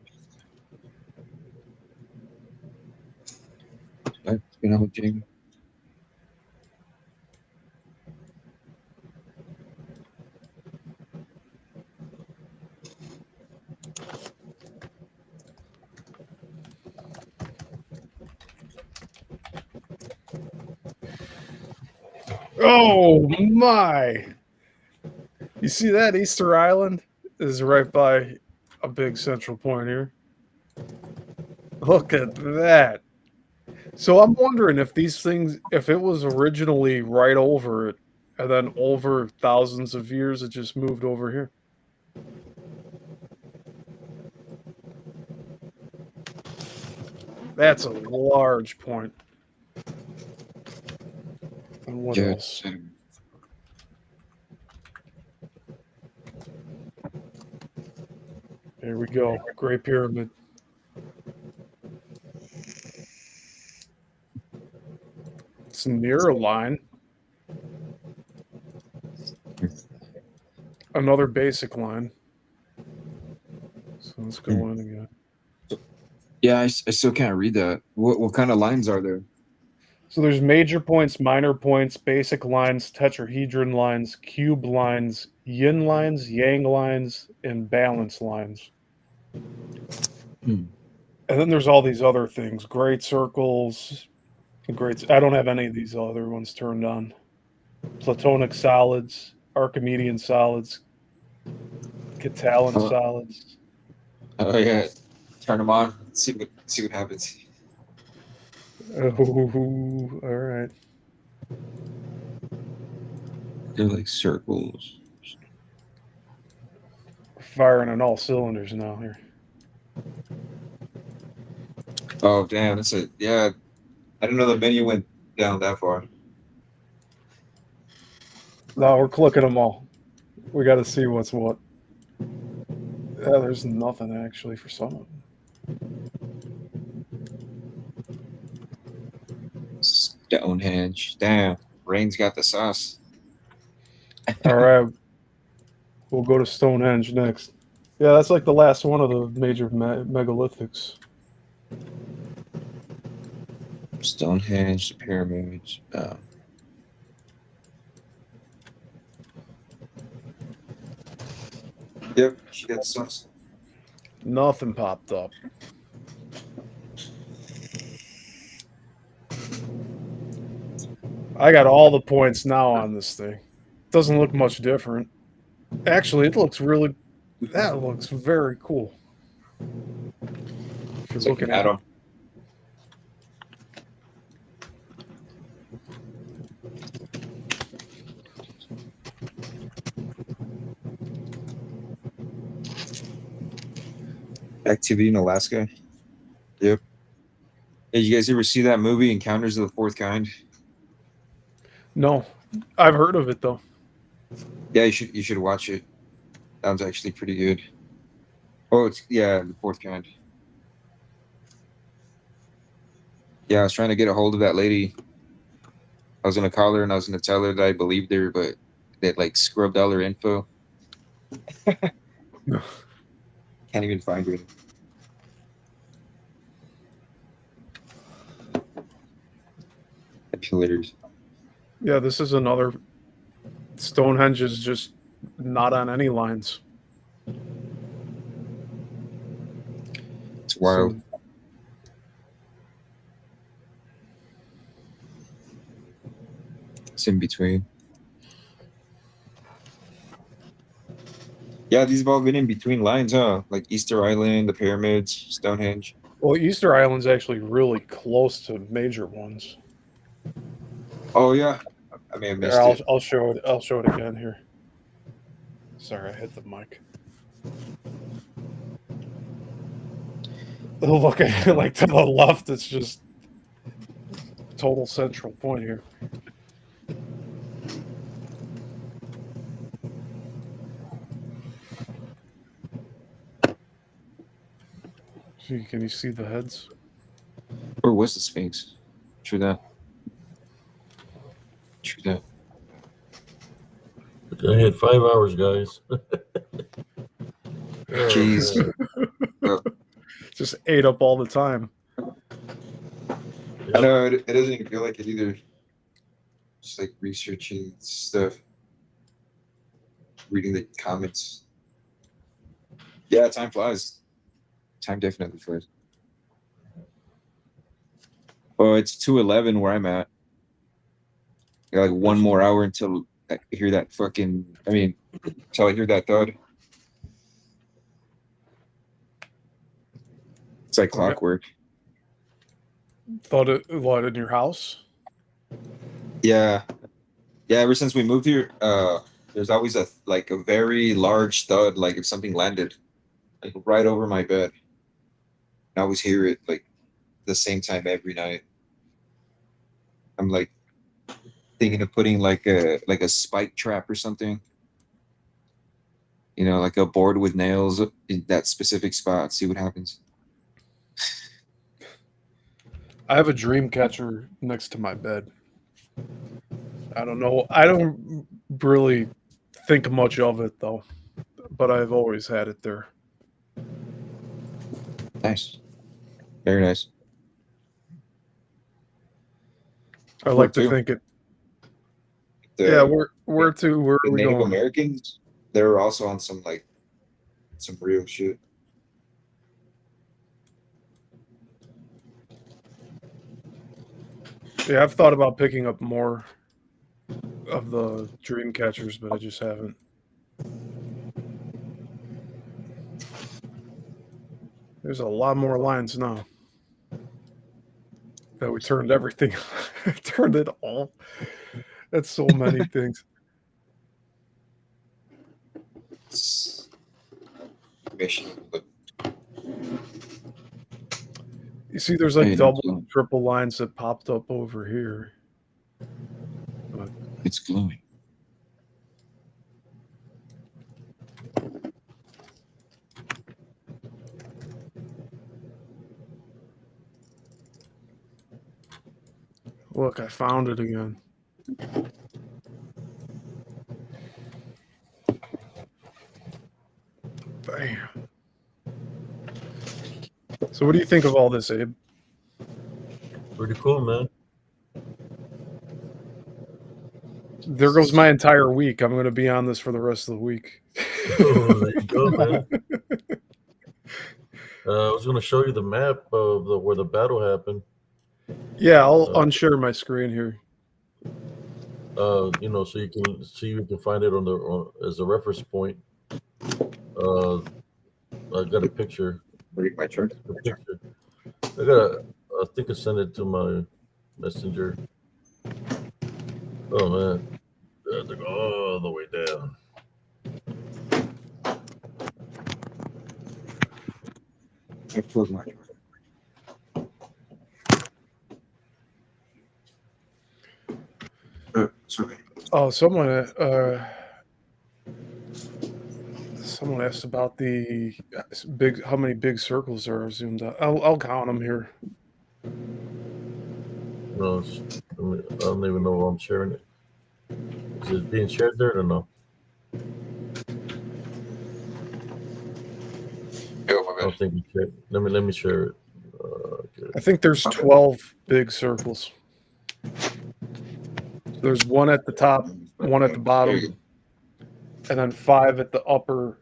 Right, you know, Jing. Oh my! You see that Easter Island is right by a big central point here. Look at that. So I'm wondering if these things, if it was originally right over it, and then over thousands of years, it just moved over here. That's a large point. And what Yeah, else? Here we go. Great Pyramid. It's near a line. Another basic line. So let's go in again. Yeah, I still can't read that. What kind of lines are there? So there's major points, minor points, basic lines, tetrahedron lines, cube lines, yin lines, yang lines, and balance lines. Hmm. And then there's all these other things, great circles, I don't have any of these other ones turned on. Platonic solids, Archimedean solids, Catalan Oh. solids. Oh yeah, turn them on. See what happens. Oh, all right. They're like circles. We're firing on all cylinders now here. Oh damn, that's it. Yeah, I didn't know the menu went down that far. No, we're clicking them all. We got to see what's what. Yeah, there's nothing actually for some of them. Stonehenge. Damn, Rain's got the sauce. All right. We'll go to Stonehenge next. Yeah, that's like the last one of the major megalithics. Stonehenge, the pyramids. Yep, she got sauce. Nothing popped up. I got all the points now on this thing. Doesn't look much different. Actually, it looks really. That looks very cool. If you're It's like looking an at it. add-on. Activity in Alaska. Yep. Did you guys ever see that movie, Encounters of the Fourth Kind? No, I've heard of it though. Yeah, you should watch it. That one's actually pretty good. Oh, it's the Fourth Kind. Yeah, I was trying to get a hold of that lady. I was gonna call her and I was gonna tell her that I believed her, but they like scrubbed all her info. Can't even find her. Hilarious. Yeah, this is another. Stonehenge is just not on any lines. It's wild. It's in between. Yeah, these have all been in between lines, huh? Like Easter Island, the pyramids, Stonehenge. Well, Easter Island's actually really close to major ones. Oh yeah, I may have missed Here, it. I'll show it. I'll show it again here. Sorry, I hit the mic. Look at it, like to the left. It's just total central point here. See, can you see the heads? Or was the Sphinx? True that. True that. I had 5 hours, guys. Jeez. Just ate up all the time. I know it doesn't even feel like it either. Just like researching stuff, reading the comments. Yeah, time flies. Time definitely flies. Oh, it's 2:11 where I'm at. Got like one more hour until I hear that fucking. I mean, until I hear that thud. It's like clockwork. Thought it what in your house? Yeah. Ever since we moved here, there's always a very large thud, like if something landed, like right over my bed. I always hear it like the same time every night. I'm like thinking of putting like a spike trap or something. You know, like a board with nails in that specific spot. See what happens. I have a dream catcher next to my bed. I don't know. I don't really think much of it though, but I've always had it there. Nice. Very nice. I like to think it. Yeah, where are we Native going? Americans, they're also on some real shit. Yeah, I've thought about picking up more of the dream catchers, but I just haven't. There's a lot more lines now. That we turned everything, turned it all. That's so many things. Mission. You see, there's like double, and triple lines that popped up over here. But it's glowing. Look, I found it again. Bam. So what do you think of all this, Abe? Pretty cool, man. There goes my entire week. I'm going to be on this for the rest of the week. Oh, there you go, man. I was going to show you the map of where the battle happened. Yeah, I'll unshare my screen here. So you can see, you can find it as a reference point. I got a picture. My chart. I think I sent it to my messenger. Oh man, I have to go all the way down. I close my sorry. Oh, someone asked about the how many big circles are zoomed out. I'll count them here. No, I don't even know why I'm sharing it. Is it being shared there or no? I don't think we shared. Let me share it. Okay. I think there's 12 big circles. There's one at the top, one at the bottom, and then 5 at the upper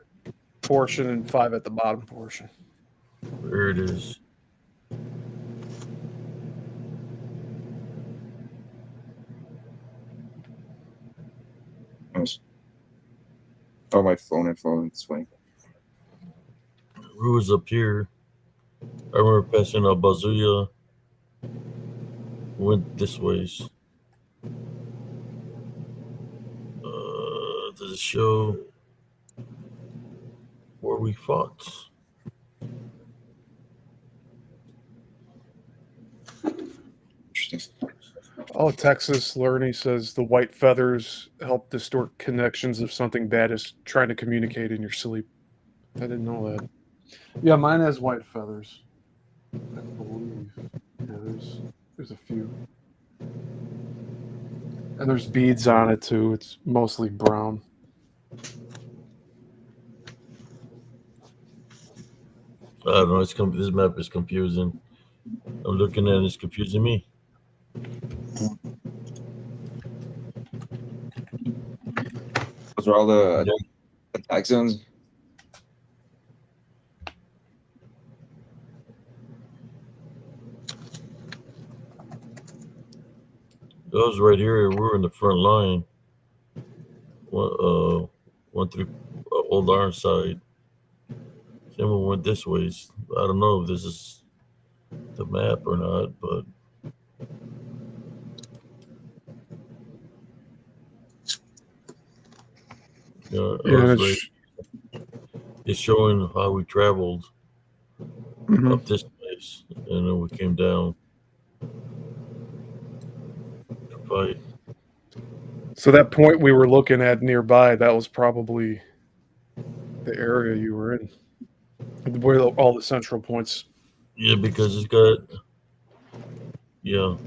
portion and 5 at the bottom portion. There it is. Oh, my phone had fallen this way. Who was up here? I remember passing Bazuya. Went this ways. Does it show where we fought? Interesting. Oh, Texas Learning says the white feathers help distort connections if something bad is trying to communicate in your sleep. I didn't know that. Yeah, mine has white feathers. I believe. Yeah, there's a few. And there's beads on it too. It's mostly brown. I don't know. This map is confusing. I'm looking at it, it's confusing me. Those are all the attack zones. Those right here, we're in the front line. Went through Old Ironside. Then we went this way. I don't know if this is the map or not, but it's showing how we traveled up this place, and then we came down to fight. So that point we were looking at nearby, that was probably the area you were in, where all the central points. Yeah, because it's got It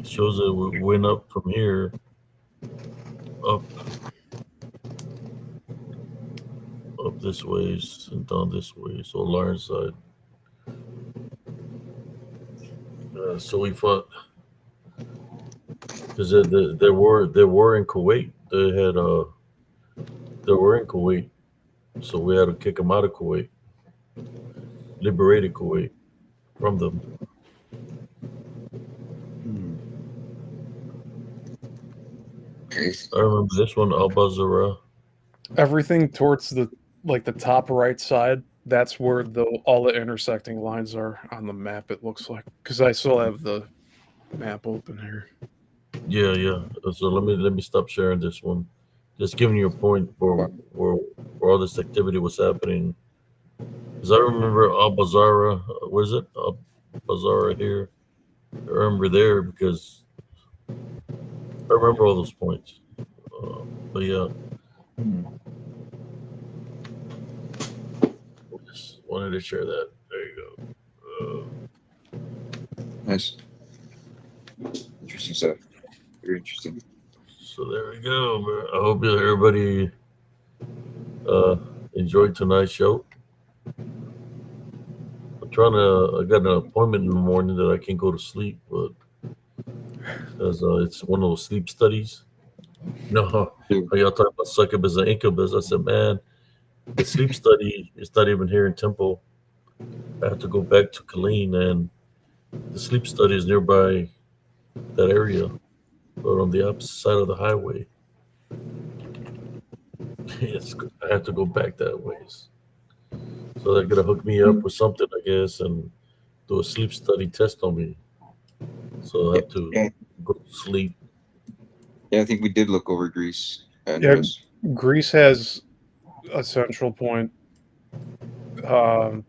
shows that we went up from here, up this ways and down this way. So Ironside. So we fought because they were in Kuwait. They were in Kuwait, so we had to kick them out of Kuwait, liberated Kuwait from them. I remember this one, Al Bazara. Everything towards the top right side, that's where all the intersecting lines are on the map, it looks like. Because I still have the map open here. Yeah. So let me stop sharing this one. Just giving you a point for where all this activity was happening. Because I remember Al Bazara, what is it? Al Bazara here. I remember there because I remember all those points. But yeah. Just wanted to share that. There you go. Nice. Interesting stuff. Very interesting. So there we go. I hope everybody enjoyed tonight's show. I got an appointment in the morning that I can't go to sleep, but because it's one of those sleep studies. You know how y'all talk about succubus and incubus? I said, man, the sleep study is not even here in Temple. I have to go back to Killeen, and the sleep study is nearby that area, but on the opposite side of the highway. I have to go back that ways. So they're gonna hook me up with something, I guess, and do a sleep study test on me. So I have to Yeah, go to sleep. yeah, I think we did look over Greece, Yeah, Andres. Greece has a central point. Um,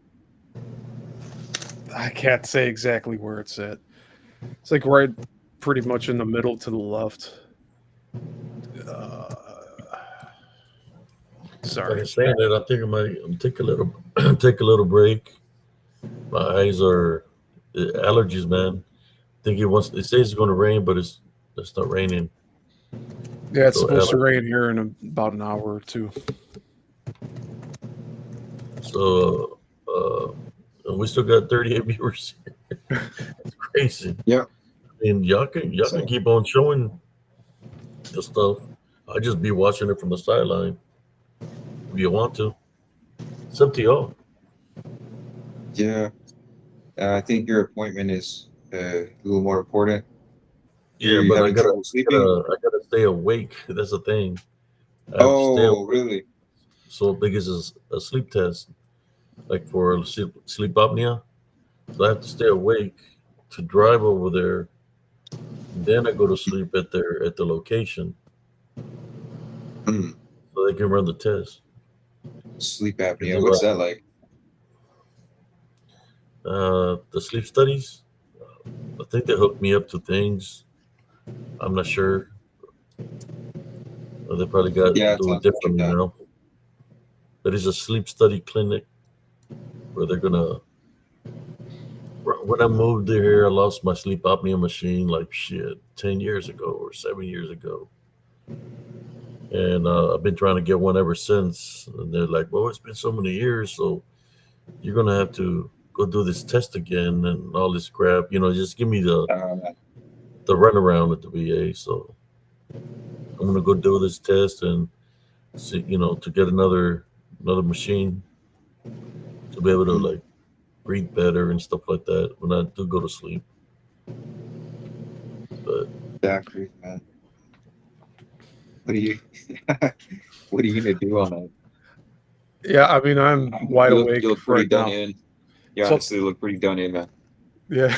I can't say exactly where it's at. It's like right pretty much in the middle to the left. Uh, Like sorry. I'm saying that, I think I might take a little take a little break. My eyes are allergies, man. I think it says it's going to rain, but it's not raining. Yeah, it's So supposed to rain here in about an hour or two. so and we still got 38 viewers. It's crazy. Yeah. I mean, y'all can keep on showing the stuff. I just be watching it from the sideline if you want to. It's up to y'all. Yeah. I think your appointment is a little more important. Yeah, You but having trouble sleeping? I gotta stay awake. That's the thing. I have to stay Oh, awake. really? So big as a sleep test, like for sleep apnea. So I have to stay awake to drive over there. Then I go to sleep at the location Hmm. so they can run the test. Sleep 'Cause apnea. What's that like? the sleep studies, I think they hooked me up to things. I'm not sure. They probably got Yeah, it do it sounds like differently that. now. There is a sleep study clinic where they're gonna. When I moved here, I lost my sleep apnea machine like shit 10 years ago or 7 years ago, and I've been trying to get one ever since. And they're like, "Well, it's been so many years, so you're gonna have to go do this test again and all this crap." Just give me Uh, the runaround at the VA. So I'm gonna go do this test and see, to get another machine to be able to hmm. like breathe better and stuff like that when I do go to sleep. But Exactly, man. What are you what are you gonna do on that? Yeah, I mean, I'm wide You awake look pretty right done now. in. You So, honestly look pretty done in, man. yeah.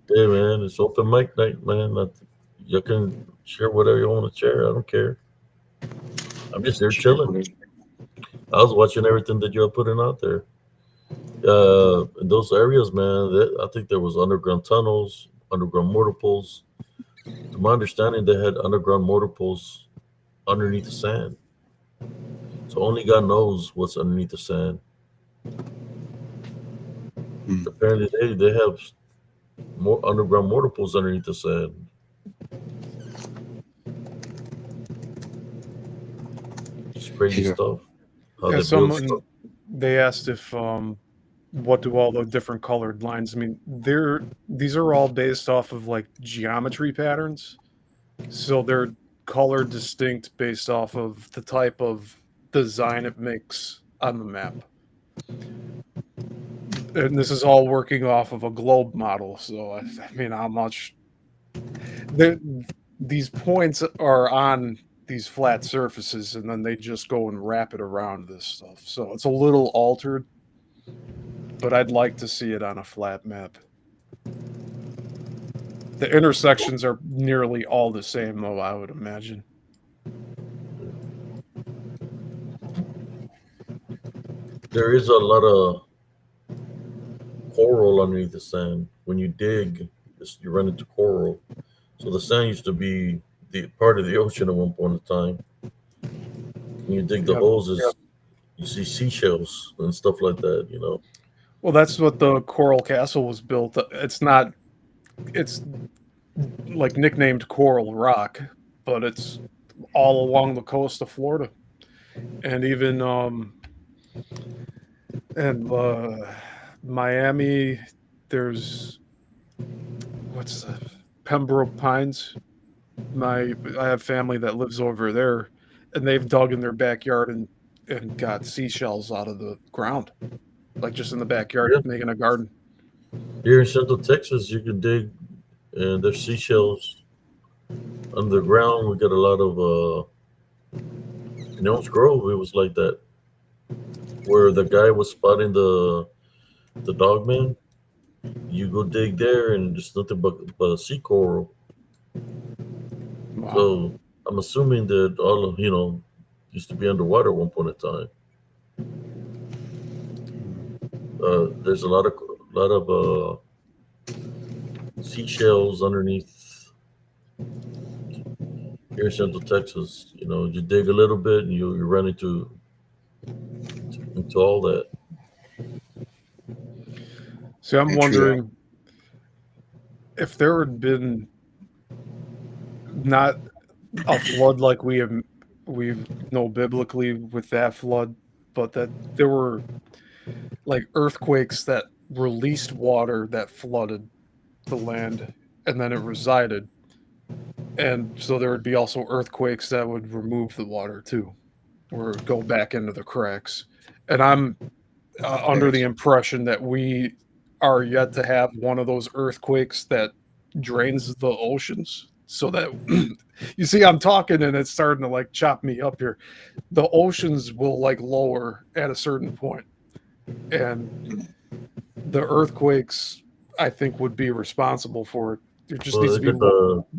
yeah, man, it's open mic night, man. You can share whatever you want to share. I don't care. I'm just here Sure, chilling. whatever. I was watching everything that you're putting out there. In those areas, man, I think there was underground tunnels, underground mortar pools. To my understanding, they had underground mortar pools underneath the sand. So only God knows what's underneath the sand. Hmm. Apparently, they have more underground mortar pools underneath the sand. Just crazy Yeah. stuff. How Yeah, they build stuff. someone they asked if what do all the different colored lines mean? These are all based off of like geometry patterns. So they're color distinct based off of the type of design it makes on the map. And this is all working off of a globe model. So I mean, how much the these points are on these flat surfaces, and then they just go and wrap it around this stuff. So it's a little altered, but I'd like to see it on a flat map. The intersections are nearly all the same, though, I would imagine. There is a lot of coral underneath the sand. When you dig, you run into coral. So the sand used to be the part of the ocean at one point in time. When you dig the Yeah. holes, you see seashells and stuff like that. Well, that's what the Coral Castle was built. It's not. It's like nicknamed Coral Rock, but it's all along the coast of Florida, and even and Miami. There's what's the Pembroke Pines. I have family that lives over there, and they've dug in their backyard and got seashells out of the ground, like just in the backyard, Yeah. making a garden. Here in Central Texas, you can dig, and there's seashells underground. We got a lot of in Elms Grove. It was like that, where the guy was spotting the dog man. You go dig there, and it's nothing but sea coral. Wow. So I'm assuming that all of used to be underwater at one point in time. There's a lot of seashells underneath here in Central Texas. You dig a little bit, and you run into all that. So I'm True that. wondering if there had been not a flood like we know biblically with that flood, but that there were like earthquakes that released water that flooded the land, and then it resided. And so there would be also earthquakes that would remove the water too, or go back into the cracks. And I'm under the impression that we are yet to have one of those earthquakes that drains the oceans. So that you see, I'm talking and it's starting to like chop me up here. The oceans will like lower at a certain point, and the earthquakes, I think, would be responsible for it. There just needs to be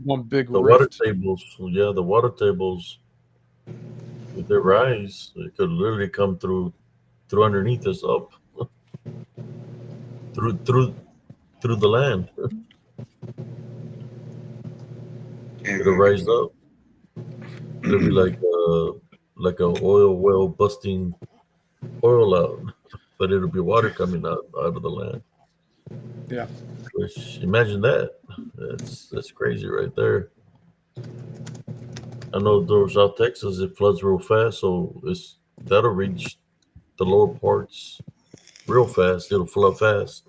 one big the water rift. tables. Yeah, the water tables. If they rise, it could literally come through underneath us up through the land. It'll rise up. It'll be like a oil well busting oil out, but it'll be water coming out of the land. Yeah. Which, imagine that. That's crazy right there. I know through South Texas it floods real fast, so that'll reach the lower parts real fast. It'll flood fast.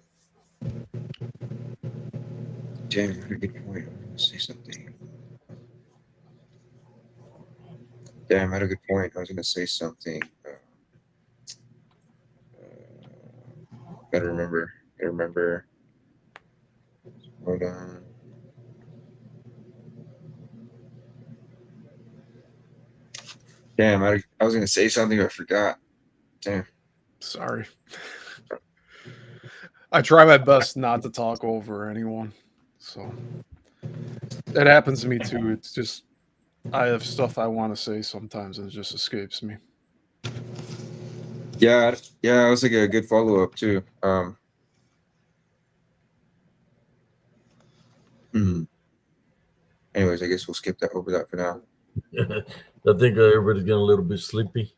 Damn, you had a good point. I was gonna say something. Damn, I had a good point. I was gonna say something. Gotta remember. Hold on. Damn, I was gonna say something, but I forgot. Damn. Sorry. I try my best not to talk over anyone. So that happens to me too. It's just I have stuff I want to say sometimes and it just escapes me. Yeah, it was like a good follow up too. Anyways, I guess we'll skip that over that for now. I think everybody's getting a little bit sleepy.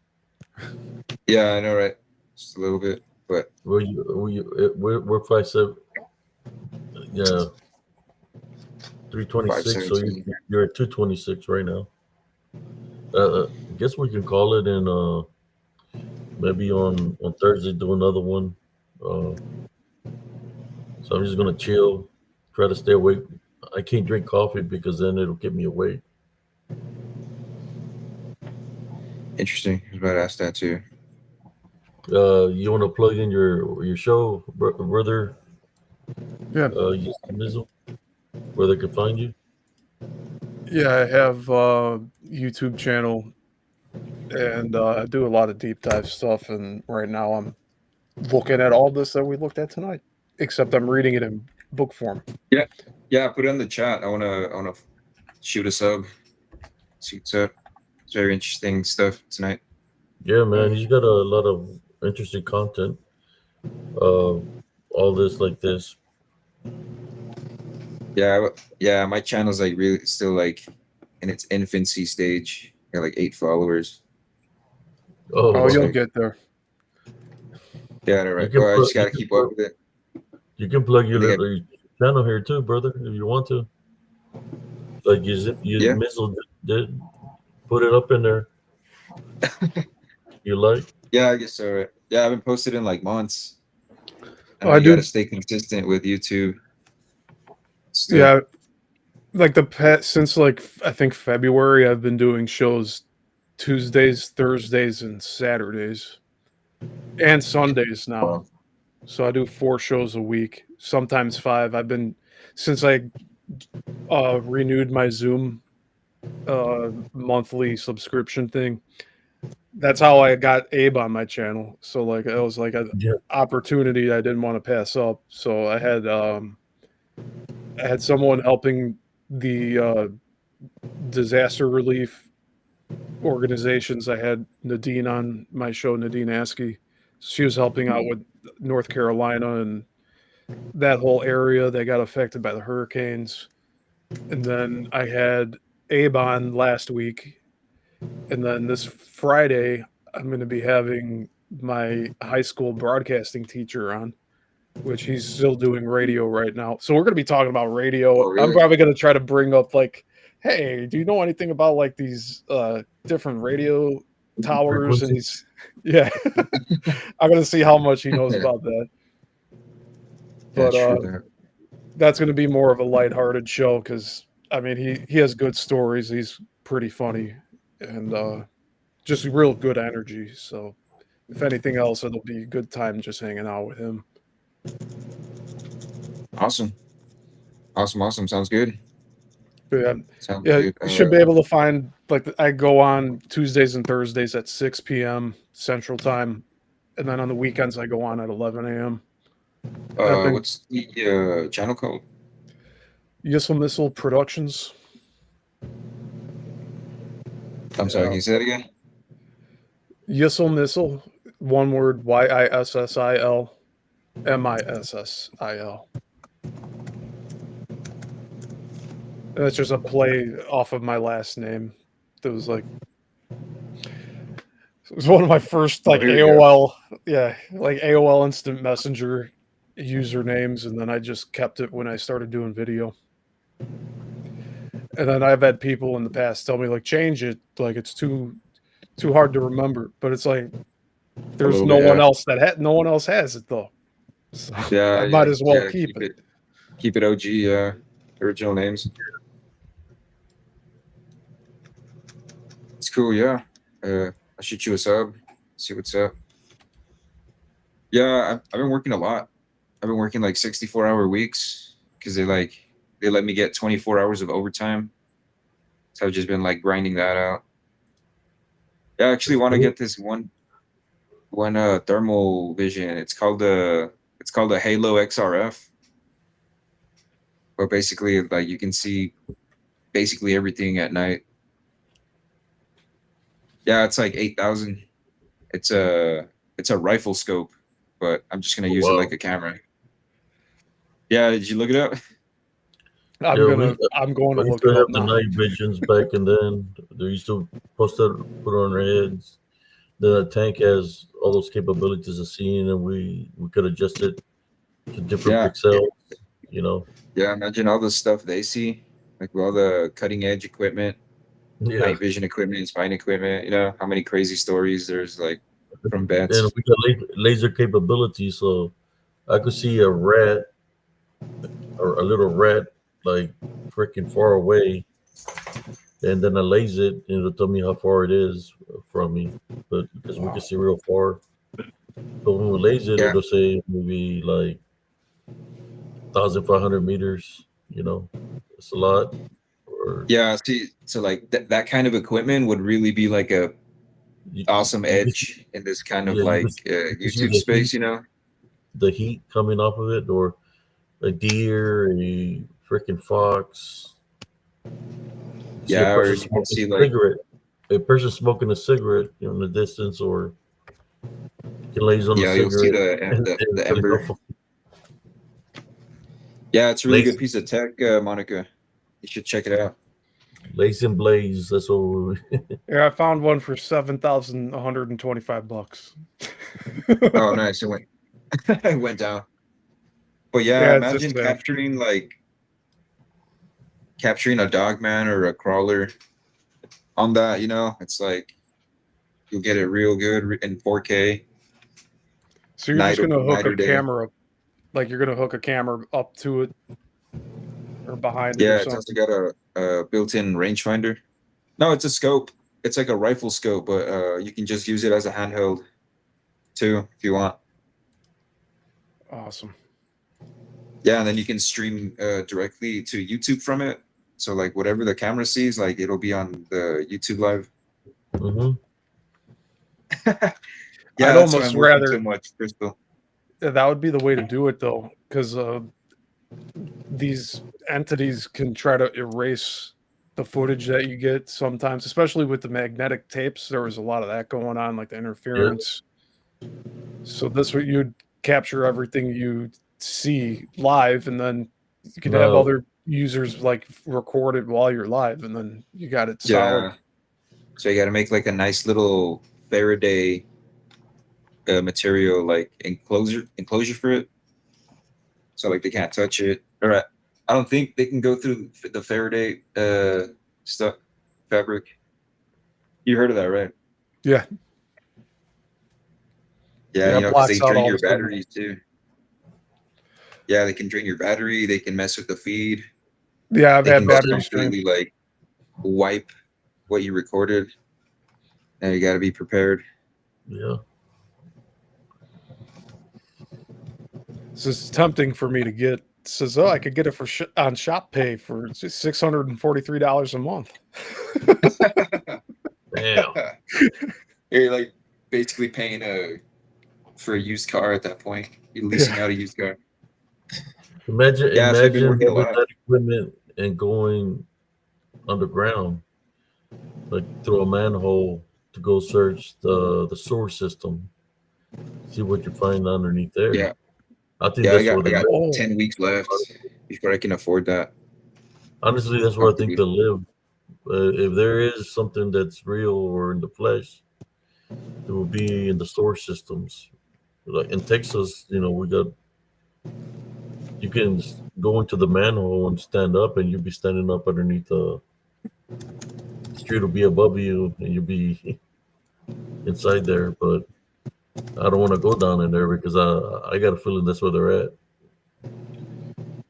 Yeah, I know, right? Just a little bit, but We're 5-7. Yeah, 326. So 5:17. you're at 226 right now. I guess we can call it, and maybe on Thursday do another one. So I'm just gonna chill, try to stay awake. I can't drink coffee because then it'll get me awake. Interesting. I was about to ask that too. You want to plug in your show, brother? Yeah. Mizzle, where they can find you? Yeah, I have a YouTube channel and I do a lot of deep dive stuff. And right now I'm looking at all this that we looked at tonight, except I'm reading it in book form. Yeah, put it in the chat. I wanna shoot a sub. See what's up. It's very interesting stuff tonight. Yeah, man, he's got a lot of interesting content. All this like this. Yeah, my channel's like really still like in its infancy stage. Got like 8 followers. Oh, you'll okay. get there. Yeah, all right. You can Well, I put- just gotta you can keep put- up with it. You can plug your I think little channel here too, brother, if you want to. Like you Yeah. Mizzle did put it up in there. You like? Yeah, I guess so. Right. Yeah, I haven't posted in like months. And Oh, I I do. gotta stay consistent with YouTube. Still. Yeah, like the pet since like I think February, I've been doing shows Tuesdays, Thursdays, and Saturdays, and Sundays now. Wow. So I do 4 shows a week, sometimes 5. I've been since I renewed my Zoom monthly subscription thing. That's how I got Abe on my channel. So like it was like an Yeah. opportunity I didn't want to pass up. So I had someone helping the disaster relief organizations. I had Nadine on my show, Nadine Askey. She was helping out with North Carolina and that whole area that got affected by the hurricanes. And then I had Abe on last week. And then this Friday, I'm going to be having my high school broadcasting teacher on, which he's still doing radio right now. So we're going to be talking about radio. Oh, I'm really? probably going to try to bring up like, hey, do you know anything about like these different radio towers and these? Yeah, I'm going to see how much he knows about that. Yeah, But true. that's going to be more of a lighthearted show because I mean he has good stories. He's pretty funny and just real good energy. So if anything else, it'll be a good time just hanging out with him. Awesome. Sounds good. But yeah, Sounds yeah, good. you should be able to find like I go on Tuesdays and Thursdays at 6 p.m. Central Time, and then on the weekends I go on at 11 a.m. What's the channel called? Yissel Missile Productions. I'm sorry, can you say that again? Yissel Missile, one word, Yissil Missil. And it's just a play off of my last name. It was like it was one of my first like There you go. AOL, yeah, like AOL Instant Messenger usernames, and then I just kept it when I started doing video. And then I've had people in the past tell me like change it, like it's too hard to remember. But it's like there's little no bit, one yeah. else that no one else has it though. So Yeah, I might as well keep it. Keep it OG, original names. It's cool, yeah. I'll shoot you a sub, see what's up. Yeah, I've been working a lot. I've been working like 64-hour weeks because they let me get 24 hours of overtime. So I've just been like grinding that out. Yeah, I actually want to get this one thermal vision. It's called a Halo XRF. But basically like you can see basically everything at night. Yeah, it's like 8,000. It's a rifle scope, but I'm just gonna use it like a camera. Yeah, did you look it up? I'm going to I used look to it have up the now. night visions back and then. They used to put on their heads. The tank has all those capabilities of seeing, and we could adjust it to different Yeah. pixels. You know. Yeah, imagine all the stuff they see, like with all the cutting edge equipment, Yeah. night vision equipment, spine equipment. You know how many crazy stories there's like from bats. And we got laser capability, so I could see a rat or a little rat like freaking far away, and then I laser it, and it'll tell me how far it is from me. But because we can see real far, so when we laser it, Yeah. it'll say maybe like 1,500 meters. You know, it's a lot. Or Yeah, see, so like that kind of equipment would really be like a awesome you can edge in this kind of yeah, like you can see YouTube space, you know? the heat coming off of it, or a deer, a freaking fox. See Yeah, or you can see like a person smoking a cigarette in the distance, or you can laser on the yeah, you'll see cigarette. the ember. Yeah, it's a really good piece of tech, Monica. You should check it out. Lace and Blaze. That's what Yeah, I found one for $7,125. Oh, nice. It went it went down. But yeah, Yeah, it's imagine just, capturing a dog man or a crawler on that, you know, it's like you'll get it real good in 4K. So you're just gonna hook night or a day. camera, like you're gonna hook a camera up to it. or behind it Yeah, or it's also something. got a built-in rangefinder. No, it's a scope. It's like a rifle scope, but you can just use it as a handheld too if you want. Awesome. Yeah, and then you can stream directly to YouTube from it. So like whatever the camera sees, like it'll be on the YouTube live. Mm-hmm. Yeah, I'd that's why almost I'm working so rather much, Crystal. that would be the way to do it though, because these entities can try to erase the footage that you get sometimes, especially with the magnetic tapes. There was a lot of that going on, like the interference. So this way you'd capture everything you see live, and then you could have No. other users like record it while you're live, and then you got it solid. Yeah. So you got to make like a nice little Faraday material, like enclosure for it. So like they can't touch it. All right. I don't think they can go through the Faraday stuff fabric. You heard of that, right? Yeah. Yeah, Yeah, you it know, because blocks they out drain all your the signal. batteries too. Yeah, they can drain your battery. They can mess with the feed. Yeah, I've They had can just battery strain. completely like wipe what you recorded. And you got to be prepared. Yeah. This is tempting for me to get. It says, oh, I could get it for on Shop Pay for $643 a month. Damn. You're like basically paying for a used car at that point. You're leasing out a used car. Imagine, Yeah, so I've been working a with lot. that equipment and going underground, like through a manhole to go search the sewer system, see what you find underneath there. Yeah, I think yeah. I that's where got they I got live. 10 weeks left before I can afford that. Honestly, that's where I think they live. If there is something that's real or in the flesh, it will be in the sewer systems. Like in Texas, you can go into the manhole and stand up, and you'll be standing up underneath the street will be above you, and you'll be inside there. But I don't want to go down in there because I got a feeling that's where they're at.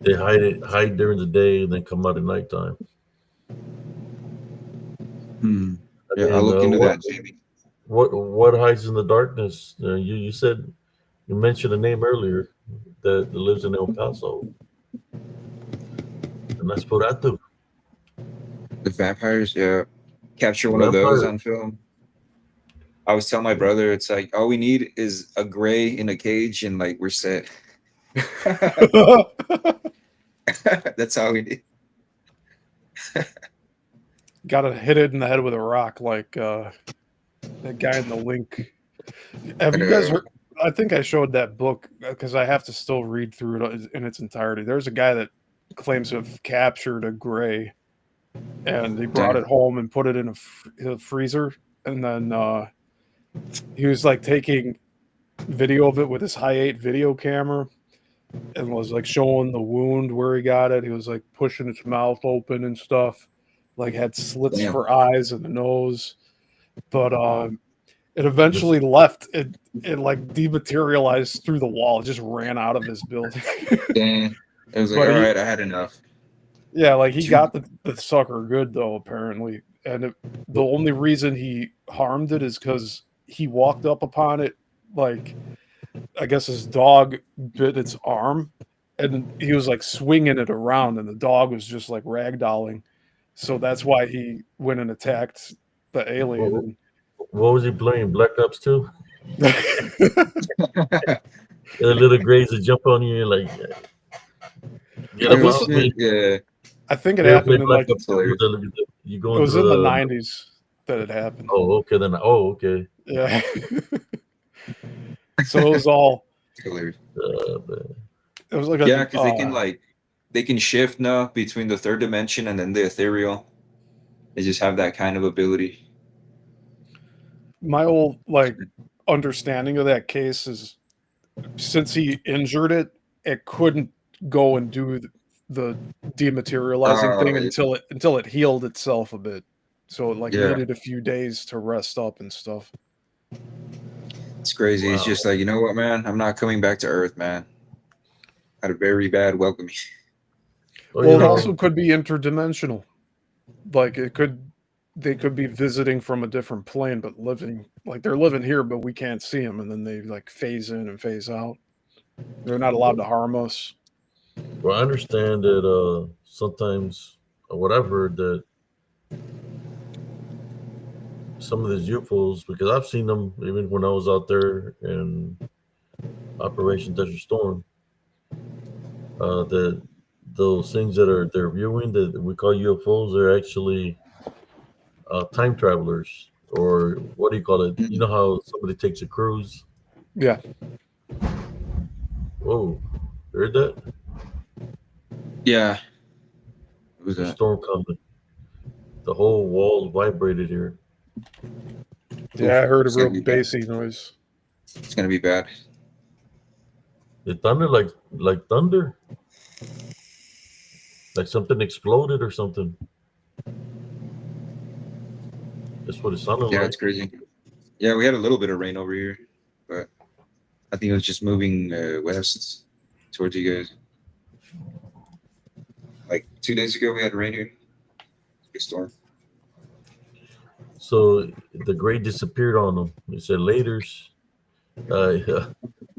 They hide during the day, and then come out at nighttime. Yeah, I'll And look into that, Jamie. what hides in the darkness? You said you mentioned a name earlier that lives in El Paso, and that's Poratu. The vampires, yeah. Capture one of those on film. I was telling my brother, it's like all we need is a gray in a cage, and like we're set. That's all we need. Gotta hit it in the head with a rock, like that guy in the link. Have you guys heard? I think I showed that book because I have to still read through it in its entirety. There's a guy that claims to have captured a gray, and he brought it home and put it in a freezer, and then he was like taking video of it with his Hi8 video camera, and was like showing the wound where he got it. He was like pushing its mouth open and stuff, like had slits for eyes and the nose, but it eventually left. It like dematerialized through the wall. It just ran out of his building. Damn. It was like, all right, I had enough. Yeah, like he got the sucker good though, apparently. And the only reason he harmed it is because he walked up upon it, like I guess his dog bit its arm, and he was like swinging it around, and the dog was just like ragdolling. So that's why he went and attacked the alien. What was he playing? Black Ops 2? The little grays that jump on you, like, get up off me. Yeah. I think it happened in like it was in the 90s that it happened. Oh, okay. Then okay. Yeah. So it was all hilarious. It was like because they can shift now between the third dimension and then the ethereal. They just have that kind of ability. My whole like understanding of that case is since he injured it, it couldn't go and do the dematerializing thing until it healed itself a bit. So it needed a few days to rest up and stuff. It's crazy. Wow. It's just like, you know what, man? I'm not coming back to Earth, man. I had a very bad welcoming. Well, Well, you it know, also could be interdimensional. Like they could be visiting from a different plane, but living like they're living here, but we can't see them, and then they like phase in and phase out. They're not allowed to harm us. well, I understand that sometimes what I've heard that some of these UFOs, because I've seen them even when I was out there in Operation Desert Storm, that those things that are they're viewing that we call UFOs are actually time travelers, or what do you call it? You know how somebody takes a cruise? Yeah, Whoa, you heard that? Yeah. What was The that? storm coming. The whole wall vibrated here. yeah, I heard a It's gonna real be bad. bassy noise. It's gonna be bad. It thundered like thunder, like something exploded or something. That's what it sounded Yeah, like. it's crazy. Yeah, we had a little bit of rain over here, but I think it was just moving west towards you guys. Like 2 days ago, we had rain here. Big storm. So the gray disappeared on them. He said, "Later's,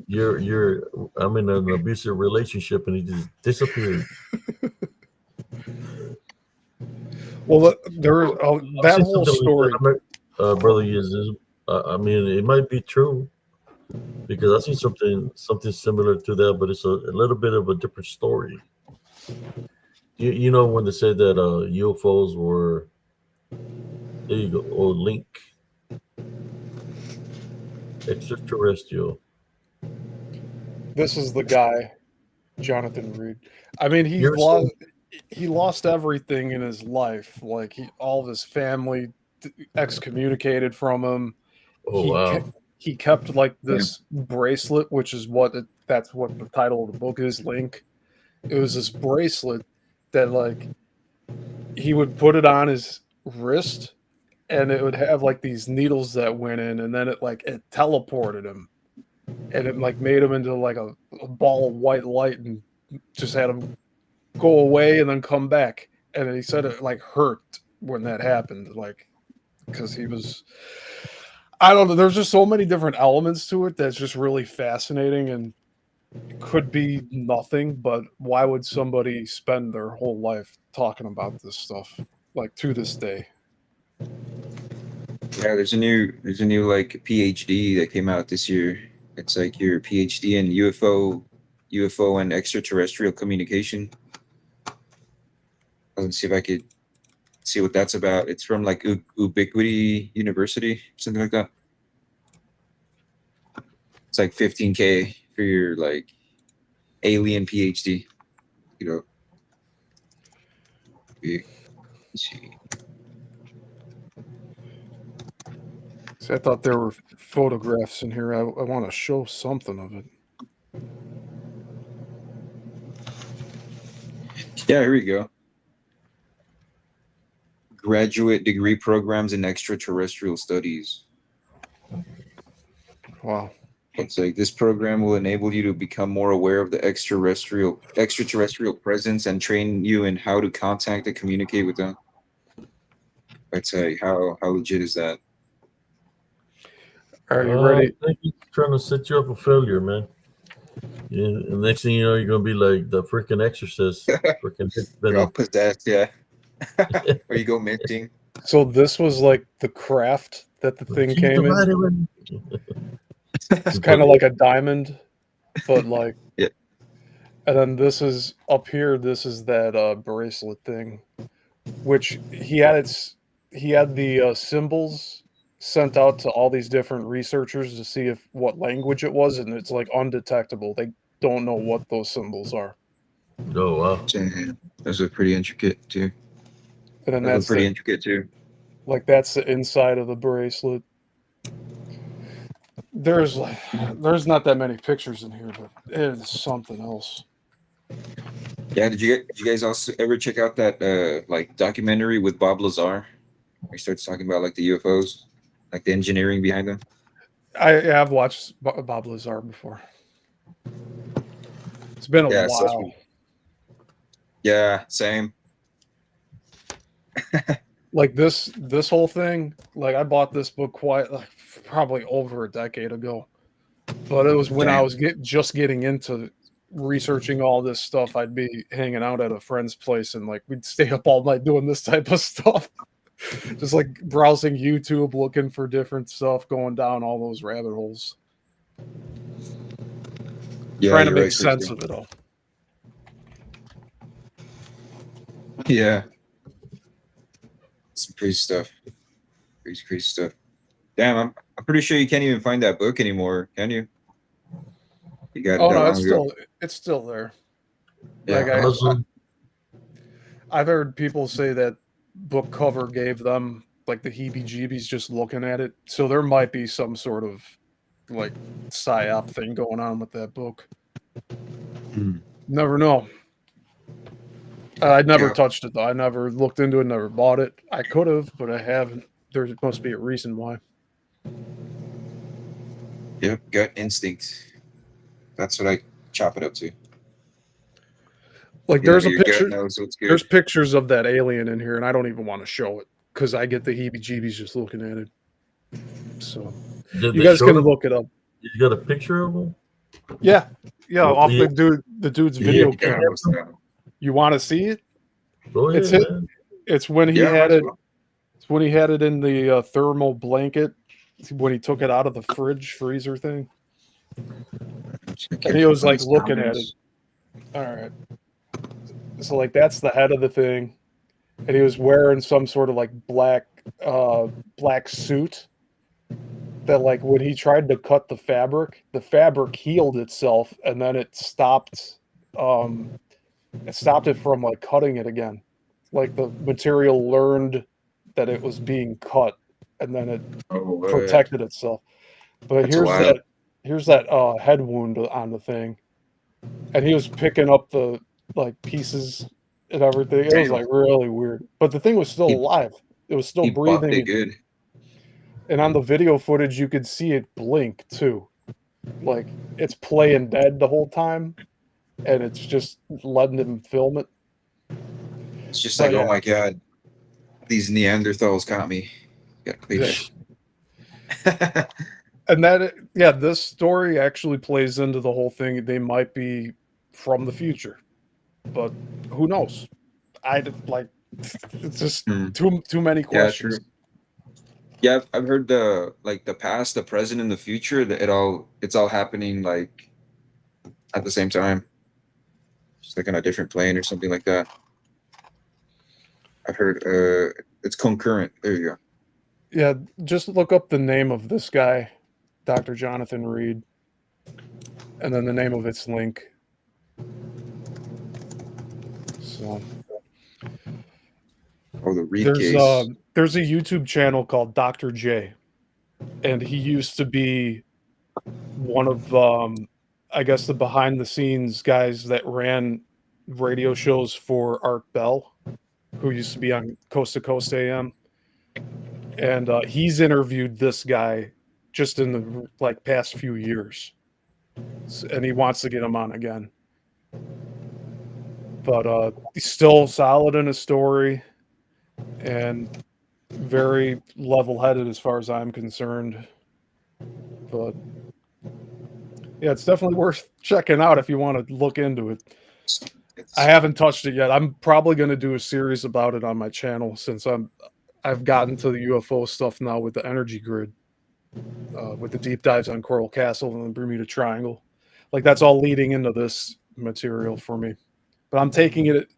you're. I'm in an abusive relationship," and he just disappeared. Well, there I've that seen whole something like story. that, brother. Is I mean, it might be true because I've seen something similar to that, but it's a little bit of a different story. You know when they said that UFOs were there you go. Oh, link extraterrestrial. This is the guy, Jonathan Reed. I mean, You're saying, he lost everything in his life. Like all of his family excommunicated from him. oh He wow, he kept like Yeah. this bracelet, which is that's what the title of the book is. Link. It was this bracelet that like he would put it on his wrist, and it would have like these needles that went in, and then it teleported him, and it like made him into like a ball of white light, and just had him go away and then come back. And he said it like hurt when that happened, like because he was. I don't know. There's just so many different elements to it that's just really fascinating, and it could be nothing, but why would somebody spend their whole life talking about this stuff, like to this day? Yeah, there's a new like PhD that came out this year. It's like your PhD in UFO and extraterrestrial communication. Let's see if I could see what that's about. It's from like Ubiquity University, something like that. It's like 15K for your like alien PhD. You know, let's see. See, I thought there were photographs in here. I want to show something of it. Yeah, here we go. Graduate degree programs in extraterrestrial studies. Wow. It's like this program will enable you to become more aware of the extraterrestrial presence and train you in how to contact and communicate with them. I'd say how legit is that? Are you ready? I think he's trying to set you up for failure, man. Yeah, and next thing you know, you're gonna be like the freaking exorcist, freaking head You're all spinning. possessed, yeah. Or you go minting. So this was like the craft that the thing came in. It's kind of like a diamond, but like Yeah. And then this is up here. This is that bracelet thing, which he had the symbols sent out to all these different researchers to see if what language it was, and it's like undetectable. They don't know what those symbols are. Oh wow. Damn, those are pretty intricate too. And then Those are that's pretty the, intricate too. like that's the inside of the bracelet. There's not that many pictures in here, but it is something else. Yeah, did you guys also ever check out that like documentary with Bob Lazar? He starts talking about like the UFOs, like the engineering behind them. I have watched Bob Lazar before. It's been a Yeah, so while. Yeah, same. Like this whole thing, like I bought this book quite like probably over a decade ago. But it was when I Damn. was just getting into researching all this stuff. I'd be hanging out at a friend's place and like we'd stay up all night doing this type of stuff. Just like browsing YouTube, looking for different stuff, going down all those rabbit holes. Yeah, Trying to you're make right, sense Christian. of it all. Yeah. Some crazy stuff. Crazy stuff. Damn, I'm pretty sure you can't even find that book anymore, can you? You got it Oh that no, long ago. it's still there. Yeah. Like Amazon. I've heard people say that book cover gave them like the heebie-jeebies just looking at it. So there might be some sort of like psyop thing going on with that book. Never know. I never Yeah. touched it though. I never looked into it, never bought it. I could have, but I haven't. There must be a reason why. Yep, gut instinct. That's what I chop it up to. Like Yeah, there's a your gut picture. knows what's good. There's pictures of that alien in here, and I don't even want to show it because I get the heebie-jeebies just looking at it. So Did you they guys show can it? look it up. You got a picture of him? Yeah, Well, off yeah. the dude's video Yeah, camera. You want to see it? Go ahead, It's it. man. It's when he Yeah, might had as it. well. It's when he had it in the thermal blanket. When he took it out of the fridge freezer thing, and he was like looking at it. All right. So like that's the head of the thing, and he was wearing some sort of like black suit. That like when he tried to cut the fabric healed itself, and then it stopped. It stopped it from like cutting it again. Like the material learned that it was being cut, and then it protected itself. But That's wild. here's that head wound on the thing, and he was picking up the like pieces and everything. It was Damn. like really weird. But the thing was still He- alive. It was still He buffed it breathing. good. And on the video footage, you could see it blink too. Like it's playing dead the whole time, and it's just letting him film it. It's just But like, oh yeah. my god, these Neanderthals got me. Got cleavage. And this story actually plays into the whole thing. They might be from the future, but who knows? It's just too many questions. True. Yeah, I've heard the past, the present, and the future. That it's all happening like at the same time. Just like on a different plane or something like that. I've heard it's concurrent. There you go. Yeah, just look up the name of this guy, Dr. Jonathan Reed, and then the name of its link. So the Reed case. There's a YouTube channel called Dr. J, and he used to be one of I guess the behind the scenes guys that ran radio shows for Art Bell, who used to be on Coast to Coast AM. And he's interviewed this guy just in the past few years, and he wants to get him on again. But he's still solid in his story, and very level-headed as far as I'm concerned. But yeah, it's definitely worth checking out if you want to look into it. I haven't touched it yet. I'm probably going to do a series about it on my channel since I've gotten to the UFO stuff now with the energy grid, with the deep dives on Coral Castle and the Bermuda Triangle. Like that's all leading into this material for me. But I'm taking it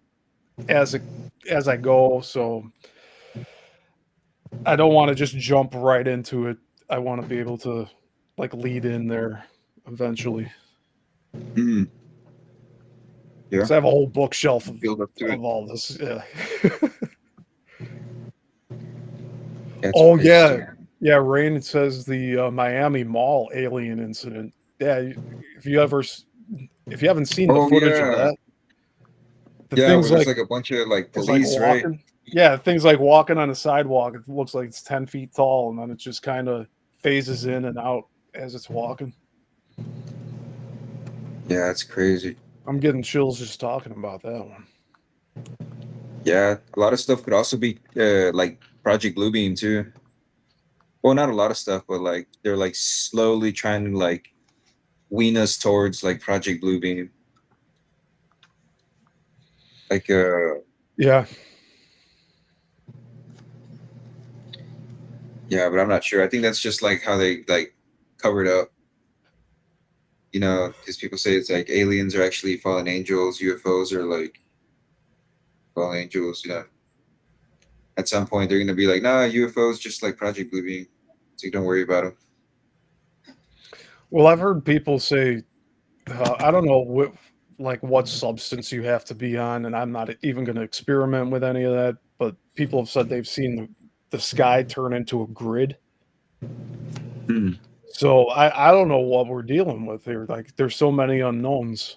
as I go, so I don't want to just jump right into it. I want to be able to lead in there eventually. Mm. Yeah. Because I have a whole bookshelf of all this. Yeah. Oh yeah. Rain says the Miami Mall alien incident. Yeah, if you haven't seen the footage of that, things there's like a bunch of police, right? Yeah, things like walking on a sidewalk. It looks like it's 10 feet tall, and then it just kind of phases in and out as it's walking. Yeah, it's crazy. I'm getting chills just talking about that one. Yeah, a lot of stuff could also be like Project Bluebeam too. Well, not a lot of stuff, but like they're like slowly trying to like wean us towards like Project Bluebeam. Like Yeah. yeah, but I'm not sure. I think that's just like how they like covered up. You know, because people say it's like aliens are actually fallen angels, UFOs are like fallen angels. You know, at some point they're gonna be like, nah, UFOs just like Project Bluebeam, so don't worry about them. Well, I've heard people say, I don't know what substance you have to be on, and I'm not even going to experiment with any of that. But people have said they've seen the sky turn into a grid. Hmm. So I don't know what we're dealing with here. Like, there's so many unknowns.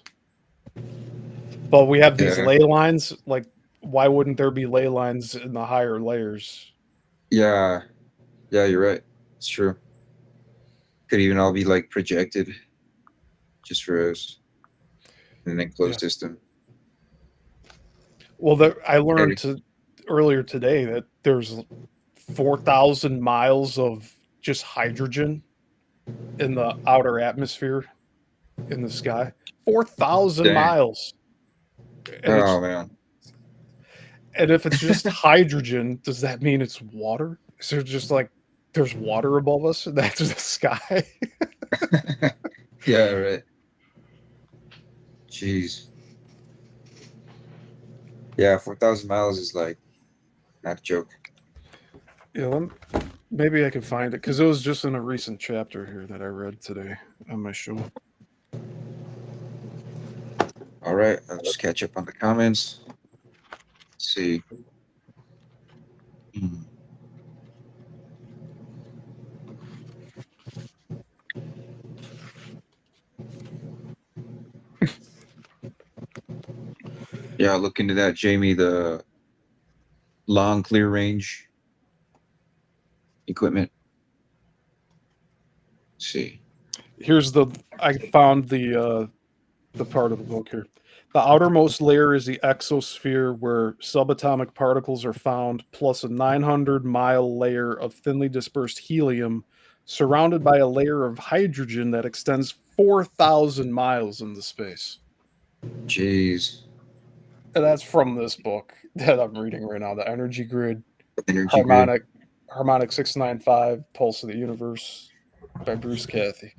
But we have these Yeah, ley lines. Like, why wouldn't there be ley lines in the higher layers? yeah, yeah. You're right. It's true. Could even all be like projected just for us in an Yeah. enclosed system. Well, I learned Hey, earlier today that there's 4,000 miles of just hydrogen in the outer atmosphere in the sky. 4,000 dang. miles. And Oh it's man. and if it's just hydrogen, does that mean it's water? Is there just like there's water above us and that's the sky? Yeah, right. Jeez. Yeah, 4,000 miles is like not a joke. Yeah, maybe I can find it because it was just in a recent chapter here that I read today on my show. All right, I'll just catch up on the comments. Let's see. Hmm. Yeah, I'll look into that, Jamie. The long clear range equipment. Let's see. I found the part of the book here. The outermost layer is the exosphere where subatomic particles are found, plus a 900-mile layer of thinly dispersed helium surrounded by a layer of hydrogen that extends 4,000 miles into space. Jeez. And that's from this book that I'm reading right now, The Energy Grid, Energy grid. Harmonic 695, Pulse of the Universe by Bruce Cathy.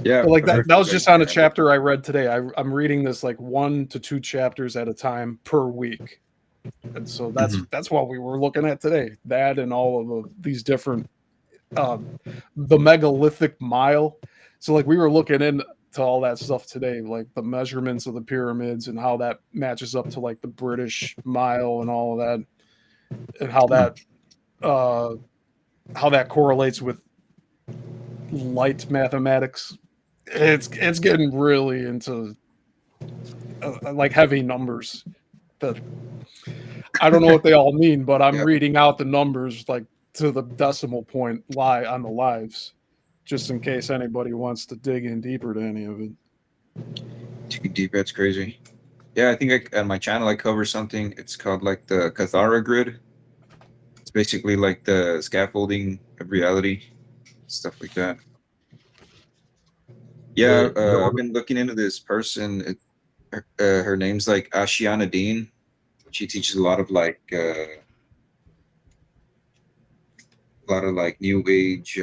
Yeah, But like I've heard that you was guys just on a recommend it. chapter I read today. I'm reading this like 1 to 2 chapters at a time per week, and so Mhm. that's what we were looking at today. That and all of these different, the megalithic mile. So like we were looking into all that stuff today, like the measurements of the pyramids and how that matches up to like the British mile and all of that, and how that correlates with light mathematics. It's getting really into like heavy numbers that I don't know what they all mean, but I'm Yeah, reading out the numbers like to the decimal point lie on the lives, just in case anybody wants to dig in deeper to any of it. too deep. That's crazy. Yeah, I think on my channel I cover something. It's called like the Cathara grid. It's basically like the scaffolding of reality, stuff like that. Yeah, Yeah, you know I've what? been looking into this person. Her name's like Ashiana Dean. She teaches a lot of like new age.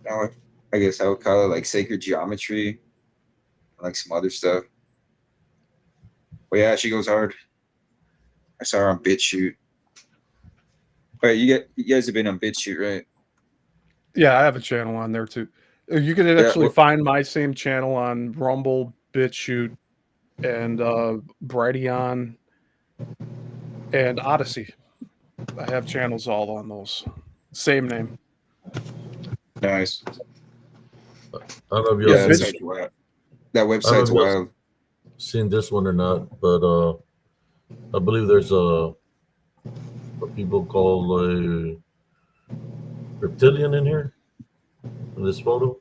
Now I guess I would call it like sacred geometry, like some other stuff. But yeah, she goes hard. I saw her on BitChute. Wait, you guys have been on BitChute, right? Yeah, I have a channel on there too. You can Yeah. actually find my same channel on Rumble, BitChute, and Brighteon and Odyssey. I have channels all on those. Same name. Nice. I don't know if y'all Yeah, Yeah, that seen. bitch. site's wild. That I don't know website's if y'all wild. seen this one or not, but I believe there's a what people call a reptilian in here in this photo.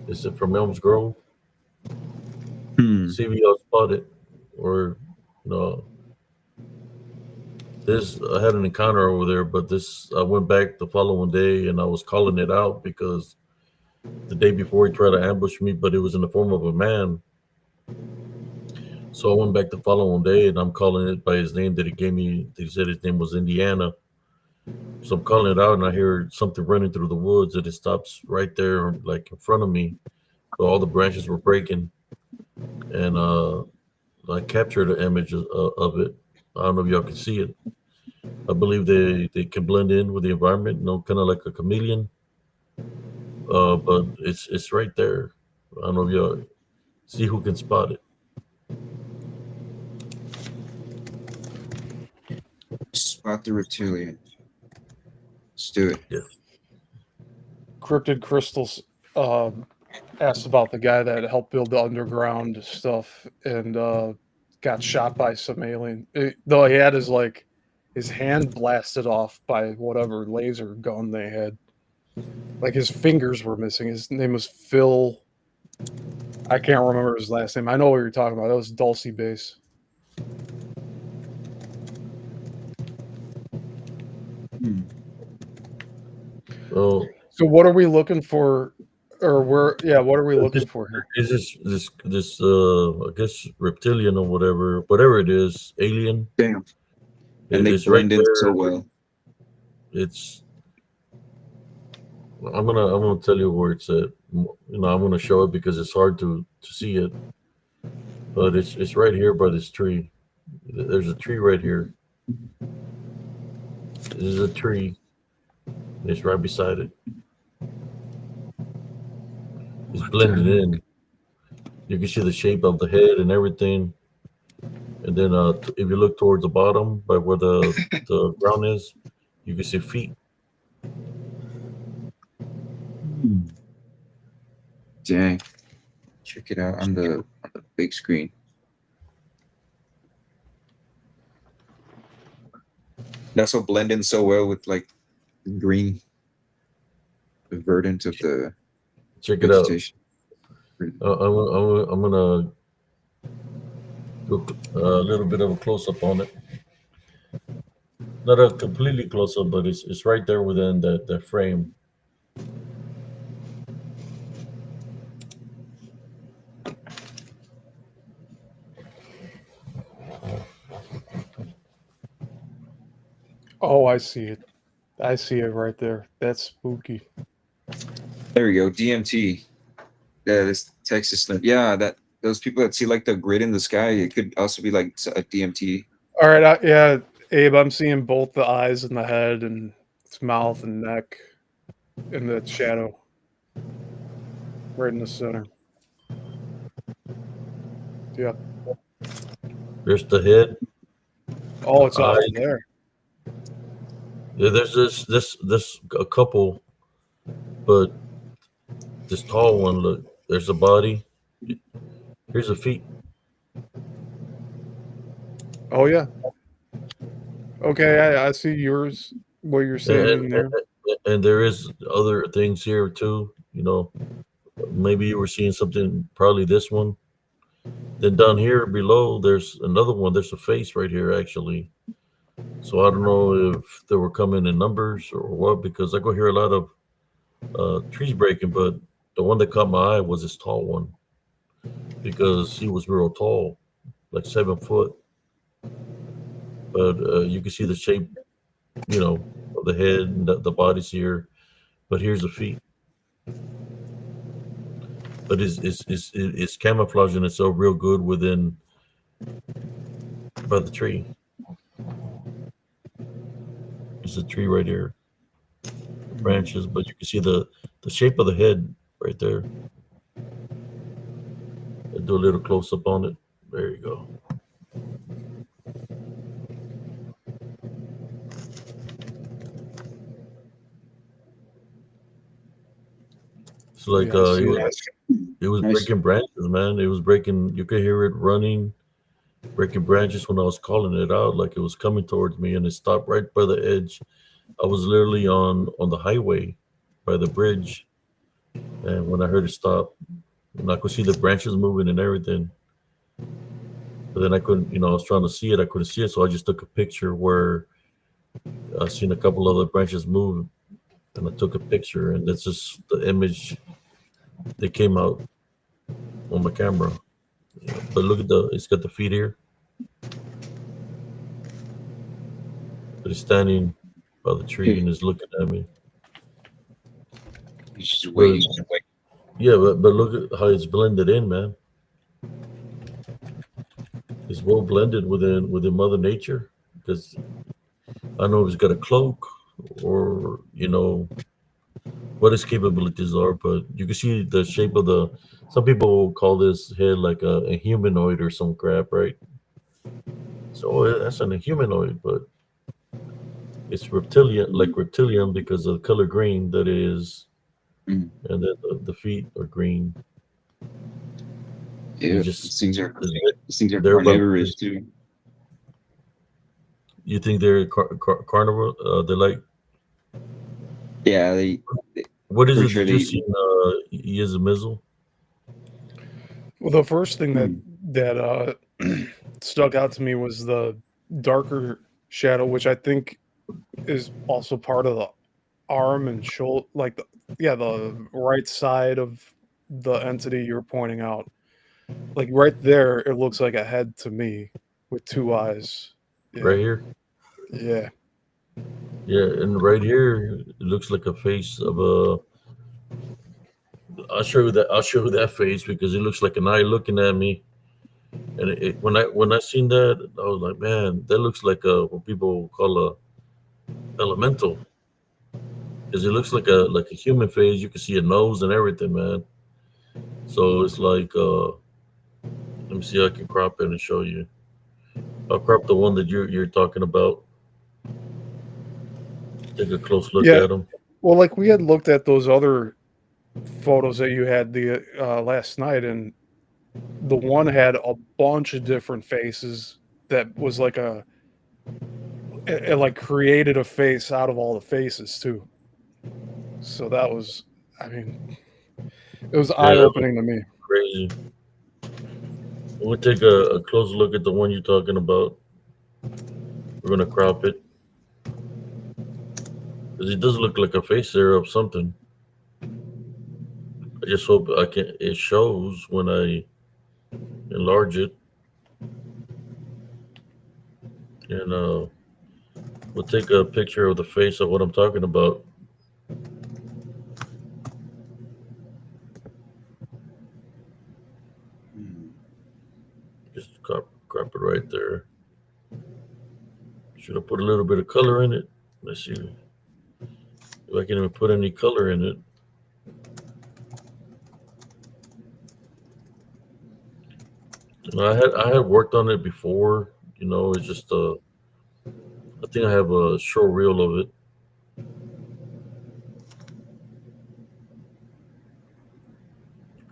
Is it from Elms Grove? Hmm. See if y'all spot it. or you know, this I had an encounter over there, but this I went back the following day and I was calling it out because the day before he tried to ambush me, but it was in the form of a man. So I went back the following day and I'm calling it by his name that he gave me. He said his name was Indiana. So I'm calling it out and I hear something running through the woods and it stops right there, like in front of me. So all the branches were breaking, and I captured an image of it. I don't know if y'all can see it. I believe they can blend in with the environment, kind of like a chameleon. But it's right there. I don't know if y'all see who can spot it. Spot the reptilian. Let's do it. Yeah. Cryptid Crystals asked about the guy that helped build the underground stuff and got shot by some alien. Though he had his hand blasted off by whatever laser gun they had. Like his fingers were missing. His name was Phil. I can't remember his last name. I know what you're talking about. That was Dulcie Base. Oh, So what are we looking for, or where? Yeah, what are we looking for here? is this I guess reptilian or whatever it is, alien? Damn. And they It's blend in there. so well. It's I'm gonna tell you where it's at. I'm gonna show it because it's hard to see it, but it's right here by this tree. There's a tree right here. This is a tree. It's right beside it. It's blended in. You can see the shape of the head and everything. And then if you look towards the bottom by where the ground is, you can see feet. Dang. Check it out on the big screen. That's will blend in so well with like green, the verdant of the Check it out. vegetation. I'm gonna do a little bit of a close up on it. Not a completely close up, but it's right there within the frame. Oh, I see it. I see it right there. That's spooky. There we go. DMT. Yeah, this Texas slip. Yeah, those people that see like the grid in the sky, it could also be like a DMT. All right, yeah, Abe, I'm seeing both the eyes and the head and its mouth and neck in the shadow, right in the center. Yeah. There's the head. Oh, it's off Eyes. there. Yeah, there's this a couple, but this tall one. Look, there's a body. Here's the feet. Oh yeah. Okay, I see yours. What you're saying in there. And there is other things here too. Maybe you were seeing something. Probably this one. Then down here below, there's another one. There's a face right here, actually. So I don't know if they were coming in numbers or what, because I go hear a lot of trees breaking, but the one that caught my eye was this tall one, because he was real tall, like 7 foot. But you can see the shape, of the head and the body's here, but here's the feet. But it's camouflaging itself real good within by the tree. There's a tree right here, branches, but you can see the shape of the head right there. I'll do a little close up on it. There you go. It's like it was Nice. breaking branches, man. It was breaking. You could hear it running, breaking branches when I was calling it out, like it was coming towards me, and it stopped right by the edge. I was literally on the highway by the bridge, and when I heard it stop, and I could see the branches moving and everything. But then I couldn't, I was trying to see it. I couldn't see it, so I just took a picture where I seen a couple other branches move, and I took a picture, and that's just the image that came out on my camera. But look at it's got the feet here. But he's standing by the tree and is looking at me. He's just waiting. Yeah, but look at how it's blended in, man. It's well blended within Mother Nature, because I don't know if he's got a cloak or what his capabilities are, but you can see the shape of the. Some people call this head like a humanoid or some crap, right? So that's an humanoid, but it's reptilian, like reptilian, because of the color green that it is, and then the feet are green. Yeah, Just these things are they're about- carnivorous too. You think they're carnivore? They're like. Yeah, they. What is Pretty it sure that you they- seen? Yizamizzle? Well, the first thing that stuck out to me was the darker shadow, which I think is also part of the arm and shoulder, like the right side of the entity you're pointing out. Like right there, it looks like a head to me with two eyes. Yeah. Right here. Yeah. Yeah, and right here it looks like a face of a. I'll show you that. I'll show you that face because it looks like an eye looking at me. And when I seen that, I was like, man, that looks like what people call a elemental. Because it looks like a human face. You can see a nose and everything, man. So it's like, let me see. I can crop it and show you. I'll crop the one that you're talking about. Take a close look Yeah. at them. Well, like we had looked at those other photos that you had the last night, and the one had a bunch of different faces that was like it like created a face out of all the faces too. So that was, I mean, it was eye-opening to me. Crazy. We'll take a close look at the one you're talking about. We're gonna crop it because it does look like a face there of something. I just hope I can. It shows when I enlarge it, and we'll take a picture of the face of what I'm talking about. Just crop it right there. Should I put a little bit of color in it? Let's see if I can even put any color in it. I had worked on it before. It's just I think I have a short reel of it.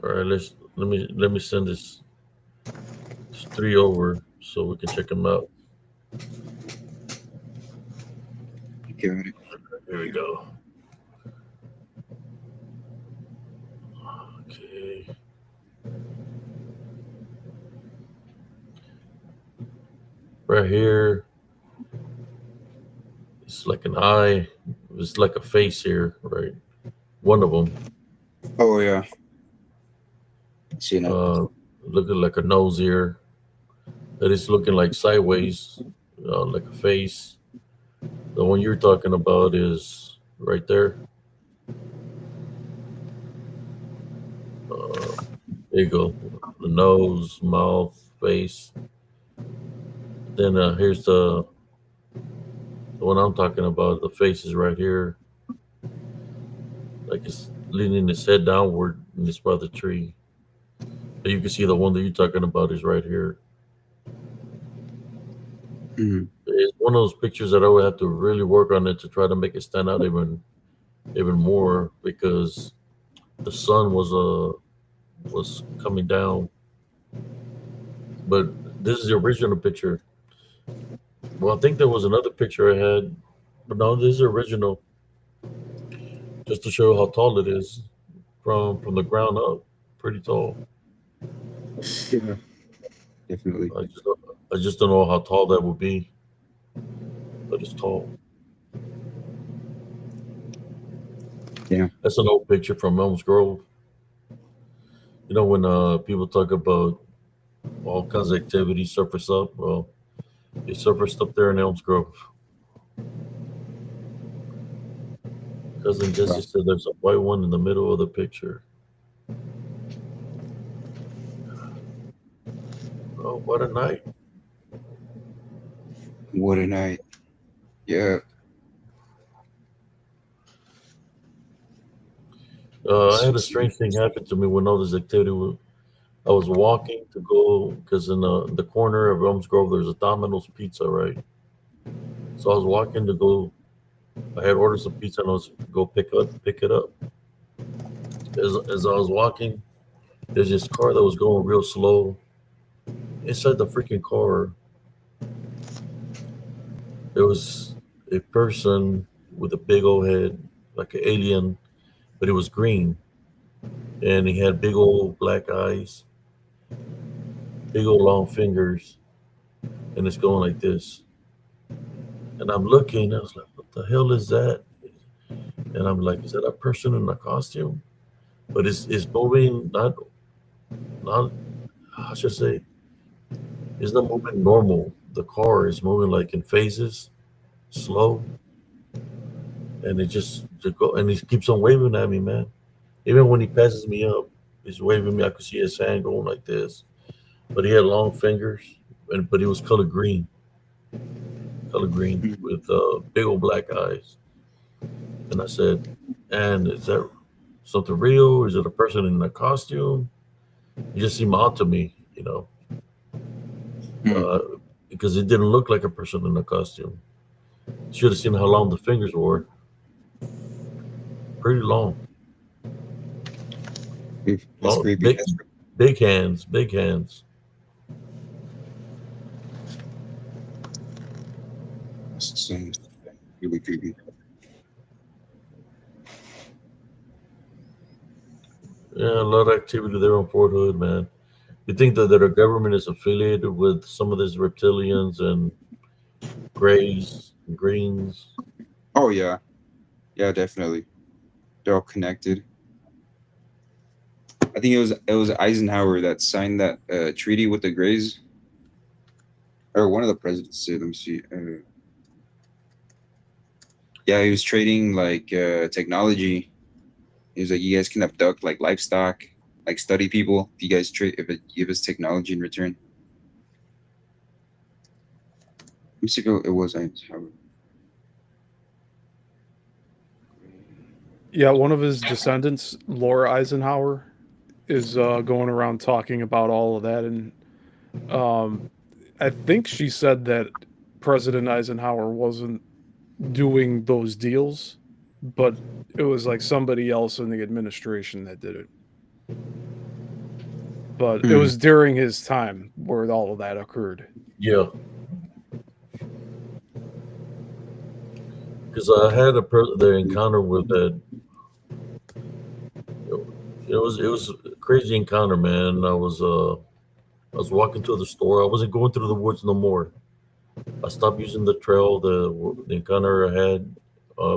All right, let me send this 3 over so we can check them out. Got it. Here we go. Okay. Right here, it's like an eye. It's like a face here, right? One of them. Oh yeah. See now. Looking like a nose here. That is looking like sideways, like a face. The one you're talking about is right there. There you go. The nose, mouth, face. Then here's the one I'm talking about. The face is right here. Like it's leaning its head downward and it's by the tree. But you can see the one that you're talking about is right here. It's one of those pictures that I would have to really work on it to try to make it stand out even more, because the sun was coming down. But this is the original picture. Well, I think there was another picture I had, but no, this is the original. Just to show how tall it is from the ground up, pretty tall. Yeah. definitely. I just don't know how tall that would be, but it's tall. Yeah. That's an old picture from Elms Grove. You know when people talk about all kinds of activities surface up, well, they surfaced up there in Elms Grove. Cousin Jesse Wow. said there's a white one in the middle of the picture. Oh, what a night! What a night. Yeah. I had a strange thing happen to me when all this activity was. I was walking to go because in the corner of Elms Grove there's a Domino's Pizza, right? So I was walking to go. I had ordered some pizza and I was go pick it up. As I was walking, there's this car that was going real slow. Inside the freaking car, there was a person with a big old head, like an alien, but it was green, and he had big old black eyes, big old long fingers, and it's going like this. And I'm looking, I was like, "What the hell is that?" And I'm like, "Is that a person in a costume?" But it's moving, not how should I say, it's not moving normal. The car is moving like in phases, slow, and it just go and he keeps on waving at me, man. Even when he passes me up, he's waving me. I could see his hand going like this, but he had long fingers, but he was color green with big old black eyes. And I said, "And is that something real? Is it a person in a costume?" He just seemed odd to me, Hmm. uh, because it didn't look like a person in a costume. Should have seen how long the fingers were. Pretty long, That's long, creepy. That's big hands, big hands. really creepy. Yeah, a lot of activity there on Fort Hood, man. You think that our government is affiliated with some of these reptilians and grays and greens? Oh yeah. Yeah, definitely. They're all connected. I think it was Eisenhower that signed that treaty with the Greys, or one of the presidents did. Let me see. Yeah, he was trading like technology. He was like, you guys can abduct like livestock, like study people. If you guys trade, if it give us technology in return. Let me see if it was Eisenhower. Yeah, one of his descendants, Laura Eisenhower, is going around talking about all of that, and I think she said that President Eisenhower wasn't doing those deals, but it was like somebody else in the administration that did it. But it Hmm. was during his time where all of that occurred. Yeah, because I had the encounter with that. It was a crazy encounter, man. I was walking to the store. I wasn't going through the woods no more. I stopped using the trail, the encounter I had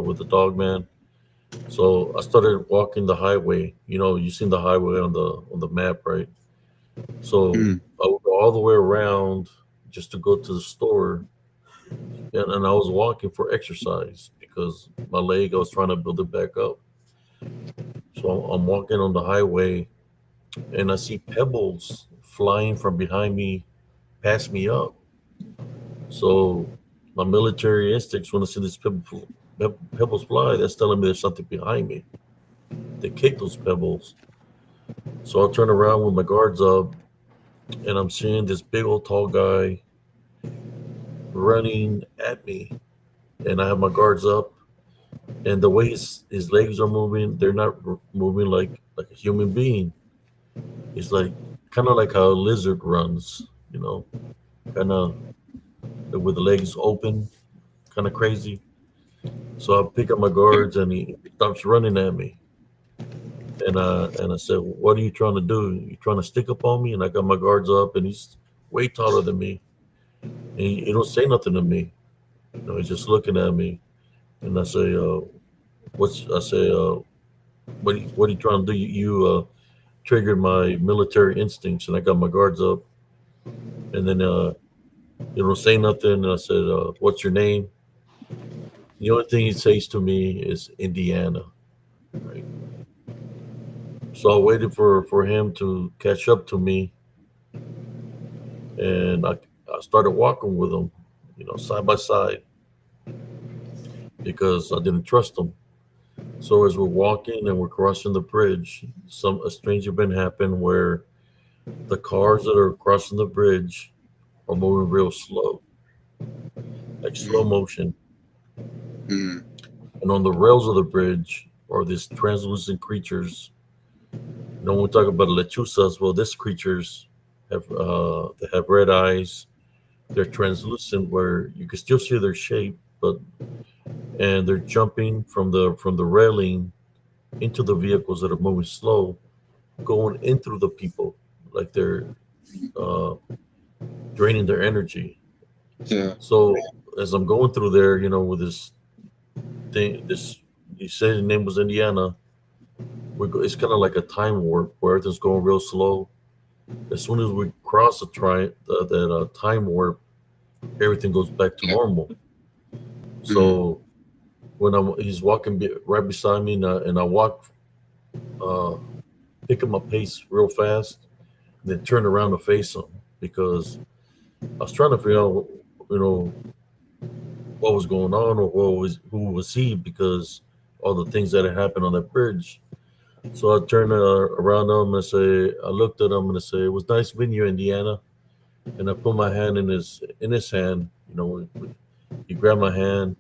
with the dog man. So I started walking the highway. You seen the highway on the map, right? So Hmm. I would go all the way around just to go to the store, and I was walking for exercise because my leg I was trying to build it back up. So I'm walking on the highway, and I see pebbles flying from behind me, past me up. So my military instincts when I see these pebbles fly, that's telling me there's something behind me. They kick those pebbles. So I turn around with my guards up, and I'm seeing this big old tall guy running at me, and I have my guards up. And the way his legs are moving, they're not moving like a human being. It's like kind of like how a lizard runs, kind of with the legs open, kind of crazy. So I pick up my Yeah. guards, and he stops running at me. And I said, "What are you trying to do? You trying to stick up on me?" And I got my guards up, and way taller than me, and he don't say nothing to me. He's just looking at me, and I say, "What's?" I say, what are you trying to do? You triggered my military instincts, and I got my guards up, and then you don't say nothing. And I said, "What's your name?" The only thing he says to me is Indiana. Right. So I waited for him to catch up to me, and I started walking with him, side by side, because I didn't trust him. So as we're walking and we're crossing the bridge, a strange event happened where the cars that are crossing the bridge are moving real slow, like slow motion. Mm. And on the rails of the bridge are these translucent creatures. When we talk about lechuzas, well, these creatures they have red eyes. They're translucent, where you can still see their shape, and they're jumping from the railing into the vehicles that are moving slow, going in through the people, like they're uh, draining their energy. Yeah. So as I'm going through there, with this thing, you said the name was Indiana. It's kind of like a time warp where everything's going real slow. As soon as we cross that time warp, everything goes back to normal. Mm. So when he's walking right beside me, and I walk, uh, pick up my pace real fast, and then turn around to face him, because I was trying to figure out, you know, what was going on, or who was he, because all the things that had happened on that bridge. So I turned around him and I looked at him and I say, "It was nice meeting you, Indiana." And I put my hand in his hand. He grabbed my hand.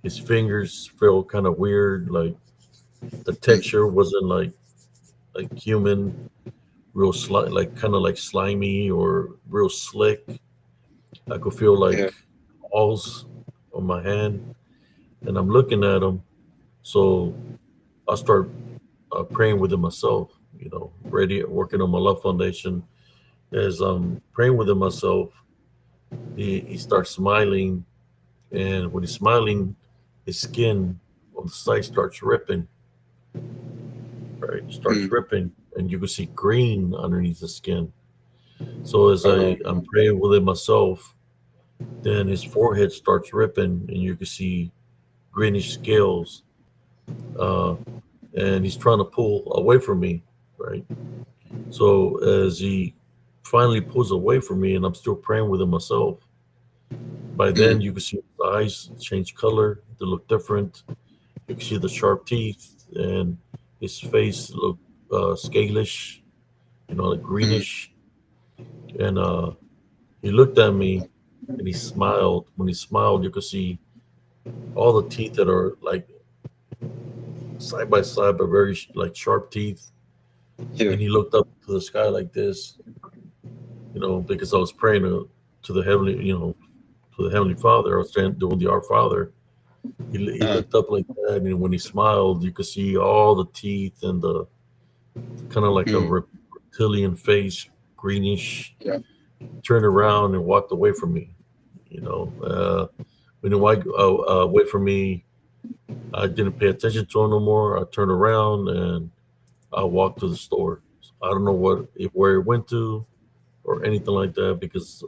His fingers felt kind of weird, like the texture wasn't like human, real like kind of like slimy or real slick. I could feel Yeah. like balls on my hand, and I'm looking at him. So I start praying with him myself. Ready working on my love foundation. As I'm praying with him myself, he starts smiling, and when he's smiling, his skin on the side starts ripping. Right, starts Mm. ripping, and you can see green underneath the skin. So as Oh. I'm praying with him myself, then his forehead starts ripping, and you can see greenish scales. Uh, and he's trying to pull away from me, right? So as he finally pulls away from me, and I'm still praying with him myself, by then Mm. you can see his eyes change color, they look different. You can see the sharp teeth, and his face look scalish, like Mm. greenish. And he looked at me, and he smiled. When he smiled, you could see all the teeth that are like side by side, but very like sharp teeth. Yeah. And he looked up to the sky like this, because I was praying to the heavenly, to the heavenly Father. I was doing the Our Father. He Uh, looked up like that, and when he smiled, you could see all the teeth and the kind of like a mm. reptilian face, greenish. Yeah. Turned around and walked away from me. When he walked away from me, I didn't pay attention to him no more. I turned around and I walked to the store. I don't know where he went to or anything like that, because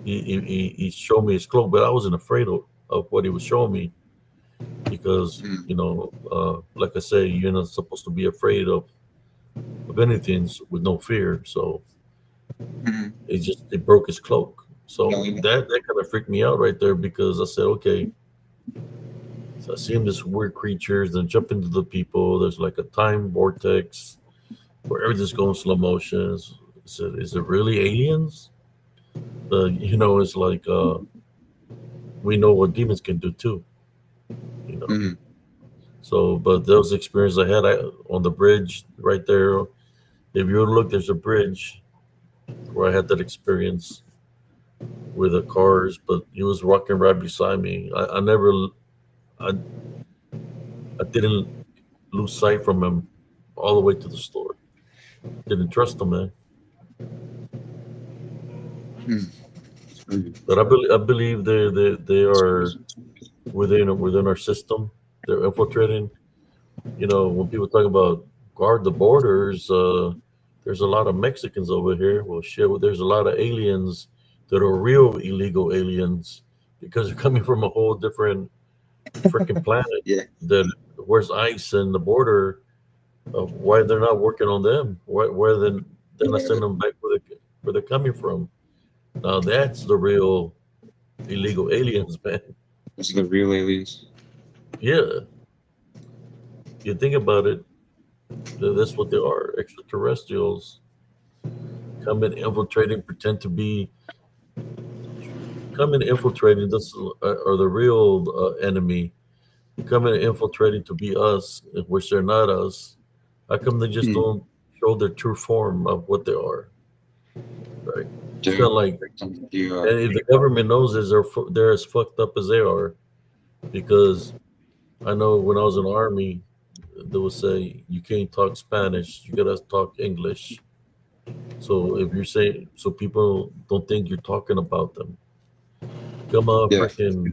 he showed me his clothes, but I wasn't afraid of what he was showing me, because Mm. like I say, you're not supposed to be afraid of anything with no fear. So Mm. it broke his cloak. No, So you- that kind of freaked me out right there, because I said, okay. So I see him, this weird creatures, then jump into the people. There's like a time vortex where everything's going slow motions. Is it really aliens? It's like we know what demons can do too. You know. Mm. So, but those experiences on the bridge right there. If you look, there's a bridge where I had that experience with the cars, but he was walking right beside me. I, I didn't lose sight from him all the way to the store. Didn't trust him, man. But I believe they are within our system. They're infiltrating. You know, when people talk about guard the borders, there's a lot of Mexicans over here. Well, shit, well, there's a lot of aliens that are real illegal aliens because they're coming from a whole different freaking planet. Yeah. That where's ICE and the border? Why they're not working on them? Where they're not sending them back where they're coming from? Now that's the real illegal aliens, man. Those are the real aliens. Yeah, you think about it, that's what they are, extraterrestrials. Come in infiltrating, pretend to be, come in infiltrating, this are the real enemy. Come in infiltrating to be us, which they're not us. How come they just don't show their true form of what they are? Right? It's kind of like, and if the government knows this, they're as fucked up as they are. Because I know when I was in the army, they would say you can't talk Spanish, you gotta talk English. So if you're saying, so people don't think you're talking about them. Come on, Yeah. freaking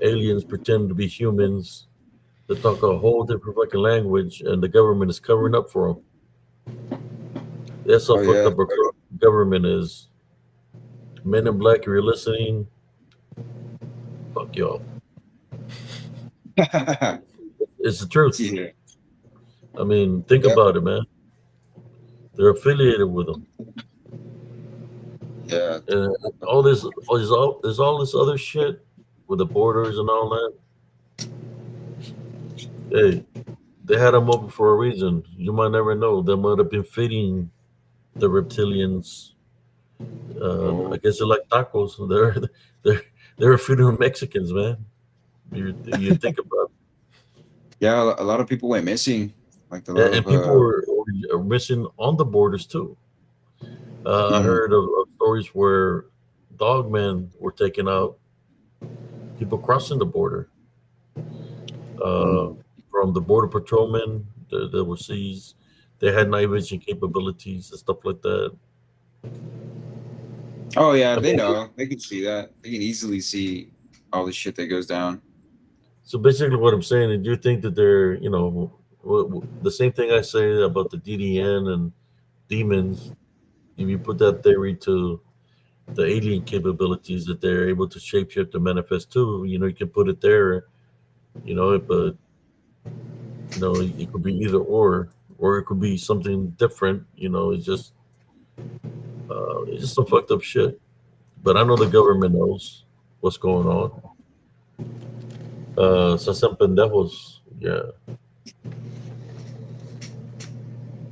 aliens pretend to be humans. They talk a whole different fucking language, and the government is covering up for them. That's how fucked up our government is. Men in Black, if you're listening, fuck y'all. It's the truth. Yeah. I mean, think about it, man. They're affiliated with them. Yeah. And there's all this other shit with the borders and all that. Hey, they had them open for a reason. You might never know. They might have been feeding the reptilians. I guess they're like tacos. They're feeding Mexicans, man. You think about it. Yeah, a lot of people went missing. Like And people are missing on the borders too. I heard of stories where dogmen were taking out people crossing the border. From the border patrolmen that were seized, they had night vision capabilities and stuff like that. Oh yeah, they know. They can see that. They can easily see all the shit that goes down. So basically, what I'm saying is, do you think that they're, the same thing I say about the DDN and demons? If you put that theory to the alien capabilities that they're able to shapeshift and manifest too, you can put it there, but it could be either or it could be something different. It's just some fucked up shit. But I know the government knows what's going on. Se hacen pendejos, yeah.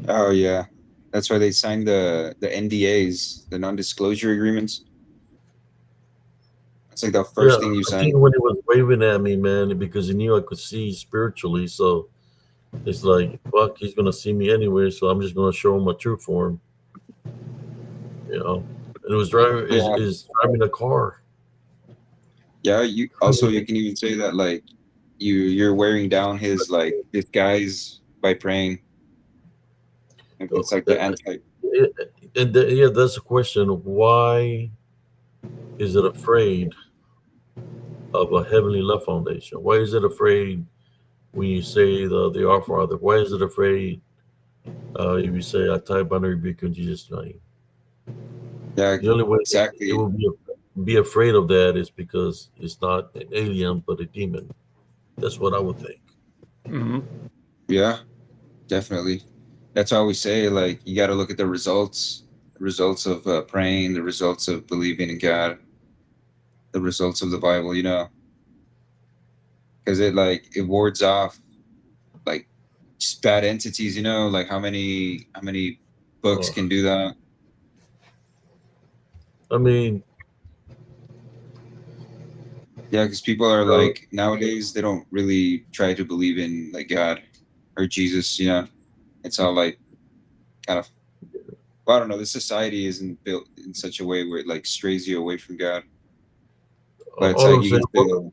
Oh yeah, that's why they signed the NDAs, the non-disclosure agreements. It's like the first thing you I sign. think when he was waving at me, man, because he knew I could see spiritually, so it's like, fuck, he's gonna see me anyway, so I'm just gonna show him my true form. And it was driving is driving a car. Yeah, you can even say that like you're wearing down his like disguise by praying. It's like the anti. That's a question. Why is it afraid of a heavenly love foundation? Why is it afraid when you say the Our Father? Why is it afraid if you say I type on rebuke in Jesus' name? Yeah, the only way exactly. it will be afraid of that is because it's not an alien but a demon. That's what I would think. Mm-hmm. Yeah, definitely. That's why we say like you got to look at the results of praying, the results of believing in God, the results of the Bible. Because it wards off like just bad entities. Like how many books can do that? I mean, yeah, because people are like nowadays they don't really try to believe in like God or Jesus. It's all like kind of. Well, I don't know. This society isn't built in such a way where it like strays you away from God. But it's like you can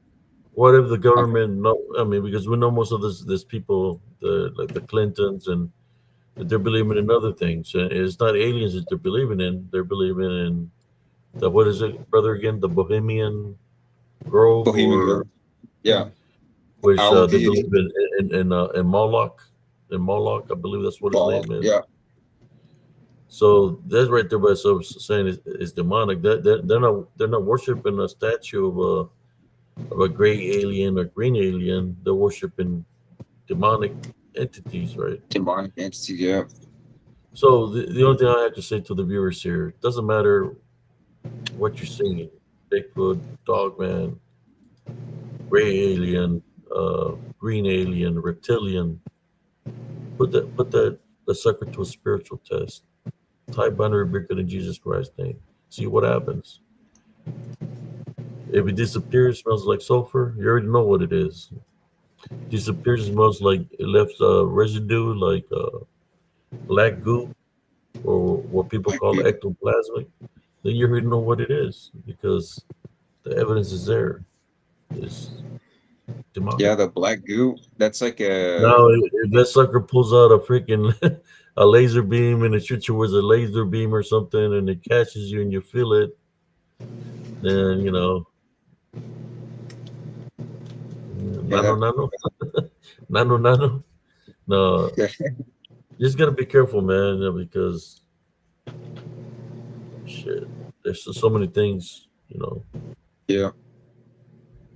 what if the government? No, I mean, because we know most of this people, like the Clintons, and they're believing in other things. And it's not aliens that they're believing in. They're believing in The what is it, brother? Again, the Bohemian Grove, Bohemian or Grove. Yeah, which owl they deity. believe in Moloch. In Moloch, I believe that's what his Ball. name is. Yeah, So that's right there by itself saying it's demonic. They're not worshiping a statue of a gray alien or green alien. They're worshiping demonic entities, right? demonic entity. Yeah, So the only thing I have to say to the viewers here, it doesn't matter what you're seeing, Bigfoot, Dogman, gray alien, green alien, reptilian. Put that the sucker to a spiritual test. Type binary bigger than Jesus Christ's name. See what happens. If it disappears, smells like sulfur, you already know what it is. Disappears, smells like it left residue, like black goop, or what people black call goo. ectoplasmic. Then you already know what it is because the evidence is there. It's demonic. Yeah, the black goo. That's like a Now, if that sucker pulls out a freaking a laser beam and it shoots you with a laser beam or something, and it catches you and you feel it, then yeah. nano, nano, nano, nano. No, you just gotta be careful, man, because shit, there's so many things. Yeah,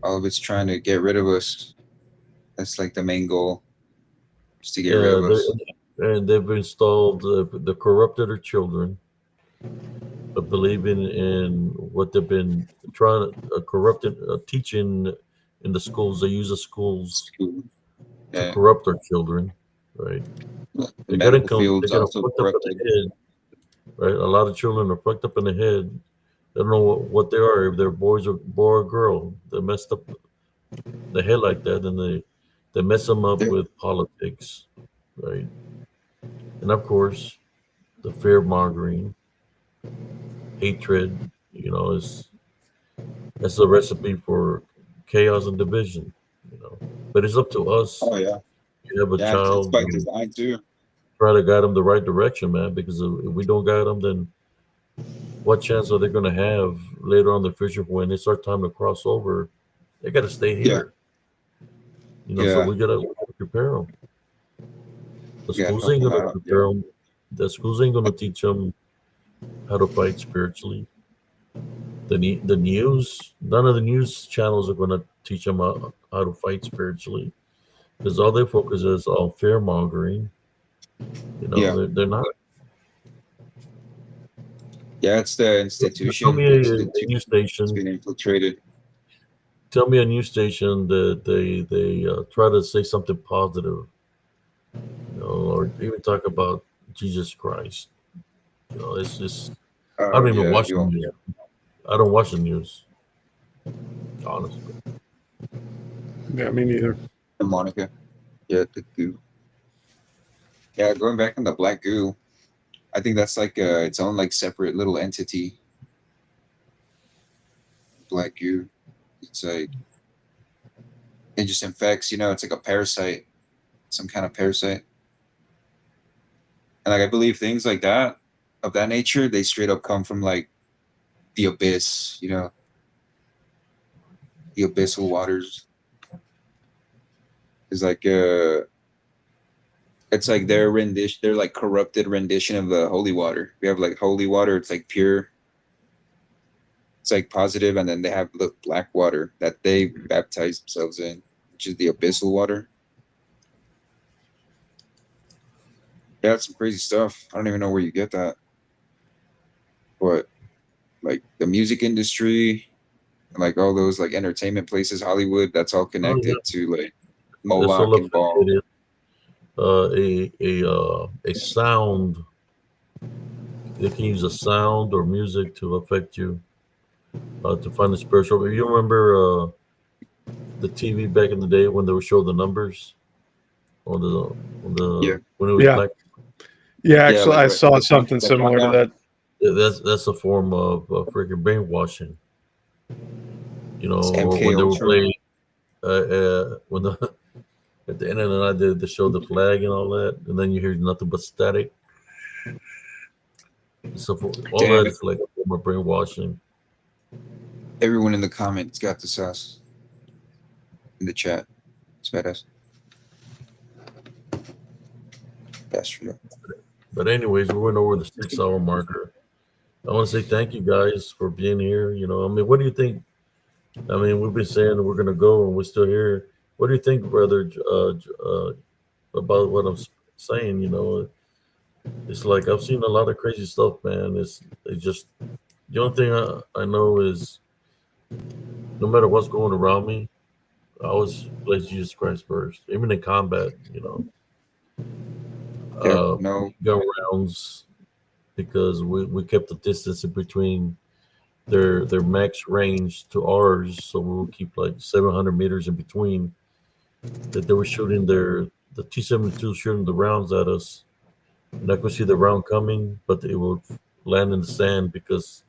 all of it's trying to get rid of us. That's like the main goal, is to get rid Yeah, of us. and they've installed the corrupted are children, believing in what they've been trying to corrupted teaching in the schools. They use the schools School. to Yeah, corrupt our children, right? the They got medical they field's got them also fucked up in corrupted. the head, right? A lot of children are fucked up in the head. They don't know what they are, if they're boy or girl. They're messed up the head like that, and they mess them up Yeah, with politics, right? And of course, the fear mongering, hatred, is that's a recipe for chaos and division. You know, but it's up to us. oh yeah, You have a yeah. It's child, by and design too. try to guide them the right direction, man. Because if we don't guide them, then what chance are they going to have later on in the future when it's our time to cross over? They got to stay Yeah, here. So yeah. we got to prepare them. The You gotta schools help ain't them going to out. Yeah, prepare them. The schools ain't going to teach them how to fight spiritually. The news, none of the news channels are going to teach them how to fight spiritually, because all they focus is on fear mongering. yeah, They're not. yeah. It's the Tell institution. me The a news institution has station. been infiltrated. Tell me a news station that they try to say something positive, or even talk about Jesus Christ. It's just I Oh don't even yeah, watch you the won't. news. I don't watch the news, honestly. Yeah, me neither. The Monica. Yeah, the goo. Yeah, going back on the black goo. I think that's like its own like separate little entity. Black goo. It's like it just infects. It's like a parasite, some kind of parasite. And like I believe things like that, of that nature, they straight up come from like the abyss. The abyssal waters. It's like it's like their rendition, their like corrupted rendition of the holy water. We have like holy water, it's like pure, it's like positive, and then they have the black water that they baptize themselves in, which is the abyssal water. Yeah, that's some crazy stuff. I don't even know where you get that. But like the music industry, like all those like entertainment places, Hollywood, that's all Oh yeah, connected to like it's all Moloch and Baal. affiliated. A sound. They can use a sound or music to affect you, to find the spiritual. You remember the TV back in the day when they would show the numbers Yeah. when it was Yeah. black. Yeah, Yeah, actually, like I right, saw something the similar to countdown. that. That's a form of freaking brainwashing. It's Or MK when they were Ultra. playing when the at the end of the night they show the flag and all that, and then you hear nothing but static. So all that Damn it. is like a form of brainwashing. Everyone in the comments got the sauce. In the chat. It's badass. That's true. But anyways, we went over the 6 hour marker. I want to say thank you guys for being here. You know, I mean, what do you think? I mean, we've been saying that we're gonna go, and we're still here. What do you think, brother, about what I'm saying? You know, it's like I've seen a lot of crazy stuff, man. It's just the only thing I know is no matter what's going around me, I always place Jesus Christ first, even in combat. You know, Yeah, no. gun rounds because we kept the distance in between their max range to ours, so we would keep like 700 meters in between. That they were shooting the T-72 shooting the rounds at us, and I could see the round coming, but it would land in the sand because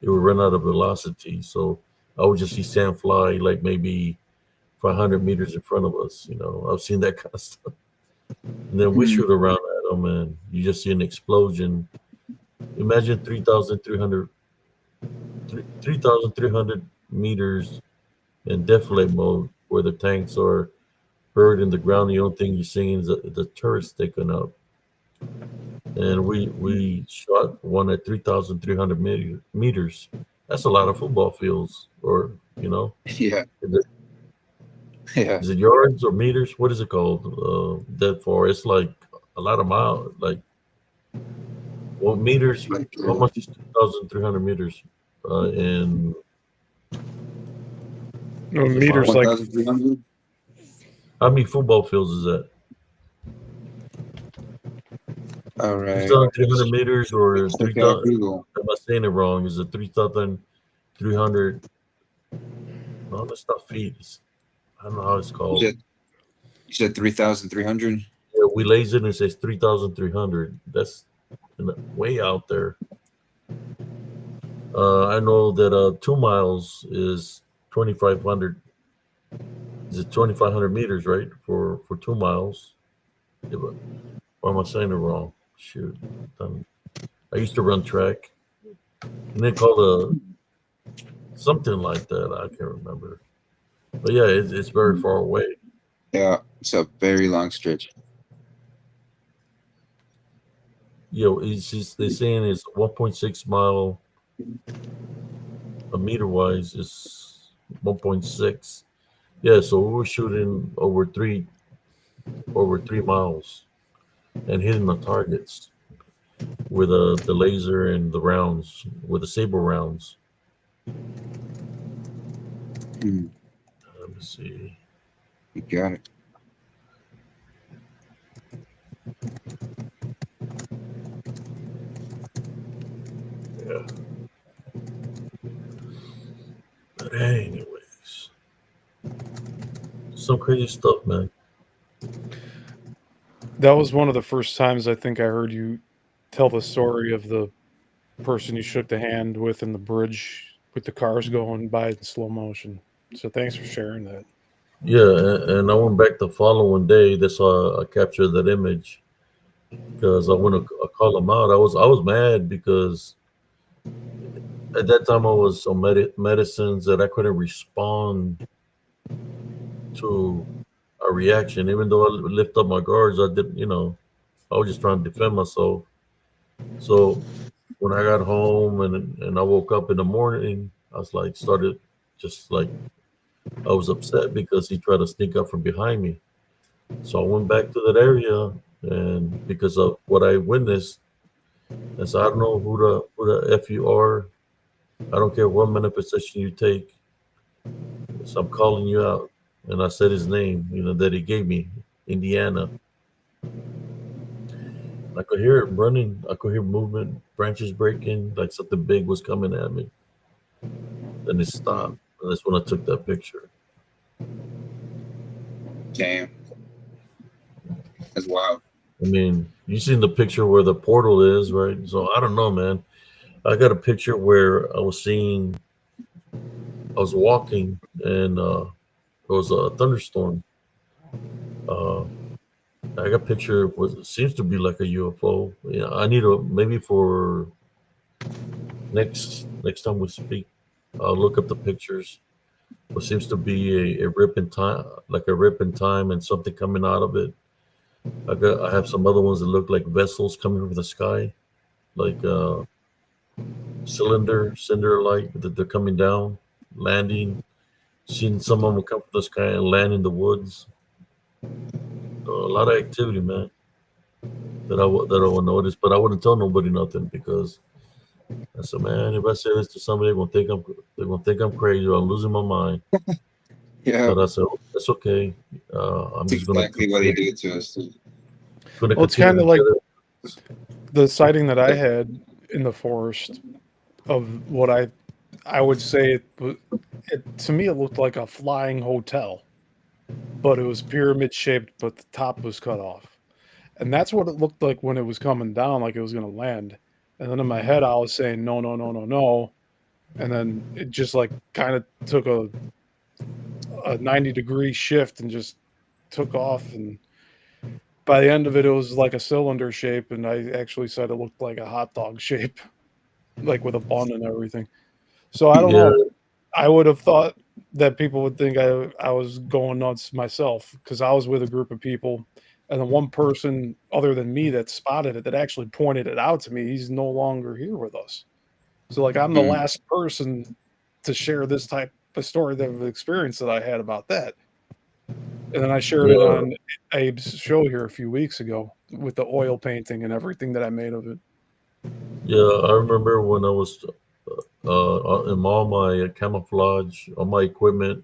it would run out of velocity. So I would just see sand fly like maybe 500 meters in front of us. You know, I've seen that kind of stuff. And then we shoot around at them, and you just see an explosion. Imagine 3,300 meters in deflate mode where the tanks are buried in the ground. The only thing you're seeing is the turrets sticking up. And we shot one at 3,300 meters. That's a lot of football fields, or you know, Yeah. is it, Yeah. is it yards or meters? What is it called? That far? It's like a lot of miles. Like, well, meters. How much is 2,300 meters? In No, meters like 1,300? how many football fields is that? All right. 2,300 meters or Check out 3,000? Google. Am I saying it wrong? Is it 3,300? No, that's not feet. I don't know how it's called. You said 3,300? Yeah, we laser and it says 3,300. That's way out there. I know that 2 miles is 2,500. Is it 2,500 meters, right? For 2 miles. Yeah, but, or am I saying it wrong? Shoot. I used to run track. And they call it something like that. I can't remember. But yeah, it's very far away. Yeah, it's a very long stretch. You know, they're saying it's 1.6 mile. A meter wise is 1.6. Yeah, so we were shooting over 3 miles and hitting the targets with the laser and the rounds with the saber rounds. Let me see. You got it. Yeah. But anyways, some crazy stuff, man. that was one of the first times I think I heard you tell the story of the person you shook the hand with in the bridge with the cars going by in slow motion. So thanks for sharing that. Yeah, and I went back the following day. That's why I captured that image because I want to call him out. I was mad because at that time I was on medicines that I couldn't respond to a reaction. Even though I lift up my guards, I didn't. You know, I was just trying to defend myself. So when I got home and I woke up in the morning, I was like started just like I was upset because he tried to sneak up from behind me. So I went back to that area, and because of what I witnessed, and so I don't know who the f you are. I don't care what manifestation you take. So I'm calling you out, and I said his name. You know that he gave me, Indiana. I could hear it running. I could hear movement, branches breaking, like something big was coming at me. Then it stopped. And that's when I took that picture. Damn. That's wild. I mean, you seen the picture where the portal is, right? So I don't know, man. I got a picture where I was walking, and there was a thunderstorm. I got a picture. It seems to be like a UFO. Yeah, I need maybe for next time we speak. I'll look up the pictures. What seems to be a rip in time, like a rip in time, and something coming out of it. I have some other ones that look like vessels coming from the sky, like cinder light that they're coming down, landing. Seen some of them come from the sky and land in the woods. So a lot of activity, man. That I will notice, but I wouldn't tell nobody nothing because I said, man, if I say this to somebody, they're gonna think I'm crazy or I'm losing my mind. Yeah, But I said, that's okay. I'm that's just gonna exactly what they do to us. Too. Well, it's continue kind to of like get it. the sighting that I had in the forest of what I would say to me it looked like a flying hotel, but it was pyramid shaped, but the top was cut off, and that's what it looked like when it was coming down, like it was going to land. And then in my head, I was saying no, no, no, no, no, and then it just like kind of took a 90-degree shift and just took off. And by the end of it, it was like a cylinder shape, and I actually said it looked like a hot dog shape, like with a bun and everything. So I don't Yeah, know. I would have thought that people would think I was going nuts myself because I was with a group of people, and the one person other than me that spotted it that actually pointed it out to me, he's no longer here with us. So like I'm the Mm. last person to share this type of story of experience that I had about that. And then I shared it yeah, on Abe's show here a few weeks ago with the oil painting and everything that I made of it. yeah. I remember when I was in all my camouflage, all my equipment,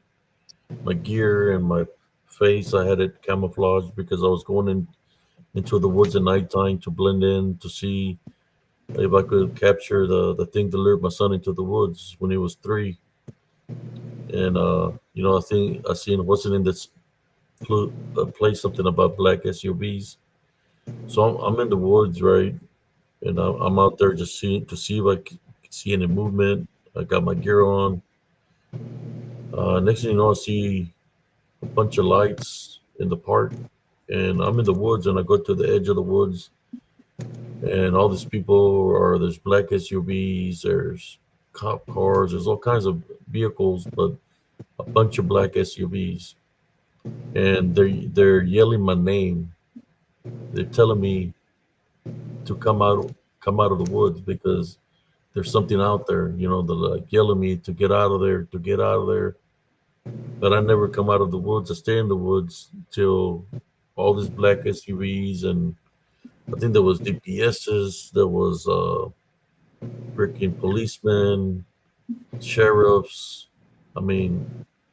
my gear, and my face. I had it camouflaged because I was going into the woods at nighttime to blend in to see if I could capture the thing that lured my son into the woods when he was 3. And I think I seen wasn't in this play something about black SUVs. So I'm in the woods, right? And I'm out there just seeing to see if I can see any movement. I got my gear on. Next thing you know, I see a bunch of lights in the park, and I'm in the woods, and I go to the edge of the woods, and all these people are there's black SUVs, there's cop cars, there's all kinds of vehicles, but a bunch of black SUVs, and they're yelling my name. They're telling me to come out of the woods because there's something out there. They're like yelling me to get out of there, to get out of there. But I never come out of the woods. I stay in the woods till all these black SUVs, and I think there was DPSs, there was freaking policemen, sheriffs. I mean,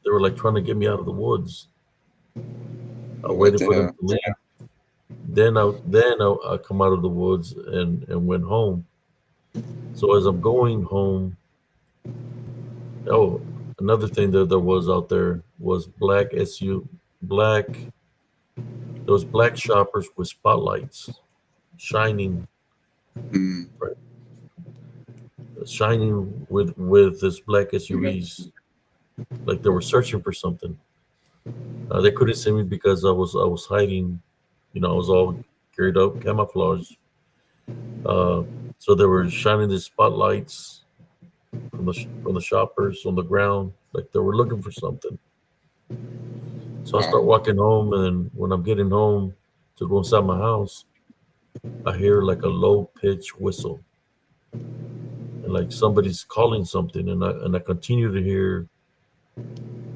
they were like trying to get me out of the woods. I What waited the for them hell? to leave. I come out of the woods and went home. So as I'm going home, oh, another thing that there was out there was black. Those black shoppers with spotlights shining, Mm. right, shining with this black SUVs, like they were searching for something. They couldn't see me because I was hiding. I was all geared up, camouflage. Uh, so they were shining these spotlights from the shoppers on the ground, like they were looking for something. So I Wow. start walking home, and when I'm getting home to go inside my house, I hear like a low pitch whistle, and like somebody's calling something, and I continue to hear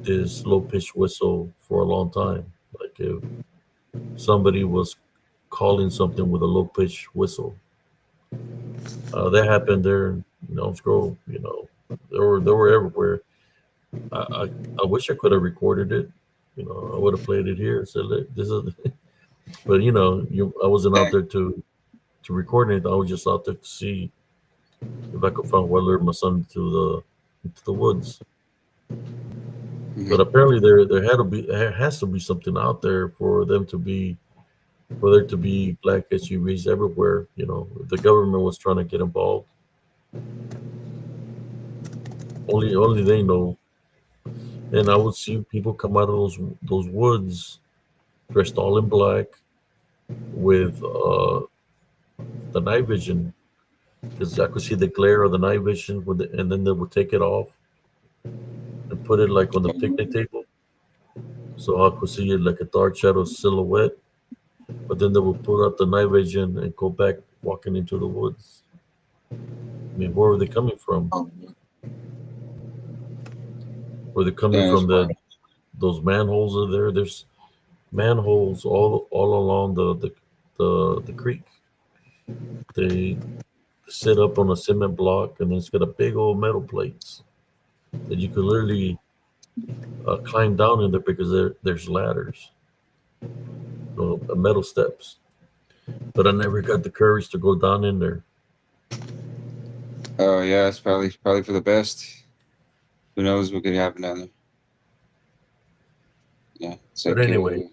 this low pitch whistle for a long time, like if somebody was calling something with a low pitch whistle. That happened there, scroll, they were everywhere. I wish I could have recorded it. I would have played it here. Said, "Look, this is," but I wasn't out there to record it. I was just out there to see if I could find what lured my son into the woods. But Mhm. apparently there has to be something out there for there to be black SUVs everywhere. The government was trying to get involved. Only they know. And I would see people come out of those woods dressed all in black with the night vision because I could see the glare of the night vision and then they would take it off. put it like on the picnic table, so Hawk could see it like a dark shadow silhouette. But then they would put out the night vision and go back walking into the woods. I mean, where were they coming from? Were they coming Yeah, from those manholes are there? There's manholes all along the creek. They sit up on a cement block, and it's got a big old metal plates that you could literally climb down in there because there's ladders, metal steps. But I never got the courage to go down in there. oh yeah, it's probably for the best. Who knows what could happen down there? Yeah, it's But like anyway,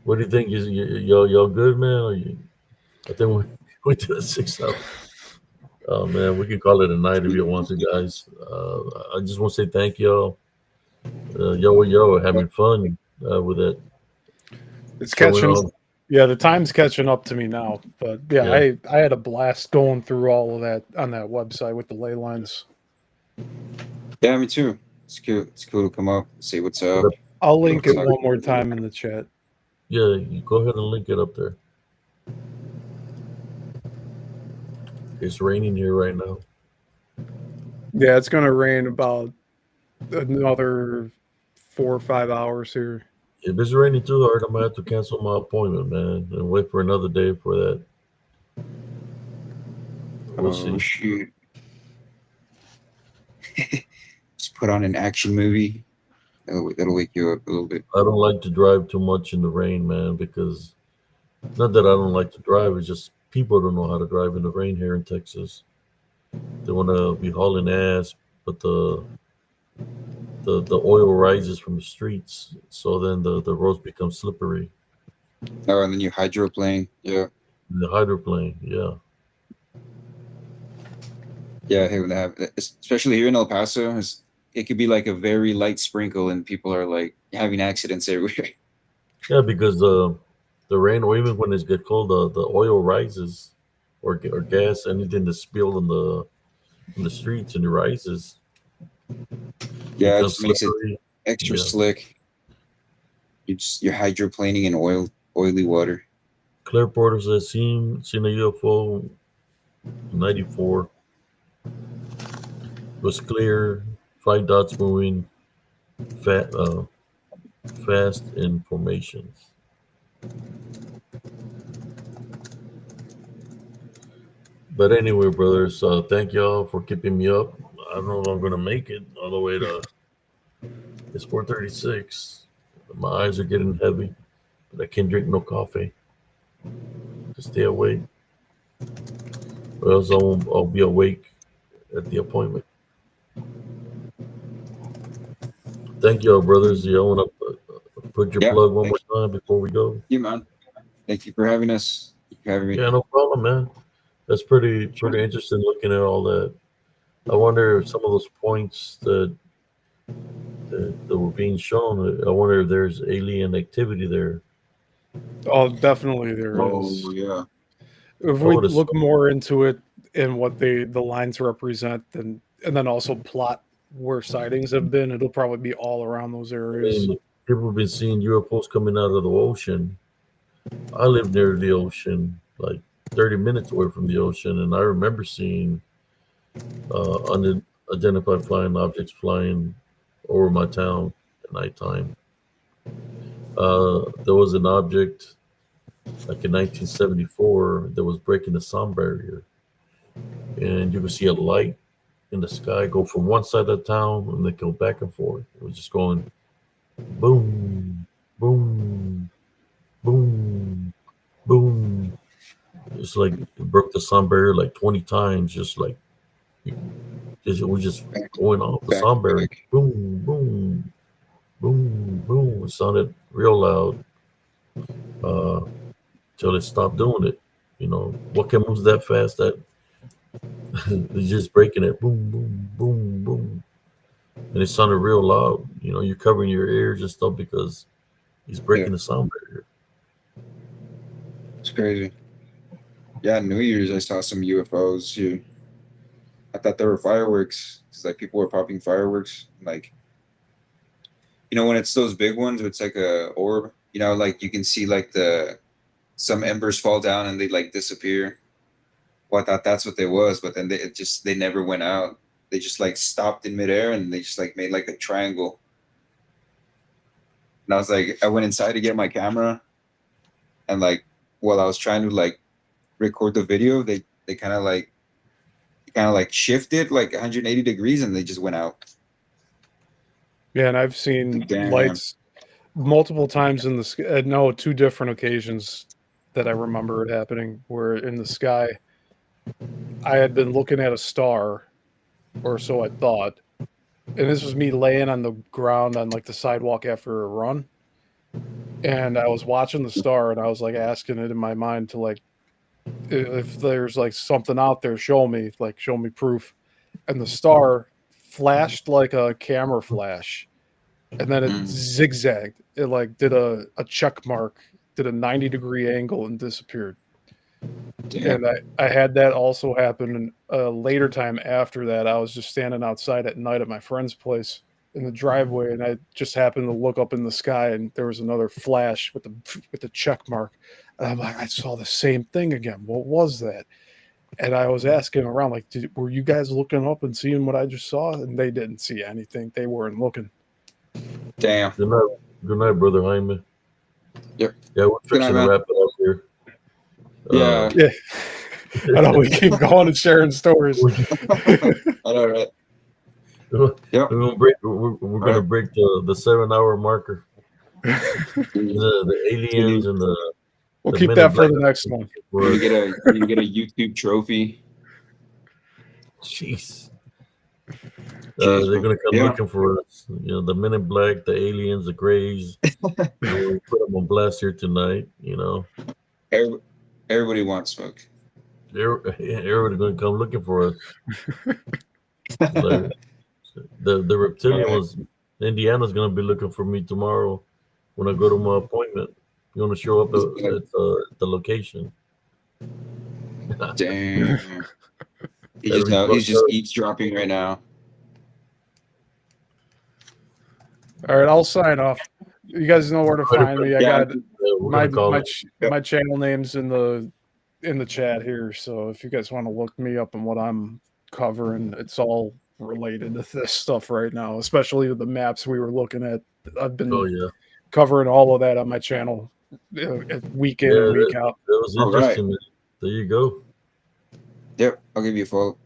what do you think? Y'all good, man? I think we did a 6 hours. Oh man, we can call it a night if you want to, guys. I just want to say thank y'all. Y'all are having fun with that. It's Showing catching. off. Yeah, the time's catching up to me now. But yeah, Yeah. I had a blast going through all of that on that website with the ley lines. yeah, me too. It's cool. It's cool to come up, see what's up. I'll link it Talk- one more time in the chat. Yeah, you go ahead and link it up there. It's raining here right now. Yeah, it's gonna rain about another 4 or 5 hours here. If it's raining too hard, I'm gonna have to cancel my appointment, man, and wait for another day for that. We'll see. Shoot. Just put on an action movie. That'll wake you up a little bit. I don't like to drive too much in the rain, man, because not that I don't like to drive, it's just people don't know how to drive in the rain here in Texas. They want to be hauling ass, but the oil rises from the streets, so then the roads become slippery. Oh, and then you hydroplane. Yeah. The hydroplane, yeah. Yeah, I hate when that happens. Especially here in El Paso, it could be like a very light sprinkle, and people are like having accidents everywhere. Yeah, because the rain, or even when it gets cold, the oil rises, or gas, anything that's spilled in the streets and it rises, Yeah, it becomes just makes it slippery. extra Yeah. slick. You're hydroplaning in oily water. Claire Porter says seen a UFO 94. It was clear, 5 dots moving fast in formations. But anyway, brothers, thank y'all for keeping me up. I don't know if I'm gonna make it all the way to. It's 4:36. My eyes are getting heavy, but I can't drink no coffee to stay awake, or else I'll be awake at the appointment. Thank y'all, brothers. Y'all want to put your Yeah, plug one more time before we go? you man. Thank you for having us. Thank you for having me. Yeah, no problem, man. That's pretty interesting looking at all that. I wonder if some of those points that were being shown, I wonder if there's alien activity there. Oh, definitely there is. Oh yeah. If we look more into it and what the lines represent, and then also plot where sightings have been, it'll probably be all around those areas. I mean, people have been seeing UFOs coming out of the ocean. I live near the ocean, like 30 minutes away from the ocean, and I remember seeing unidentified flying objects flying over my town at nighttime. There was an object like in 1974 that was breaking the sound barrier, and you could see a light in the sky go from one side of the town and then go back and forth. It was just going boom, boom, boom, boom. It's like it broke the sound barrier like 20 times, just like it was just going off the sound barrier. Boom, boom, boom, boom. It sounded real loud till it stopped doing it. You know, what can move that fast? That it's just breaking it. Boom, boom, boom, boom. And it sounded real loud. You know, you're covering your ears and stuff because he's breaking the sound barrier. It's crazy. Yeah, New Year's I saw some UFOs here. I thought they were fireworks. It's like people were popping fireworks. Like, you know, when it's those big ones, it's like a orb. You know, like you can see like some embers fall down and they like disappear. Well, I thought that's what they was, but then they never went out. They just like stopped in midair and they just like made like a triangle. And I was like, I went inside to get my camera, and like while I was trying to like record the video, they kind of like shifted like 180 degrees and they just went out. Yeah, and I've seen Damn. lights multiple times in the sky. No, 2 different occasions that I remember it happening where in the sky I had been looking at a star, or so I thought. And this was me laying on the ground on like the sidewalk after a run. And I was watching the star and I was like asking it in my mind to like, if there's like something out there, show me proof. And the star flashed like a camera flash, and then it zigzagged. It like did a check mark, did a 90-degree angle and disappeared. Damn. And I had that also happen a later time after that. I was just standing outside at night at my friend's place in the driveway, and I just happened to look up in the sky, and there was another flash with the check mark. And I'm like, I saw the same thing again. What was that? And I was asking around, like, were you guys looking up and seeing what I just saw? And they didn't see anything. They weren't looking. Damn. Good night, brother Hyman. Yep. Yeah, we're fixing to wrap it up here. Yeah. Yeah. I know we keep going and sharing stories. I know, right? Yep. We're gonna break the 7-hour marker. the aliens and the. We'll keep that for the next one. You get a YouTube trophy. Jeez. They're gonna come looking for us. You know, the Men in Black, the aliens, the Greys. We'll put them on blast here tonight. You know. Everybody wants smoke. Everybody's gonna come looking for us. Like, the reptilian was Indiana's gonna be looking for me tomorrow when I go to my appointment. You want to show up at the location? Damn. He's just eavesdropping right now. All right, I'll sign off. You guys know where to find me. I got my channel names in the chat here. So if you guys want to look me up and what I'm covering, it's all related to this stuff right now, especially the maps we were looking at. I've been covering all of that on my channel, week in and week out. That was interesting. Right. There you go. Yep, I'll give you a follow.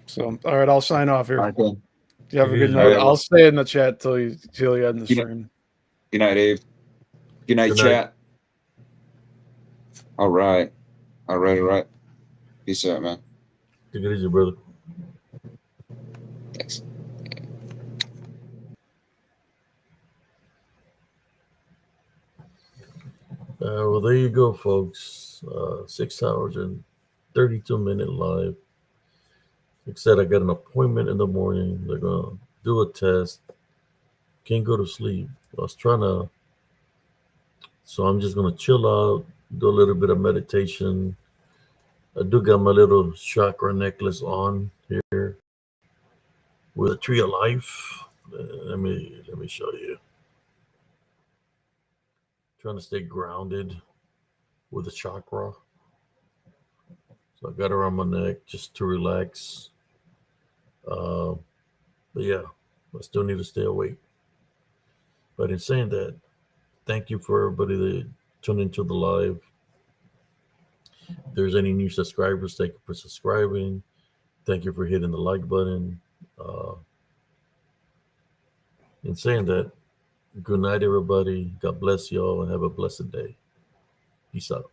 So, all right, I'll sign off here. All right, cool. You have a good night. I'll stay in the chat till you end the stream. Good night, Dave. Good night, chat. All right. Peace out, man. Take it easy, brother. Thanks. Well, there you go, folks. 6 hours and 32-minute live. Like I said, I got an appointment in the morning. They're going to do a test. Can't go to sleep. I was trying to. So I'm just going to chill out, do a little bit of meditation. I do got my little chakra necklace on here with a tree of life. Let me show you. Trying to stay grounded with a chakra. So I got it around my neck just to relax. But yeah, I still need to stay awake. But in saying that, thank you for everybody that tuned into the live. If there's any new subscribers, thank you for subscribing. Thank you for hitting the like button. In saying that, good night, everybody. God bless y'all and have a blessed day. Peace out.